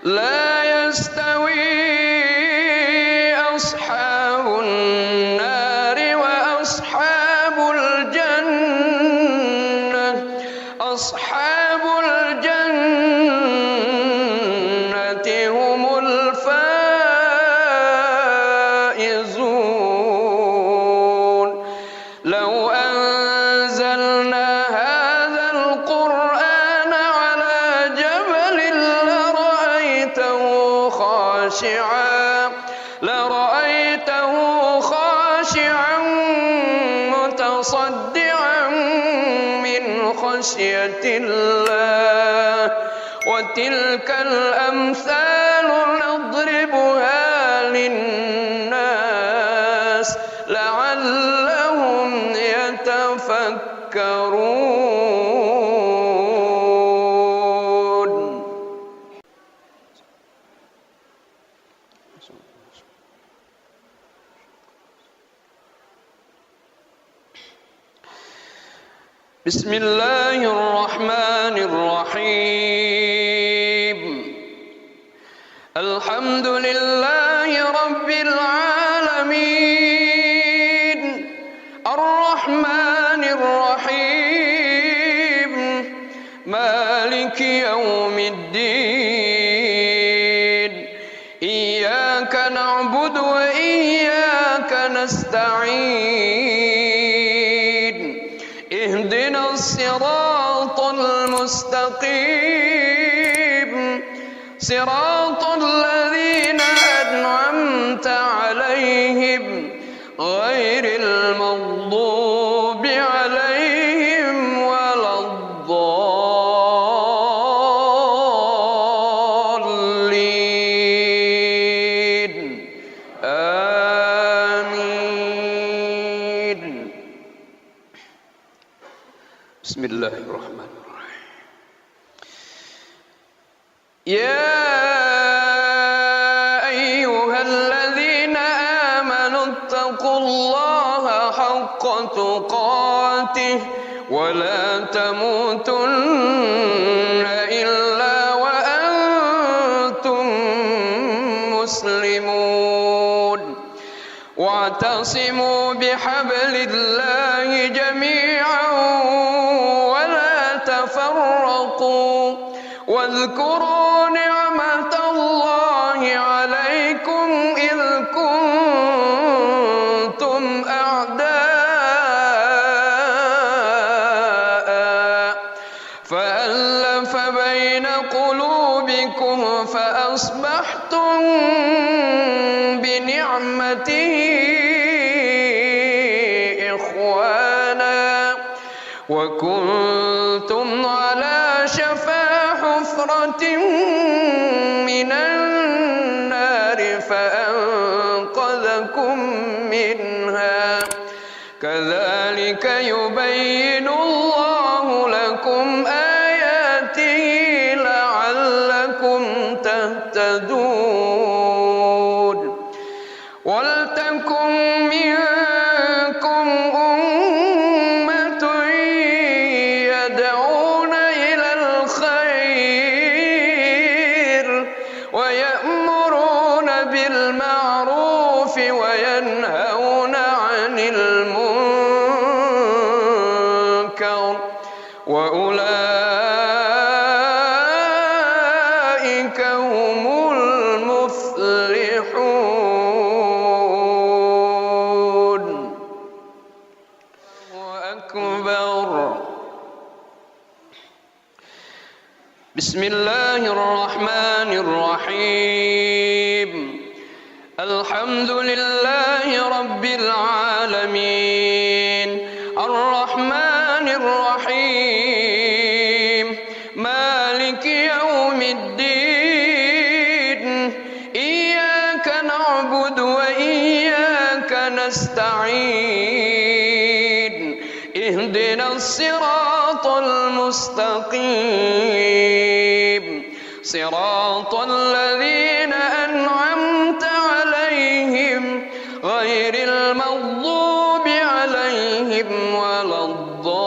لا يستوي أصحاب النار وأصحاب الجنة أصحاب الجنة هم الفائزون. لو أنزلنا هذا القرآن على جبل لرأيته خاشعا متصدعا من خشية الله. وتلك الأمثال نضربها للناس لعلهم يتفكرون. بسم الله الرحمن الرحيم. الحمد لله رب العالمين الرحمن الرحيم مالك يوم الدين إياك نعبد وإياك نستعين اهدنا الصراط المستقيم صراط الذين أنعمت عليهم غير المغضوب عليهم ولا الضالين آمين. بسم الله الرحمن الرحيم. يا أيها الذين آمنوا اتقوا الله حق تقاته ولا تموتن إلا وأنتم مسلمون. واعتصموا بحبل الله جميعا ولا تفرقوا واذكروا نعمة الله عليكم إذ كنتم أعداء فألف بين قلوبكم فأصبحتم بنعمته إخوانا وكنتم على شفا حفرة من النار فأنقذكم منها كذلك يبين الله لكم آياته لعلكم تهتدون ولتكن منكم أمة يدعون إلى الخير ويأمرون بالمعروف وينهون عن المنكر وأولئك هم المفلحون. الله أكبر. بسم الله الرحمن الرحيم. الحمد لله رب العالمين الرحمن الرحيم مالك يوم الدين إياك نعبد وإياك نستعين اهدنا الصراط المستقيم صراط الذين أنعمت عليهم غير المغضوب عليهم ولا الضالين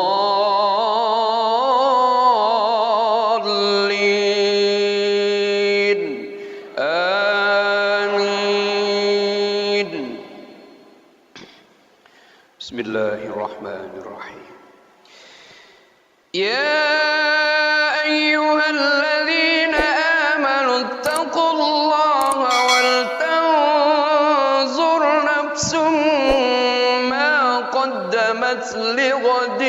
آمين. بسم الله الرحمن الرحيم. يا أيها الذين آمنوا اتقوا الله ولتنظر نفس ما قدمت لغد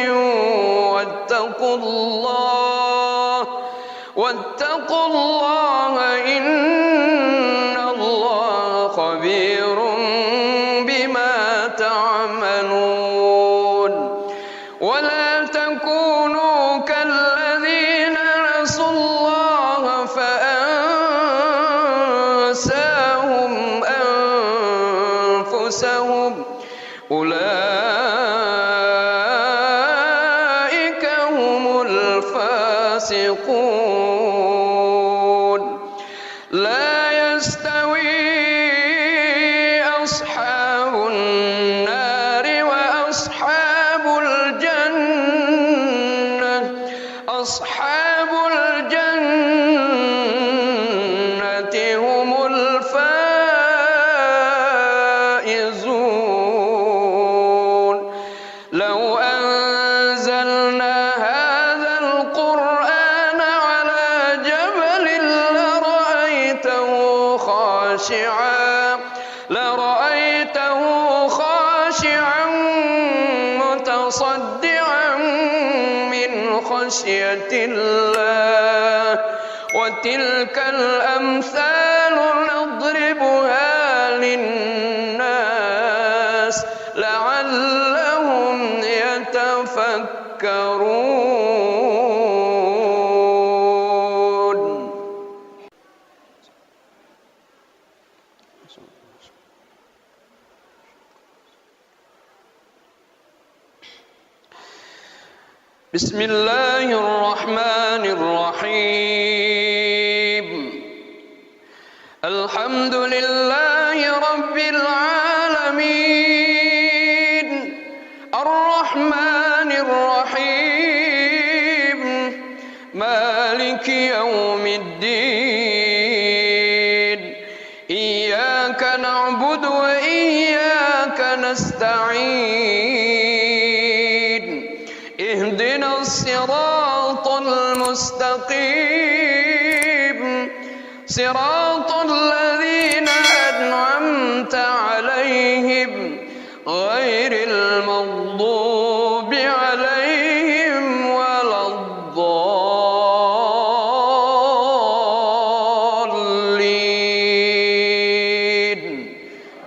واتقوا الله إن الله خبير بما تعملون. ولا تكونوا كالذين نسوا الله فأنساهم أنفسهم أولئك هم الفاسقون. لا يستوي أصحاب النار وأصحاب الجنة أصحاب الجنة هم الفائزون. لو أنزلنا هذا القرآن على جبل لرأيته خاشعا متصدعا من خشية الله. وتلك الأمثال نضربها للناس لعلهم يتفكرون. بسم الله الرحمن الرحيم. الحمد لله رب العالمين الرحمن الرحيم مالك يوم الدين إياك نعبد وإياك نستعين اهدنا الصراط المستقيم صراط الذين أنعمت عليهم غير المغضوب عليهم ولا الضالين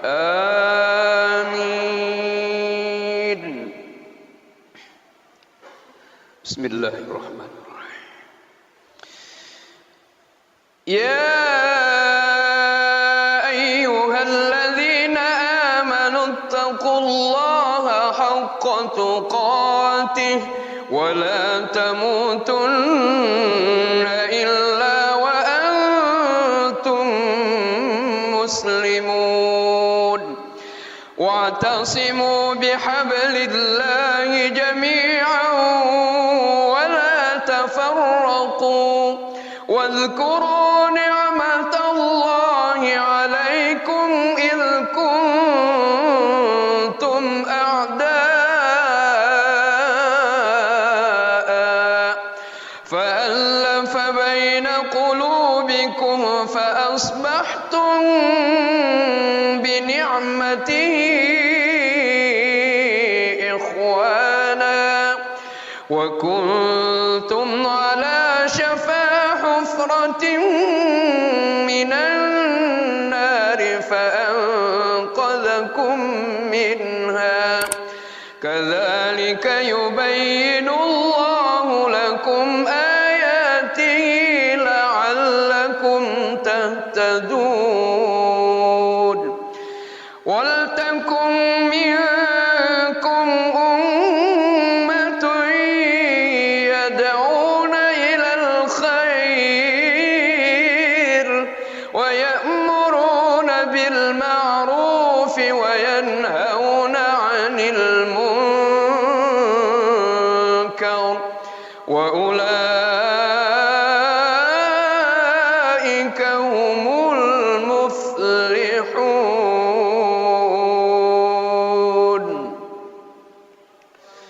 آمين. بسم الله الرحمن الرحيم. يا أيها الذين آمنوا اتقوا الله حق تقاته ولا تموتن إلا وأنتم مسلمون واعتصموا بحبل الله جميعا ولا تفرقوا واذكروا نعمة الله عليكم إذ كنتم أعداء فألف بين قلوبكم فأصبحتم بنعمته إخوانا وكنتم على شفا حفرة من النار فأنقذكم منها كذلك يبين الله لكم آياته لعلكم تهتدون. ولتكن منكم أمة يدعون إلى الخير ويأمرون بالمعروف وينهون عن المنكر وأولئك هم المفلحون.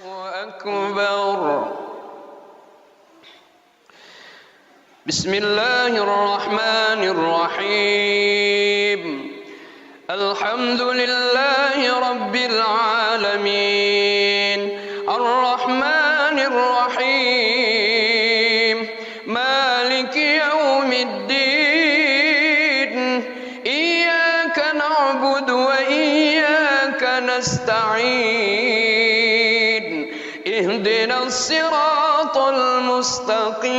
الله أكبر. بسم الله الرحمن الرحيم. الحمد لله رب العالمين الرحمن الرحيم مالك يوم الدين إياك نعبد وإياك نستعين اهدنا الصراط المستقيم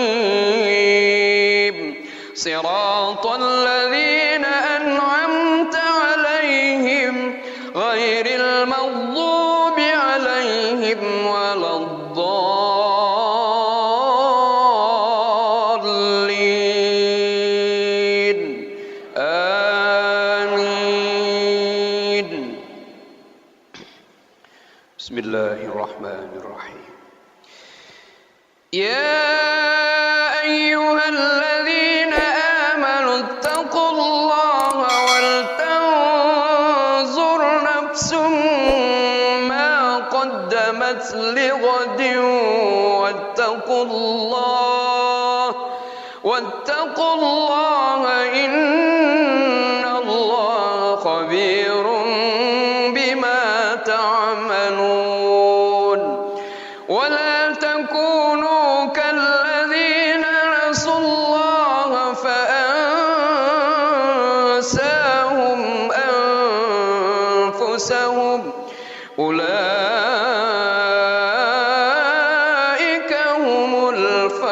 صراط الذين أنعمت عليهم غير المغضوب عليهم ولا الضالين آمين. بسم الله الرحمن الرحيم. يا أيها الذين آمنوا اتقوا الله ولتنظر نفس ما قدمت لغد واتقوا الله إن الله خبير بما تعملون. ولا تكونوا كالذين نسوا الله فأنساهم أنفسهم أولئك هم الفاسقون.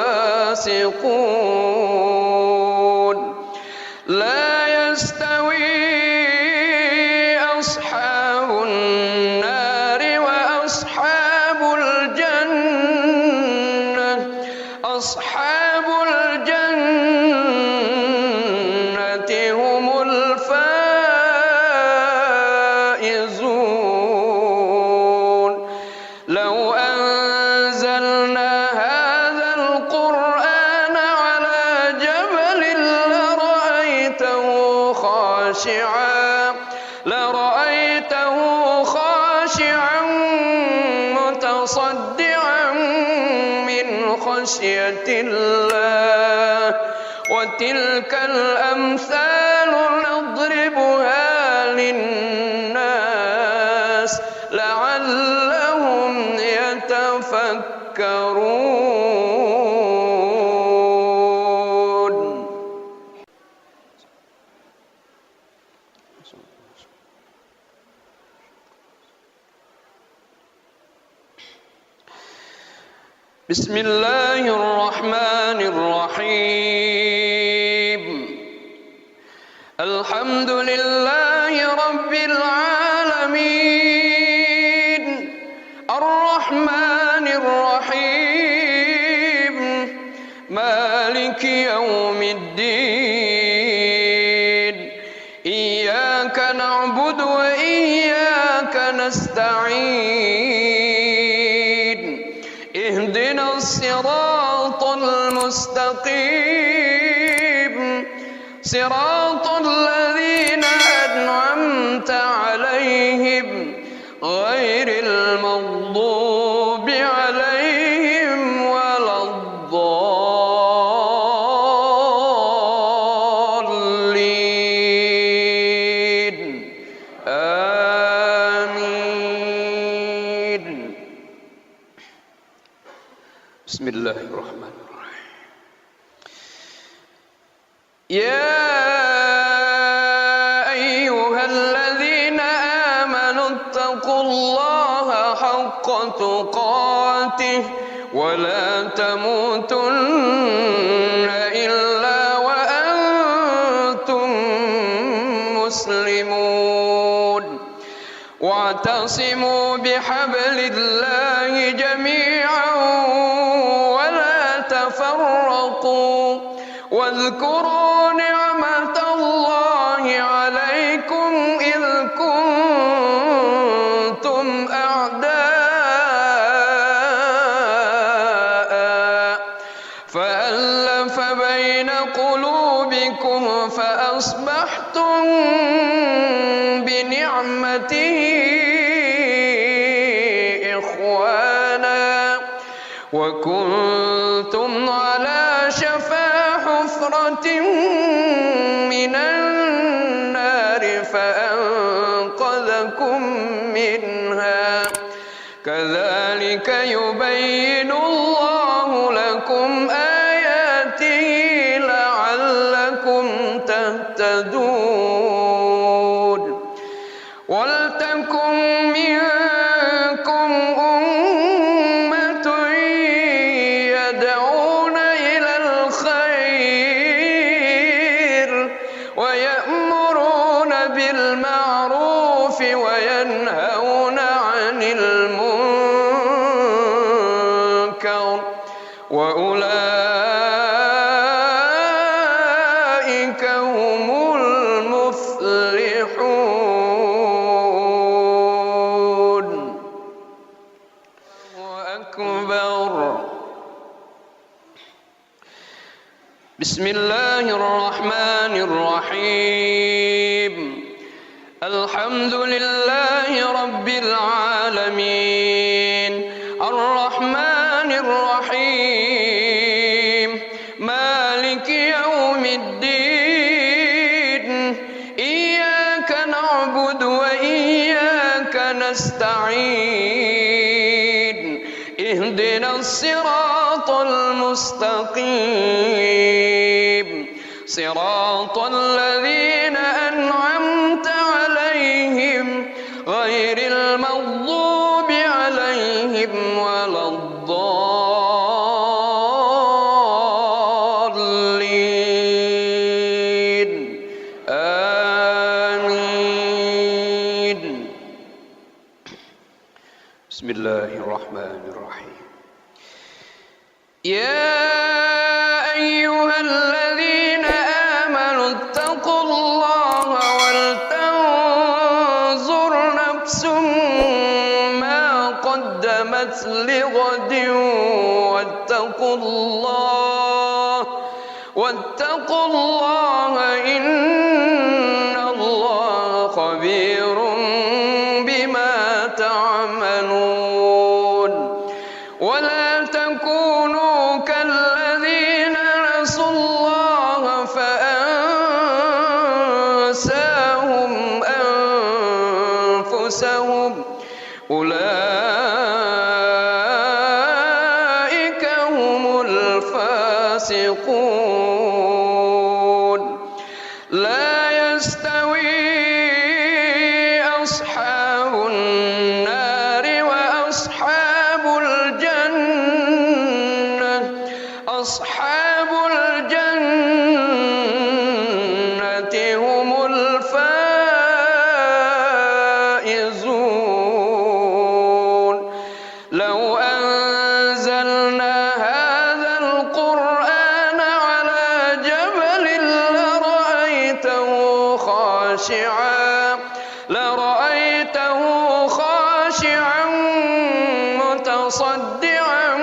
لا يستوي أصحاب النار وأصحاب الجنة أصحاب الجنة هم الفائزون. لو أنزلنا هذا القرآن على جبل لرأيته خاشعا خاشعا متصدعا من خشية الله وتلك الأمثال نضربها للناس لعلهم يتفكرون. بسم الله الرحمن الرحيم. الحمد لله رب العالمين الرحمن الرحيم مالك يوم الدين إياك نعبد وإياك نستعين اهدنا الصراط المستقيم صراط الذين أنعمت عليهم غير المغضوب عليهم ولا الضالين آمين. بسم الله الرحمن الرحيم. يا أيها الذين آمنوا اتقوا الله حق تقاته ولا تموتن إلا وأنتم مسلمون واعتصموا بحبل الله جميعا ولا تفرقوا واذكروا نعمة الله عليكم إذ كنتم أعداء فألف بين قلوبكم فأصبحتم بنعمته إخوانا وكنتم على شفا حفرة من النار فأنقذكم منها كذلك يبين الله لكم آياته لعلكم تهتدون. ولتكن منكم أمة يدعون إلى الخير ويأمرون بالمعروف وينهون عن المنكر وأولئك هم المفلحون. أكبر. بسم الله الرحمن الرحيم. الحمد لله رب العالمين الرحمن الرحيم مالك يوم الدين إياك نعبد وإياك نستعين اهدنا الصراط المستقيم صراط الذين أنعمت عليهم غير المغضوب عليهم ولا الضالين آمين. بسم الله الرحمن الرحيم. يا أيها الذين آمنوا اتقوا الله ولتنظر نفس ما قدمت لغد واتقوا الله إن الله خبير بما تعملون. أنساهم أنفسهم أولئك هم الفاسقون لا يستوي أصحاب النار وأصحاب الجنة أصحاب الجنة هم الفائزون لو أنزلنا هذا القرآن على جبل لرأيته خاشعا متصدعا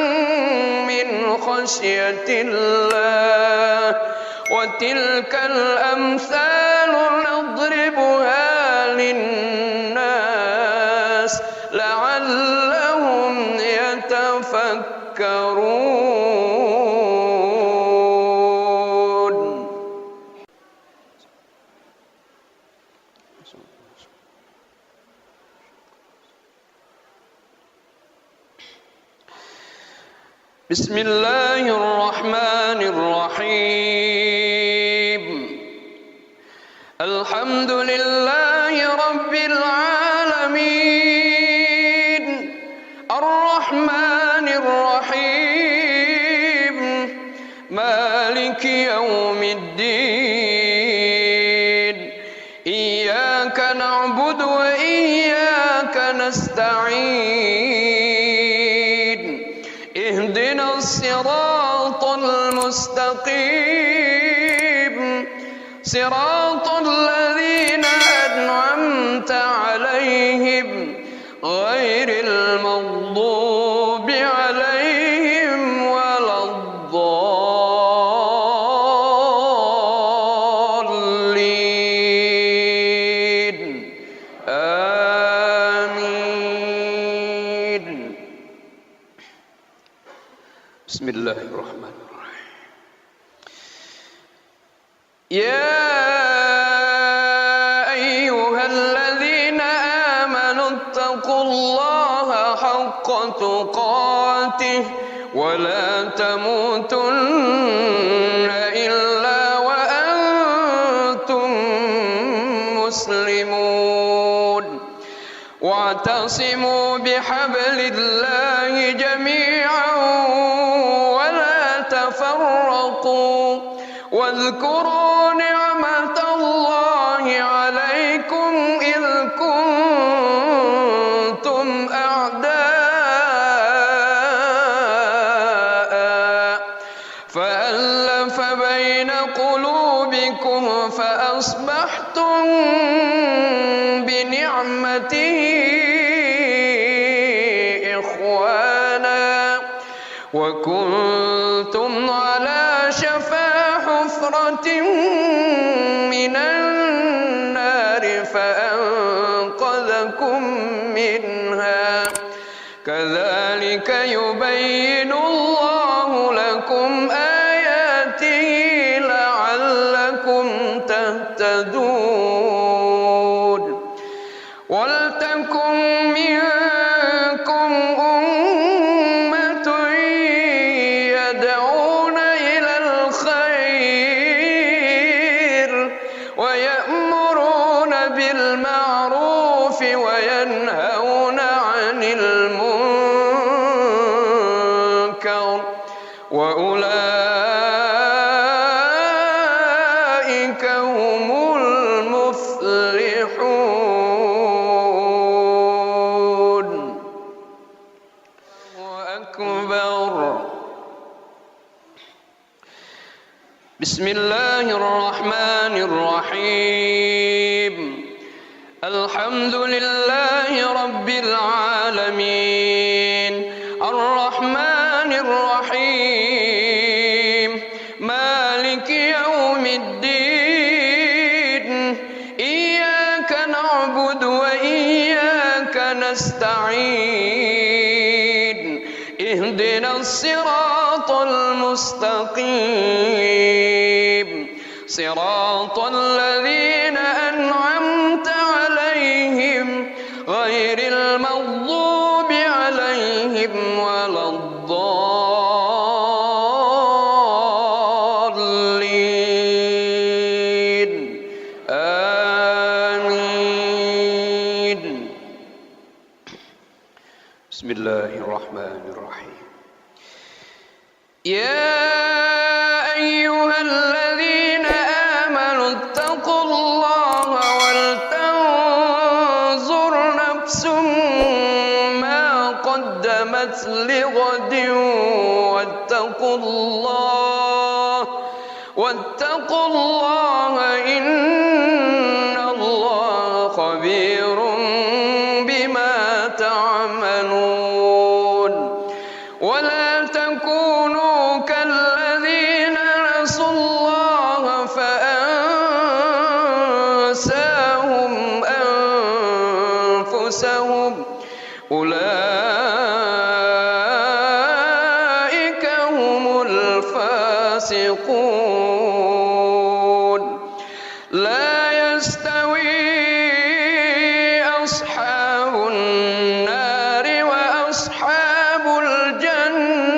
من خشية الله وتلك الأمثال نضربها للناس لعلهم يتفكرون. بسم الله الرحمن الرحيم الحمد لله رب العالمين الرحمن الرحيم مالك يوم الدين إياك نعبد وإياك نستعين اهدنا الصراط المستقيم صراط الذين أنعمت عليهم غير المغضوب عليهم ولا الضالين آمين. بسم الله الرحمن الرحيم يا أيها الذين آمنوا اتقوا الله حق تقاته ولا تموتن إلا وأنتم مسلمون واعتصموا بحبل الله جميعا ولا تفرقوا واذكروا نعمة الله عليكم إذ كنتم أعداء فألف بين قلوبكم فأصبحتم بنعمته إخوانا وكنتم على شفا حفرة من النار فأنقذكم منها كذلك يبين الله لكم آياته لعلكم تهتدون ولتكن منكم أمة يدعون إلى الخير ويأمرون بالمعروف وينهون عن المنكر وأولئك هم المفلحون. أكبر. بسم الله الرحمن الرحيم الحمد لله رب العالمين الرحمن الرحيم مالك يوم الدين إياك نعبد وإياك نستعين اهدنا الصراط المستقيم صراط الذين بسم الله الرحمن الرحيم. يا أيها الذين آمنوا اتقوا الله ولتنظر نفس ما قدمت لغد واتقوا الله إن الله خبير بما تعملون. ولا تكونوا كالذين نسوا الله فأنساهم أنفسهم أولئك هم الفاسقون. لا يستوي أصحاب النار وأصحاب الجنة.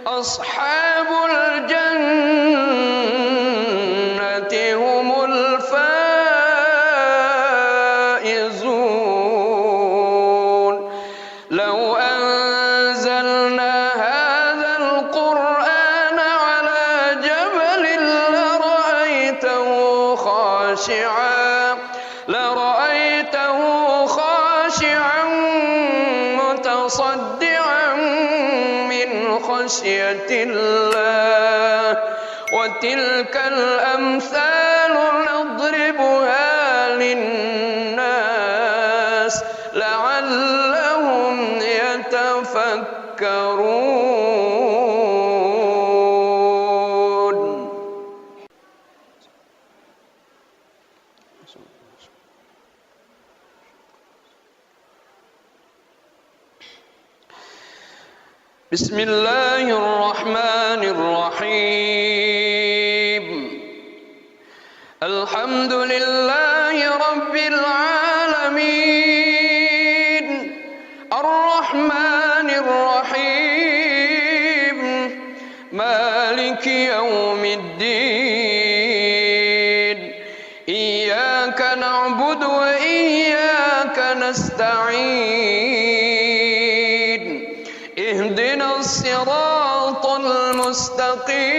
أصحاب الجنة هم الفائزون. لو أنزلنا هذا القرآن على جبل لرأيته خاشعا متصدعا من خشية الله. وتلك الأمثال نضربها للناس لعلهم يتفكرون. بسم الله الرحمن الرحيم. الحمد لله رب العالمين الرحمن الرحيم مالك يوم الدين. إياك نعبد وإياك نستعين. اهدنا الصراط المستقيم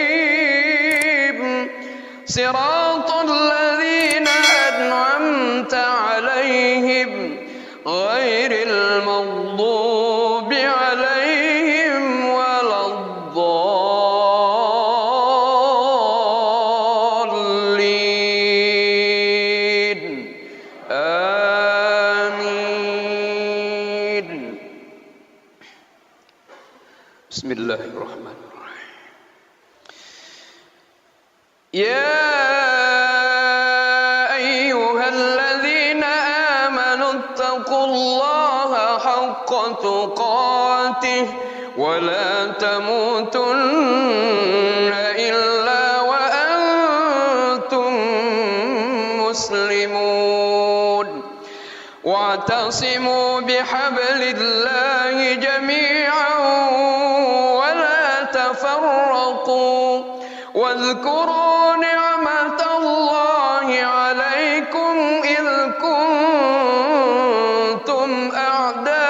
صراط الذين أنعمت عليهم غير المغضوب عليهم ولا الضالين. آمين. بسم الله الرحمن الرحيم. يا أيها الذين آمنوا اتقوا الله حق تقاته ولا تموتن إلا وأنتم مسلمون. واعتصموا بحبل الله جميعا ولا تفرقوا. واذكروا نعمة الله عليكم إذ كنتم أعداء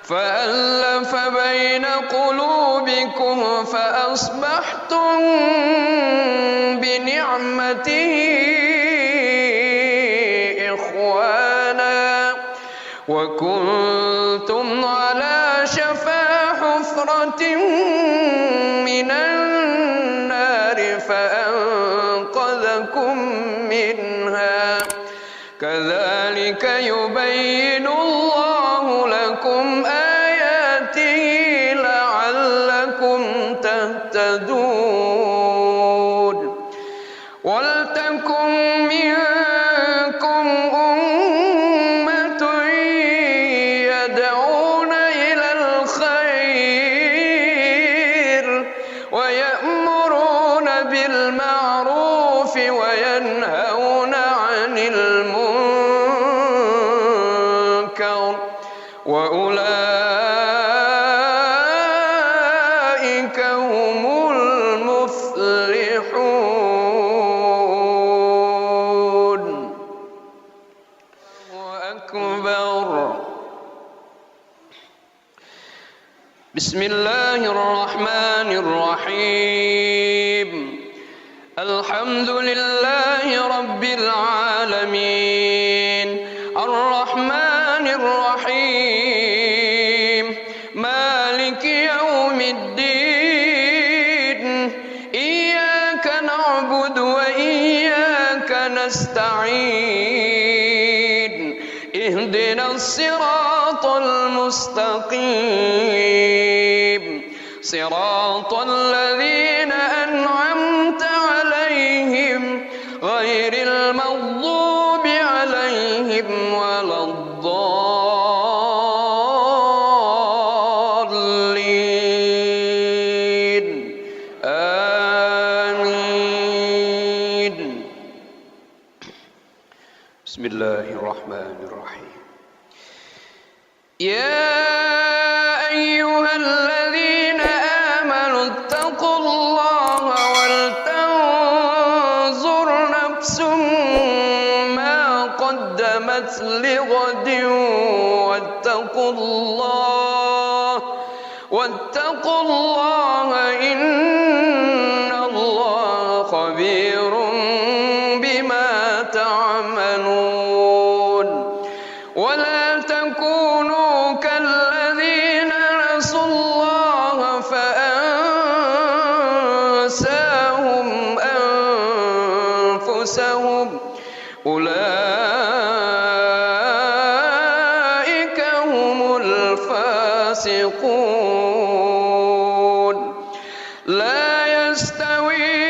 فألف بين قلوبكم فأصبحتم بنعمته إخوانا وكنتم على شفا حفرة من النار فأنقذكم منها. كذلك يبين الله لكم آياته لعلكم تهتدون. ولتكن منكم أمة يدعون إلى الخير ويأمرون بالمعروف وينهون عن المنكر وأولئك هم المفلحون. بسم الله الرحمن الرحيم الحمد لله رب العالمين الرحمن الرحيم مالك يوم الدين إياك نعبد وإياك نستعين اهدنا الصراط المستقيم صراط الذين أنعمت عليهم غير المغضوب عليهم ولا الضالين آمين. بسم الله الرحمن الرحيم يا أيها الذين آمنوا اتقوا الله ولتنظر نفس ما قدمت لغد واتقوا الله إن الله خبير بما تعملون ولا تكونوا كالذين نسوا الله فأنساهم أنفسهم أولئك هم الفاسقون لا يستوي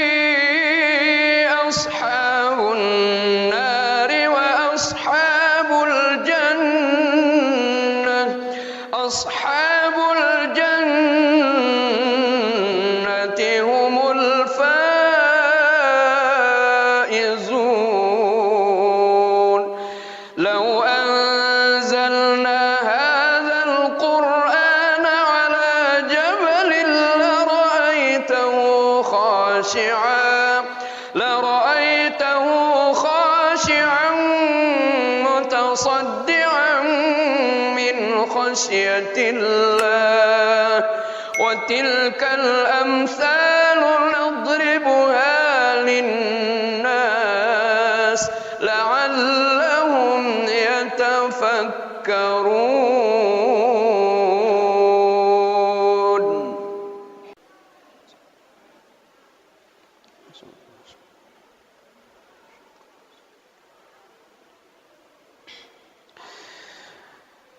أصحاب النار وأصحاب الجنة أصحاب الجنة هم الفائزون لو أنزلنا هذا القرآن على جبل لرأيته خاشعا متصدعا من خشية الله وتلك الأمثال نضربها للناس لعلهم يتفكرون.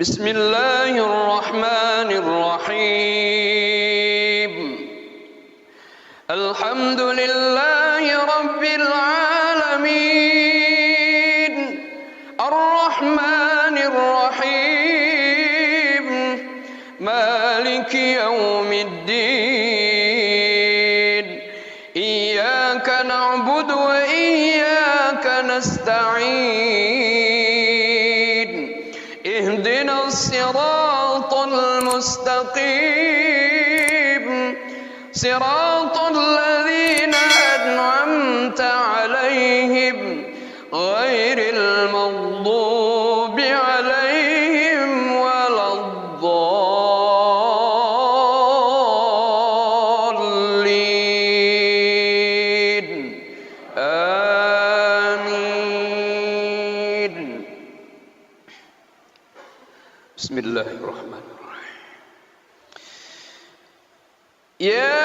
بسم الله الرحمن الرحيم الحمد لله رب العالمين الرحمن الرحيم مالك يوم الدين إياك نعبد وإياك نستعين اهدنا الصراط المستقيم صراط الذين أنعمت عليهم غير المغضوب عليهم ولا الضالين آمين. بسم الله الرحمن الرحيم يا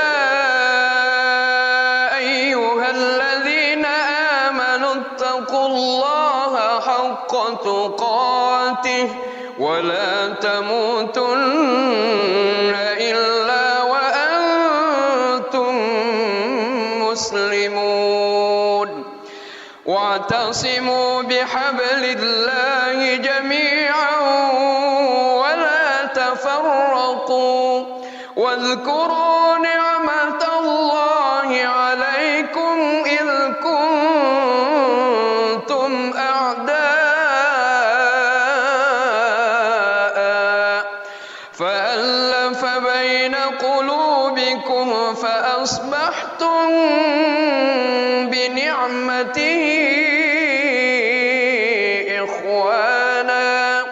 أيها الذين آمنوا اتقوا الله حق تقاته ولا تموتن إلا وأنتم مسلمون واعتصموا بحبل الله جميعا ولا تفرقوا واذكروا نعمة الله عليكم إذ كنتم أعداء فألف بين قلوبكم فأصبحتم بنعمته إخوانا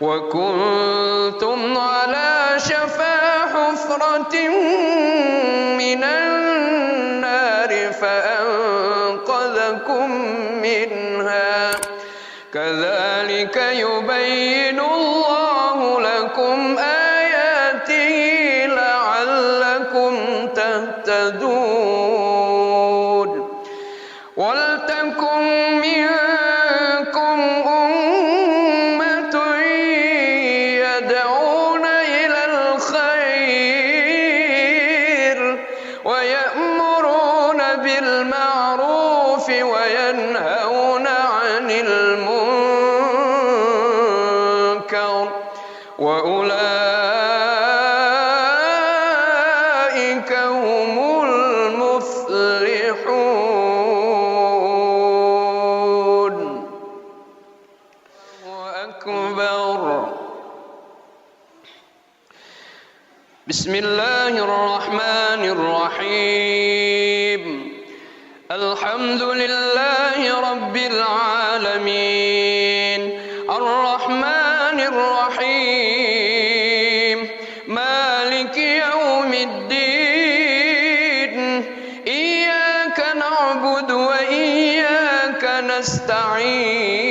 وكنتم على شفا حفرة لكم منها كذلك يبين الله لكم آياته لعلكم تهتدون ولتكن منكم أمة يدعون إلى الخير ويأمرون بالمعروف وينهون عن المنكر وأولئك هم المفلحون. الله أكبر. بسم الله الرحمن الرحيم. الحمد لله رب العالمين الرحمن الرحيم مالك يوم الدين إياك نعبد وإياك نستعين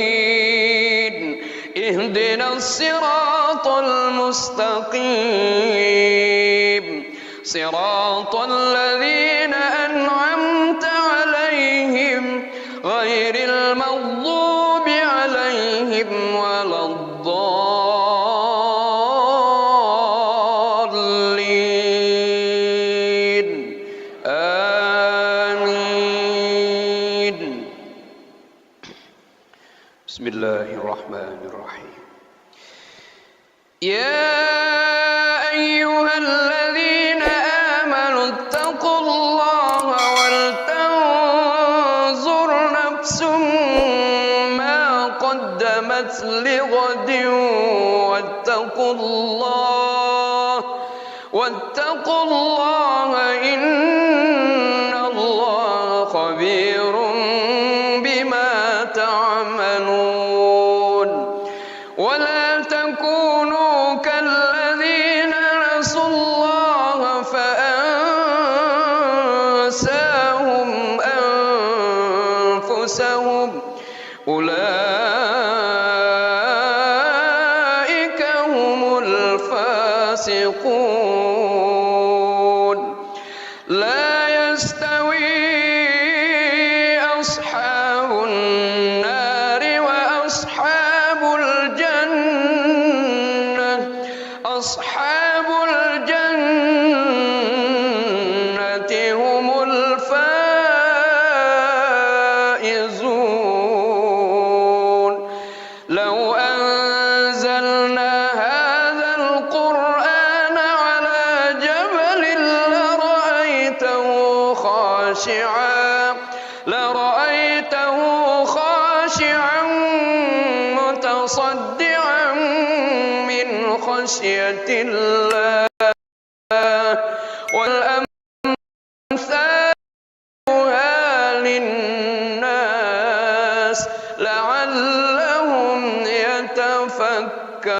اهدنا الصراط المستقيم صراط الذين أنعمت عليهم غير المغضوب عليهم ولا الضالين آمين. بسم الله الرحمن الرحيم. يا أيها الذين آمنوا اتقوا الله ولتنظر نفس ما قدمت لغد واتقوا الله إن الله خبير بما تعملون. ولا تكونوا كالذين نسوا الله فأنساهم أنفسهم أولئك هم الفاسقون. لا يستوي أصحاب النار وأصحاب الجنة أصحاب الجنة هم الفائزون. لو أنزلنا هذا القرآن على جبل لرأيته خاشعا متصدعا من خشية الله.